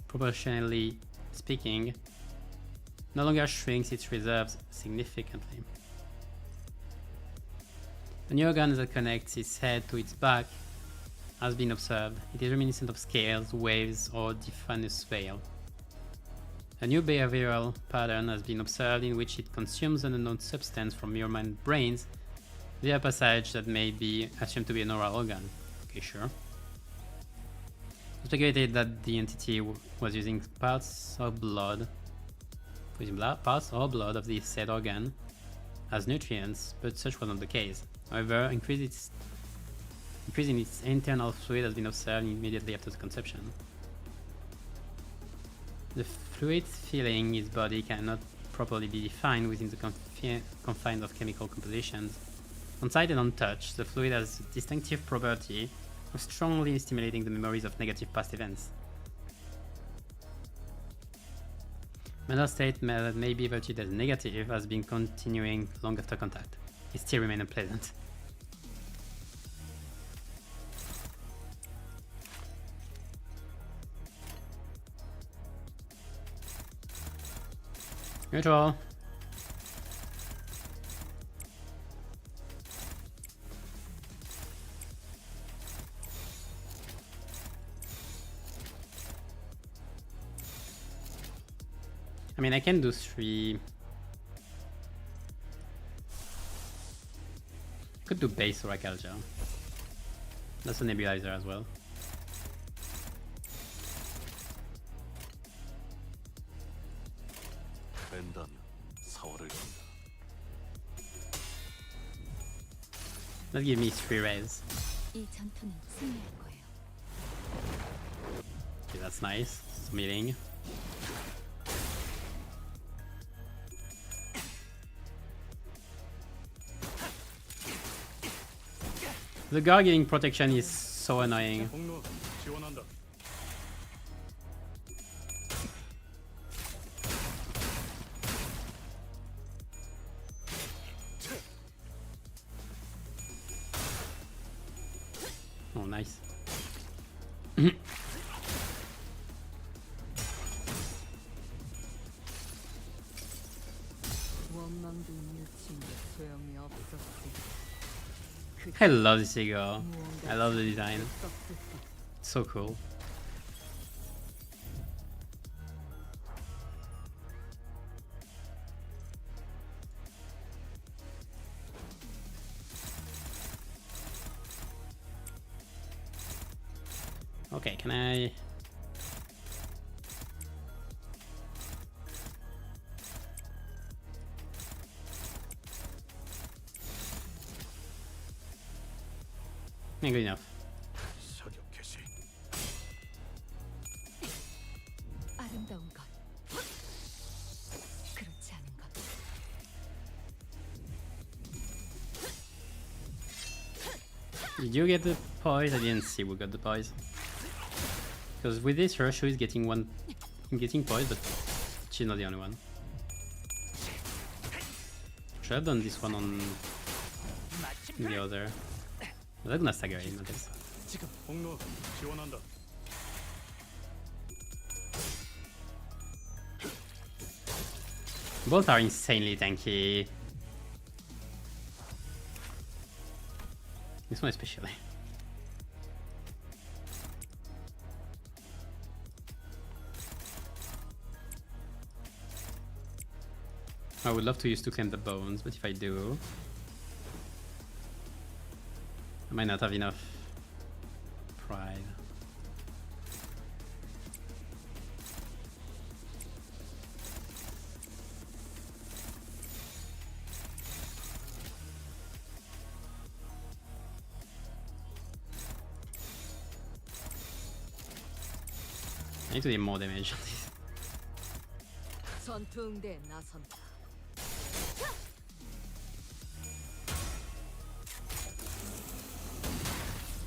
proportionally speaking, no longer shrinks its reserves significantly. A new organ that connects its head to its back has been observed. It is reminiscent of scales, waves, or diffuse veil. A new behavioral pattern has been observed in which it consumes an unknown substance from human brains via passage that may be assumed to be an oral organ. Okay, sure. It's speculated that the entity was using parts or blood of the said organ as nutrients, but such was not the case. However, increase in its internal fluid has been observed immediately after the conception. The fluid filling its body cannot properly be defined within the confines of chemical compositions. On sight and on touch, the fluid has a distinctive property of strongly stimulating the memories of negative past events. Mental state that may be evaluated as negative has been continuing long after contact. It still remains unpleasant. Neutral. I mean, I can do 3. Could do base or Akalja. That's a nebulizer as well. 뺀다면 사활을 건다. Let's give me 3 rays. 이 전투는 승리할 거예요. Okay, that's nice. Some healing. The guard giving protection is so annoying. 공로 지원한다. 원망도 뉘우친 게 소용이 없었지. I love this figure. 무언가 I love the design. 썼을 것. So cool. Okay, can I... Yeah, good enough. 사격 개시. 아름다운 것. 그렇지 않은 것. Did you get the poise? I didn't see who got the poise. Because with this, Roshu is getting poise, but she's not the only one. Should have done this one on the other. I'm gonna stagger him, I guess. 지금 공로 지원한다. Both are insanely tanky. This one especially. I would love to use to claim the bones, but if I do, I might not have enough pride. I need to do more damage on this. 전투응대에 나선다.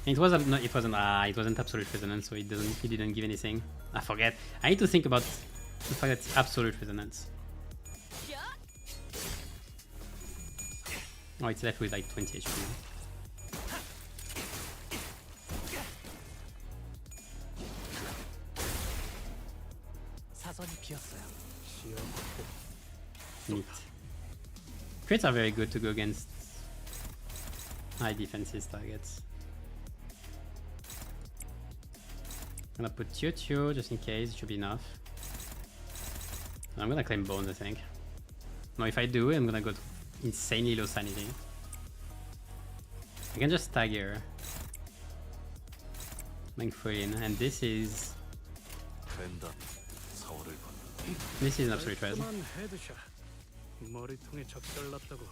It wasn't. No, it wasn't. It wasn't absolute resonance, so it doesn't. He didn't give anything. I forget. I need to think about the fact that it's absolute resonance. Oh, it's left with like 20 HP. 사선이 비었어요. 시야 확보. Neat. Crits are very good to go against high defenses targets. I'm gonna put Tio just in case, it should be enough. I'm gonna claim bones, I think. No, if I do, I'm gonna go to insanely low sanity. I can just stagger. Thankfully, and this is 된다. 사월을 건너. an absolute res. 깔끔한 헤드샷. 머리통에 적절났다고.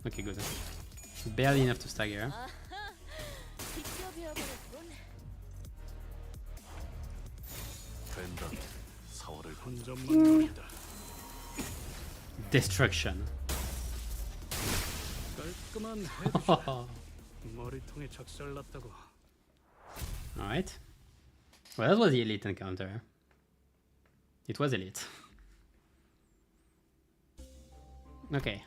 Okay, good. Barely enough to stagger. 된다. 사월을 한 점만 노린다. Destruction. 깔끔한 헤드샷. 머리통에 적절났다고. Alright. Well, that was the elite encounter. It was elite. Okay.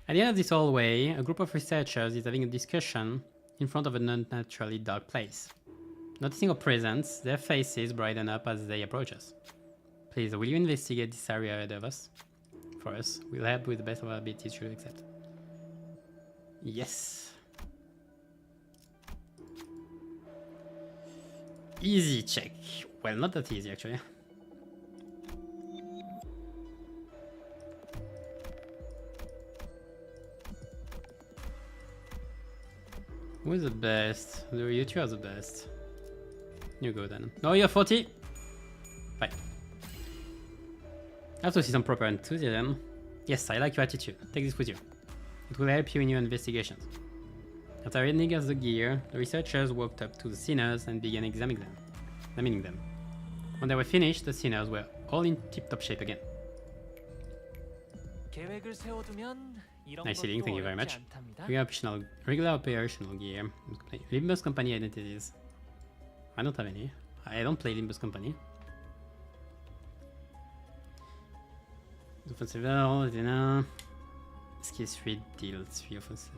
At the end of this hallway, a group of researchers is having a discussion in front of an unnaturally dark place. Noticing our presence, their faces brighten up as they approach us. Please, will you investigate this area ahead of us? For us, we'll help with the best of our abilities, should you accept? Yes. Easy check. Well, not that easy actually. Who's the best? You two are the best. You go then. No, you're 40. Bye. I have to see some proper enthusiasm. Yes, I like your attitude. Take this with you. It will help you in your investigations. After reading us the gear, the researchers walked up to the sinners and began examining them. When they were finished, the sinners were all in tip-top shape again. 계획을 세워두면 이런 Nice hitting, thank you very 어렵지 much. 않답니다. Regular operational gear. Limbus Company identities. I don't have any. I don't play Limbus Company. Defensive, skill 3 deal 3 offensive.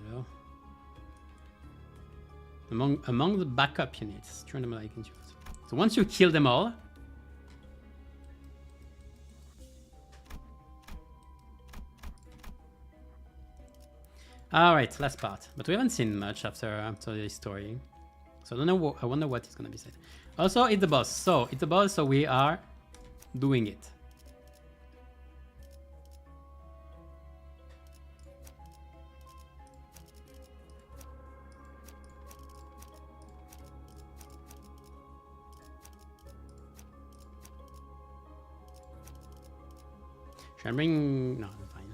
Among the backup units, turn them like into. So once you kill them all, alright, last part. But we haven't seen much after this story. So I don't know. I wonder what is gonna be said. Also, it's the boss. So it's the boss. So we are doing it. Should I bring? No, I'm fine.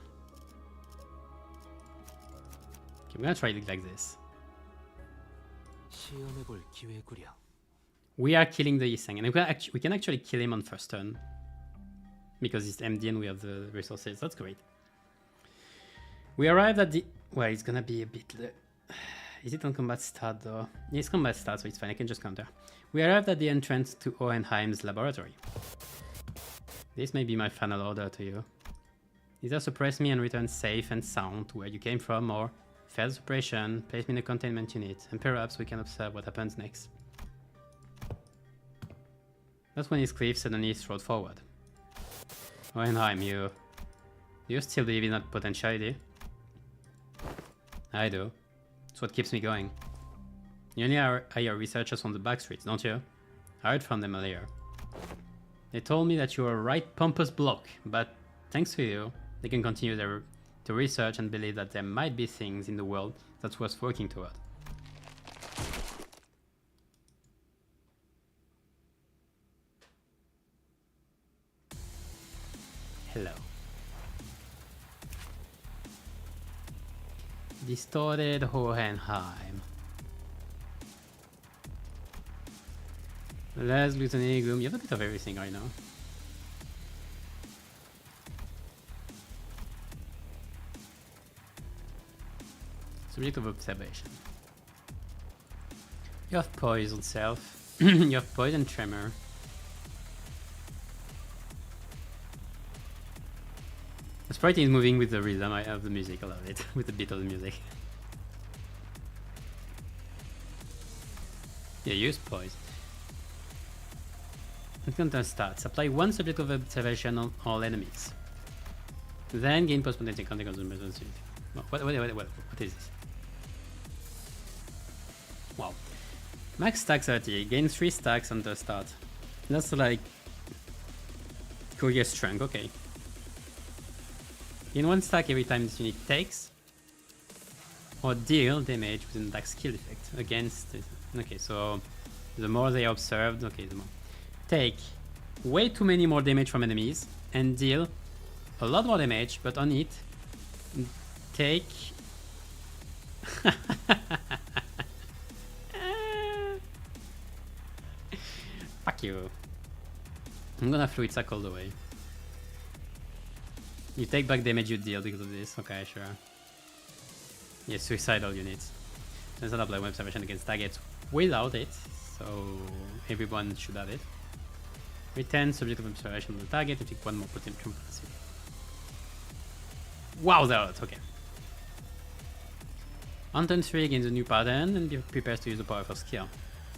Okay, we're gonna try it like this. 시험해볼 기회구려. We are killing the Yiseng, and we can actually kill him on first turn because it's MD and we have the resources. That's great. We arrived at the. Well, it's gonna be a bit. Is it on combat start though? Yeah, it's combat start, so it's fine. I can just counter. We arrived at the entrance to Hohenheim's laboratory. This may be my final order to you. Either suppress me and return safe and sound to where you came from, or fail suppression, place me in a containment unit, and perhaps we can observe what happens next. That's when his cliff suddenly strode forward. Hohenheim, do you still believe in that potentiality? I do. It's what keeps me going. You only hire researchers on the back streets, don't you? I heard from them earlier. They told me that you were a right pompous bloke, but thanks to you, they can continue to research and believe that there might be things in the world that's worth working toward. Hello. Distorted Hohenheim. Less gluttony, gloom. You have a bit of everything right now. Subject of observation. You have poison self. You have poison tremor. The sprite is moving with the rhythm of the music. I love it. With the beat of the music. Yeah, use poison. Encounter stats. Apply one subject of observation on all enemies. Then gain post-potential encounter consumption. What is this? Wow. Max stack 30. Gain 3 stacks on the start. That's like courier strength. Okay. Gain 1 stack every time this unit takes or deal damage with an attack skill effect against it. Okay, so the more they are observed, okay, the more. Take way too many more damage from enemies and deal a lot more damage, but on it, take. Fuck you. I'm gonna fluid sack all the way. You take back damage you deal because of this. Okay, sure. Yeah, suicidal units. Turns out apply observation against targets without it, so everyone should have it. Return subject of observation on the target to take 1 more potential. Wow, they're out. Okay. On turn 3 gains a new pattern and prepares to use a powerful skill.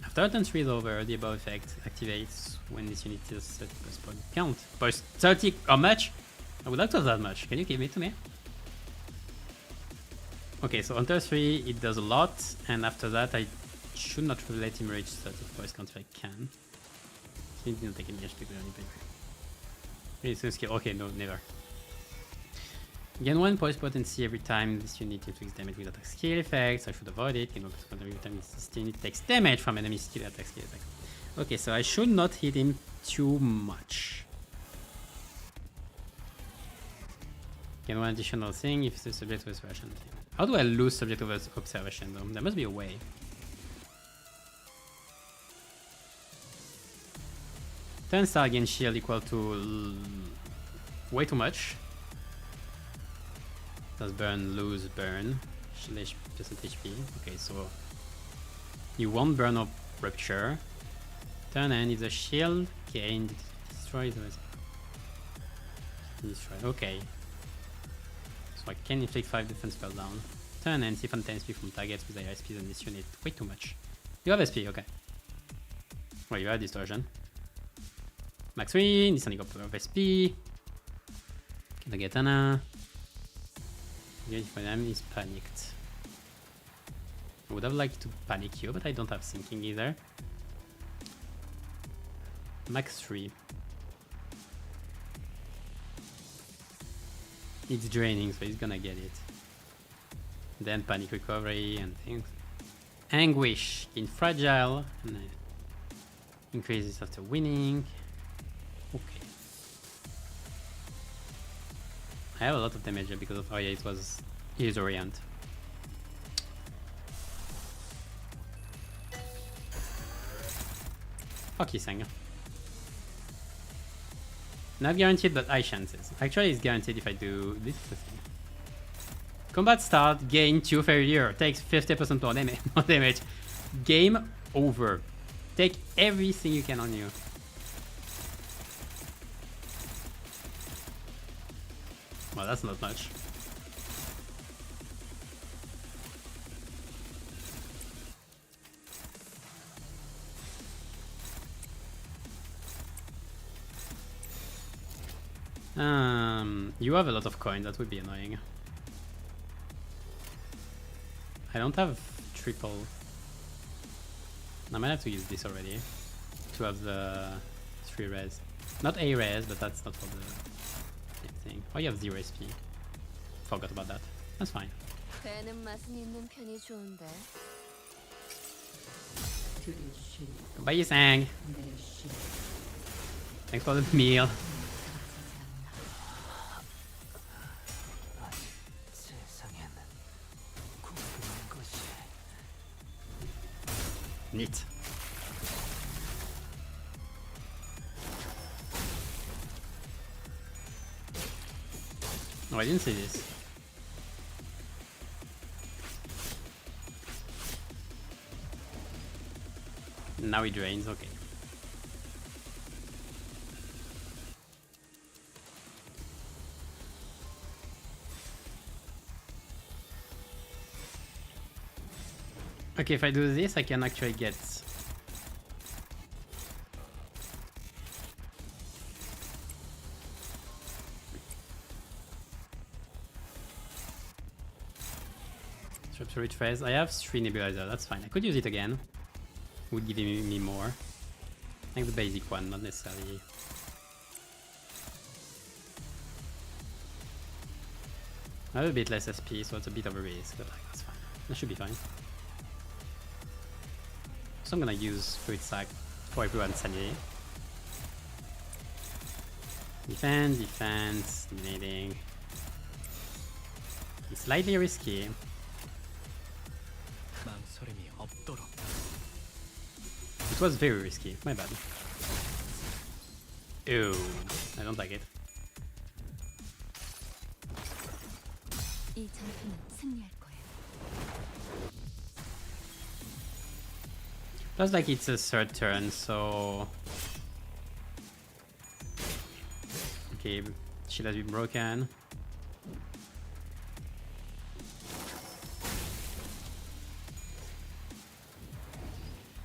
After turn 3 is over, the above effect activates when this unit is set plus point count. Plus 30, how much? I would like to have that much. Can you give it to me? Okay, so on turn 3 it does a lot, and after that I should not let him reach 30 points count if I can. He didn't take any HP, it's a skill. Okay, no, never. Gain 1 poise potency every time this unit inflicts damage with attack skill effects. I should avoid it. Gain 1 poise potency every time this unit takes damage from enemy skill attack skill effects. Okay, so I should not hit him too much. Gain 1 additional thing if the subject of observation. How do I lose subject of observation though? There must be a way. Turn star gain shield equal to way too much. Does burn, lose, burn. Slash percent HP. Okay, so you won't burn or rupture. Turn end is a shield gain. Destroy the destroy. Okay. So So I can inflict 5 defense spells down. Turn and siphon 10 SP from targets with higher SP than this unit. Way too much. You have SP, okay. Well, you have distortion. Max 3, descending up of SP. Kagetana. Engage for them is panicked. I would have liked to panic you, but I don't have sinking either. Max 3. It's draining, so he's gonna get it. Then panic recovery and things. Anguish in fragile and increases after winning. Okay. I have a lot of damage here because of, oh yeah, it was his orient. Fuck you, Sanger. Not guaranteed, but high chances. Actually, it's guaranteed if I do this thing. Combat start, gain 2 failure, takes 50% more damage. More damage. Game over. Take everything you can on you. Well, that's not much. You have a lot of coins, that would be annoying. I don't have triple. I might have to use this already to have the 3 res. Not a res, but that's not for the thing. Oh, you have 0 SP. Forgot about that. That's fine. 배는 맛은 있는 편이 좋은데. Bye, Sang. Thanks for the meal. 세상엔 궁금한 것이 Neat. Oh, I didn't see this. Now he drains, okay. Okay, if I do this, I can actually get... Trap to reach phase. I have 3 nebulizer, that's fine. I could use it again. Would give me more. I think the basic one, not necessarily. I have a bit less SP, so it's a bit of a risk, but like, that's fine. That should be fine. So I'm gonna use Fluid Sac for everyone's sanity. Defense, defense, dominating. It's slightly risky. 망설임이 없도록. It was very risky, my bad. Ew, I don't like it. 이 전투는 승리할 거야. Plus, like, it's a 3rd turn, so... Okay, shield has been broken.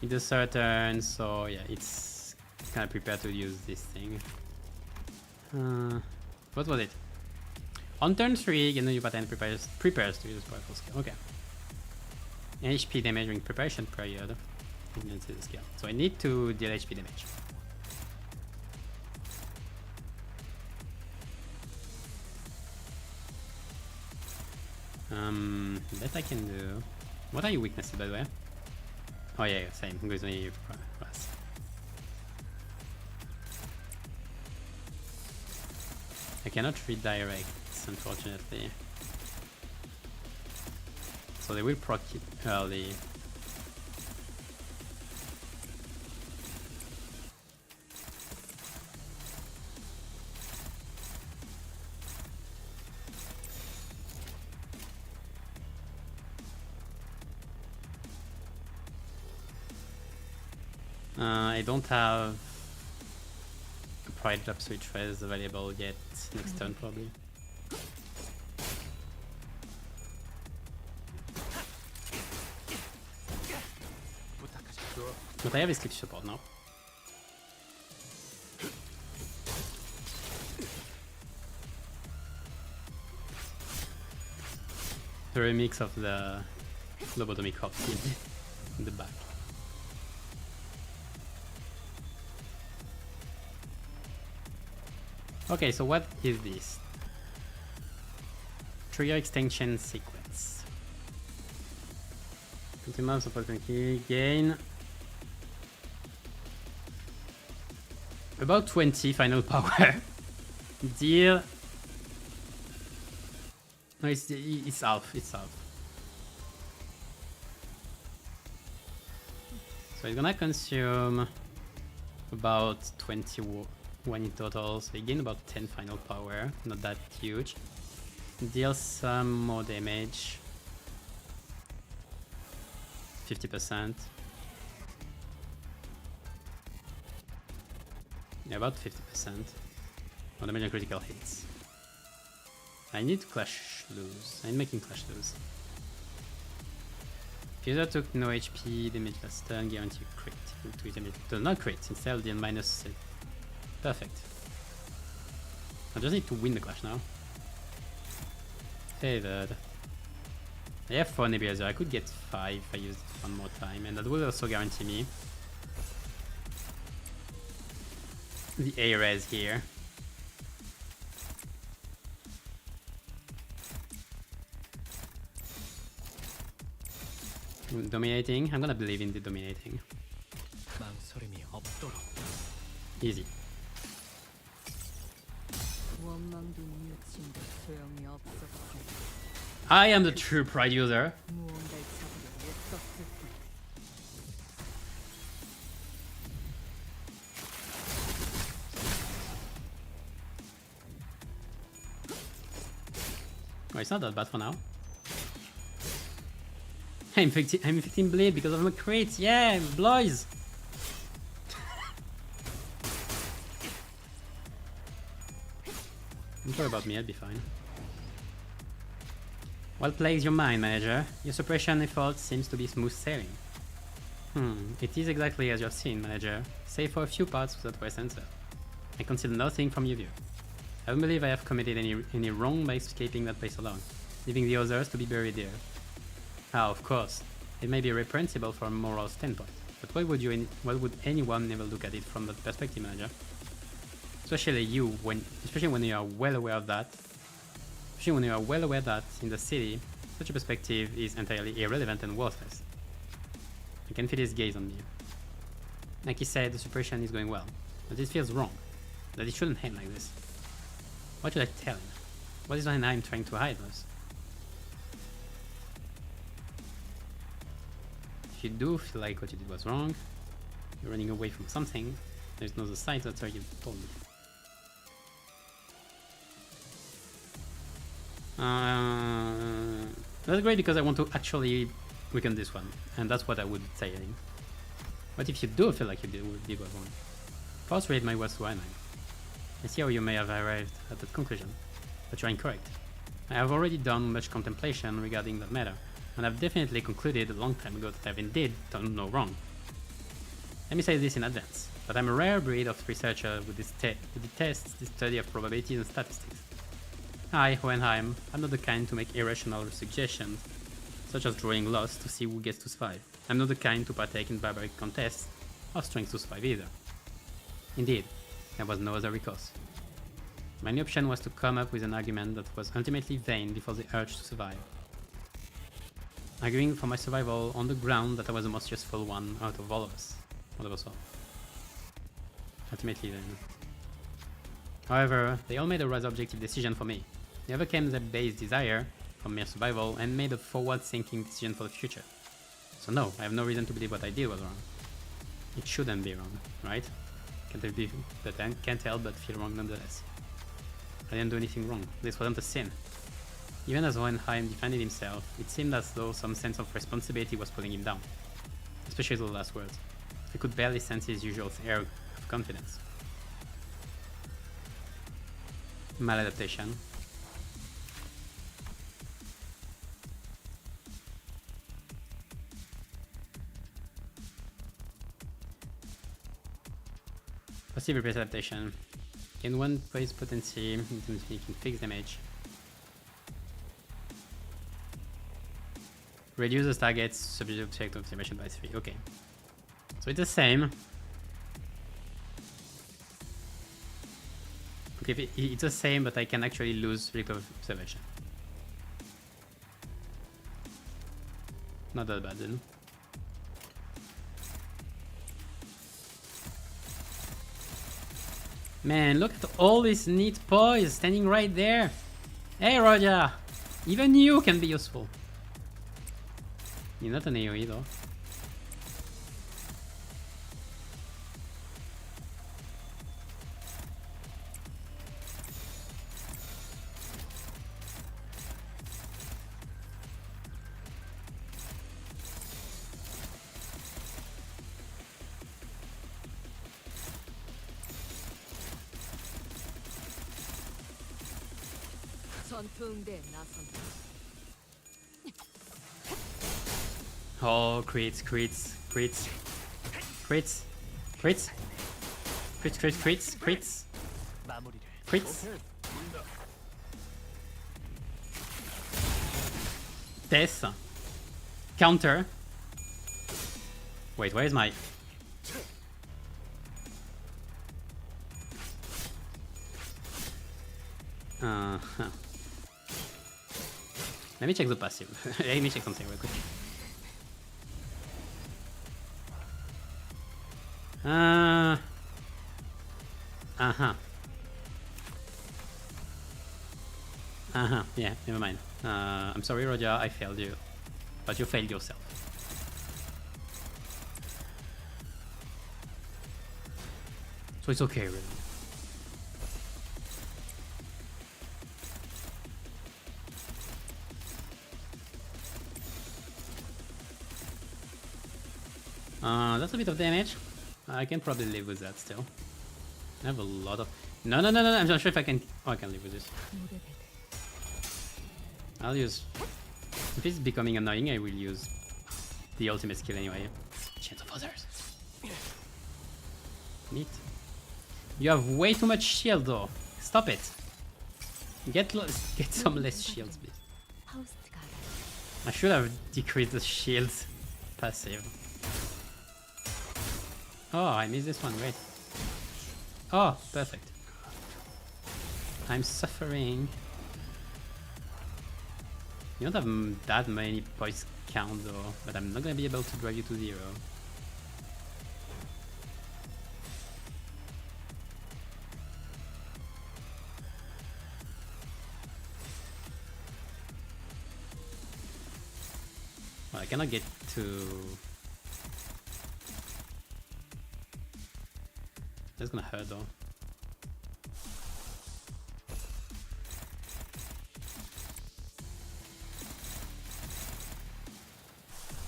It's a 3rd turn, so yeah, it's kind of prepared to use this thing. What was it? On turn 3, Geno Yupaten prepares to use powerful skill. Okay. HP damage during preparation period. Against the skill. So I need to deal HP damage. That I can do. What are your weaknesses, by the way? Oh yeah, same. I'm going to need plus. I cannot redirect, unfortunately. So they will proc it early. I don't have a Pride Drop Switch Res available yet. Next turn, probably. But I have his clip support now. The remix of the lobotomy cop in the back. Okay, so what is this? Trigger extension sequence. 20 months of opportunity gain. About 20 final power. Deal. No, it's half. It's half. So it's gonna consume about 21 in total. So you gain about 10 final power. Not that huge. Deal some more damage. 50%. Yeah, about 50%. On the major critical hits. I need to clash lose. I'm making clash lose. If user took no HP, damage last turn, guarantee crit. To damage does not crit, instead deal -6. Perfect. I just need to win the clash now. Favored. I have 4 nebulizer. I could get 5 if I use it one more time, and that will also guarantee me the A-res here. Dominating. I'm gonna believe in the dominating. 망설임이 없도록. Easy. 원망도 뉘우친 데 소용이 없었으니 I am the true pride user. 무언가를 잡으려 애썼을 뿐. Oh, it's not that bad for now. I'm inflicting bleed because of my crit. Yeah, boys. Don't worry about me, I'll be fine. What plagues your mind, manager? Your suppression effort seems to be smooth sailing. It is exactly as you've seen, manager, save for a few parts that were censored. I conceal nothing from your view. I don't believe I have committed any wrong by escaping that place alone, leaving the others to be buried there. Ah, of course, it may be reprehensible from a moral standpoint, but why would anyone ever look at it from that perspective, manager? Especially when you are well aware of that. Especially when you are well aware that in the city, such a perspective is entirely irrelevant and worthless. I can feel his gaze on me. Like he said, the suppression is going well, but it feels wrong. That it shouldn't end like this. What should I tell him? What is I'm trying to hide us? If you do feel like what you did was wrong, you're running away from something, there's no other side, that's what you told me. That's great because I want to actually weaken this one, and that's what I would say. But if you do feel like you did was wrong, first read my words to I see how you may have arrived at that conclusion, but you're incorrect. I have already done much contemplation regarding that matter, and I've definitely concluded a long time ago that I've indeed done no wrong. Let me say this in advance, but I'm a rare breed of researcher who detests the study of probabilities and statistics. I, Hohenheim, am not the kind to make irrational suggestions, such as drawing lots to see who gets to survive. I'm not the kind to partake in barbaric contests of strength to survive either. Indeed, there was no other recourse. My only option was to come up with an argument that was ultimately vain before the urge to survive. Arguing for my survival on the ground that I was the most useful one out of all of us. All of us all. Ultimately then. However, they all made a rather objective decision for me. They overcame their base desire for mere survival and made a forward-thinking decision for the future. So no, I have no reason to believe what I did was wrong. It shouldn't be wrong, right? Can't help but feel wrong nonetheless. I didn't do anything wrong. This wasn't a sin. Even as Hohenheim defended himself, it seemed as though some sense of responsibility was pulling him down. Especially the last words. I could barely sense his usual air of confidence. Maladaptation. Passive replace adaptation. Gain 1 poise potency, making fixed damage. Reduces target's subject effect of observation by 3. Okay. So it's the same. Okay, it's the same, but I can actually lose subject of observation. Not that bad then. Man, look at all this neat poise standing right there. Hey Roger! Even you can be useful. You're not an AoE though. 전투응대에 나선다. Oh, crits, crits, crits, crits, crits, crits, crits, crits, crits, 마무리를. crits. Death. Counter. Wait, where is my... Huh. Let me check the passive. Let me check something real quick. Yeah, never mind. I'm sorry, Roger, I failed you. But you failed yourself. So it's okay, really. That's a bit of damage. I can probably live with that still. I have a lot of... No, I'm not sure if I can... Oh, I can live with this. I'll use... If it's becoming annoying, I will use the ultimate skill anyway. Chains of Others. Neat. You have way too much shield though. Stop it. Get some less shields, please. I should have decreased the shield passive. Oh, I missed this one, wait. Oh, perfect. I'm suffering. You don't have that many points count though, but I'm not gonna be able to drive you to 0. Well, I cannot get to... That's gonna hurt though.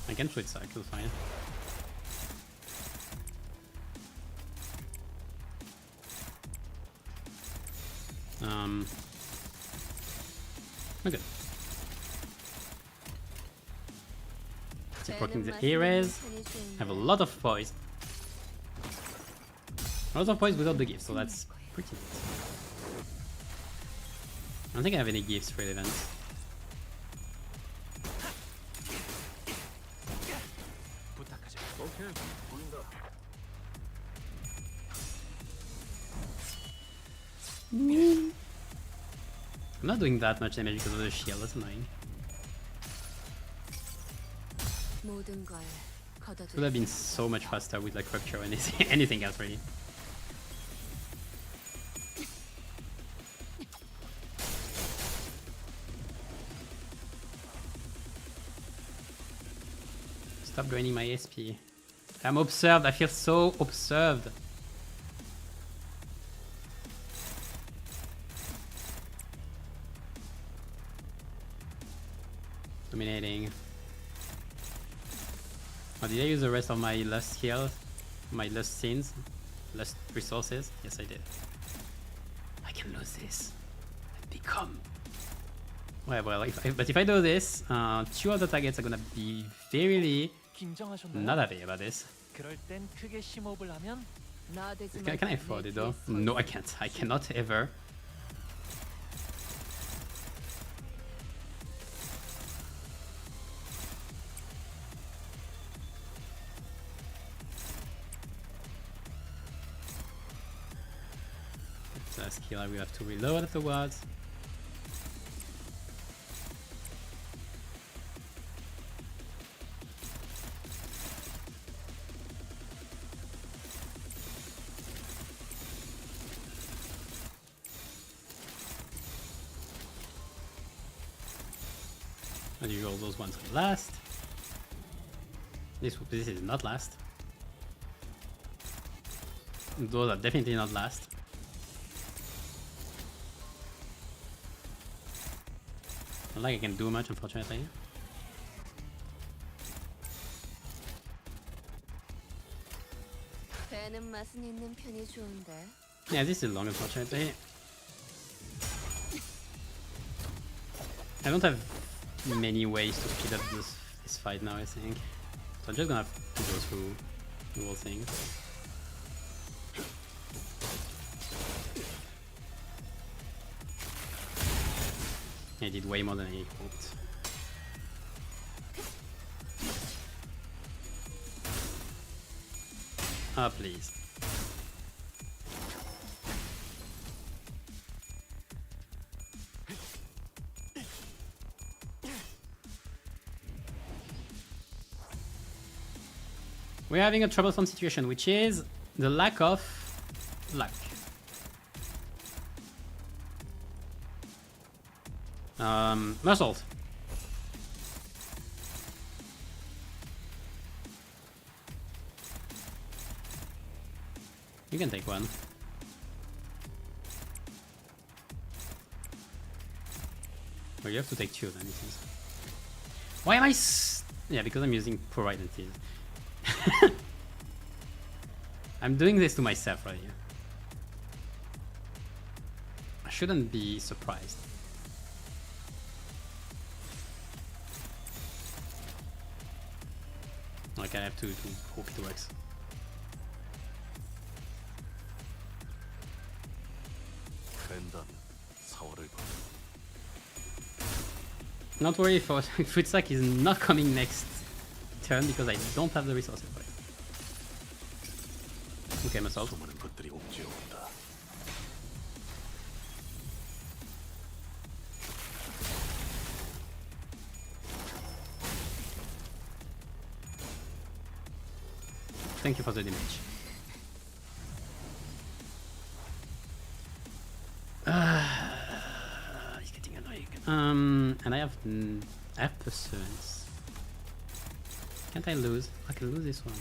I can switch cycle, fine. Okay. Supporting the Ares. Have a lot of poise. A lot of points without the gifts, so that's pretty good. I don't think I have any gifts for the events. I'm not doing that much damage because of the shield, that's annoying. Could have been so much faster with like Rupture or anything else really. Stop draining my SP. I'm observed, I feel so observed. Dominating. Oh, did I use the rest of my lust heal? My lust sins? Lust resources? Yes, I did. I can lose this. And become... Well, but if I do this, 2 other targets are gonna be very not happy about this. 그럴 땐 크게 심호흡을 하면 Can I afford it though? No, I can't. I cannot ever. That's a skill I will have to reload afterwards. As usual, those ones will last. This is not last. Those are definitely not last. Not like I can do much, unfortunately. 배는 맛은 있는 편이 좋은데. Yeah, this is long, unfortunately. I don't have many ways to speed up this fight now, I think. So I'm just gonna have to go through the whole thing. I did way more than I hoped. Ah, please. We're having a troublesome situation, which is the lack of luck. Muscles. You can take one. Well, you have to take two then, it seems. Why am I yeah, because I'm using poor identities. I'm doing this to myself right here. I shouldn't be surprised. Like I have to hope it works. 벤단 4월을 봐. Not worry for Futsak is not coming next turn because I don't have the resources for it. Okay, myself. 수많은 것들이 옥죄어온다. Thank you for the damage. It's getting annoying. And I have pursuance. Can't I lose? I can lose this one.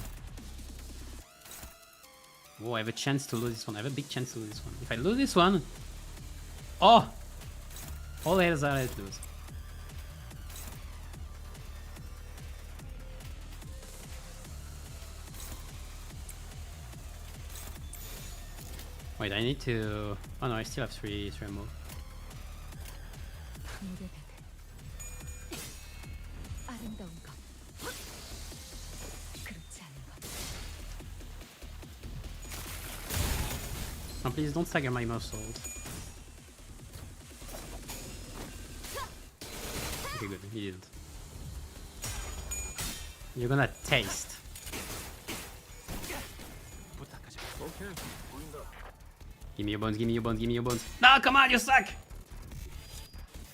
Oh, I have a chance to lose this one. I have a big chance to lose this one. If I lose this one, oh, all the hell I lose. Wait, I need to. Oh no, I still have three more. 아름다운 것. 그렇지 않은 것. Oh, please don't stagger my muscle. Okay, good. You didn't. You're gonna taste. Give me your bones, give me your bones, give me your bones. No, come on, you suck!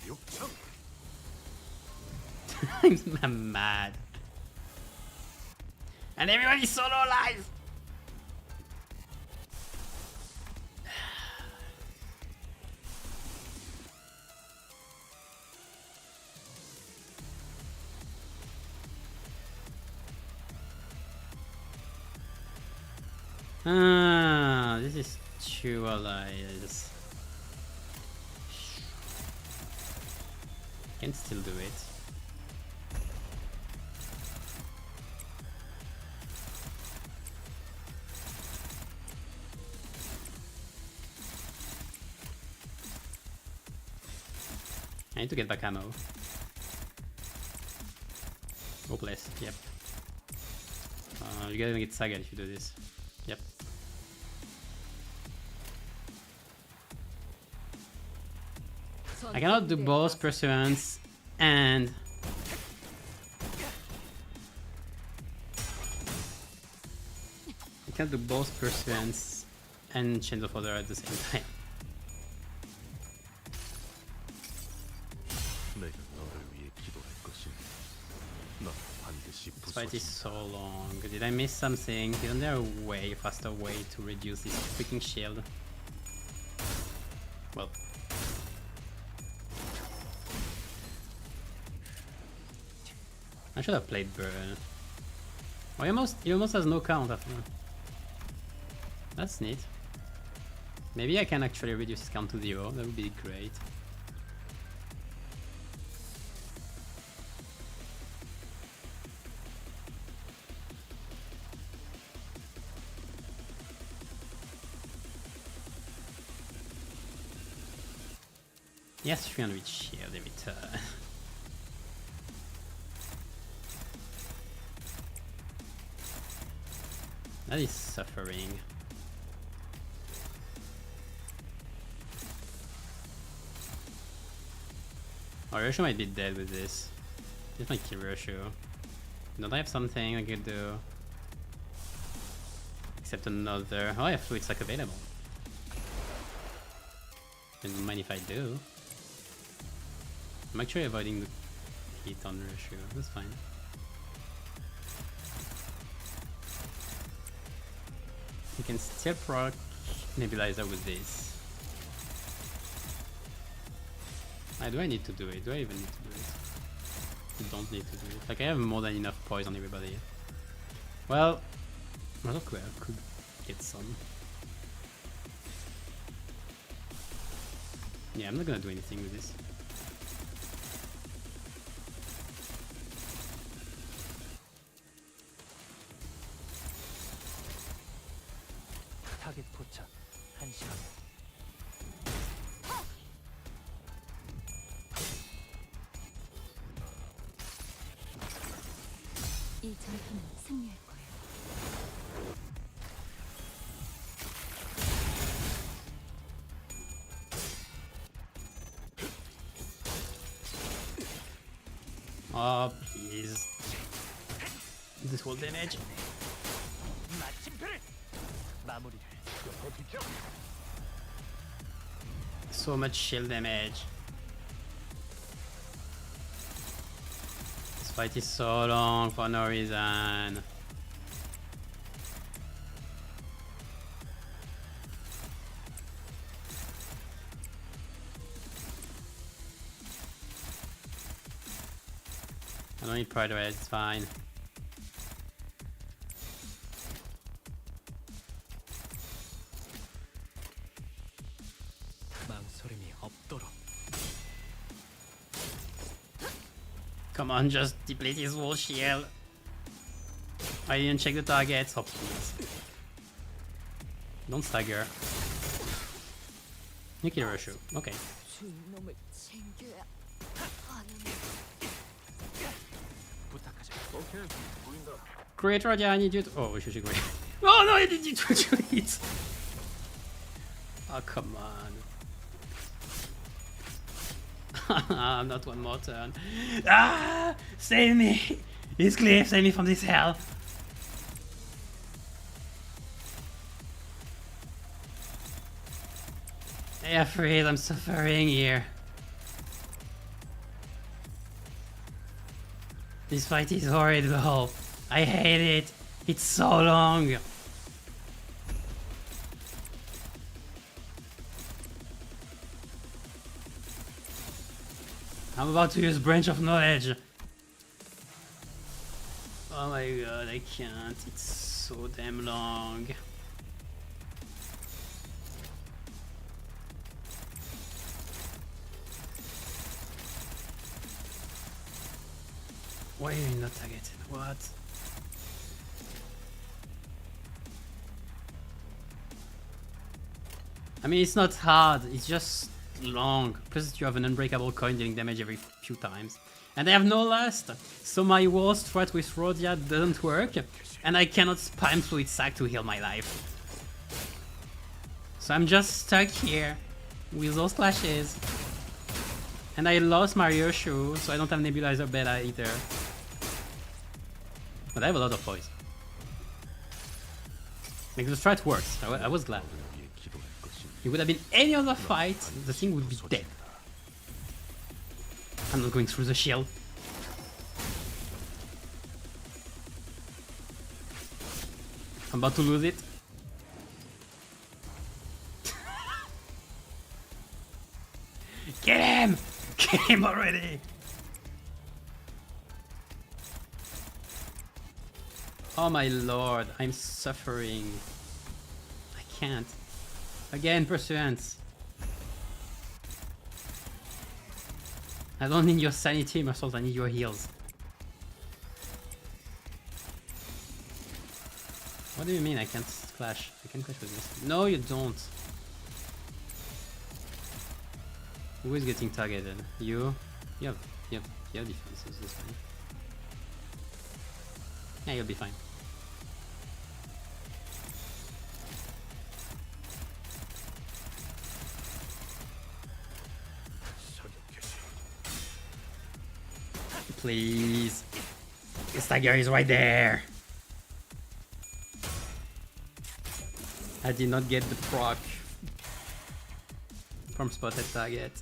육청. I'm mad. And everyone is solo alive! This is too allies. Can still do it. I need to get back ammo. Oh, bless. Yep. You're gonna get staggered if you do this. Yep. I cannot do both Pursuance and... I can't do both Pursuance and Chains of Order at the same time. 내가 너를 위해 기도할 것이니 넌 반드시 This fight is 부서진다. so long. Did I miss something? Isn't there a way, faster way to reduce this freaking shield? Well. I should have played Burn. Oh, he almost has no count after. That's neat. Maybe I can actually reduce his count to 0. That would be great. Yes, 300 shield every turn. That is suffering. Oh, Roshu might be dead with this. This might kill Roshu. Don't I have something I could do? Except another. Oh, I have Fluid Sac available. Don't mind if I do. I'm actually avoiding the hit on Roshu. That's fine. You can still proc Nebulizer with this. Do I need to do it? Do I even need to do it? I don't need to do it. Like, I have more than enough poise on everybody. Well, I could get some. Yeah, I'm not gonna do anything with this. 타겟 포착 1시간. 이 전투는 승리할 거야. Oh, please. This whole damage. So much shield damage. This fight is so long for no reason. I don't need Pride Red, it's fine. 망설임이 없도록. Come on, just deplete his whole shield. I didn't check the targets. Oh, please. Don't stagger. You kill Roshu. Okay. 주인놈을 챙겨야 하는. 부탁하자. 오케이, 보인다. Great, Roger, I need you to. Oh, Roshu, great. Oh no, I didn't need to do it. Oh, come on. I'm not one more turn. Ah! Save me! It's Cliff, save me from this hell. They are afraid I'm suffering here. This fight is horrible. I hate it. It's so long. I'm about to use Branch of Knowledge. Oh my god, I can't. It's so damn long. Why are you not targeted? What? I mean, it's not hard, it's just long. Plus you have an unbreakable coin dealing damage every few times. And I have no last, so my worst threat with Rhodia doesn't work, and I cannot spam Fluid Sac to heal my life. So I'm just stuck here with those clashes. And I lost my Ryoshu, so I don't have Nebulizer Beta either. But I have a lot of poison. Like the strat works. I was glad. 위해 기도할 것입니다. It would have been any other fight, the thing would be dead. I'm not going through the shield. I'm about to lose it. Get him! Get him already! Oh my lord, I'm suffering. I can't. Again, Pursuance. I don't need your sanity, muscles, I need your heals. What do you mean I can't clash? I can clash with this. No, you don't. Who is getting targeted? You? You have defenses, that's fine. Yeah, you'll be fine. Please. This tiger is right there. I did not get the proc from spotted target.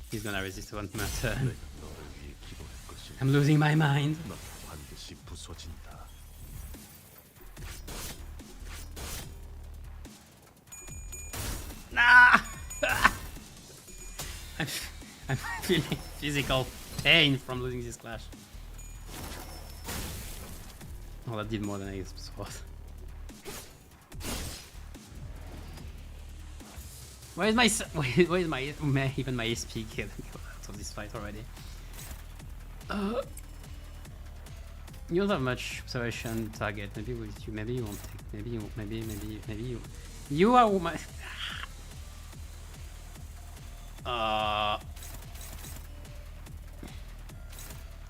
He's gonna resist one more turn. 너를 위해 기도할 것입니다. I'm losing my mind. 넌 반드시 부서진다. Nah! I'm feeling physical pain from losing this clash. Oh, that did more than I thought. Where is my even my SP killing out of this fight already? You don't have much observation target. Maybe with you. Maybe you won't take. Maybe you. Maybe you. You are my.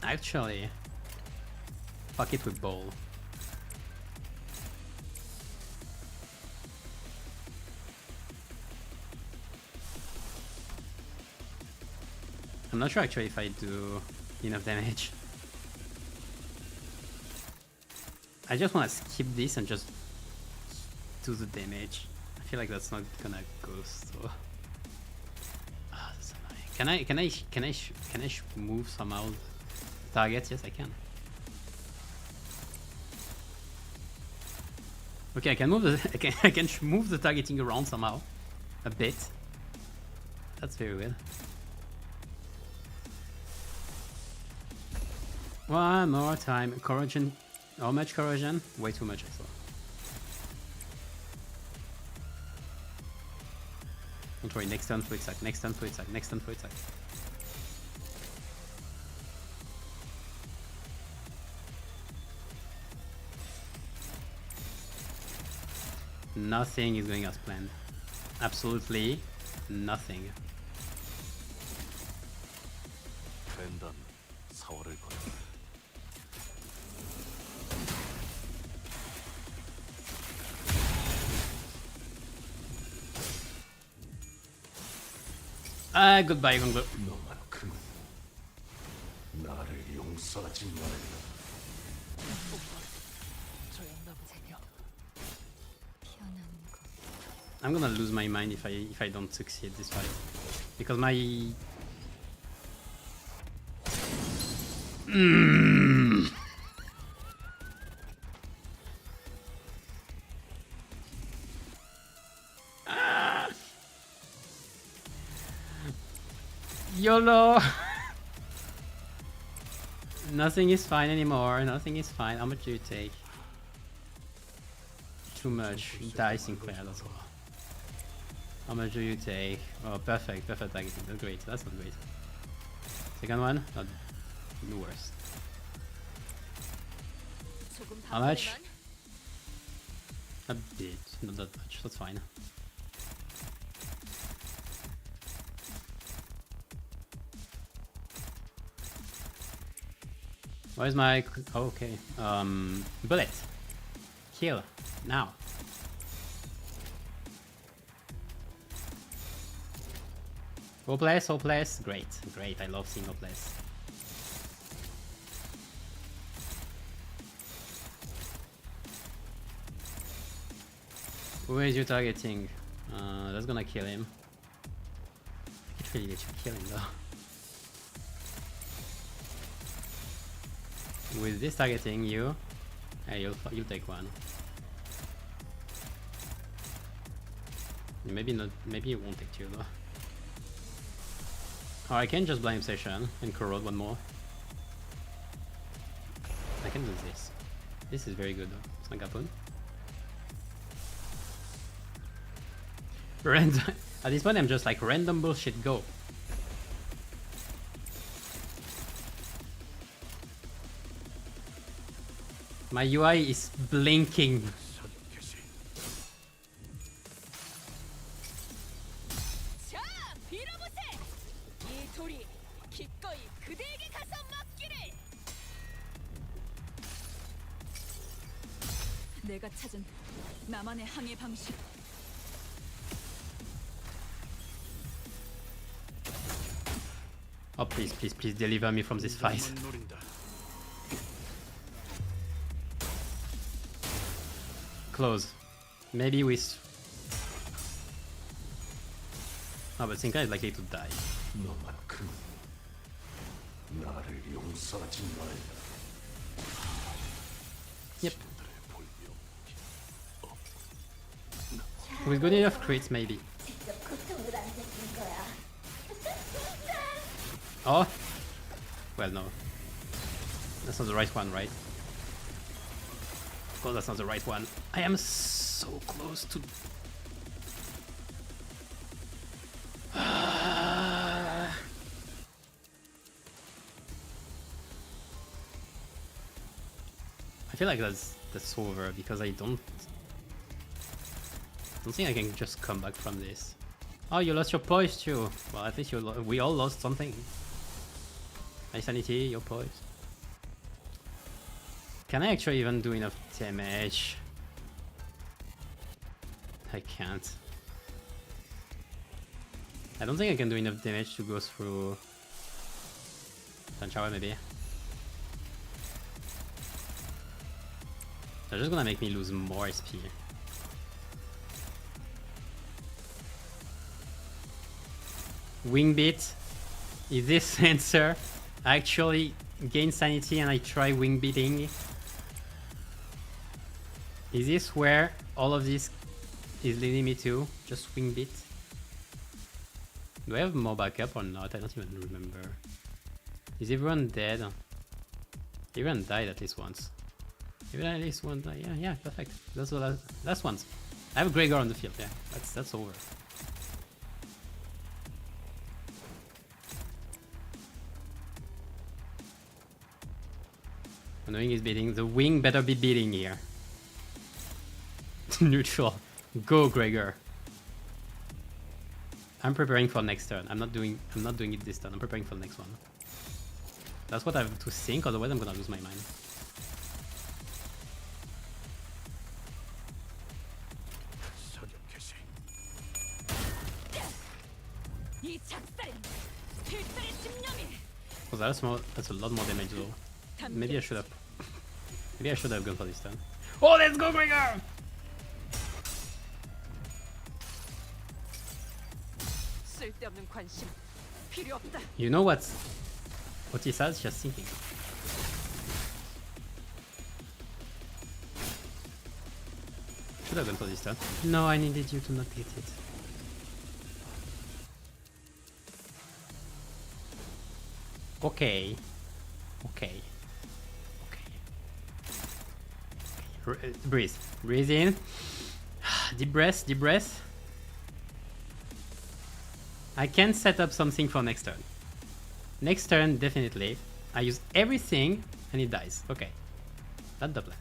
Actually, fuck it with bowl. I'm not sure actually if I do enough damage. I just want to skip this and just do the damage. I feel like that's not gonna go so. Ah, that's annoying. Can I move somehow targets? Yes, I can. Okay, I can move the I can move the targeting around somehow a bit. That's very weird. One more time. Corrosion. How much corrosion? Way too much, I thought. Don't worry, next turn fluid sack, next turn fluid sack, next turn fluid sack. Nothing is going as planned. Absolutely nothing. 벤단 사활을 건다. Ah, goodbye, Gonglo. 너만큼은 나를 용서하지 말라. 편한 것. I'm gonna lose my mind if I don't succeed this fight because my YOLO. Nothing is fine anymore. Nothing is fine. How much do you take? Too much. Die Sinclair, that's all. How much do you take? Oh, perfect. Perfect targeting. That's great. That's not great. Second one? Not the worst. How much? A bit. Not that much. That's fine. Where's my... Oh, okay. Bullet. Kill. Now. Hopeless, hopeless. Great, great. I love seeing hopeless. Who is you targeting? That's gonna kill him. I can't really let you kill him though. With this targeting you, you'll take one. Maybe not. Maybe you won't take two though. Or I can just blind session and corrode one more. I can do this. This is very good though. It's not Gapon. Random. At this point, I'm just like random bullshit. Go. My UI is blinking. 자, 빌어보세. 이 돌이 기꺼이 그대에게 가서 맡기를. 내가 찾은 나만의 항해 방식. Oh please, please, please deliver me from this fight. Close. Maybe with. Oh, but Sinka is likely to die. 너만큼 나를 용서하지 말라. Yep. With good enough crits, maybe. Oh? Well, no. That's not the right one, right? Of course, that's not the right one. I am so close to. I feel like that's over because I don't think I can just come back from this. Oh, you lost your poise too. Well, at least we all lost something. My sanity, your poise. Can I actually even do enough damage? I can't. I don't think I can do enough damage to go through Sanchawa maybe. They're just gonna make me lose more SP. Wing beat. Is this sensor actually gain sanity and I try wing beating? Is this where all of this is leading me to? Just wing beat? Do I have more backup or not? I don't even remember. Is everyone dead? Everyone died at least once. Everyone at least one died. Yeah, perfect. That's the last ones. I have a Gregor on the field, yeah. That's over. Annoying is beating. The wing better be beating here. Neutral. Go, Gregor. I'm preparing for next turn. I'm not doing it this turn. I'm preparing for the next one. That's what I have to think, otherwise I'm gonna lose my mind. 이 작살은 필살의 집념이. Oh, that's a lot more damage though. Maybe I should have gone for this turn. Oh, let's go, Gregor! 쓸데없는 관심 필요 없다. You know what he says? Just thinking. Should have gone for this turn. No, I needed you to not get it. Okay. Breathe. Breathe in. Deep breath, deep breath. I can set up something for next turn. Next turn, definitely. I use everything and it dies. Okay. That's the plan.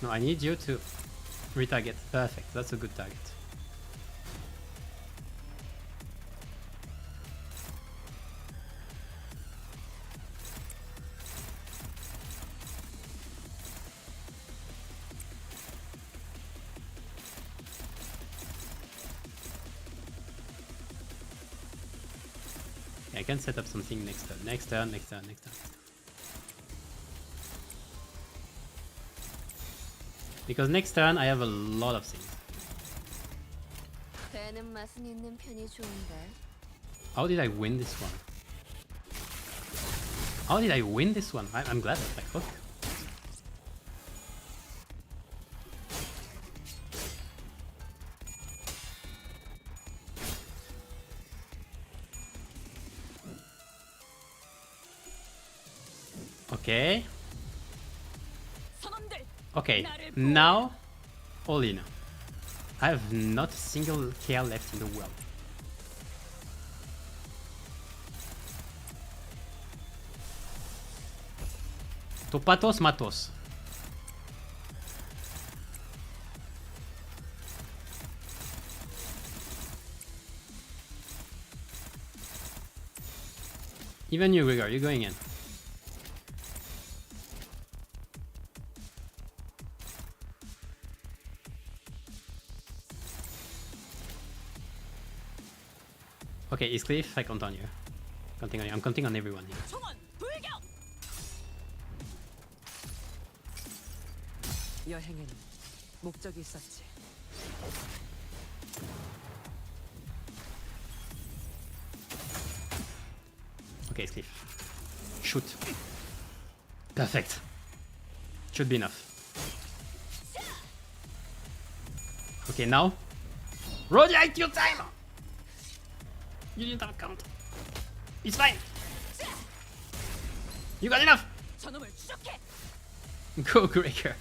No, I need you to retarget. Perfect. That's a good target. can set up something next turn. Next turn. Because next turn I have a lot of things. 배는 맛은 있는 편이 좋은데. How did I win this one? How did I win this one? I'm glad that I hook. Okay. 선원들 Okay. Now, all in. I have not a single KL left in the world. Topatos matos. Even you, Gregor, you're going in. Okay, is Cliff? I count on you. Counting on you. I'm counting on everyone here. 총원 불격. 여행에는 목적이 있었지. Okay, it's Cliff. Shoot. Perfect. Should be enough. Okay, now. Rotate your timer! You didn't have a count. It's fine. You got enough. 저놈을 추적해. Go, Gregor.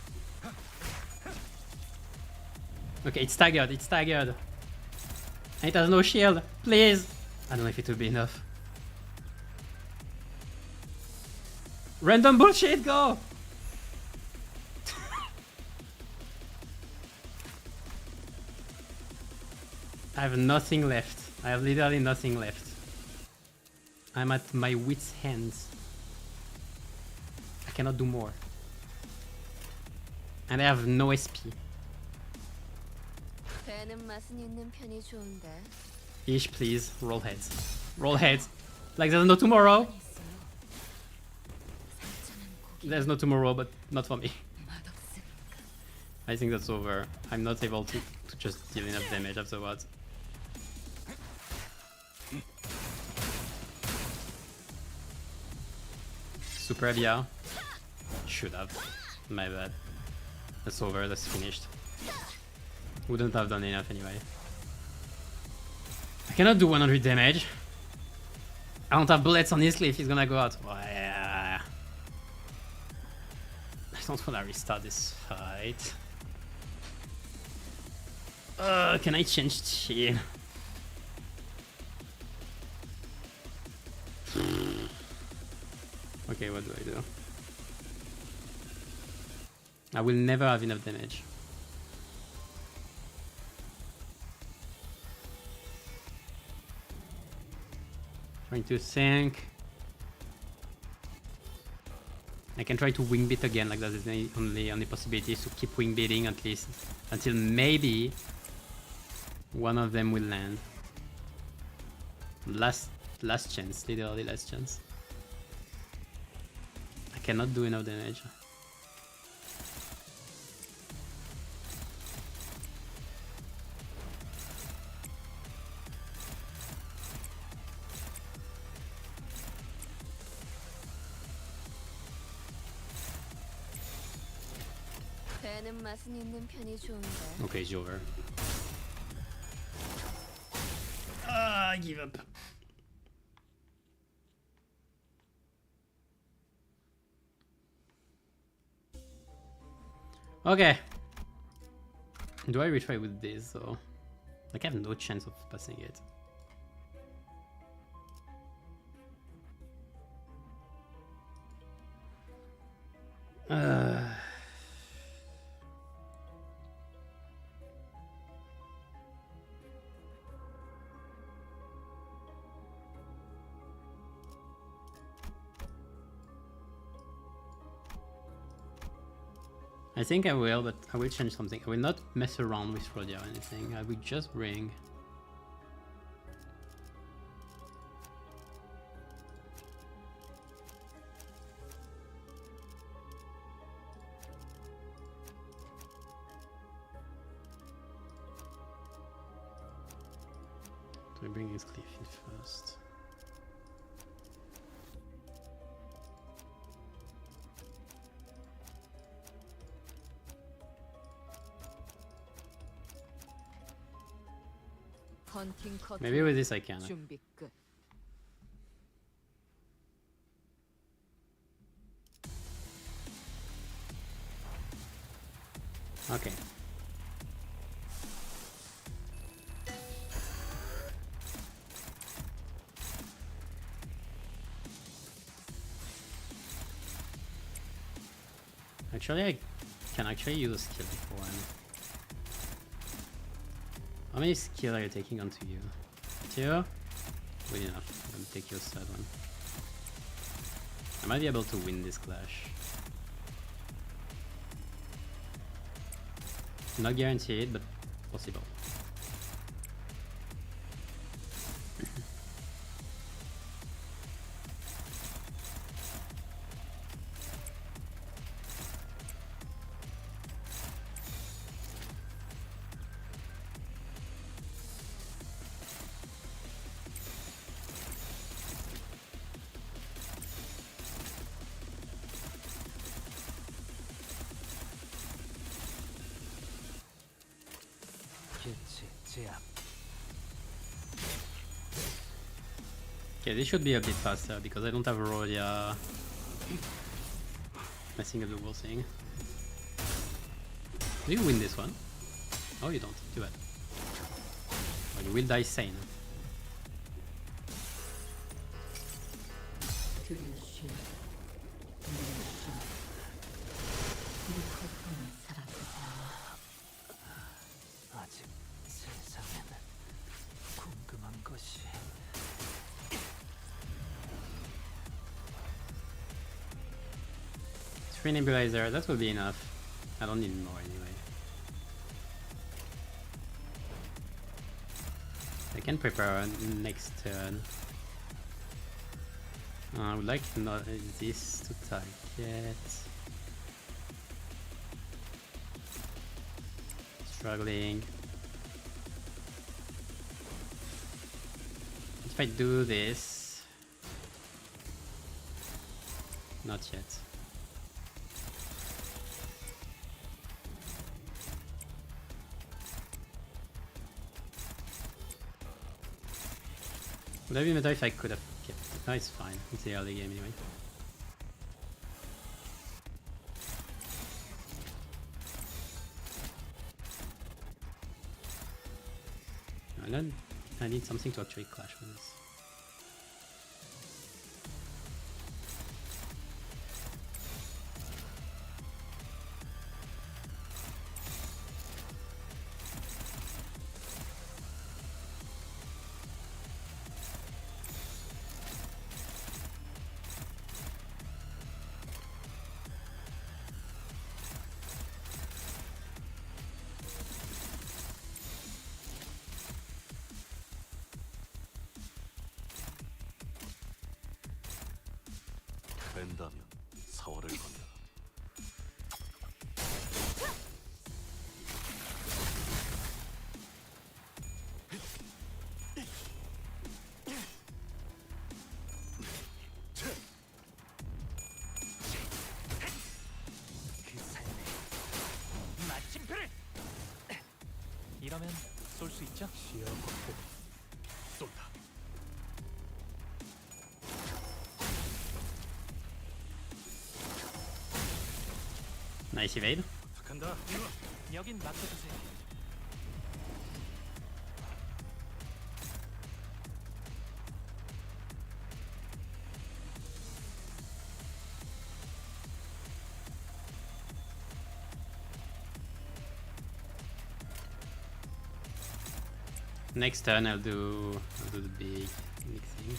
Okay, it's staggered. It's staggered. And it has no shield. Please. I don't know if it will be enough. Random bullshit. Go. I have nothing left. I have literally nothing left. I'm at my wit's hands. I cannot do more. And I have no SP. 배는 맛은 있는 편이 좋은데. Ish, please. Roll heads. Roll heads. Like there's no tomorrow. There's no tomorrow, but not for me. I think that's over. I'm not able to just deal enough damage afterwards. Super Via. Should have. My bad. That's over, that's finished. Wouldn't have done enough anyway. I cannot do 100 damage. I don't have bullets on his cliff, he's gonna go out. I don't wanna restart this fight. Can I change team? Okay, what do I do? I will never have enough damage. Trying to think. I can try to wing beat again, like that is the only possibility, to keep wing beating at least until maybe one of them will land. Last chance, literally last chance. I cannot do enough damage. 배는 맛은 있는 편이 좋은데. Okay, it's over. I give up. Okay. Do I retry with this though? Like I have no chance of passing it. I think I will, but I will change something. I will not mess around with Rhodia or anything. I will just ring. So we bring this cliff in first. 헌팅 커트. Maybe with this I can. 준비 끝. Okay. Actually, I can actually use a skill for one. How many skill are you taking onto you? 2? Good enough. I'm gonna take your third one. I might be able to win this clash. Not guaranteed, but possible. 개체 제압. Okay, this should be a bit faster because I don't have Rodia messing up the whole thing. Do you win this one? Oh, you don't. Too bad. Well, you will die sane. 아직 세상에는 궁금한 것이. Three nebulizer, that will be enough. I don't need more anyway. I can prepare next turn. I would like not this to target. Struggling. If I do this, not yet. Would have been better if I could have kept it. No, it's fine. It's the early game anyway. I need something to actually clash with this. 된다면 사월을 건다. 그 삶에 마침표를. 이러면 쏠 수 있죠? 시야 확보. 쏜다. Nice evade. 간다. 여긴 맡겨주세요. Next turn I'll do the big thing.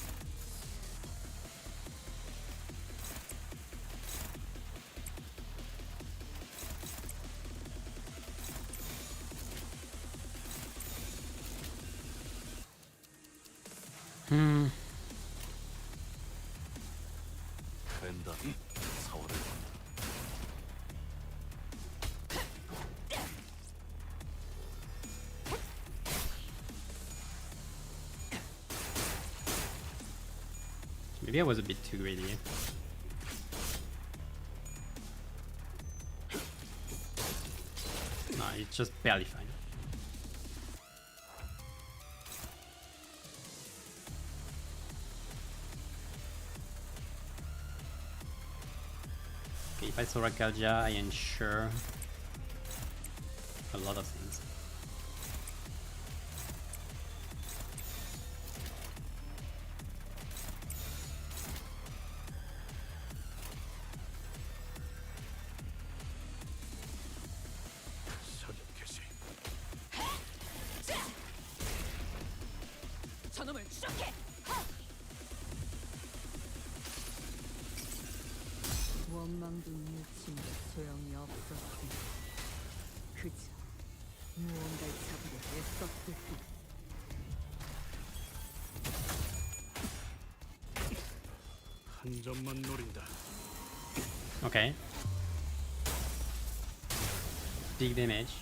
된다. 사월을 건다. Maybe I was a bit too greedy. No, it's just barely fine. Okay, if I saw Rakalja, I ensure a lot of things. 사격 개시. 저놈을 추적해. 원망도 묻히면 소용이 없었군. 그저 무언가를 잡으려 애썼을 뿐. 한 점만 노린다. Okay. Big damage.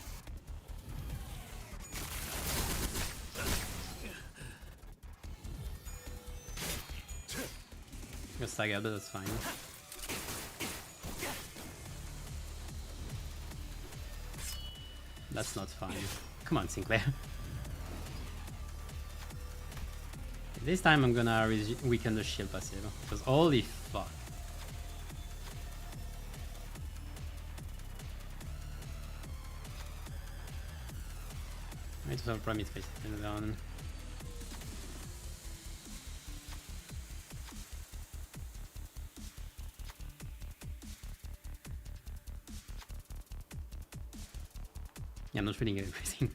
Got staggered, but that's fine. That's not fine. Come on, Sinclair. This time I'm gonna weaken the shield passive, because holy fuck. I need to solve Promise face down. Yeah, I'm not feeling everything.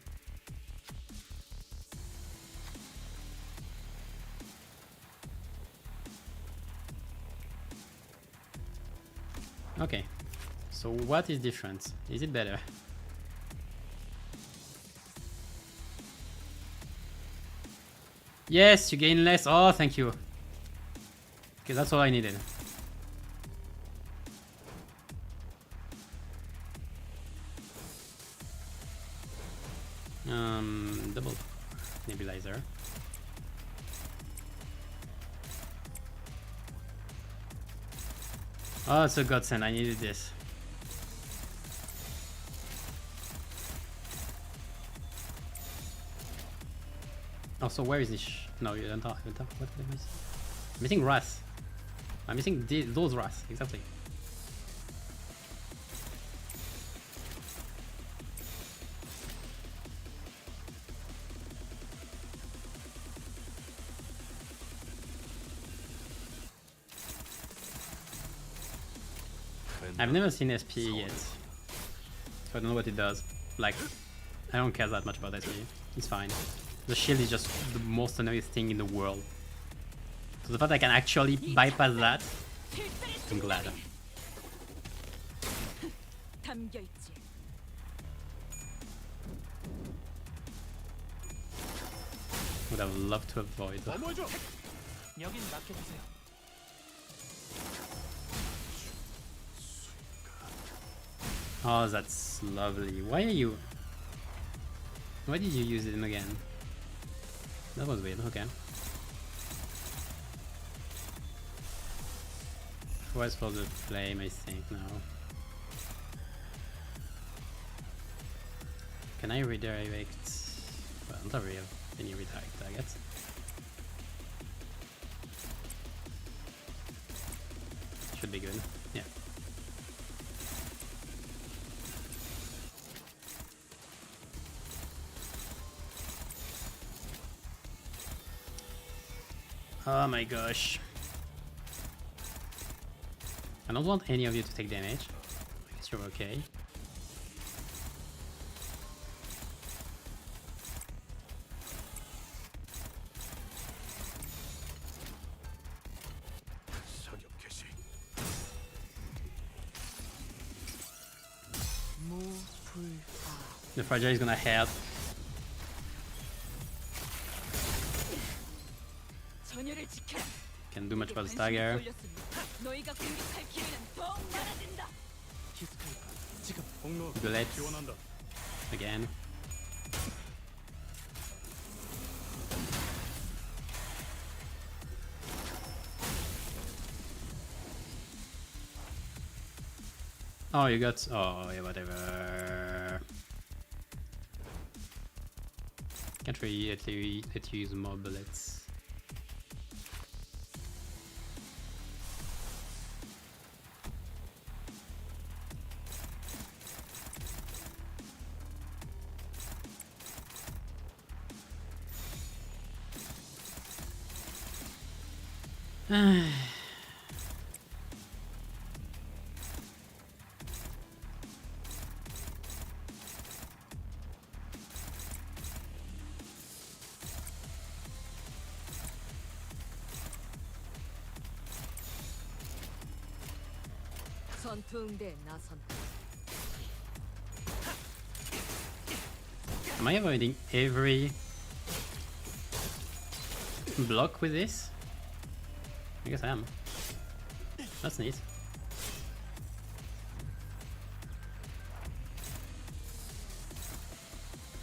Okay, so what is different? Is it better? Yes, you gain less. Oh, thank you. Okay, that's all I needed. Double nebulizer. Oh, it's a godsend. I needed this. Also, where is this? No, you don't talk. What am I missing? I'm missing Wrath. I'm missing those Wrath. Exactly. I've never seen SP yet, so I don't know what it does. Like, I don't care that much about SP. It's fine. The shield is just the most annoying thing in the world. So the fact I can actually bypass that, I'm glad. 담겨 있지. Would have loved to avoid. 어머죠. 여긴 맡겨주세요. Oh, that's lovely. Why are you... Why did you use him again? That was weird, okay. Who was supposed to flame, I think, now. Can I redirect? Well, not really any redirect targets. Should be good, yeah. Oh my gosh. I don't want any of you to take damage. I guess you're okay. 사격 개시. The Fragile is gonna help. 전열을 지켜라. Can't do much about the stagger. 너희가 공격할 기회는 더욱 많아진다. 지금 폭로 Bullets. 지원한다. Again. Oh, you got. Oh, yeah, whatever. Can't really let you use more bullets. 전투응대에 나선다. Am I avoiding every block with this? I guess I am. That's neat.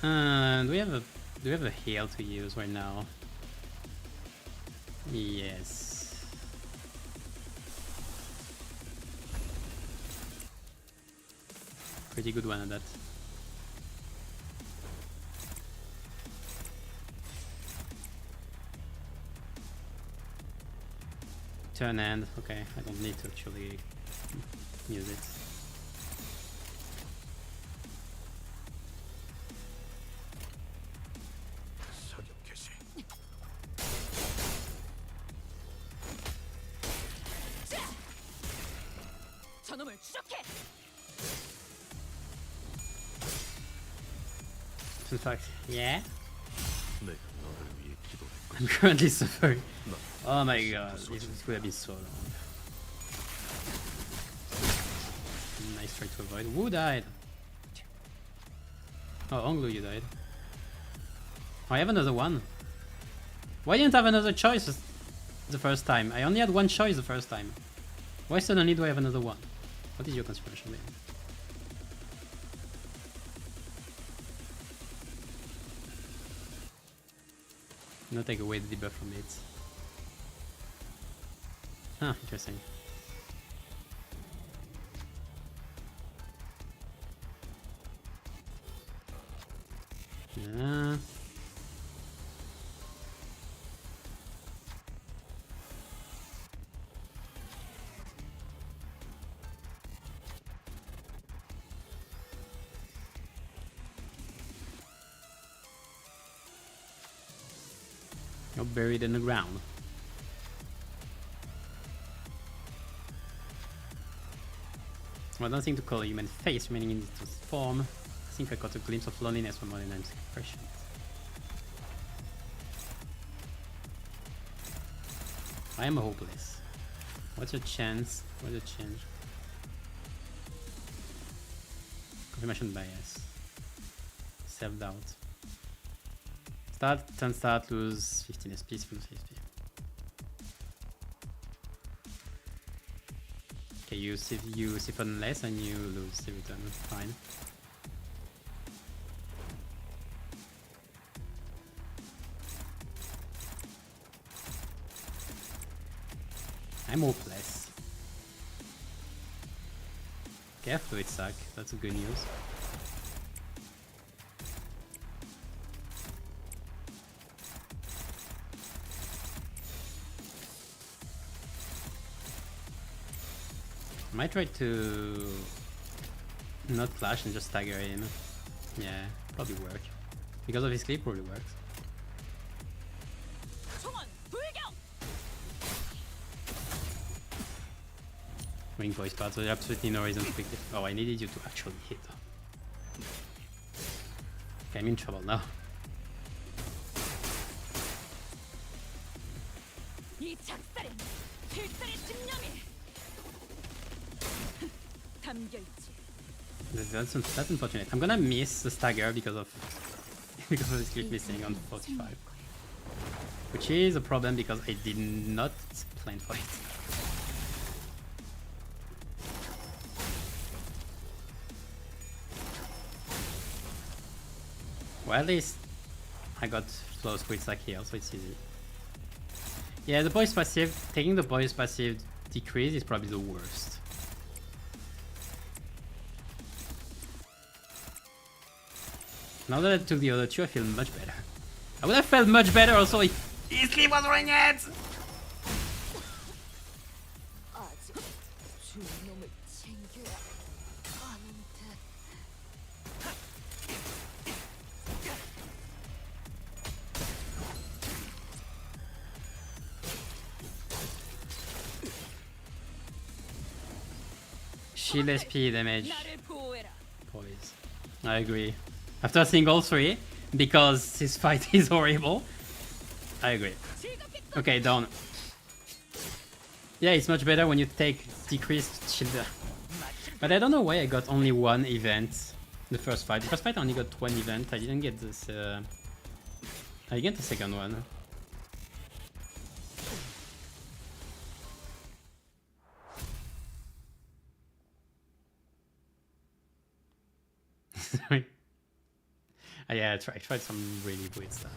Do we have a heal to use right now? Yes. Pretty good one at that. Turn end. Okay, I don't need to actually use it. 사격 개시. 저놈을 추적해. In fact, yeah. 내가 너를 위해 기도했고 I'm currently suffering. 나 Oh my god, this would have been so long. Nice try to avoid. Who died? Oh, Onglu, you died. Oh, I have another one. Why didn't I have another choice the first time? I only had one choice the first time. Why suddenly do I have another one? What is your conspiration name? No, take away the debuff from it. Huh, interesting. Yeah. You're buried in the ground. Well, nothing to call a human face remaining in its form. I think I caught a glimpse of loneliness from more than I'm expression. I am hopeless. What's your chance? What's your change? Confirmation bias. Self-doubt. Start, lose 15 SP, lose 50. Okay, you siphon less and you lose the return. Fine. I'm hopeless. Okay, fluid suck. That's good news. I might try to not flash and just stagger him. Yeah, probably work. Because of his clip, probably works. 총원 불경. Wing voice part, so there's absolutely no reason to pick it. Oh, I needed you to actually hit. Okay, I'm in trouble now. 이 작살엔 필살의 집념이 담겨있지. That's unfortunate. I'm gonna miss the stagger because of because of this clip missing on 45. Which is a problem because I did not plan for it. Well, at least I got close quick stack here, so it's easy. Yeah, the boys passive, taking the boys passive decrease is probably the worst. Now that I took the other two, I feel much better. I would have felt much better also if Eastleigh was running it! 아직 주인 놈을 챙겨야 하는데. Shield SP damage. 나를 보호해라. Poise. I agree. After seeing all three, because this fight is horrible, I agree. Okay, down. Yeah, it's much better when you take decreased shield. But I don't know why I got only one event the first fight. The first fight I only got one event. I didn't get this. I get the second one. Sorry. Yeah, I tried some really weird stuff.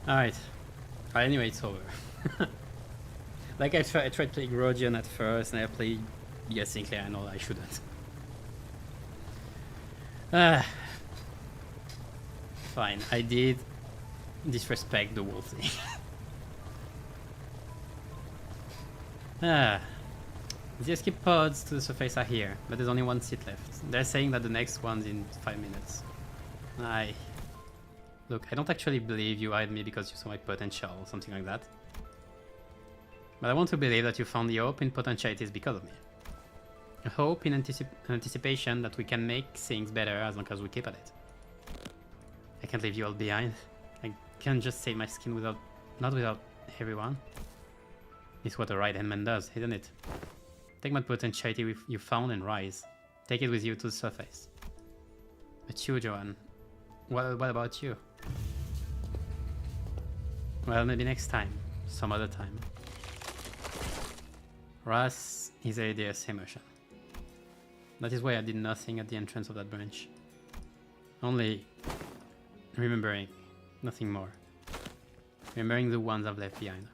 Alright. Anyway, it's over. Like I tried playing Rodion at first, and I played Sinclair and all. I shouldn't. Fine, I did disrespect the whole thing. The escape pods to the surface are here, but there's only one seat left. They're saying that the next one's in 5 minutes. Look, I don't actually believe you hired me because you saw my potential or something like that. But I want to believe that you found the hope in potentialities because of me. A hope in anticipation that we can make things better as long as we keep at it. I can't leave you all behind. I can't just save my skin not without everyone. It's what a right-hand man does, isn't it? Take my potentiality you found and rise. Take it with you to the surface. But you, Joanne, what about you? Well, maybe next time. Some other time. Ras is ADS emotion. That is why I did nothing at the entrance of that branch. Only remembering, nothing more. Remembering the ones I've left behind.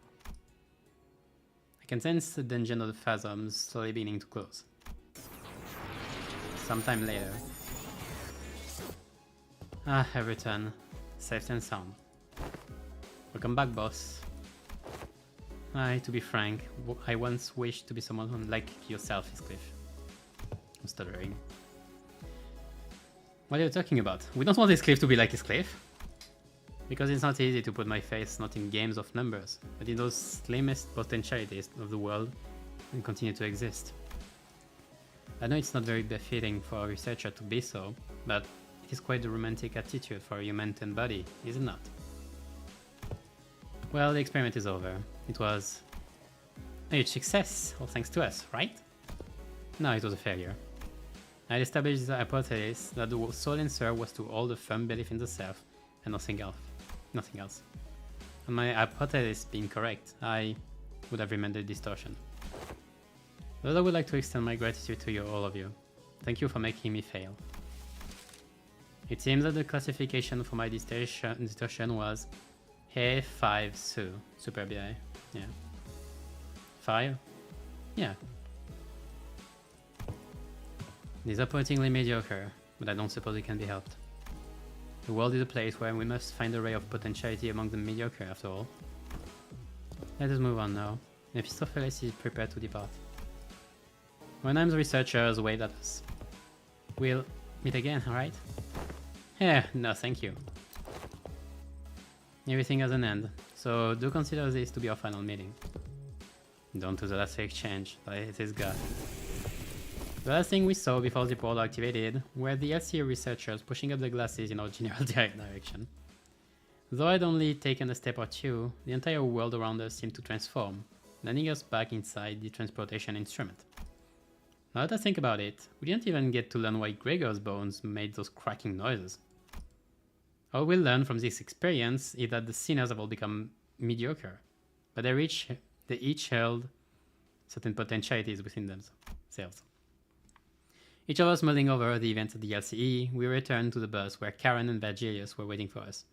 I can sense the dungeon of the phantoms slowly beginning to close. Sometime later. I return, safe and sound. Welcome back, boss. To be frank, I once wished to be someone like yourself, Heathcliff. I'm stuttering. What are you talking about? We don't want Heathcliff to be like Heathcliff. Because it's not easy to put my face not in games of numbers, but in those slimmest potentialities of the world and continue to exist. I know it's not very befitting for a researcher to be so, but it is quite a romantic attitude for a human body, is it not? Well, the experiment is over. It was a huge success, all thanks to us, right? No, it was a failure. I had established the hypothesis that the sole answer was to hold a firm belief in the self and nothing else. And my hypothesis being correct, I would have remained a distortion. But I would like to extend my gratitude to you, all of you. Thank you for making me fail. It seems that the classification for my distortion was A5 Su. Super BI. Yeah. 5? Yeah. Disappointingly mediocre, but I don't suppose it can be helped. The world is a place where we must find a ray of potentiality among the mediocre after all. Let us move on now. Mephistopheles is prepared to depart. Wenheim's researchers waved at us. We'll meet again, alright? Yeah, no thank you. Everything has an end, so do consider this to be our final meeting. Down to the last exchange, it is God. The last thing we saw before the portal activated were the LCB researchers pushing up the glasses in our general direction. Though I'd only taken a step or two, the entire world around us seemed to transform, landing us back inside the transportation instrument. Now that I think about it, we didn't even get to learn why Gregor's bones made those cracking noises. All we'll learn from this experience is that the sinners have all become mediocre, but they each held certain potentialities within themselves. Each of us mulling over the events at the LCE, we returned to the bus where Karen and Virgilius were waiting for us.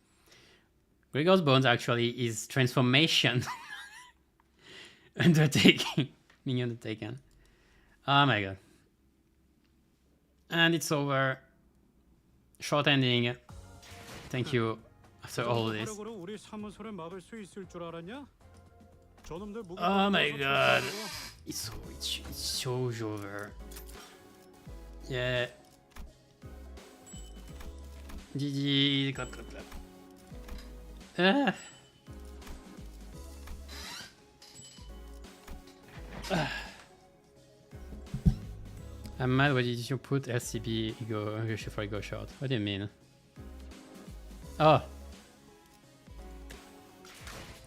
Gregor's Bones actually is transformation undertaking. Being undertaken. Oh my god. And it's over. Short ending. Thank you. After all this. Oh my god. It's so over. Yeah. GG. Clap, clap, clap. I'm mad. Why did you put LCB ego for ego short? What do you mean? Oh.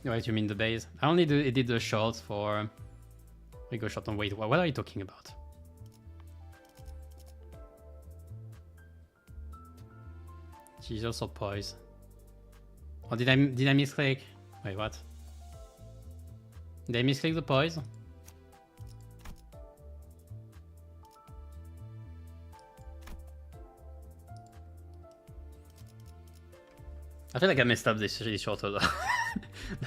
What you mean the base? I only did the shorts for ego short. And wait, what are you talking about? She's also poise. Oh, did I misclick? Wait, what? Did I misclick the poise? I feel like I messed up this short order.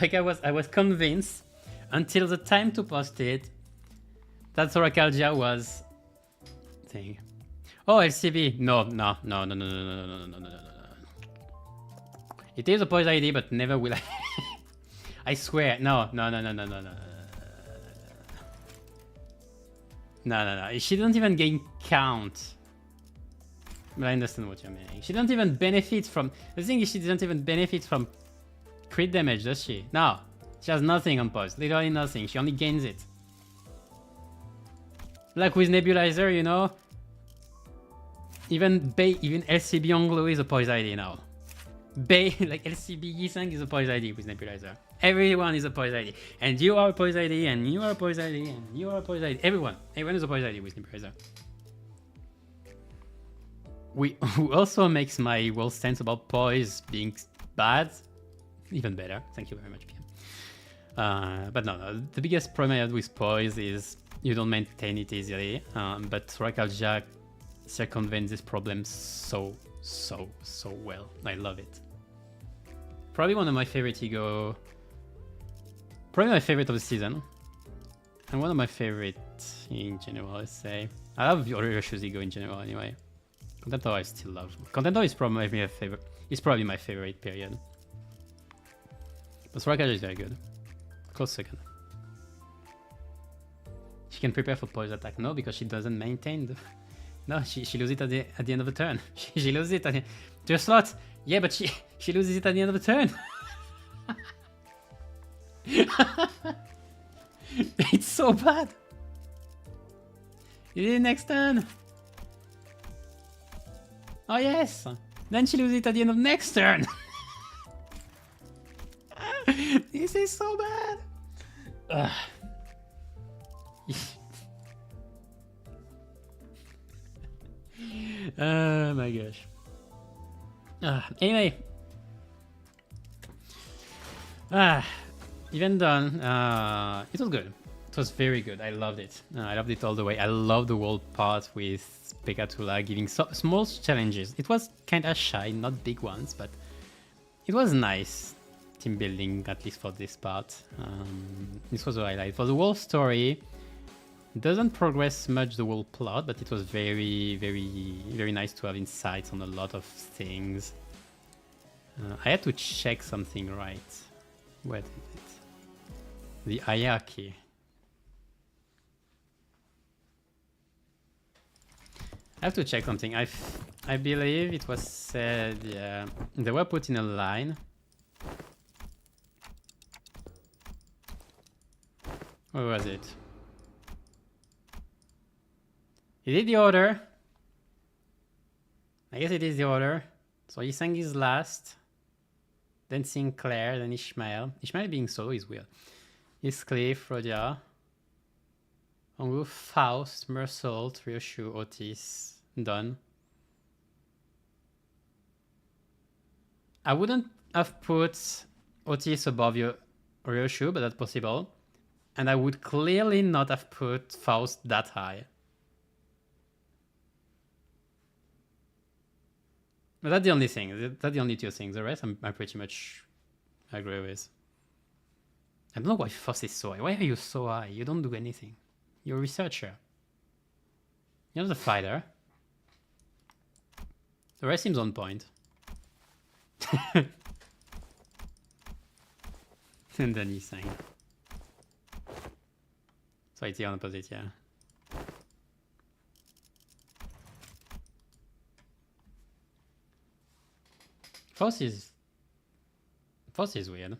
Like I was convinced until the time to post it that Soracalgia was thing. Oh, LCB. No. It is a poise ID, but never will I. I swear. No. No. She doesn't even gain count. But I understand what you're meaning. She doesn't even benefit from... The thing is, she doesn't even benefit from crit damage, does she? No. She has nothing on poise. Literally nothing. She only gains it. Like with Nebulizer, you know? Even LCB on glue is a poise ID now. Like LCB Yisang is a poise ID with Nebulizer. Everyone is a poise ID. And you are a poise ID, and you are a poise ID, and you are a poise ID. Everyone is a poise ID with Nebulizer. Who also makes my world stance about poise being bad even better. Thank you very much, PM. But no, the biggest problem I had with poise is you don't maintain it easily. But Soracalgia circumvents this problem so well. I love it. Probably one of my favorite ego. Probably my favorite of the season. And one of my favorite in general, let's say. I love Yoroshu's ego in general anyway. Contento I still love. Contento is probably my favorite. It's probably my favorite period. But Soracalgia is very good. Close second. She can prepare for poise attack. No, because she doesn't maintain the... No, she loses it at the end of the turn. She loses it to a slot. Yeah, but she loses it at the end of the turn. It's so bad. You did it next turn. Oh yes! Then she loses it at the end of next turn! This is so bad! Oh my gosh. Anyway. Event done. It was good. It was very good. I loved it. I loved it all the way. I love the world part with Pekatula giving small challenges. It was kind of shy, not big ones, but it was nice team building, at least for this part. This was a highlight. For the whole story, it doesn't progress much the whole plot, but it was very nice to have insights on a lot of things. I had to check something right. Where did it? The hierarchy. I have to check something. I believe it was said, yeah, they were put in a line. Where was it? Is it the order? I guess it is the order. So Yisang is last. Then Sinclair, then Ishmael. Ishmael being solo is weird. Heathcliff, Rodia. Ongu, Faust, Mersault, Ryoshu, Otis, done. I wouldn't have put Otis above your Ryoshu, but that's possible. And I would clearly not have put Faust that high. But that's the only thing. That's the only two things. The rest I'm pretty much I agree with. I don't know why Foss is so high. Why are you so high? You don't do anything. You're a researcher. You're not a fighter. The rest seems on point. And then he's saying. So it's the opposite, yeah. Foss is weird.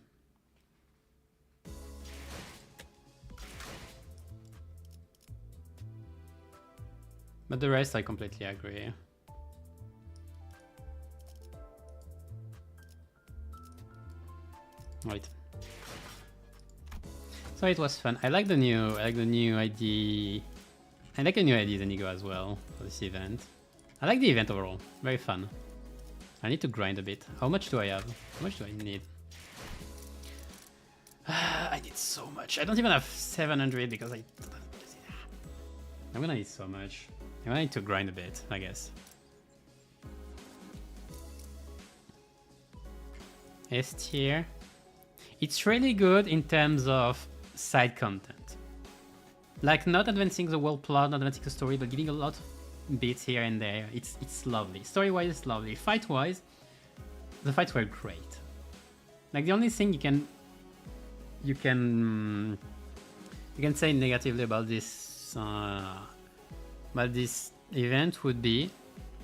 But the rest I completely agree. Right. So it was fun. I like the new ID. I like the new IDs and Ego as well for this event. I like the event overall. Very fun. I need to grind a bit. How much do I have? How much do I need? I need so much. I don't even have 700 because I'm gonna need so much. I'm gonna need to grind a bit, I guess. S tier. It's really good in terms of side content. Like not advancing the world plot, not advancing the story, but giving a lot of bits here and there. It's lovely. Story-wise, it's lovely. Fight-wise, the fights were great. Like the only thing you can say negatively about this event would be,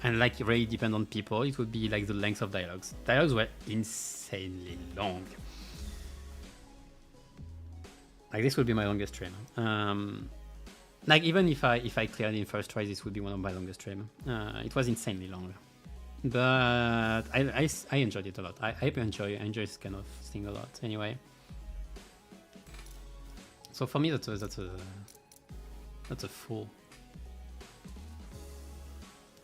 and like it really depend on people, it would be like the length of dialogues. Dialogues were insanely long. Like this would be my longest stream. Like even if I cleared in first try, this would be one of my longest stream. It was insanely long, but I enjoyed it a lot. I enjoy this kind of thing a lot. Anyway, so for me that's a full.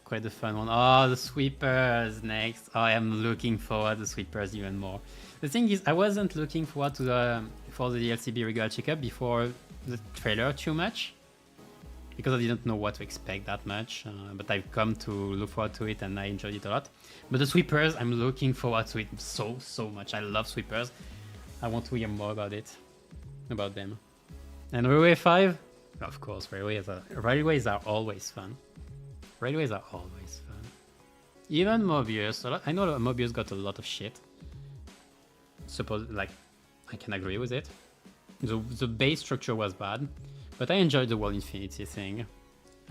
Quite a fun one. Oh, the sweepers next. Oh, I am looking forward to the sweepers even more. The thing is, I wasn't looking forward to for the LCB regular checkup before the trailer too much, because I didn't know what to expect that much. But I've come to look forward to it, and I enjoyed it a lot. But the sweepers, I'm looking forward to it so much. I love sweepers. I want to hear more about them. And Railway 5, of course, railways are always fun. Railways are always fun. Even Mobius. I know Mobius got a lot of shit. Like, I can agree with it. The base structure was bad, but I enjoyed the World Infinity thing.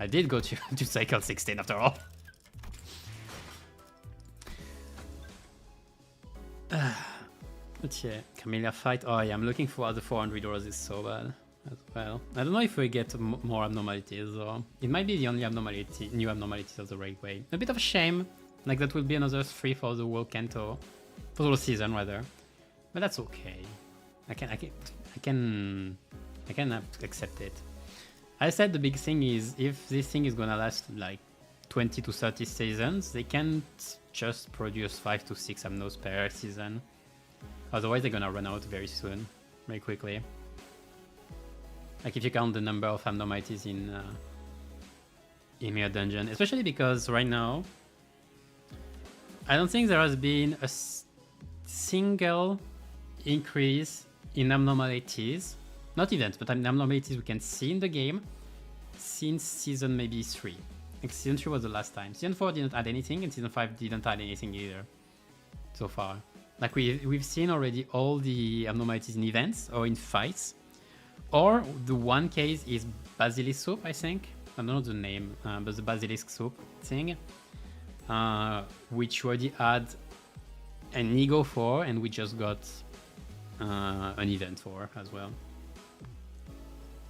I did go to Cycle 16 after all. But yeah, Camellia fight. Oh yeah, I'm looking for the 400 euros is so bad as well. I don't know if we get more abnormalities, or it might be the only new abnormalities of the railway. A bit of a shame. Like that will be another 3 for the World Kanto, for the whole season rather. But that's okay. I can accept it. I said the big thing is, if this thing is gonna last like 20 to 30 seasons, they can't just produce 5 to 6 abnos per season. Otherwise they're gonna run out very soon, very quickly. Like if you count the number of abnormalities in Mirror Dungeon, especially because right now I don't think there has been a single increase in abnormalities, not events, but abnormalities we can see in the game since season maybe 3. Like season 3 was the last time. Season 4 didn't add anything, and season 5 didn't add anything either so far. Like we've seen already all the abnormalities in events or in fights. Or the one case is Basilisk Soup, I think. I don't know the name, but the Basilisk Soup thing, which already had an ego for, and we just got an event for as well.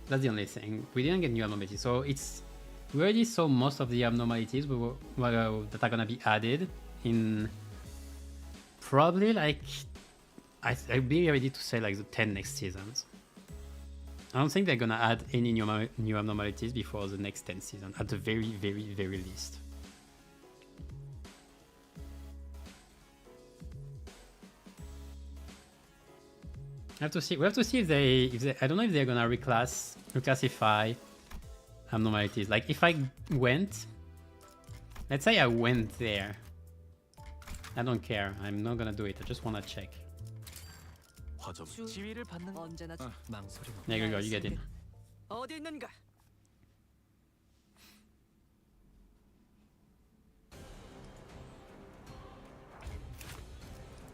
That's the only thing. We didn't get new abnormalities, so we already saw most of the abnormalities that are gonna be added in probably like I'd be ready to say like the 10 next seasons. I don't think they're gonna add any new abnormalities before the next 10 season, at the very least. We have to see if they I don't know if they're gonna reclassify abnormalities. Like if I went, let's say I went there. I don't care. I'm not gonna do it. I just wanna check. 화점 지위를 받는 언제나 망설임 없. Yeah, go, you get in. 어디 있는가?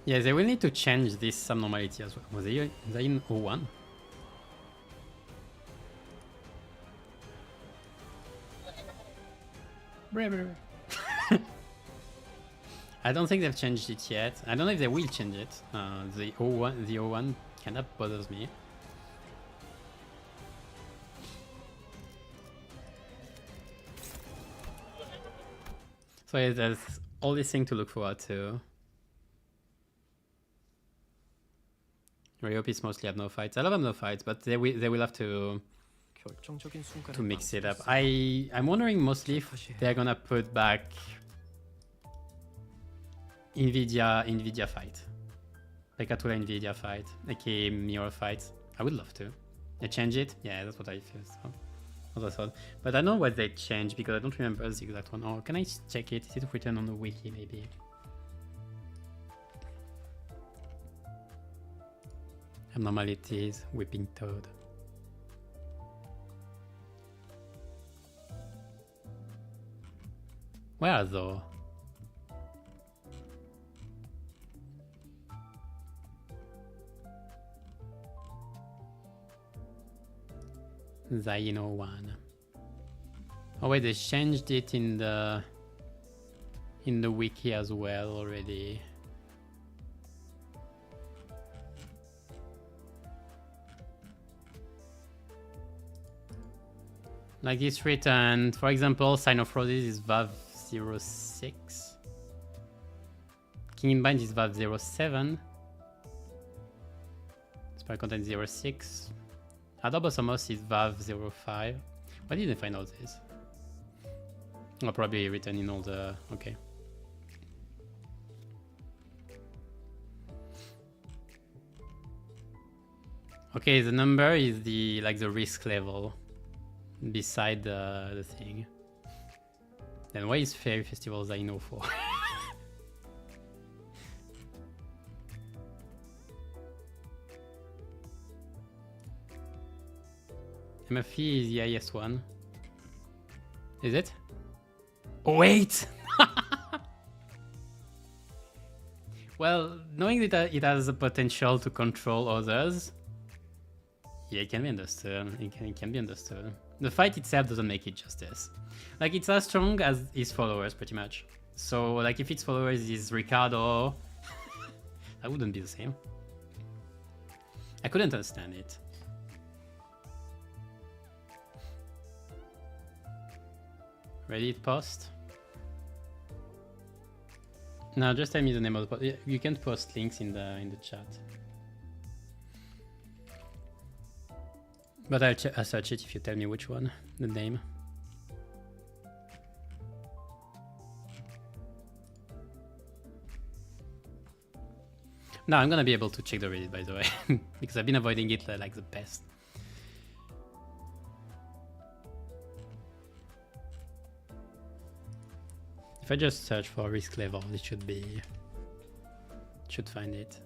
Yeah, they will need to change this subnormality as well. Was they in 01? I don't think they've changed it yet. I don't know if they will change it. The 01 kind of bothers me. So yeah, there's all these things to look forward to. I hope it's mostly have no fights. I love them no fights, but they will have to 결정적인 순간에 mix it up. I'm wondering mostly if they're gonna put back Nvidia fight, like Atula Nvidia fight, like a mirror fight. I would love to. They change it? Yeah, that's what I feel. So. What I thought. But I know what they changed because I don't remember the exact one. Oh, can I check it? Is it written on the wiki maybe? Abnormalities, whipping toad. Where though? Zaino 1. Oh wait, they changed it in the wiki as well already. Like it's written, for example, Sign of Roses is Vav 06. King in Bind is Vav 07. Spell content 06. Adobe Somos is Vav 05. Why didn't I find all this? Oh, probably written in all the... Okay. Okay, the number is the risk level beside the thing. Then why is Fairy Festival Zaino for? MFE is the highest one. Is it? Oh, wait! Well, knowing that it has the potential to control others, yeah, it can be understood. It can be understood. The fight itself doesn't make it justice. Like, it's as strong as his followers, pretty much. So, like, if its followers is Ricardo, that wouldn't be the same. I couldn't understand it. Reddit post? No, just tell me the name of the post. You can post links in the chat. But I'll search it if you tell me which one, the name. Now I'm gonna be able to check the Reddit, by the way, because I've been avoiding it like the pest. If I just search for risk level, it should find it.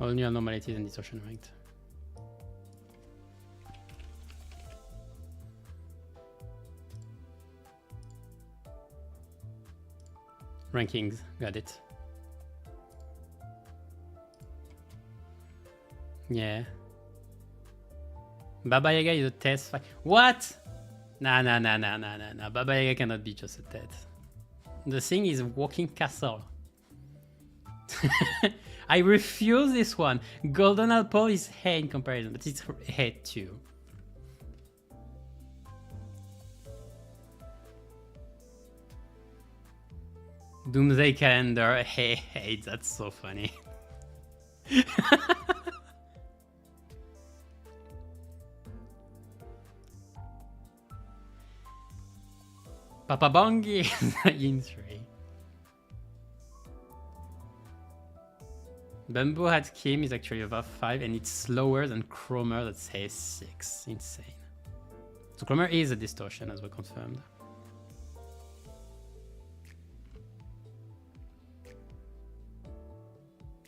All new anomalies and distortion ranked. Rankings, got it. Yeah. Baba Yaga is a test fight. What? Nah. Baba Yaga cannot be just a test. The thing is walking castle. I refuse this one. Golden Apple is hair in comparison, but it's hair too. Doomsday Calendar, hey, that's so funny. Papa Bongi in 3. Bamboo hat Kim is actually above 5 and it's slower than Chromer that says 6. Insane. So Chromer is a distortion as we confirmed.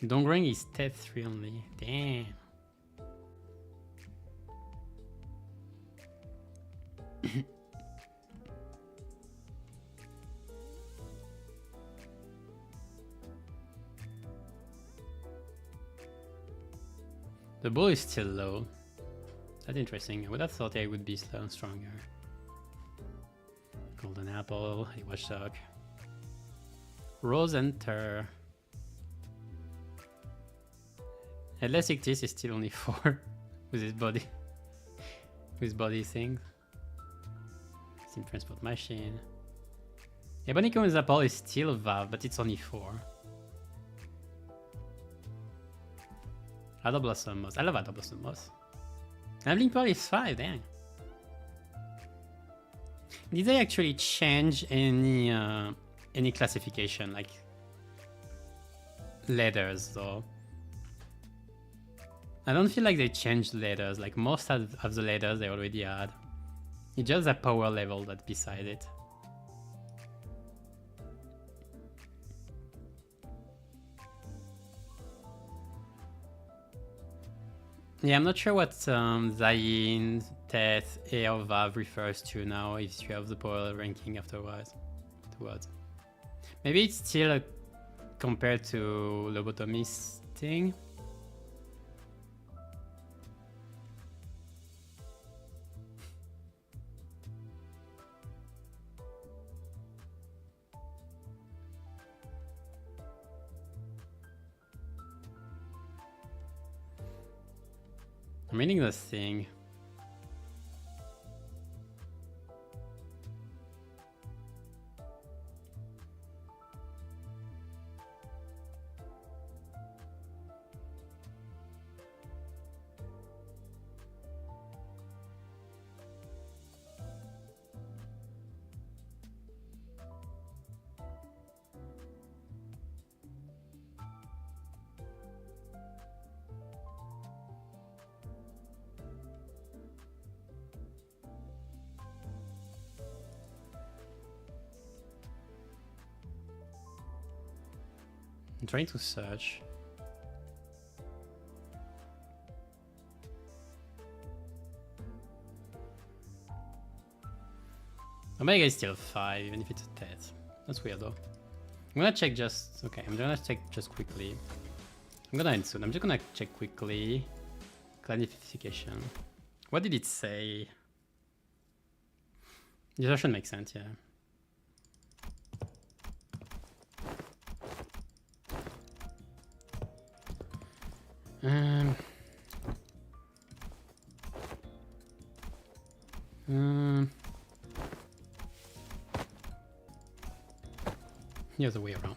Dongring is TED 3 only. Damn. The bull is still low. That's interesting. I would have thought it would be slow and stronger. Golden apple, a watchdog. Rose enter. Headless Ictis is still only 4 with his body. With his body thing. Steam transport machine. Ebonico's apple is still a Vav, but it's only 4. Adder Blossom Moss. I love Adder Blossom Moss. Leveling Pearl is 5, dang. Did they actually change any classification, like letters though? I don't feel like they changed letters, like most of the letters they already had. It's just a power level that's beside it. Yeah, I'm not sure what Zayin, Teth, A or Vav refers to now if you have the power ranking afterwards. Maybe it's still compared to lobotomist thing. I'm reading this thing. I'm trying to search. Omega is still 5, even if it's a 10. That's weird though. I'm gonna check just... Okay, I'm gonna check just quickly. I'm gonna end soon. I'm just gonna check quickly. Clarification. What did it say? This should make sense, yeah. Here's a way around.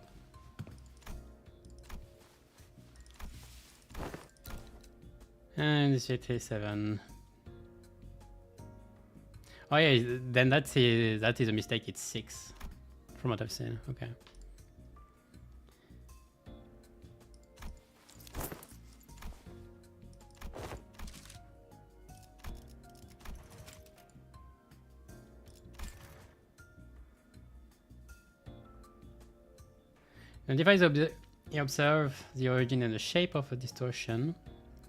And it's 87. Oh yeah, then that is a mistake. It's 6, from what I've seen. Okay. Identify observe the origin and the shape of a distortion.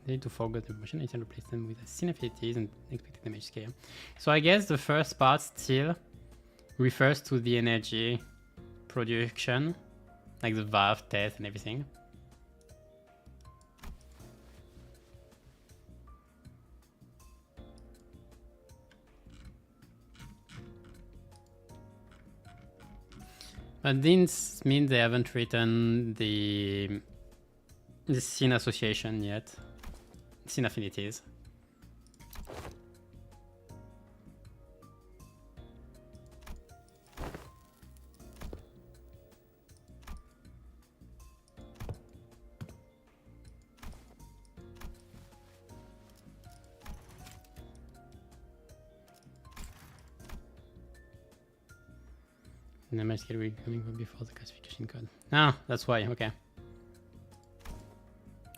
They need to forget the motion and replace them with scene affinities and expected damage scale. So I guess the first part still refers to the energy production, like the valve test and everything. But this means they haven't written the scene association yet. Scene affinities. And the match will be coming before the classification code. Ah, that's why, okay.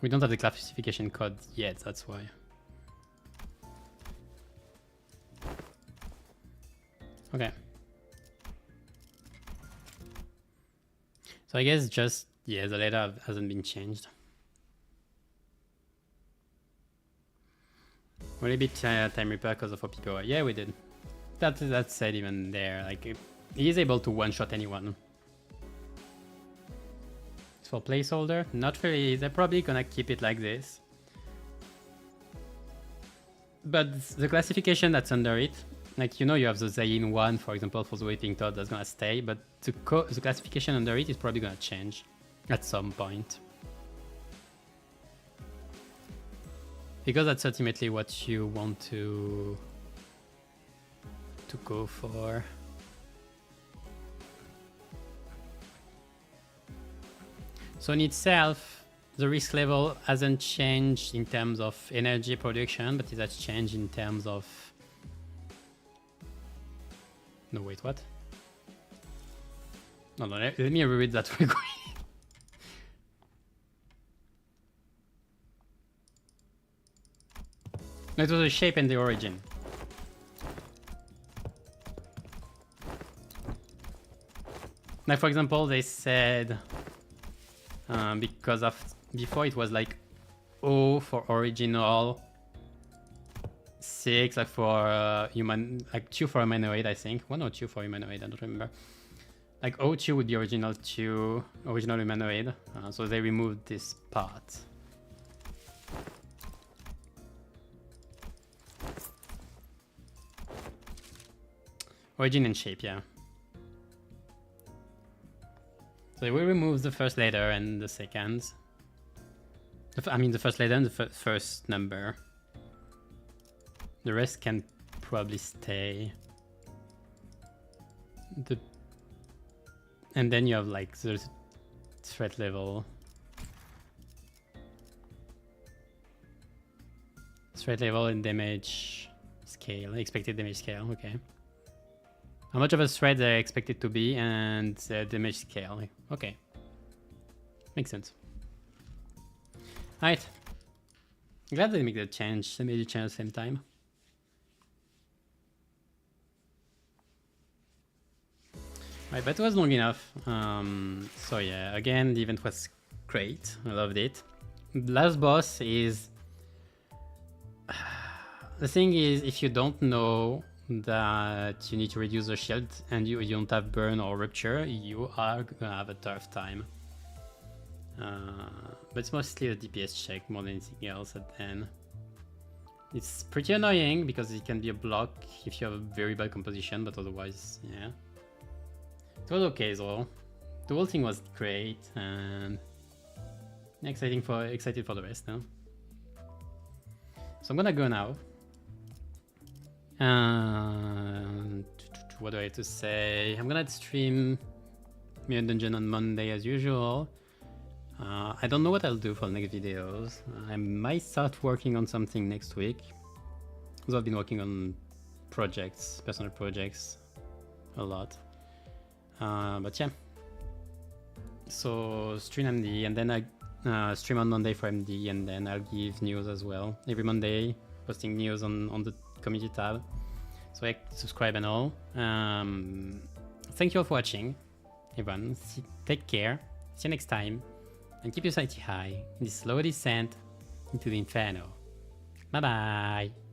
We don't have the classification code yet, that's why. Okay. So I guess just, yeah, the letter hasn't been changed. Will it be Time Reaper because of OPPO? Yeah, we did. That said even there, like, he is able to one-shot anyone. It's for placeholder? Not really, they're probably gonna keep it like this. But the classification that's under it, like, you know, you have the Zayin 1, for example, for the Waiting Todd, that's gonna stay, but the classification under it is probably gonna change at some point. Because that's ultimately what you want to go for. So in itself, the risk level hasn't changed in terms of energy production, but it has changed in terms of... No, wait, what? No, let me reread that real quick. No, it was the shape and the origin. Like, for example, they said because of before it was like O for original, 6 like for human, like 2 for humanoid, I think 1 or 2 for humanoid, I don't remember. Like O2 would be original 2, original humanoid, so they removed this part. Origin and shape, yeah. So we remove the first letter and the second. I mean the first letter and the first number. The rest can probably stay. And then you have like the threat level. Threat level and damage scale, expected damage scale, okay. How much of a threat they expect it to be and damage scale. Okay. Makes sense. Alright. Glad they make the change. They made the change at the same time. Right, but it was long enough. So yeah, again, the event was great. I loved it. The last boss is... The thing is, if you don't know that you need to reduce the shield and you don't have burn or rupture, you are gonna have a tough time. But it's mostly a DPS check more than anything else at the end. It's pretty annoying because it can be a block if you have a very bad composition, but otherwise, yeah. It was okay though. The whole thing was great and excited for the rest now. So I'm gonna go now. And what do I have to say? I'm gonna stream Mirror Dungeon on Monday as usual. I don't know what I'll do for the next videos. I might start working on something next week. Because I've been working on projects, personal projects, a lot. But yeah. So stream MD and then I stream on Monday for MD and then I'll give news as well. Every Monday, posting news on the community tab. So subscribe and all. Thank you all for watching, everyone. Take care. See you next time. And keep your sanity high in this slow descent into the inferno. Bye bye.